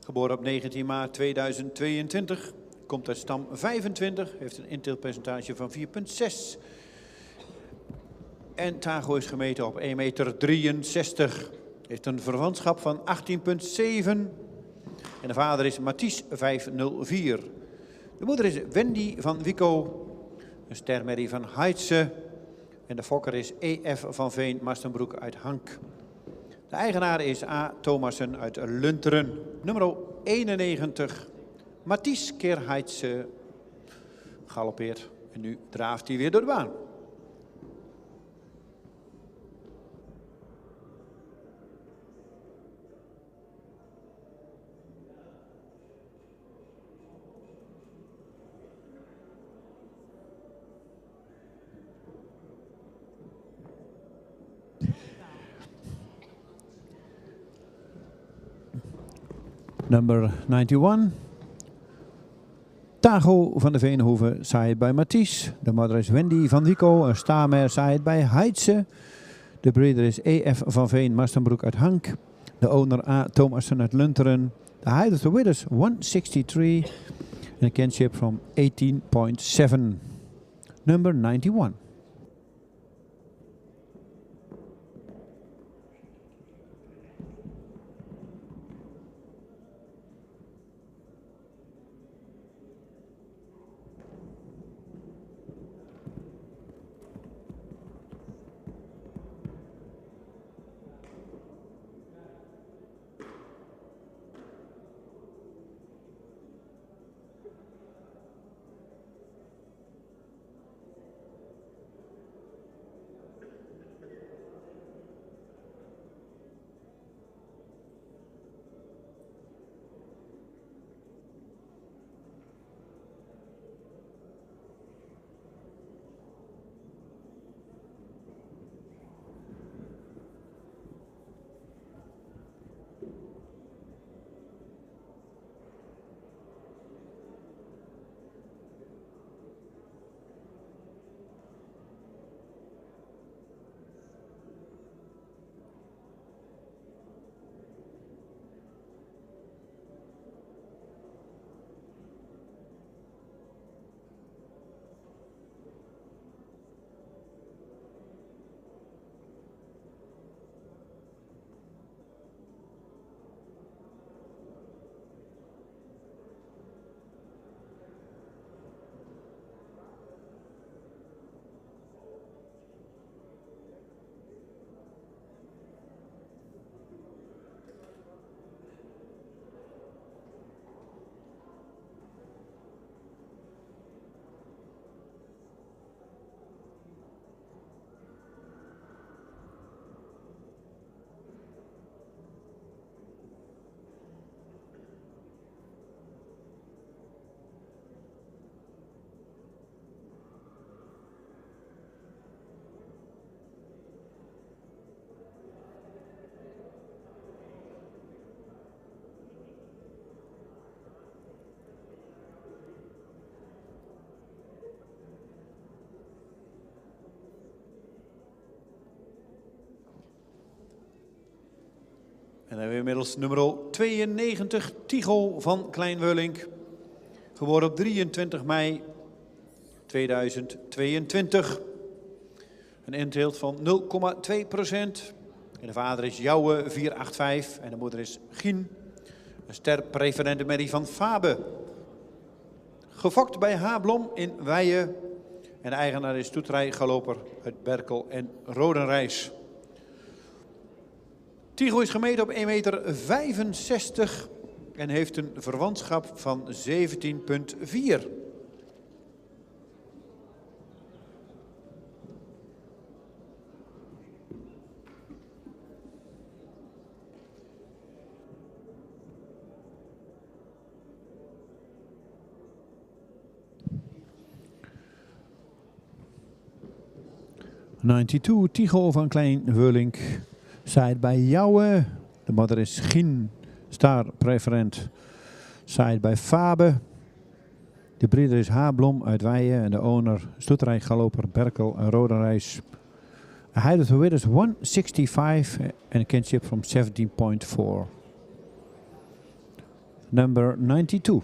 Geboren op 19 maart 2022. Komt uit stam 25. Heeft een inteelpercentage van 4,6. En Tago is gemeten op 1,63 meter. Heeft een verwantschap van 18,7. En de vader is Mathies 504. De moeder is Wendy van Wico. Een stermerrie van Heitse. En de fokker is EF van Veen Mastenbroek uit Hank. De eigenaar is A. Thomassen uit Lunteren. Nummer 91. Mathies keer Heitse galoppeert. En nu draaft hij weer door de baan. Number 91. Tago van de Veenhoeven, side by Mathies. De mother is Wendy van Wico, een stamer side by Heitse. De breeder is EF van Veen Mastenbroek uit Hank. De owner A. Thomassen uit Lunteren. The height of the width is 163 and a kinship from 18.7. Number 91. En dan hebben we inmiddels nummer 92, Tycho van Klein-Wöllink. Geboren op 23 mei 2022. Een inteelt van 0,2%. En de vader is Jouwe 485 en de moeder is Gien. Een sterpreferente merrie van Fabe. Gefokt bij Hablom in Weijen. En de eigenaar is stoetrijgaloper uit Berkel en Rodenrijs. Tycho is gemeten op 1,65 meter en heeft een verwantschap van 17,4. Tycho van Klein-Wöllink. Side bij Jouwe. De moeder is Gien, star preferent. Side bij Fabe. De breeder is Hablom uit Weijen en de owner Stoeterij Galoper Berkel en Rodenrijs. A height of the width is 165 and a kinship from 17.4. Number 92.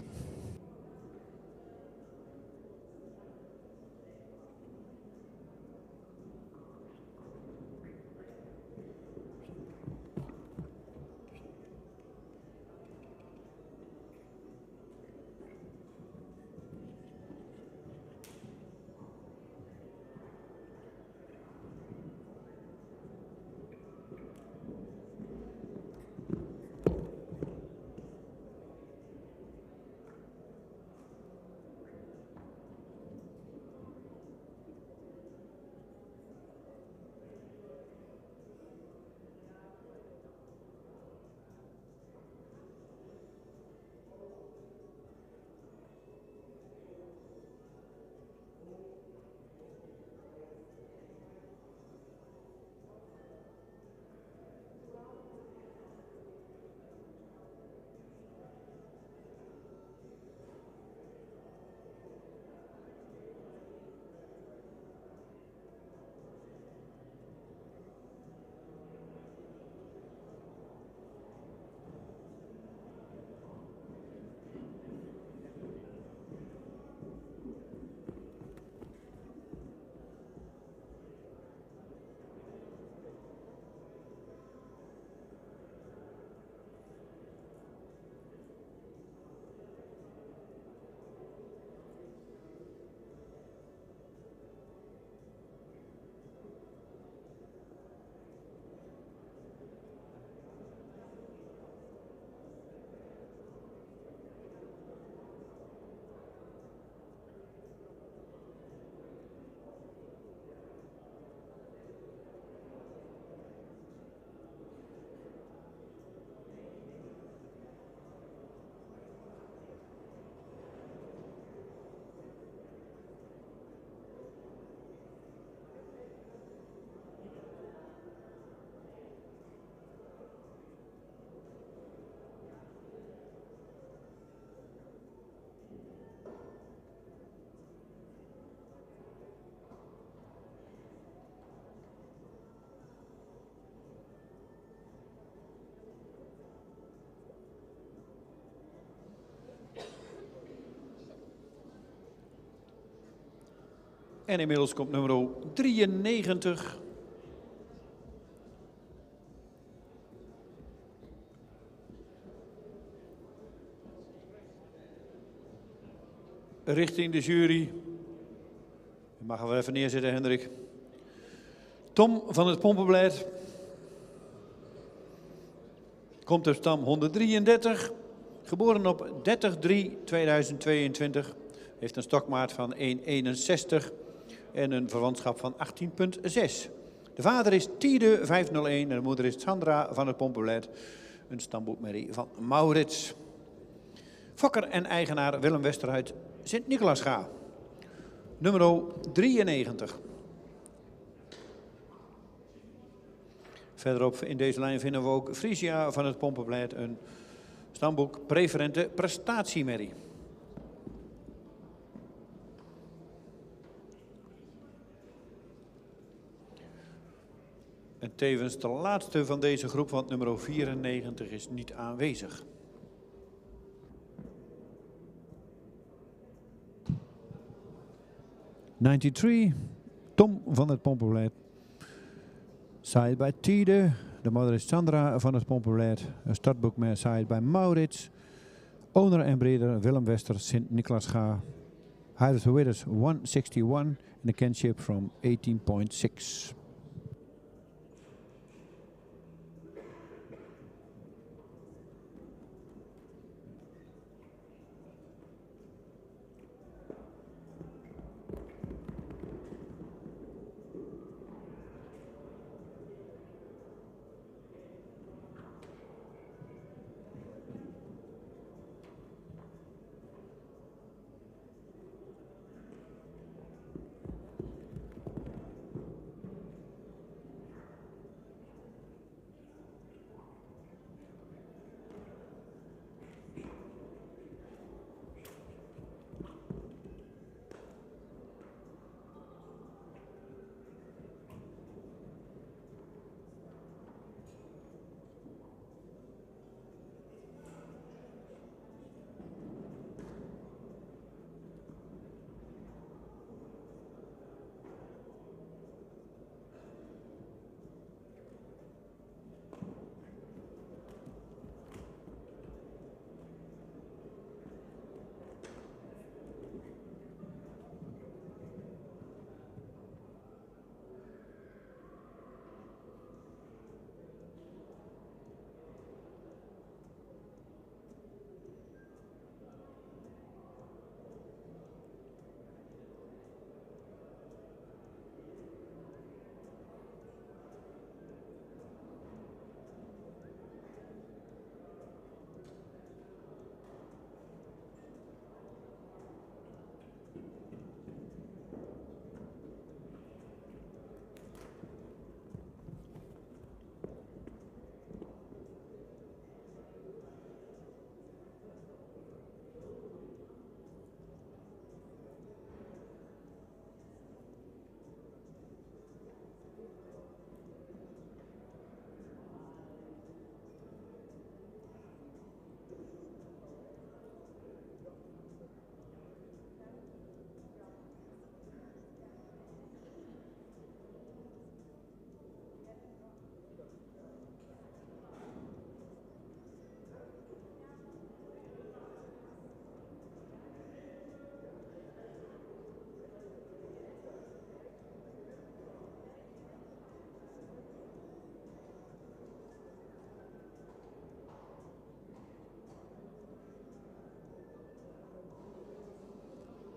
En inmiddels komt nummer 93. Richting de jury. Je mag wel even neerzetten, Hendrik. Tom van het Pompenblad. Komt op stam 133. Geboren op 30/3/2022. Heeft een stokmaat van 1,61 en een verwantschap van 18,6. De vader is Tiede 501 en de moeder is Sandra van het Pompenblad. Een stamboekmerrie van Maurits. Fokker en eigenaar Willem Westerhuis Sint-Nicolasga. Nummer 93. Verderop in deze lijn vinden we ook Frisia van het Pompenblad. Een stamboek preferente prestatiemerrie. En tevens de laatste van deze groep, want nummer 94 is niet aanwezig. Tom van het Pompenbeleid. Side by Tide. De moeder is Sandra van het Pompenbeleid. Een startboek met side by Maurits. Owner en breeder Willem Wester, Sint-Niklaas Ga. Height of the Winners 161 and a kinship from 18.6.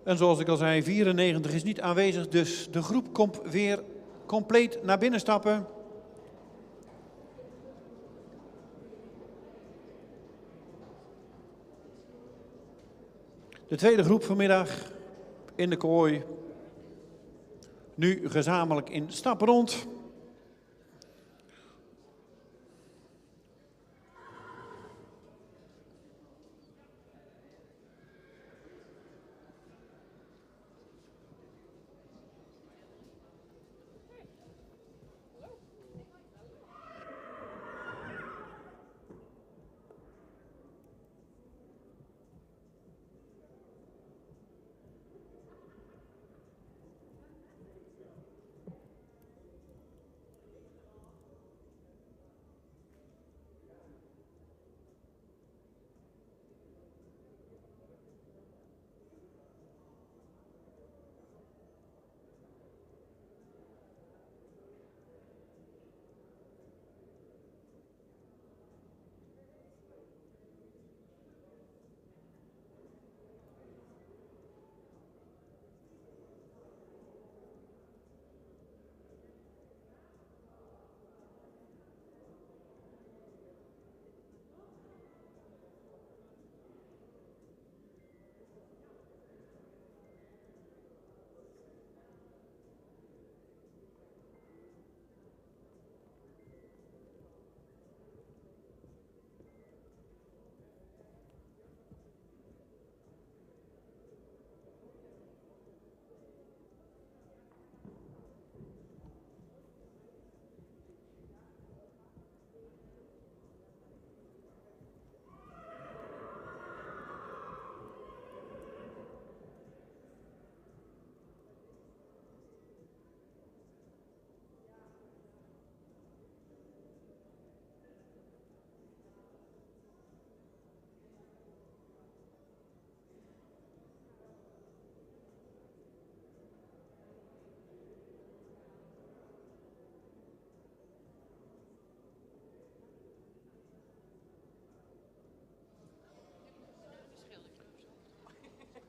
En zoals ik al zei, 94 is niet aanwezig, dus de groep komt weer compleet naar binnen stappen. De tweede groep vanmiddag in de kooi. Nu gezamenlijk in stappen rond.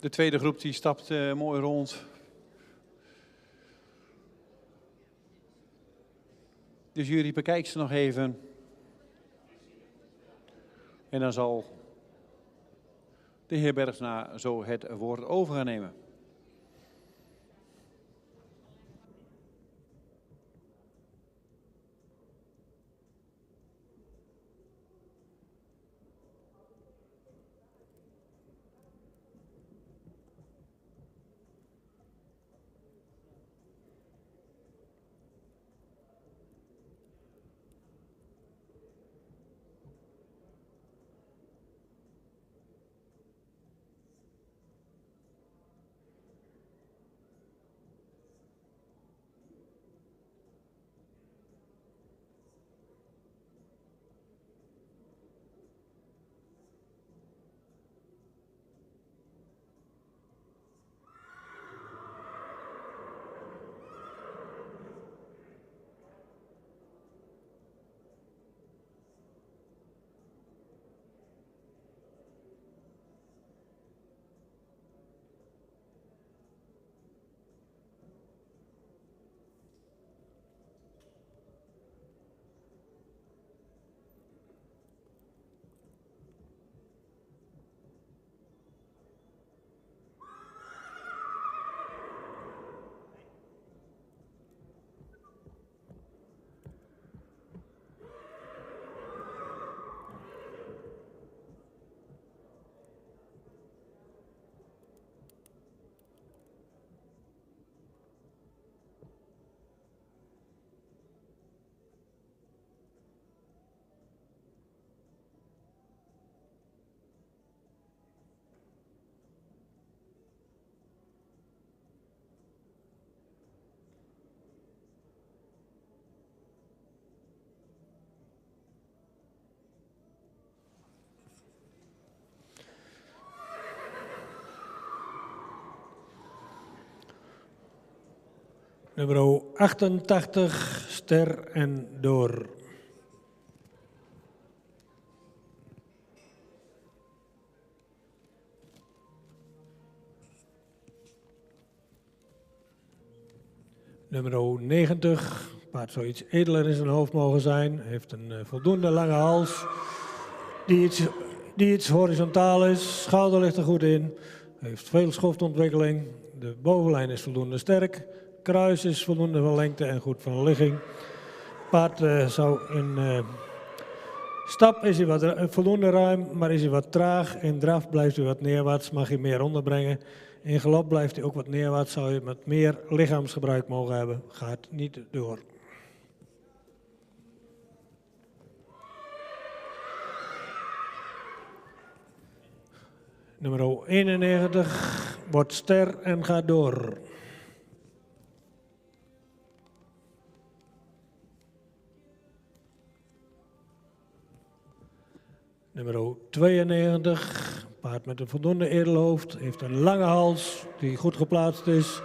De tweede groep die stapt mooi rond. De jury bekijkt ze nog even. En dan zal de heer Bergsma zo het woord over gaan nemen. Nummer 88, Ster en Door. Nummer 90, paard zou iets edeler in zijn hoofd mogen zijn. Heeft een voldoende lange hals, die iets horizontaal is. Schouder ligt er goed in. Heeft veel schoftontwikkeling. De bovenlijn is voldoende sterk. Kruis is voldoende van lengte en goed van ligging. Paard zou in stap is hij wat voldoende ruim, maar is hij wat traag. In draf blijft hij wat neerwaarts, mag hij meer onderbrengen. In galop blijft hij ook wat neerwaarts, zou je met meer lichaamsgebruik mogen hebben. Gaat niet door. Nummer 91 wordt Ster en gaat door. Nummer 92, paard met een voldoende edelhoofd, heeft een lange hals die goed geplaatst is.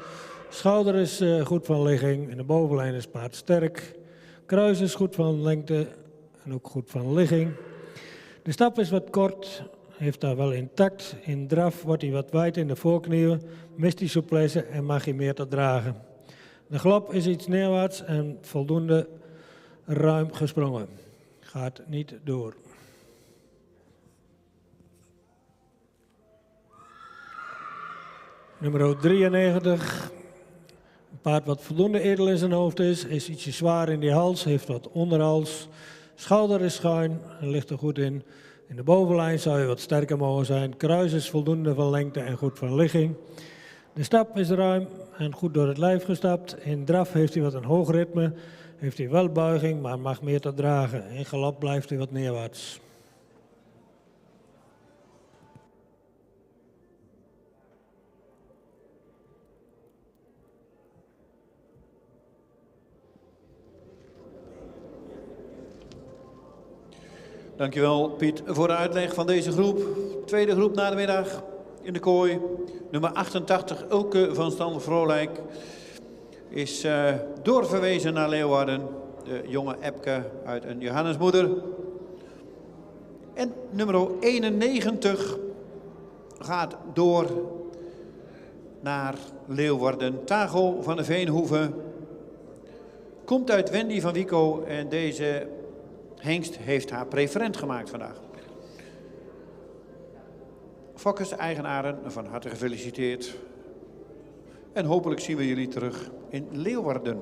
Schouder is goed van ligging en de bovenlijn is paard sterk. Kruis is goed van lengte en ook goed van ligging. De stap is wat kort, heeft daar wel intact. In draf wordt hij wat wijd in de voorknieën, mist hij souplesse en mag hij meer te dragen. De galop is iets neerwaarts en voldoende ruim gesprongen. Gaat niet door. Nummer 93, een paard wat voldoende edel in zijn hoofd is ietsje zwaar in die hals, heeft wat onderhals. Schouder is schuin en ligt er goed in. In de bovenlijn zou je wat sterker mogen zijn. Kruis is voldoende van lengte en goed van ligging. De stap is ruim en goed door het lijf gestapt. In draf heeft hij wat een hoog ritme, heeft hij wel buiging, maar mag meer te dragen. In galop blijft hij wat neerwaarts. Dankjewel Piet voor de uitleg van deze groep. Tweede groep na de middag in de kooi. Nummer 88, Ulke van Stan Vrolijk, is doorverwezen naar Leeuwarden. De jonge Epke uit een Johannesmoeder. En nummer 91 gaat door naar Leeuwarden. Tago van de Veenhoeven komt uit Wendy van Wico en deze hengst heeft haar preferent gemaakt vandaag. Fokkers, eigenaren, van harte gefeliciteerd. En hopelijk zien we jullie terug in Leeuwarden.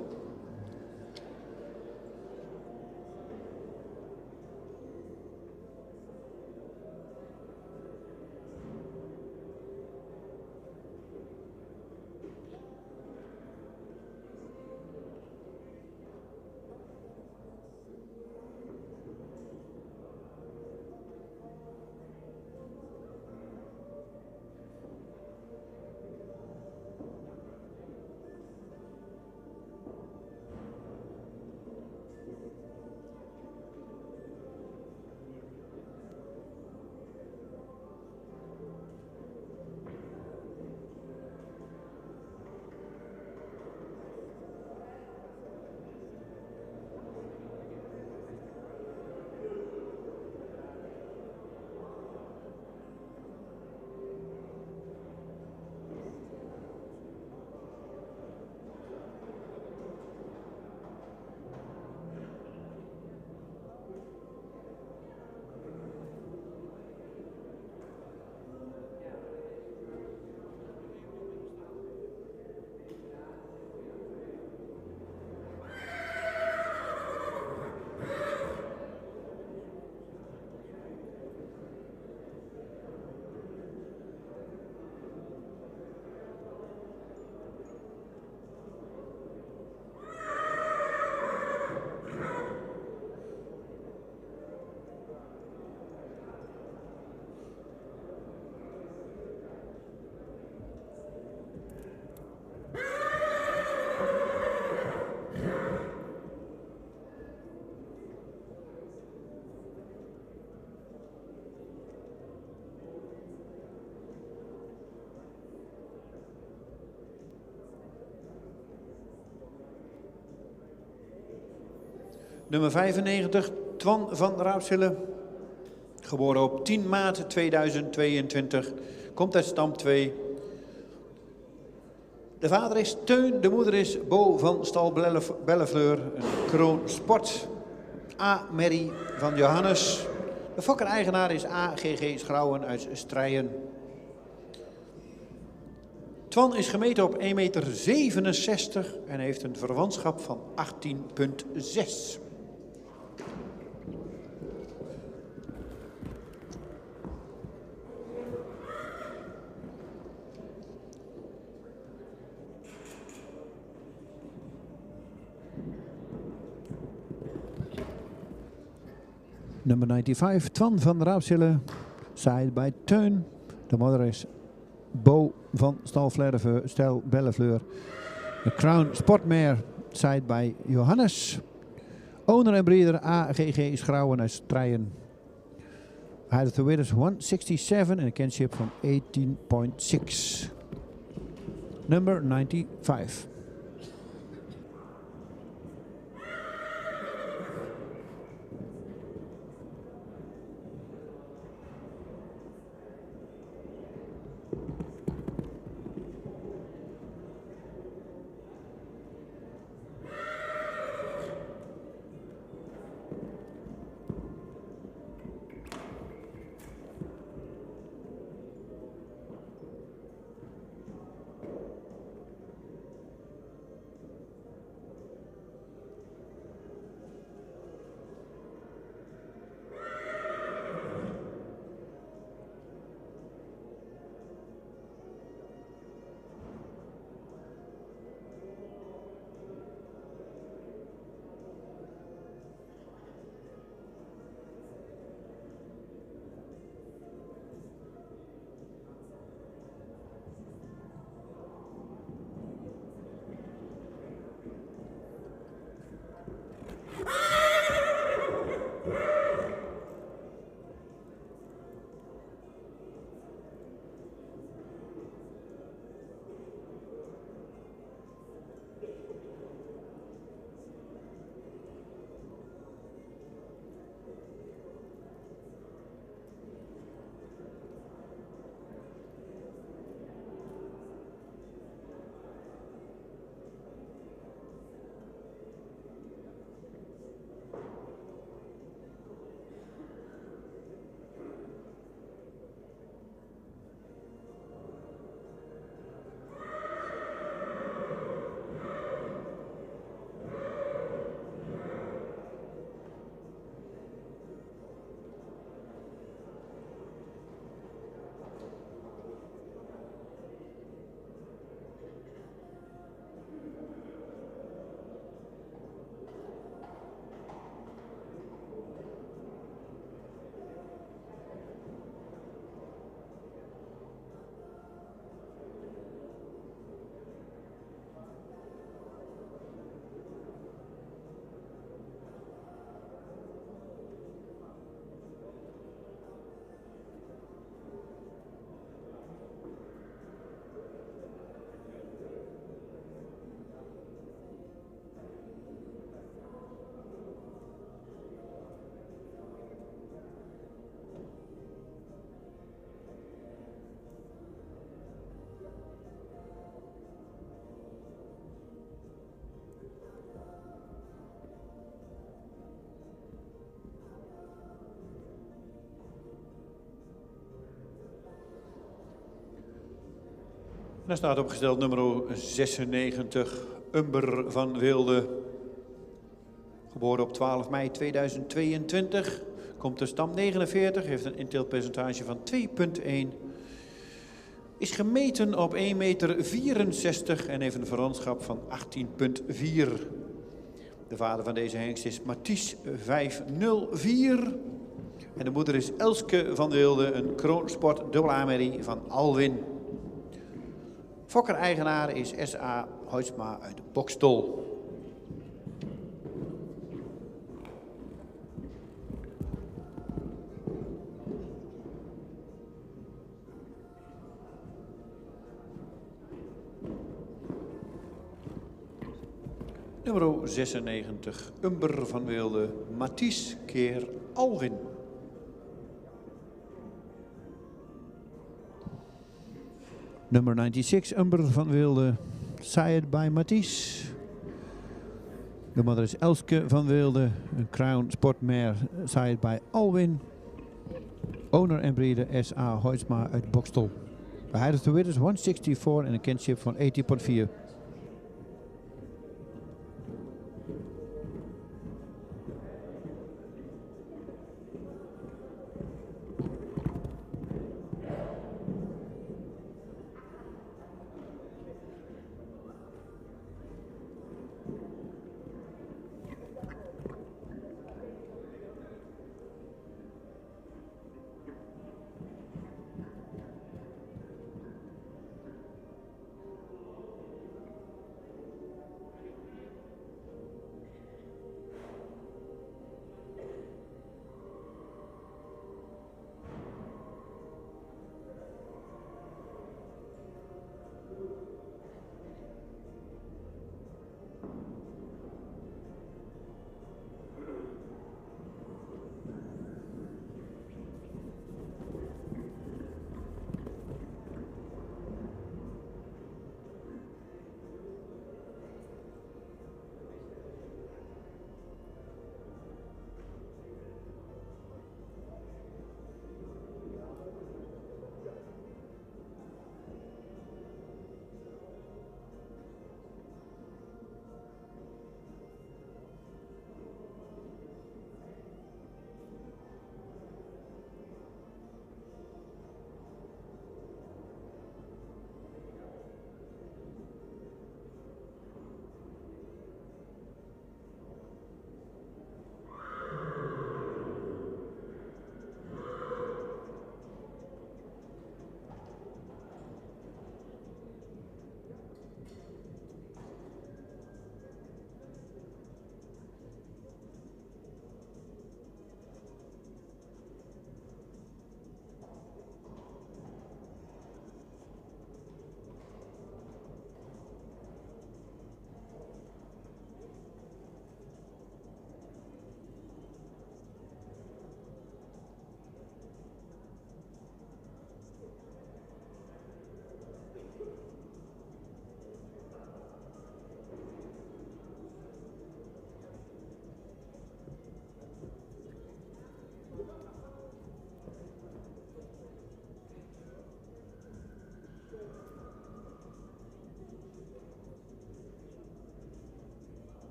Nummer 95, Twan van Raapsille. Geboren op 10 maart 2022. Komt uit stam 2. De vader is Teun, de moeder is Bo van Stal Bellefleur. Een Kroon Sport. A. Merrie van Johannes. De fokker-eigenaar is AGG Schrouwen uit Strijen. Twan is gemeten op 1,67 meter en heeft een verwantschap van 18,6. Number 95, Twan van Raapsille, side by Teun. De moeder is Bo van Stal Bellefleur. De Crown Sportmare, side by Johannes. Owner en breeder AGG Schrouwen uit Strijen. Height of the winners 167 and a kinship from 18.6. Number 95. Dan staat opgesteld nummer 96, Umber van Wilde. Geboren op 12 mei 2022. Komt de stam 49, heeft een inteelpercentage van 2,1. Is gemeten op 1,64 meter en heeft een verwantschap van 18,4. De vader van deze hengst is Mathies 504. En de moeder is Elske van Wilde, een kroonsport dubbelamerrie van Alwin. Fokker-eigenaar is S.A. Hoitsma uit Bokstol. Nummer 96, Umber van Wilde, Mathies keer Alwin. Number 96, Umber van Wilde, sired by Mathies. De moeder is Elske van Wilde, een Crown Sportmare, sired by Alwin. Owner en breeder S.A. Hoitsma uit Bokstol. De height of the winners 164 en een kinship van 80,4.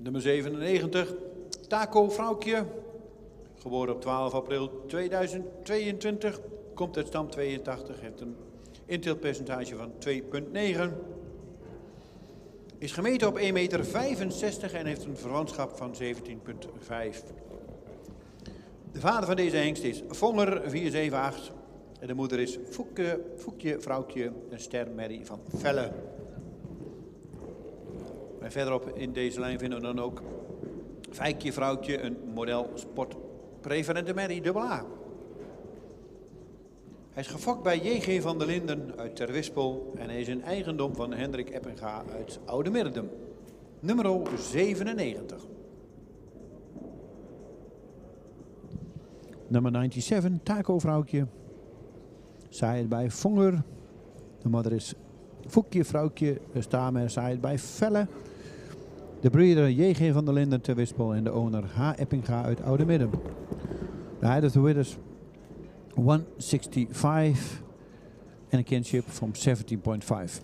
Nummer 97, Taco Vrouwtje. Geboren op 12 april 2022. Komt uit stam 82. Heeft een inteelpercentage van 2,9. Is gemeten op 1,65 meter en heeft een verwantschap van 17,5. De vader van deze hengst is Vonger 478. En de moeder is Foekje Vrouwtje, een stermerrie van Velle. En verderop in deze lijn vinden we dan ook Vijkje Vrouwtje, een model sport preferente merrie AA. Hij is gefokt bij J.G. van der Linden uit Terwispel en hij is een eigendom van Hendrik Eppinga uit Oude-Midderdum. Nummer 97. Nummer 97, Taco Vrouwtje. Sired bij Vonger. De moeder is Foekje Vrouwtje, stamer sired bij Velle. De breeder J.G. van der Linden te Wispel en de owner H. Eppinga uit Oude-Midderdum. De height of the winners 165 and a kinship from 17.5.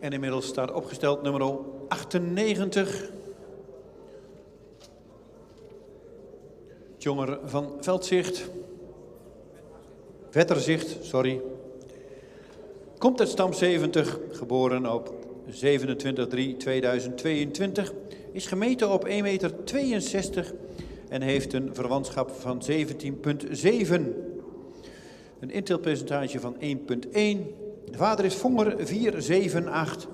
En inmiddels staat opgesteld nummer 98. Jonger van Veldzicht. Wetterzicht, sorry. Komt uit stam 70, geboren op 27/3/2022. Is gemeten op 1,62 meter en heeft een verwantschap van 17,7. Een inteelpercentage van 1,1. De vader is Vonger 478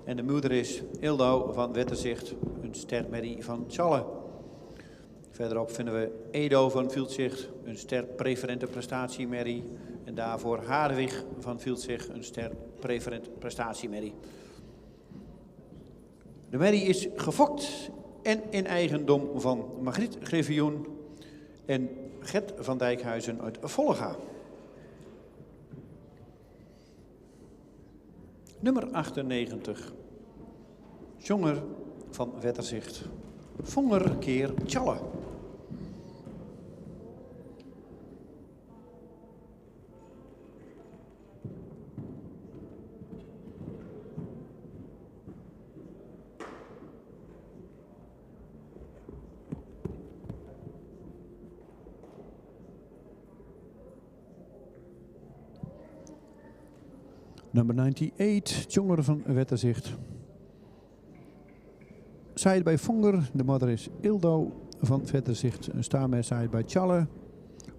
en de moeder is Ildau van Wetterzicht, een stermerrie van Tjalle. Verderop vinden we Edo van Viltzicht, een ster preferente prestatiemerrie. En daarvoor Hadewig van Viltzicht, een ster preferent prestatiemerrie. De merrie is gefokt en in eigendom van Margriet Griffioen en Gert van Dijkhuizen uit Volga. Nummer 98. Jonger van Wetterzicht. Vonger keer Tjalle. Number 98, Tjongler van Wetterzicht. Side bij Vonger, de mother is Ildo van Wetterzicht. Een staarmare side bij Challe.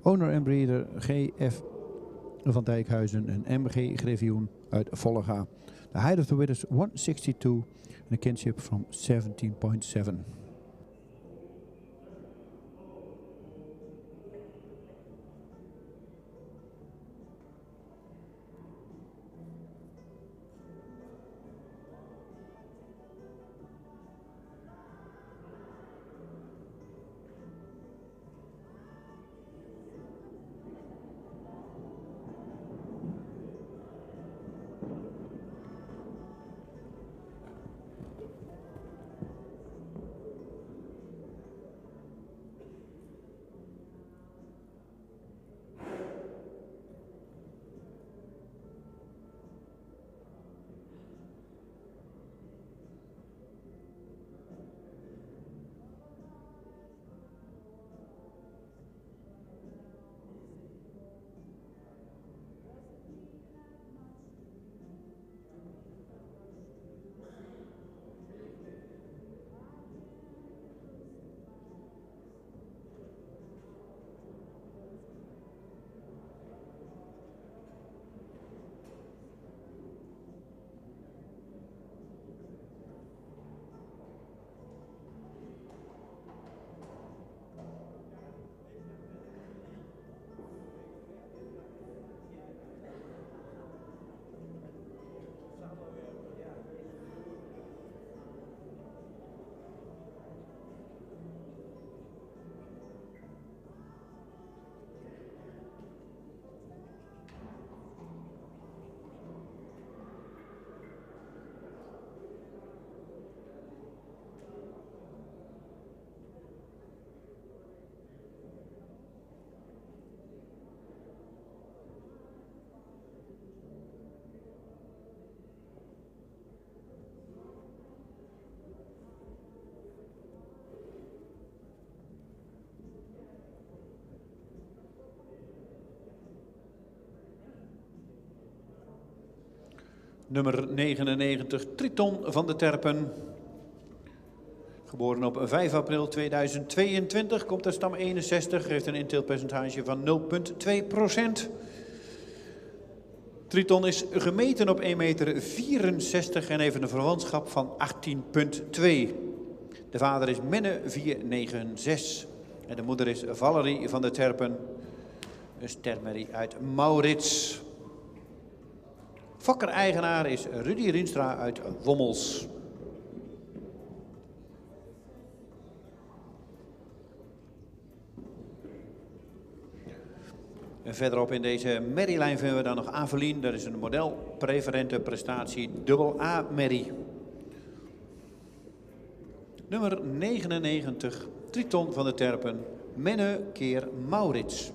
Owner en breeder GF van Dijkhuizen en MG Griffioen uit Vollega. The height of the width is 162 and a kinship from 17.7. Nummer 99, Triton van de Terpen. Geboren op 5 april 2022, komt uit stam 61, heeft een inteelpercentage van 0,2%. Triton is gemeten op 1,64 meter en heeft een verwantschap van 18,2. De vader is Menne 496 en de moeder is Valerie van de Terpen, een stermerrie uit Maurits. Fokker-eigenaar is Rudy Rienstra uit Wommels. En verderop in deze merrielijn vinden we dan nog Avelien. Dat is een model preferente prestatie AA merrie. Nummer 99, Triton van de Terpen, Menne keer Maurits.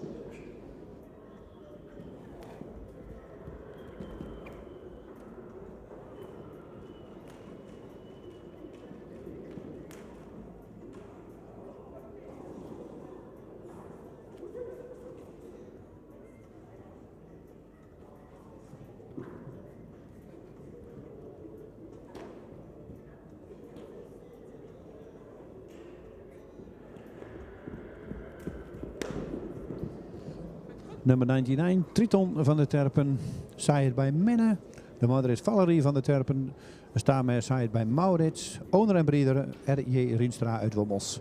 Nummer 99, Triton van de Terpen, side bij Menne. De mother is Valerie van de Terpen, een staarmare side bij Maurits. Owner en breeder R.J. Rienstra uit Wommels.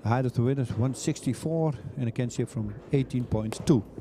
The height of the winner is 164 and a kinship from 18.2.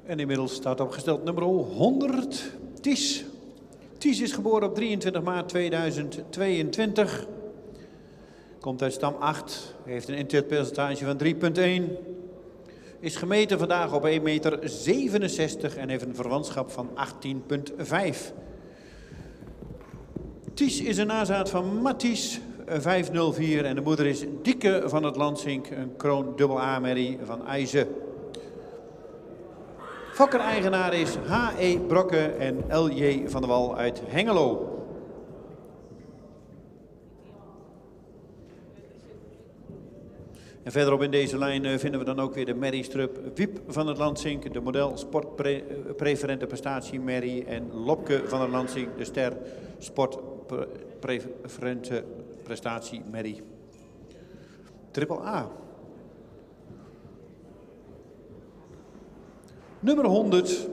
En inmiddels staat opgesteld nummer 100, Ties. Ties is geboren op 23 maart 2022. Komt uit stam 8, heeft een intelpercentage van 3,1. Is gemeten vandaag op 1,67 meter en heeft een verwantschap van 18,5. Ties is een nazaat van Matties, 504 en de moeder is Dieke van het Lansink, een kroon dubbel A-merrie van IJzen. Fokker-eigenaar is H.E. Brokke en L.J. van der Wal uit Hengelo. En verderop in deze lijn vinden we dan ook weer de merriestrup Wiep van het Lansink, de model sportpreferente prestatie merrie en Lopke van het Lansink, de ster sportpreferente prestatie merrie. Triple A. Nummer 100,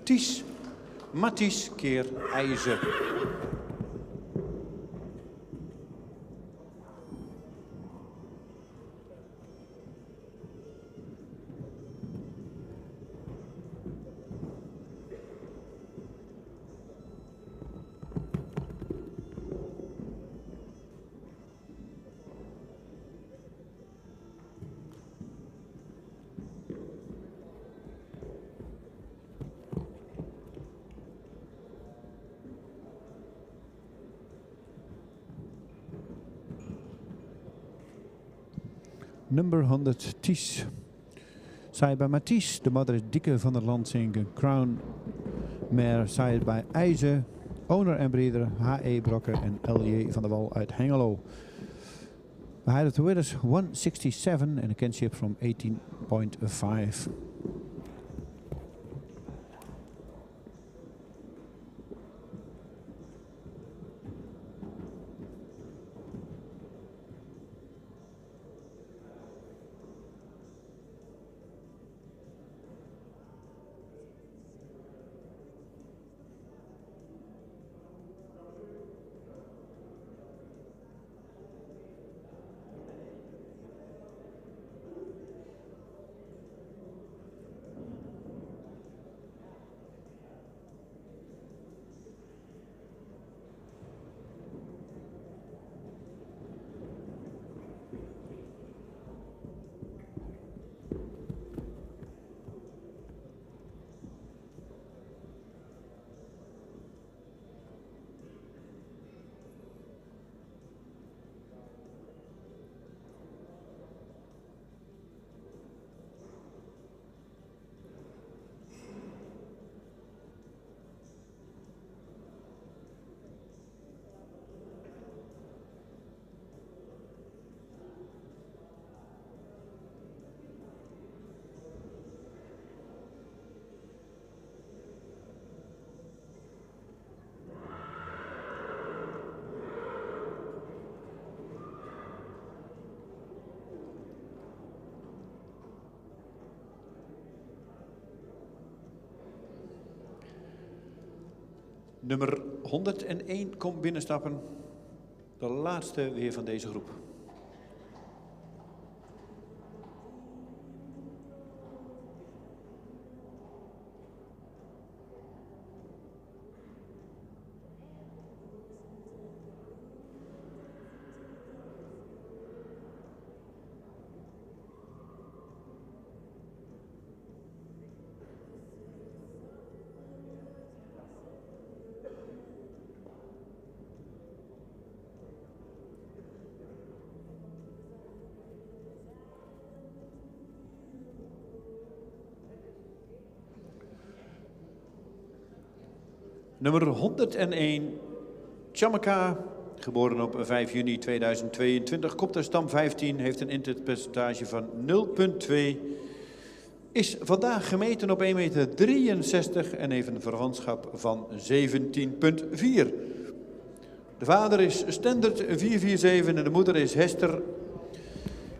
Ties, Matties keer IJzen. Number 100, Ties. Side by Matties. De moeder is Dieke van der Lansink. Crown Mare, side by IJzen. Owner en breeder H.E. Brokke en L.J. van der Wal uit Hengelo. Behind the winners 167 and a kinship from 18.5. Nummer 101 komt binnenstappen. De laatste weer van deze groep. Nummer 101, Chamaka, geboren op 5 juni 2022, komt uit stam 15, heeft een interpercentage van 0,2. Is vandaag gemeten op 1,63 meter en heeft een verwantschap van 17,4. De vader is Stendert 447 en de moeder is Hester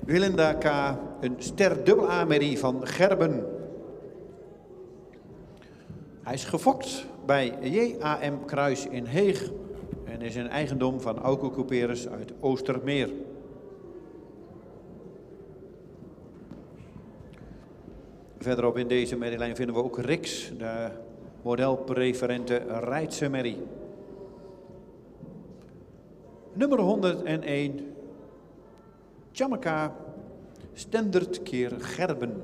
Willinda K., een ster dubbel A-merrie van Gerben. Hij is gefokt bij J.A.M. Kruis in Heeg en is een eigendom van Auko Couperus uit Verderop in deze merrielijn vinden we ook Rix, de modelpreferente Rijdse merrie. Nummer 101, Tjamaka, Stendert keer Gerben.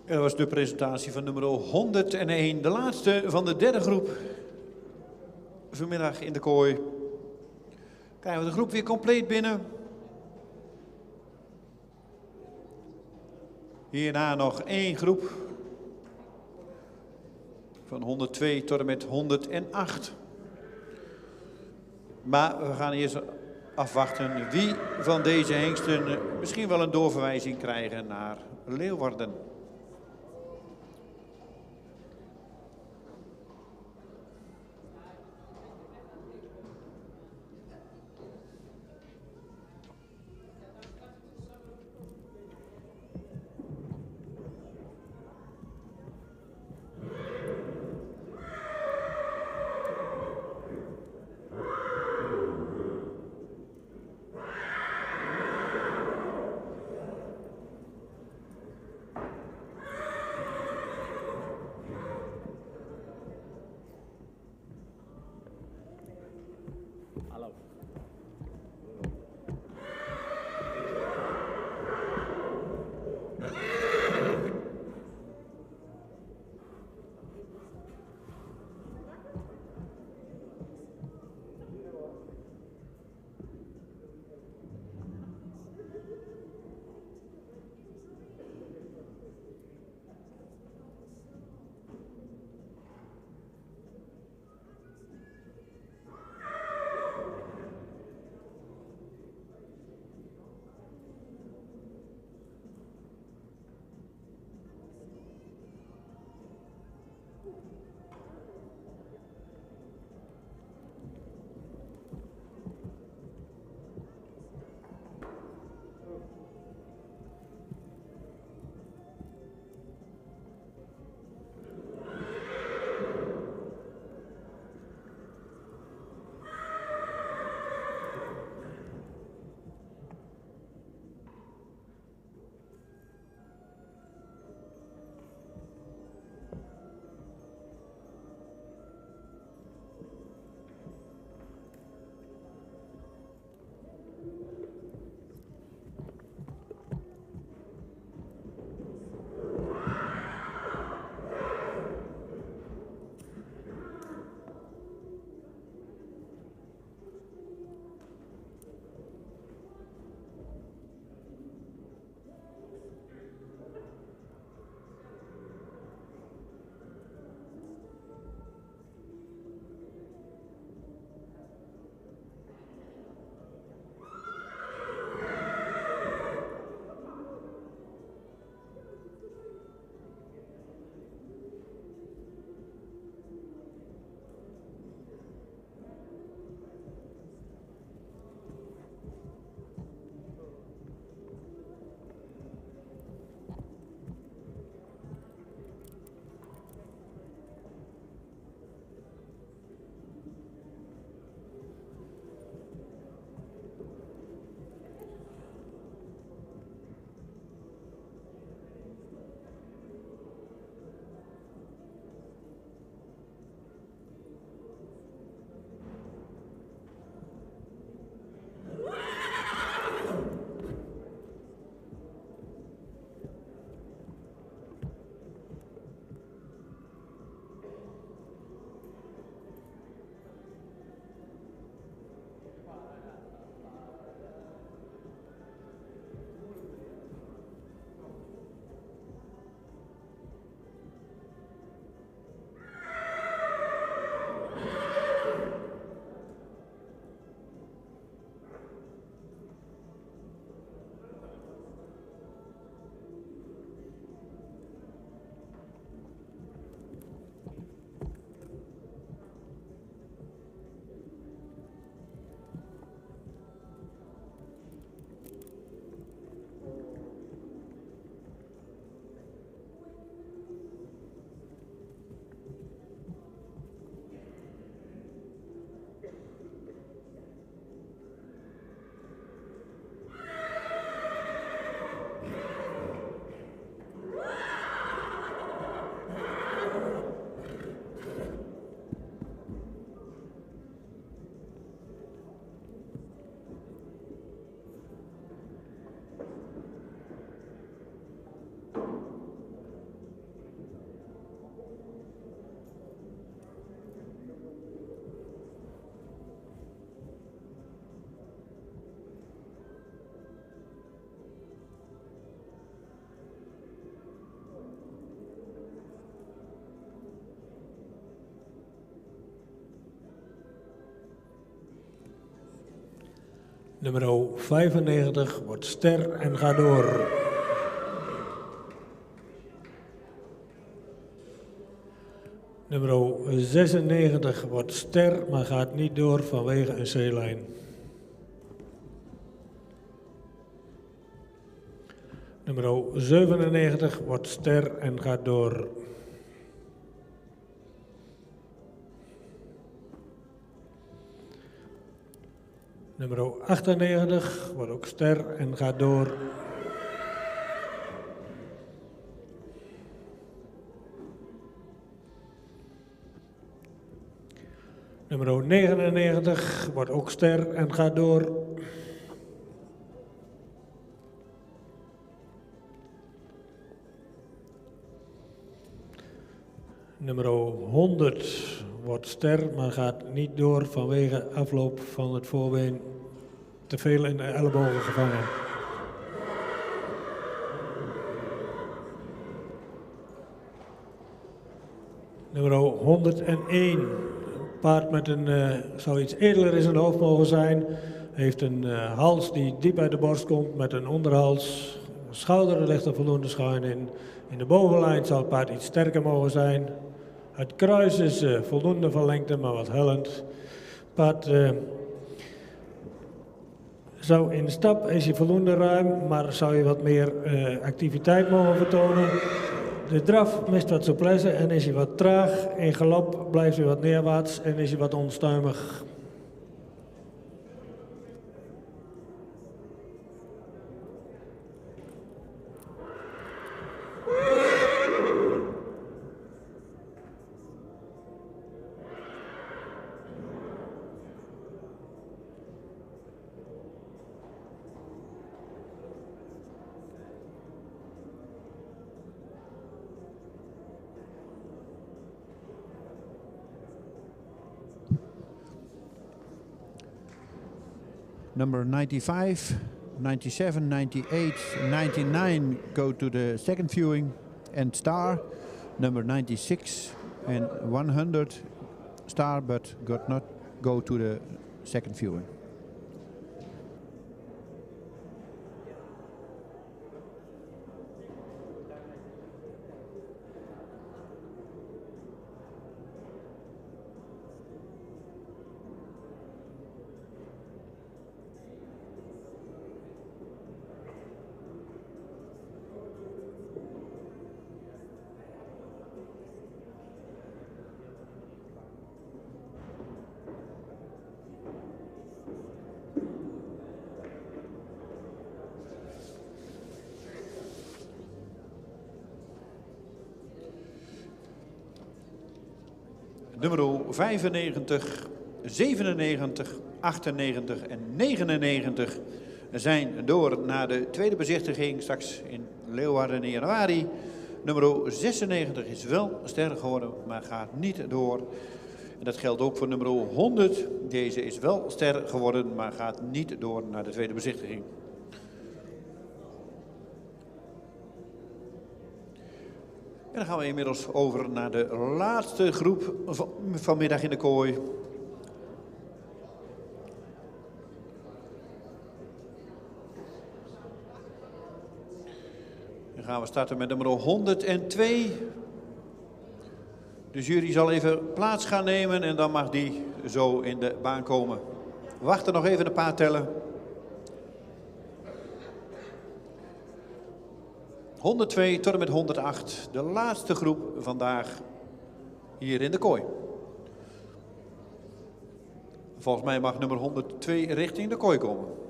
En dat was de presentatie van nummer 101, de laatste van de derde groep. Vanmiddag in de kooi. Krijgen we de groep weer compleet binnen. Hierna nog één groep. Van 102 tot en met 108. Maar we gaan eerst afwachten wie van deze hengsten misschien wel een doorverwijzing krijgen naar Leeuwarden. Nummer 95 wordt ster en gaat door. Nummer 96 wordt ster, maar gaat niet door vanwege een C-lijn. Nummer 97 wordt ster en gaat door. Nummer 98 wordt ook ster en gaat door. Nummer 99 wordt ook ster en gaat door. Nummer 100 wordt ster, maar gaat niet door vanwege afloop van het voorbeen. Te veel in de ellebogen gevangen. Nummer 101. Paard met een, zou iets edeler in zijn hoofd mogen zijn. Heeft een hals die diep uit de borst komt met een onderhals. Schouder ligt er voldoende schuin in. In de bovenlijn zal het paard iets sterker mogen zijn. Het kruis is voldoende van lengte, maar wat hellend. Paard zou in de stap, is hij voldoende ruim, maar zou je wat meer activiteit mogen vertonen. De draf mist wat souplesse en is hij wat traag. In galop blijft hij wat neerwaarts en is hij wat onstuimig. Number 95, 97, 98, 99 go to the second viewing, and star. Number 96 and 100 star, but got not go to the second viewing. Nummer 95, 97, 98 en 99 zijn door naar de tweede bezichtiging straks in Leeuwarden in januari. Nummer 96 is wel ster geworden, maar gaat niet door. En dat geldt ook voor nummer 100. Deze is wel ster geworden, maar gaat niet door naar de tweede bezichtiging. En dan gaan we inmiddels over naar de laatste groep vanmiddag in de kooi. Dan gaan we starten met nummer 102. De jury zal even plaats gaan nemen en dan mag die zo in de baan komen. We wachten nog even een paar tellen. 102 tot en met 108, de laatste groep vandaag hier in de kooi. Volgens mij mag nummer 102 richting de kooi komen.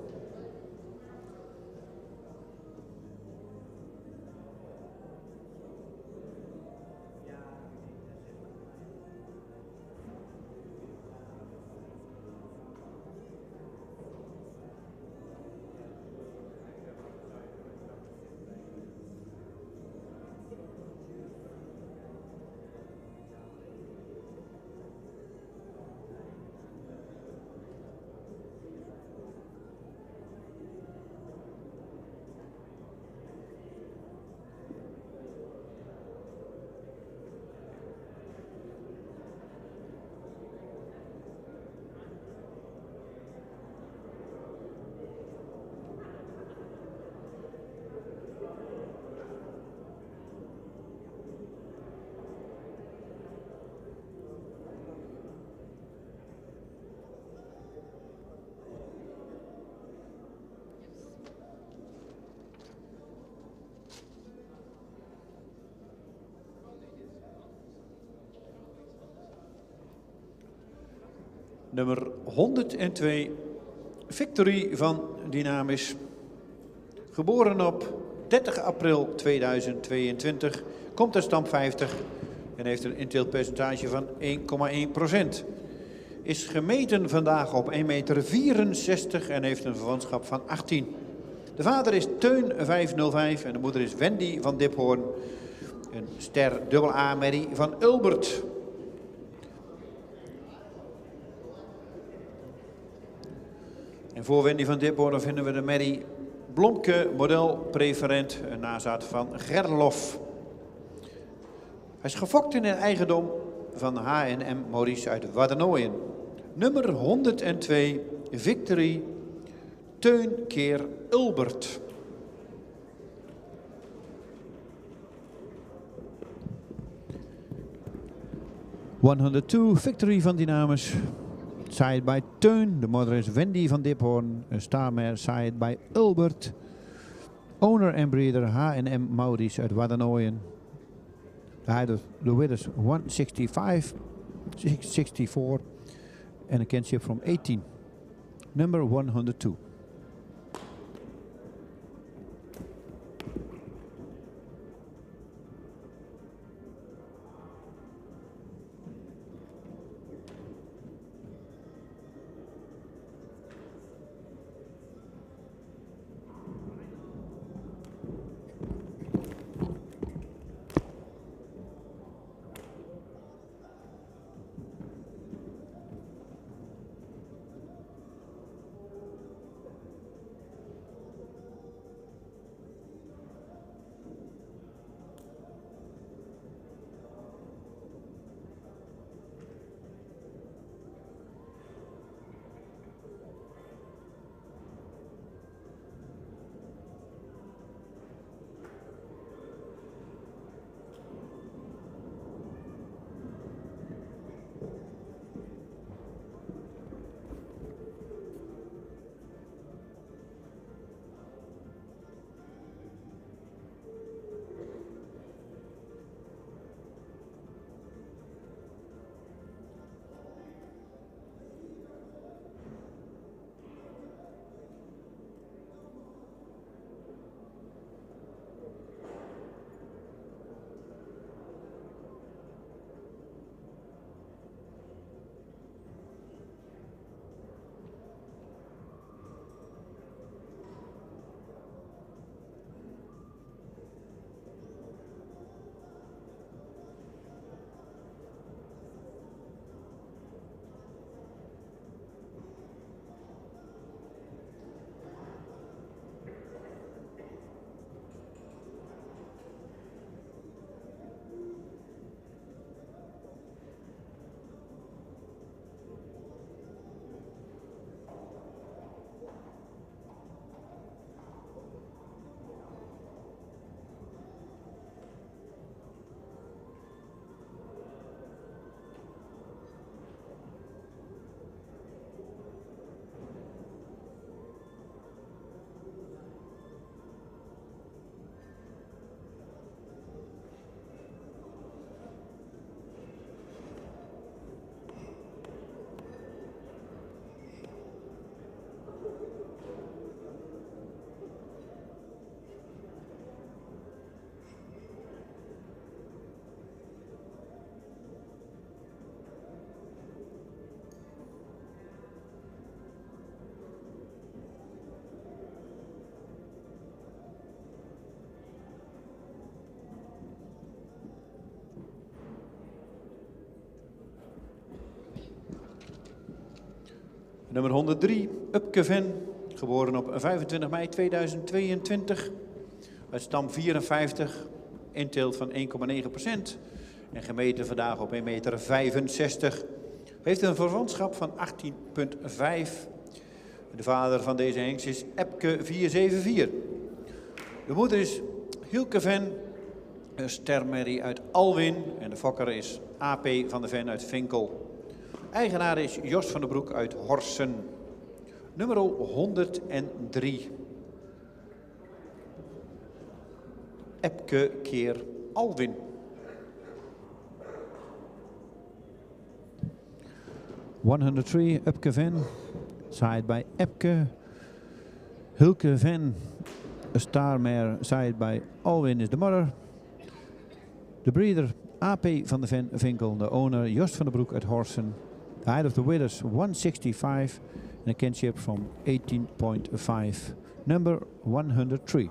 Nummer 102, Victory van Dynamis. Geboren op 30 april 2022, komt uit stam 50 en heeft een inteeltpercentage van 1,1%. Is gemeten vandaag op 1,64 meter en heeft een verwantschap van 18. De vader is Teun 505 en de moeder is Wendy van Diphoorn. Een ster AA merrie van Ulbert. En voor Wendy van Diphoorn vinden we de merrie Blomke, model preferent, een nazaat van Gerlof. Hij is gefokt in een eigendom van H&M Maurice uit Waddenooien. Nummer 102, Victory, Teun keer Ulbert. ...102, Victory van Dynamis. Side by Teun. De moeder is Wendy van Diphoorn. Een starmare side by Ulbert. Owner en breeder H&M Maurice uit Waddenooien. De height of the width is 165, 64 en een kinship from 18. Number 102. Nummer 103, Upke Ven, geboren op 25 mei 2022. Uit stam 54, inteelt van 1,9% en gemeten vandaag op 1,65 meter. Heeft een verwantschap van 18,5. De vader van deze hengst is Epke 474. De moeder is Hielke Ven, een stermerrie uit Alwin. En de fokker is AP van de Ven uit Vinkel. Eigenaar is Jos van den Broek uit Horsen. Nummer 103. Epke keer Alwin. 103, Upke Van, side by Epke. Hulke Van, a star mare, side by Alwin is the mother. The breeder, AP van de Ven Vinkel, the owner, Jost van der Broek at Horsen. The height of the winners, 165, and a kinship from 18.5. Number 103.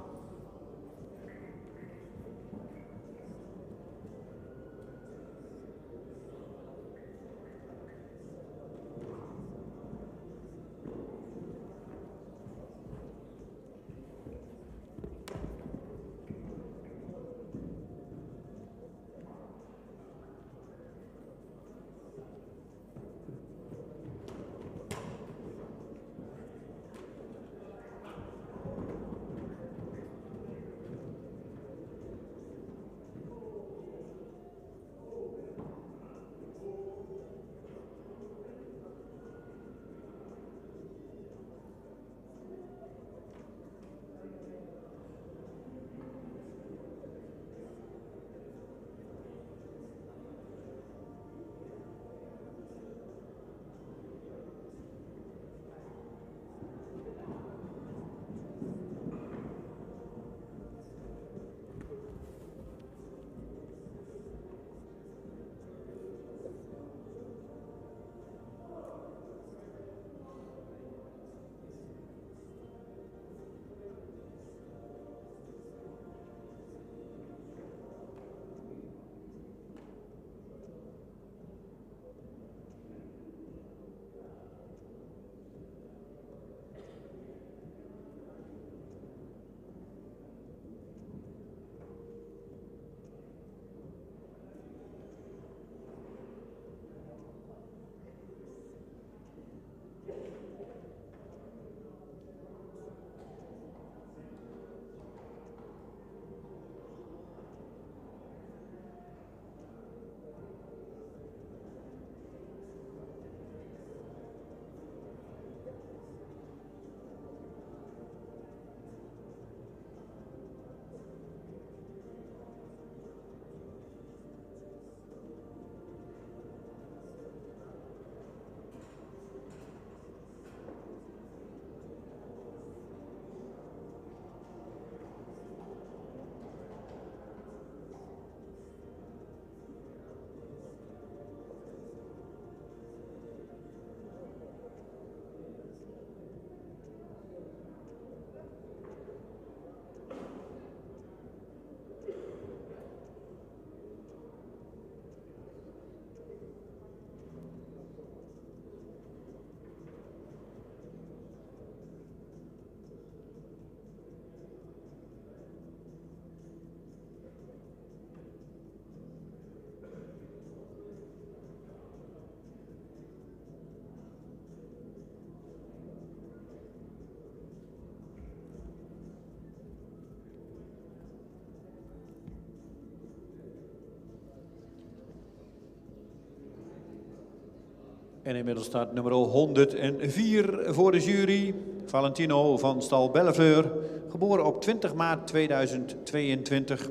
En inmiddels staat nummer 104 voor de jury. Valentino van stal Belleveur, geboren op 20 maart 2022.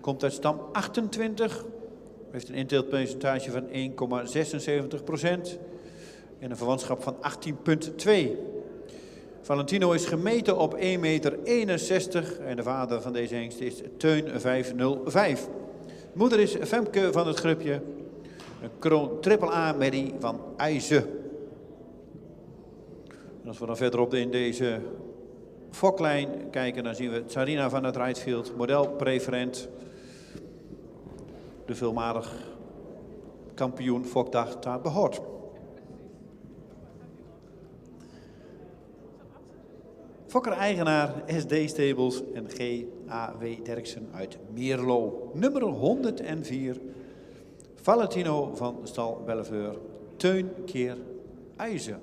Komt uit stam 28. Heeft een inteeltpercentage van 1,76% en een verwantschap van 18,2. Valentino is gemeten op 1,61 meter en de vader van deze hengst is Teun 505. Moeder is Femke van het Grupje. Een kroon triple A Merrie van IJzen. En als we dan verderop in deze foklijn kijken, dan zien we Sarina van het Rijtfield, model preferent. De veelmalig kampioen fokdag taat behoort. Fokker-eigenaar SD Stables en G.A.W. Derksen uit Meerlo. Nummer 104. Valentino van stal Belleveur. Teun keer IJzen.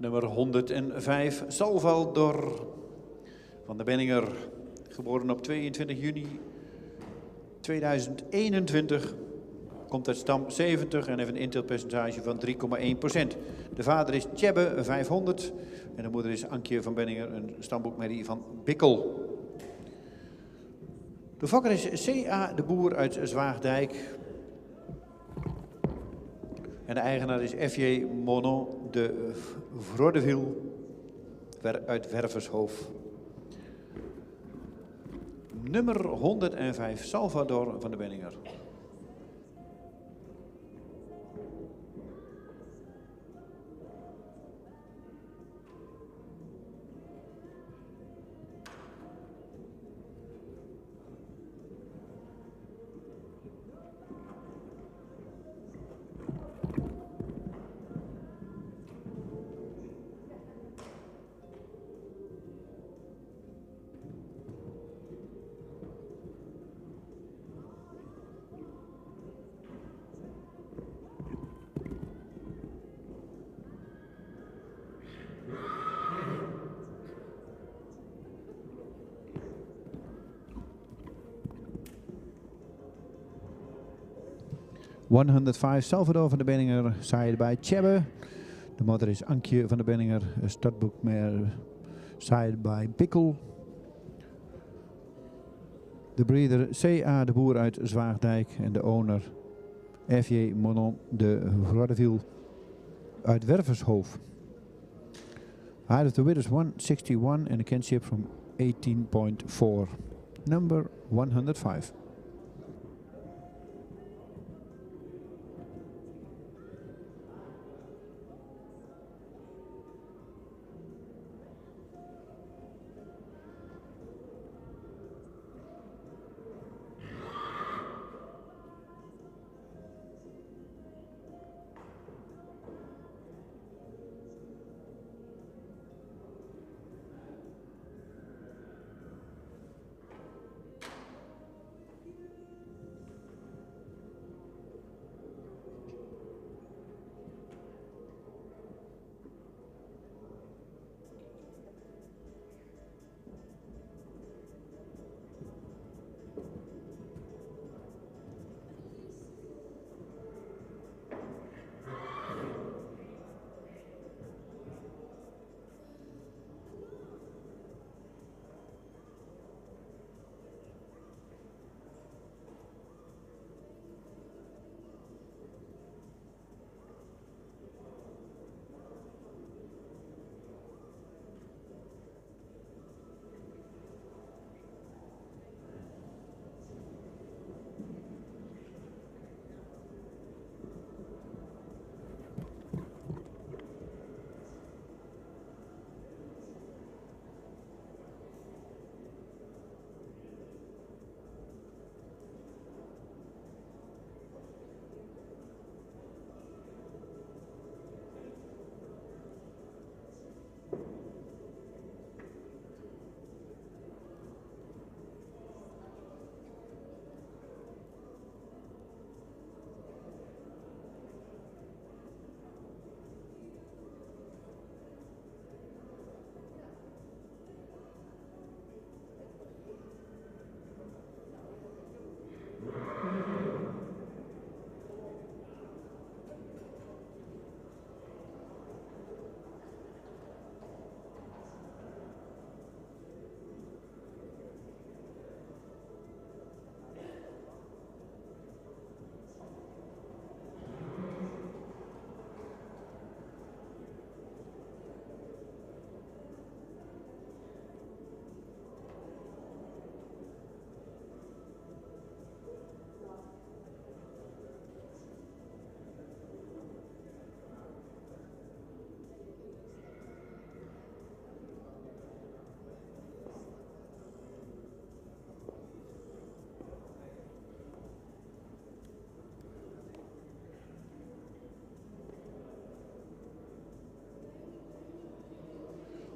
nummer 105, Salvador van de Benninger. Geboren op 22 juni 2021. Komt uit stam 70 en heeft een inteelpercentage van 3,1%. De vader is Tjebbe 500 en de moeder is Ankje van Benninger, een stamboekmerrie van Bikkel. De fokker is C.A. de Boer uit Zwaagdijk. En de eigenaar is F.J. Monon de Vrodeville uit Wervershoofd. Nummer 105, Salvador van de Benninger. ...105 Salvador van de Benninger, saaid bij Tjebbe. De moeder is Ankje van de Benninger, stadboekmer, saaid bij Bikkel. De breeder C.A. de Boer uit Zwaagdijk en de owner F.J. Monon de Vrodeville uit Wervershoofd. Height of the winners 161 and a kinship from 18.4. Number 105.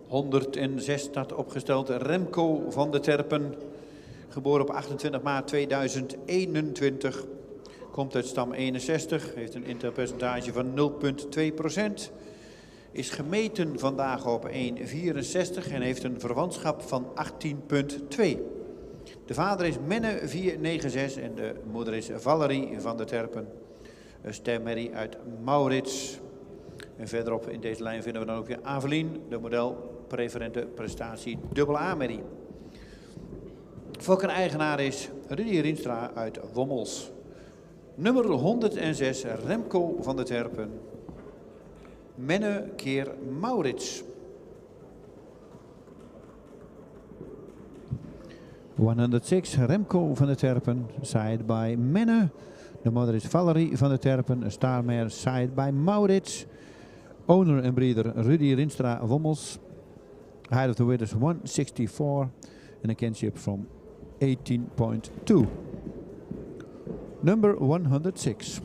...106 staat opgesteld Remco van de Terpen. Geboren op 28 maart 2021. Komt uit stam 61. Heeft een interpercentage van 0,2%. Is gemeten vandaag op 1,64 en heeft een verwantschap van 18,2. De vader is Menne 496 en de moeder is Valerie van der Terpen. Een stemmerrie uit Maurits. En verderop in deze lijn vinden we dan ook weer Avelien, de model preferente prestatie AA-merrie. Fokker-eigenaar is Rudy Rienstra uit Wommels. Nummer 106 Remco van der Terpen. Menne keer Maurits. 106 Remco van der Terpen, side by Menne. De mother is Valerie van der Terpen, een starmare side by Maurits. Owner en breeder Rudy Rienstra Wommels. Height of the weight is 164 and a kinship from 18.2. Number 106.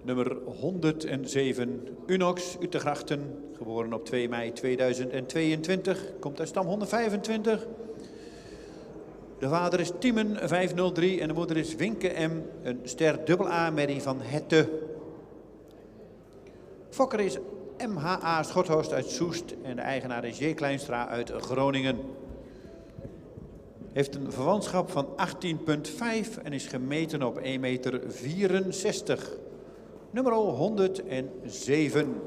Nummer 107, Unox Utegrachten, geboren op 2 mei 2022, komt uit stam 125. De vader is Tiemen 503 en de moeder is Winke M, een ster AA-merrie van Hette. Fokker is MHA Schothorst uit Soest en de eigenaar is J. Kleinstra uit Groningen. Heeft een verwantschap van 18,5 en is gemeten op 1,64 meter. Nummer 107.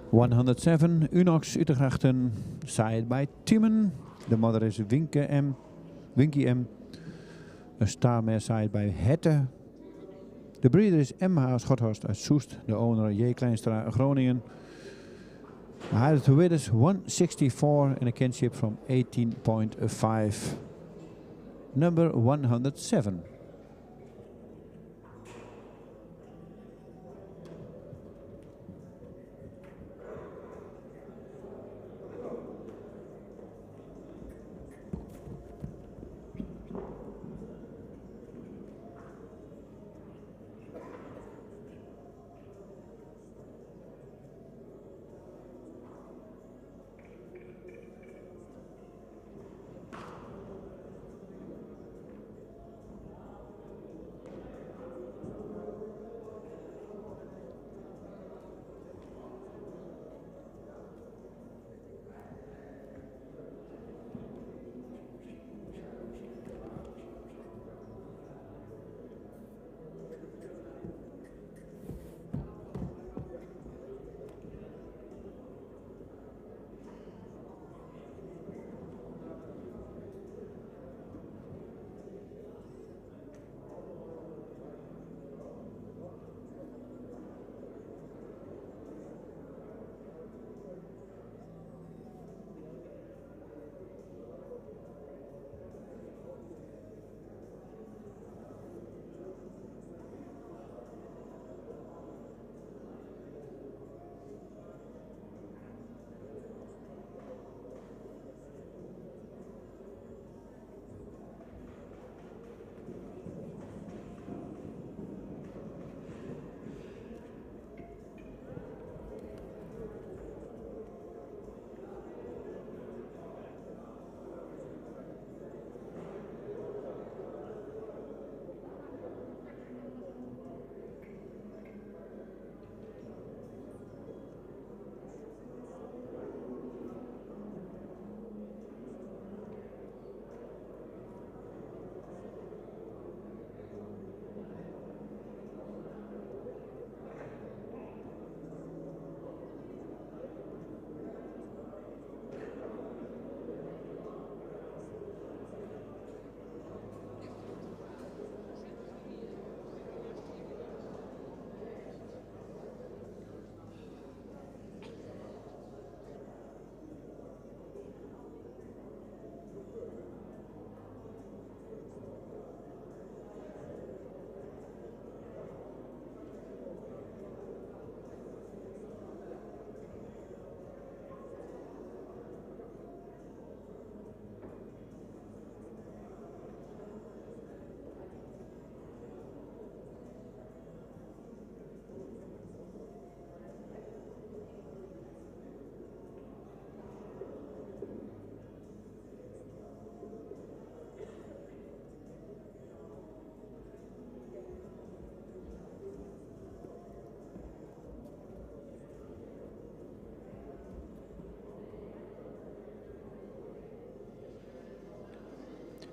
107, Unox Utrechten, side by Timon. The mother is Winky M. A Starmare side by Hette. De breeder is MH Schothorst uit Soest. De owner J. Kleinstra Groningen. The height of the width is 164 and a kinship from 18.5. Number 107.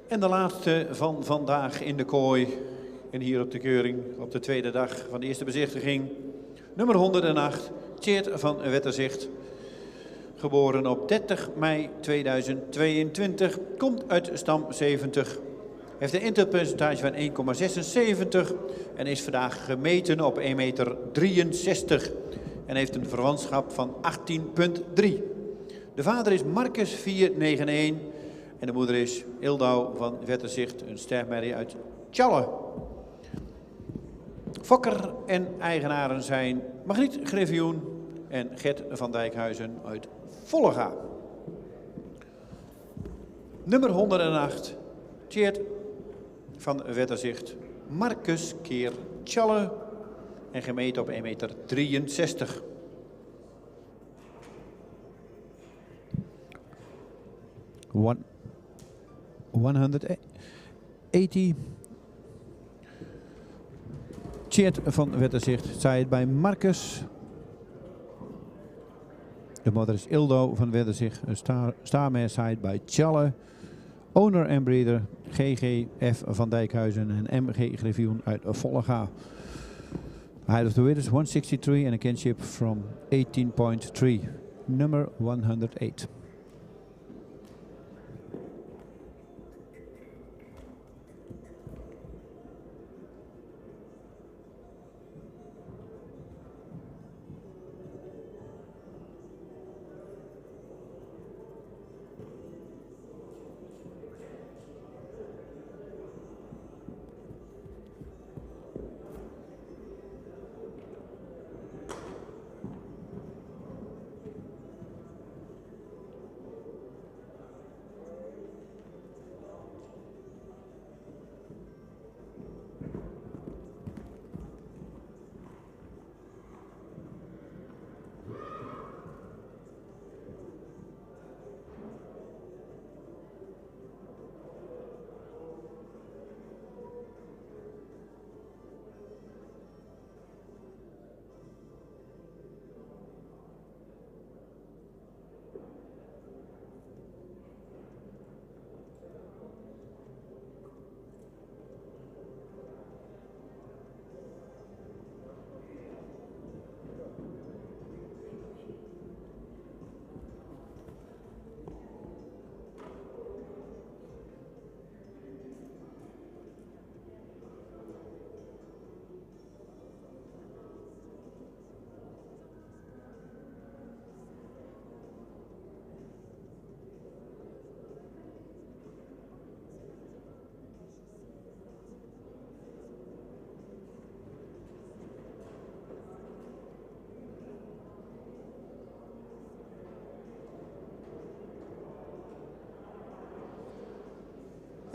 En de laatste van vandaag in de kooi. En hier op de keuring op de tweede dag van de eerste bezichtiging. Nummer 108, Tjeerd van Wetterzicht. Geboren op 30 mei 2022. Komt uit stam 70. Heeft een interpercentage van 1,76. En is vandaag gemeten op 1,63 meter. En heeft een verwantschap van 18,3. De vader is Marcus 491. En de moeder is Ildau van Wetterzicht, een stermerrie uit Tjalle. Fokker en eigenaren zijn Margriet Griffioen en Gert van Dijkhuizen uit Vollega. Nummer 108, Tjeerd van Wetterzicht, Marcus keer Tjalle en gemeten op 1,63 meter. 180. Tjeerd van Wetterzicht, side bij Marcus. De moeder is Ildo van Wetterzicht, een starmare side bij Tjalle. Owner en breeder GGF van Dijkhuizen en MG Griffioen uit Vollega. Height of the winners 163 and a kinship from 18.3. Number 108.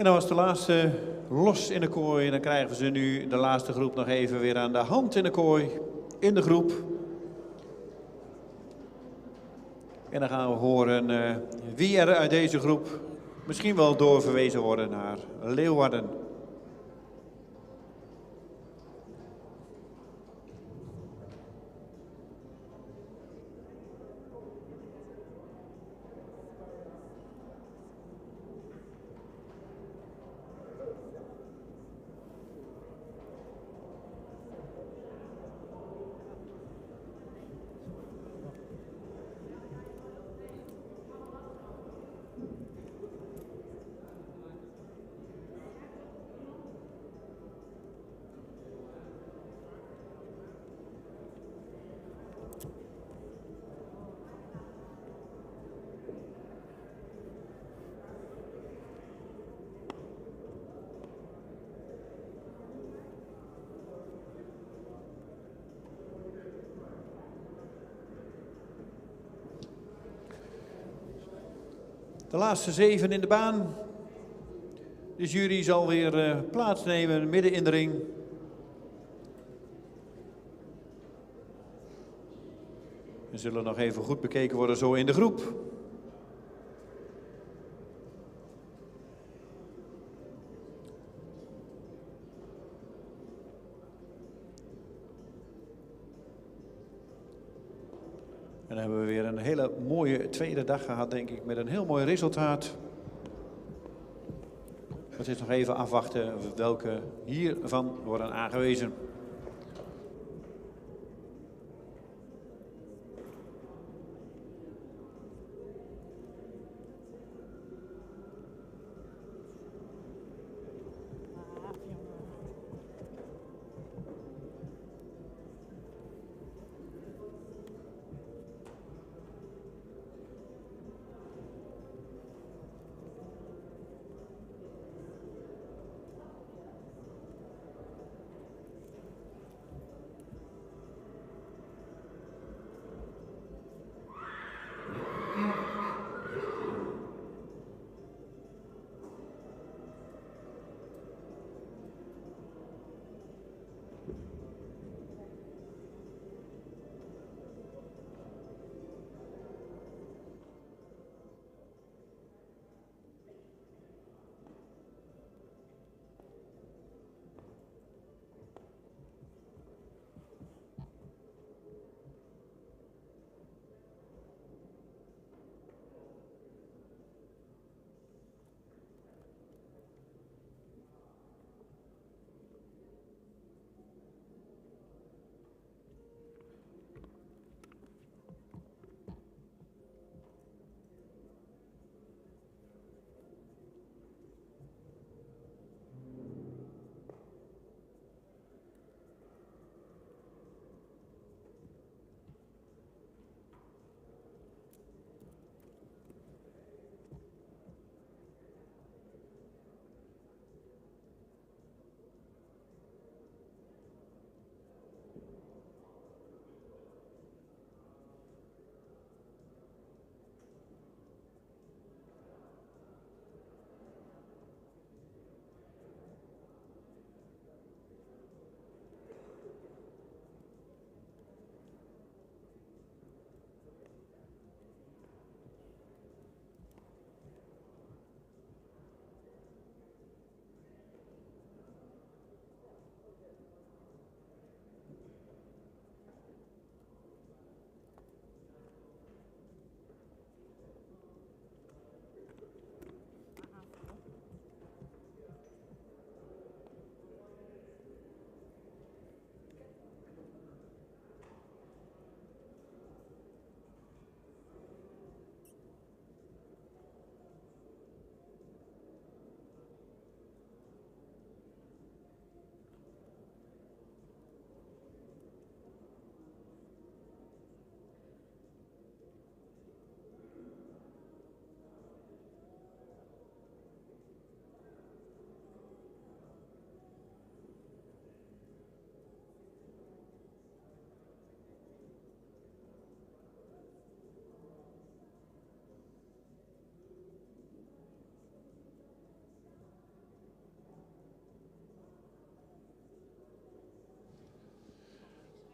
En dan was de laatste los in de kooi. En dan krijgen we ze nu, de laatste groep, nog even weer aan de hand in de kooi. In de groep. En dan gaan we horen wie er uit deze groep misschien wel doorverwezen worden naar Leeuwarden. De laatste 7 in de baan. De jury zal weer plaatsnemen midden in de ring. We zullen nog even goed bekeken worden zo in de groep. En dan hebben we weer een hele mooie tweede dag gehad, denk ik, met een heel mooi resultaat. Het is nog even afwachten welke hiervan worden aangewezen.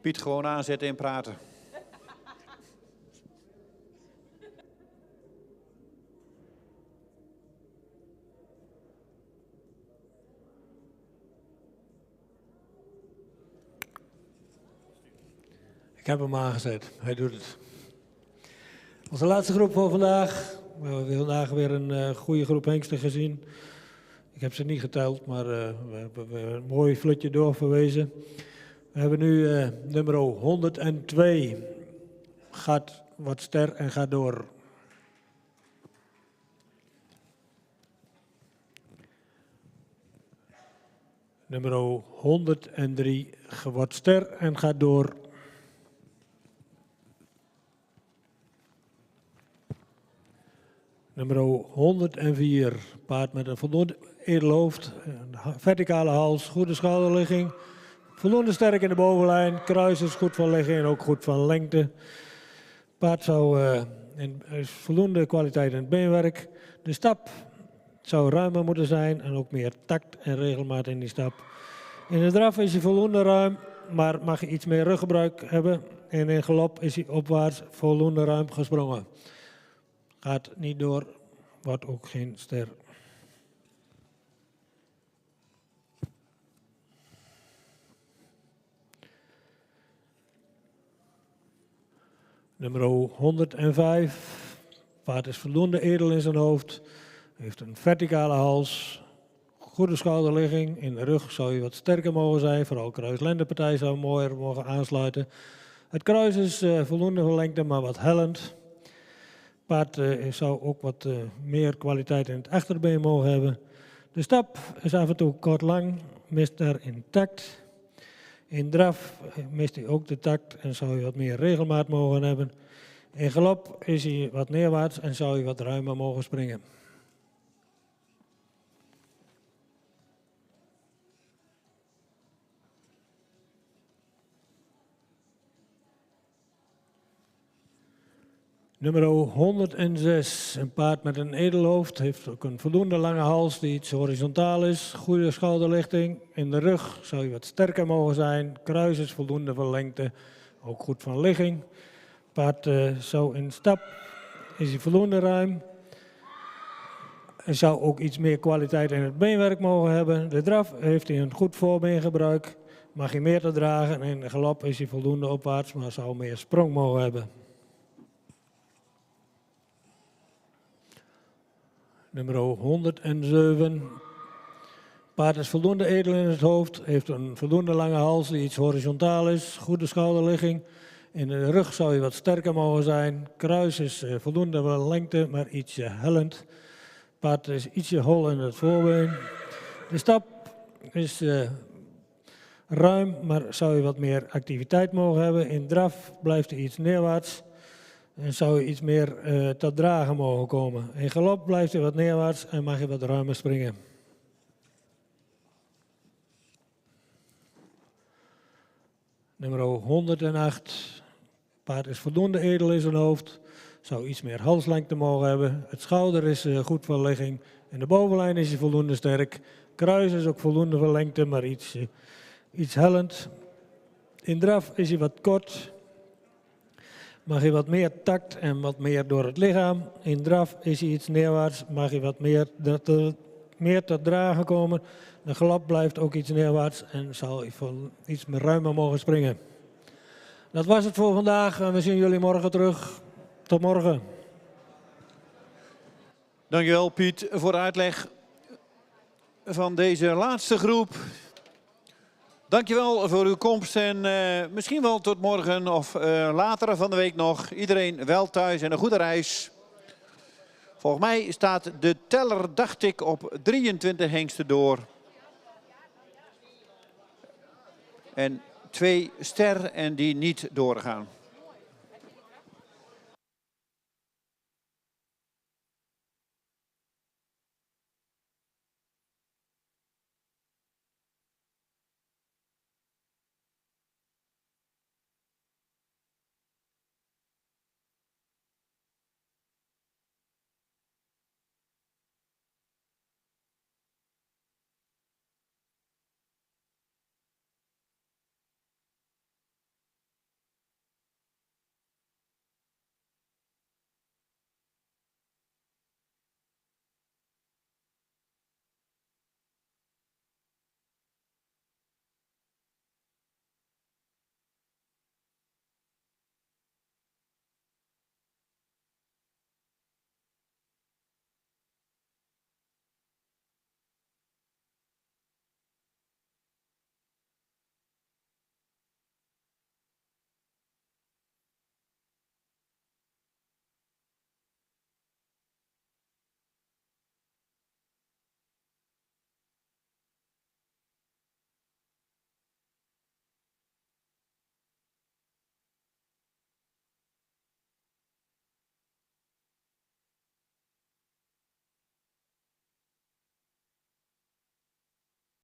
Piet gewoon aanzetten en praten. Ik heb hem aangezet. Hij doet het. Onze laatste groep voor vandaag. We hebben vandaag weer een goede groep hengsten gezien. Ik heb ze niet geteld, maar we hebben een mooi flutje doorverwezen. We hebben nu nummer 102. Gaat wat ster en gaat door. Nummer 103. Wat ster en gaat door. Nummer 104, paard met een voldoende edelhoofd, een verticale hals, goede schouderligging, voldoende sterk in de bovenlijn, kruis is goed van ligging en ook goed van lengte. Paard is voldoende kwaliteit in het beenwerk. De stap zou ruimer moeten zijn en ook meer tact en regelmaat in die stap. In de draf is hij voldoende ruim, maar mag hij iets meer ruggebruik hebben. En in galop is hij opwaarts voldoende ruim gesprongen. Gaat niet door, wordt ook geen ster. Nummer 105. Paard is voldoende edel in zijn hoofd. Heeft een verticale hals. Goede schouderligging. In de rug zou hij wat sterker mogen zijn. Vooral kruis-lendenpartij zou mooier mogen aansluiten. Het kruis is voldoende van lengte, maar wat hellend. Paard zou ook wat meer kwaliteit in het achterbeen mogen hebben. De stap is af en toe kort lang, mist daar in tact. In draf mist hij ook de tact en zou hij wat meer regelmaat mogen hebben. In galop is hij wat neerwaarts en zou hij wat ruimer mogen springen. Nummer 106, een paard met een edelhoofd, heeft ook een voldoende lange hals die iets horizontaal is, goede schouderlichting. In de rug zou hij wat sterker mogen zijn, kruis is voldoende van lengte, ook goed van ligging. Paard zou in stap, is hij voldoende ruim. Hij zou ook iets meer kwaliteit in het beenwerk mogen hebben. De draf heeft hij een goed voorbeengebruik, mag hij meer te dragen. En in de galop is hij voldoende opwaarts, maar zou meer sprong mogen hebben. Nummer 107. Paard is voldoende edel in het hoofd, heeft een voldoende lange hals die iets horizontaal is, goede schouderligging. In de rug zou hij wat sterker mogen zijn. Kruis is voldoende van lengte, maar ietsje hellend. Paard is ietsje hol in het voorbeen. De stap is ruim, maar zou hij wat meer activiteit mogen hebben. In draf blijft hij iets neerwaarts. En zou je iets meer tot dragen mogen komen. In galop blijft hij wat neerwaarts en mag je wat ruimer springen. Nummer 108. Paard is voldoende edel in zijn hoofd. Zou iets meer halslengte mogen hebben. Het schouder is goed van ligging. In de bovenlijn is hij voldoende sterk. Kruis is ook voldoende van lengte, maar iets hellend. In draf is hij wat kort. Mag hij wat meer tact en wat meer door het lichaam. In draf is hij iets neerwaarts, mag hij wat meer tot dragen komen. De galop blijft ook iets neerwaarts en zal iets meer ruimer mogen springen. Dat was het voor vandaag en we zien jullie morgen terug. Tot morgen. Dankjewel Piet voor de uitleg van deze laatste groep. Dankjewel voor uw komst en misschien wel tot morgen of later van de week nog. Iedereen wel thuis en een goede reis. Volgens mij staat de teller, dacht ik, op 23 hengsten door. En 2 ster en die niet doorgaan.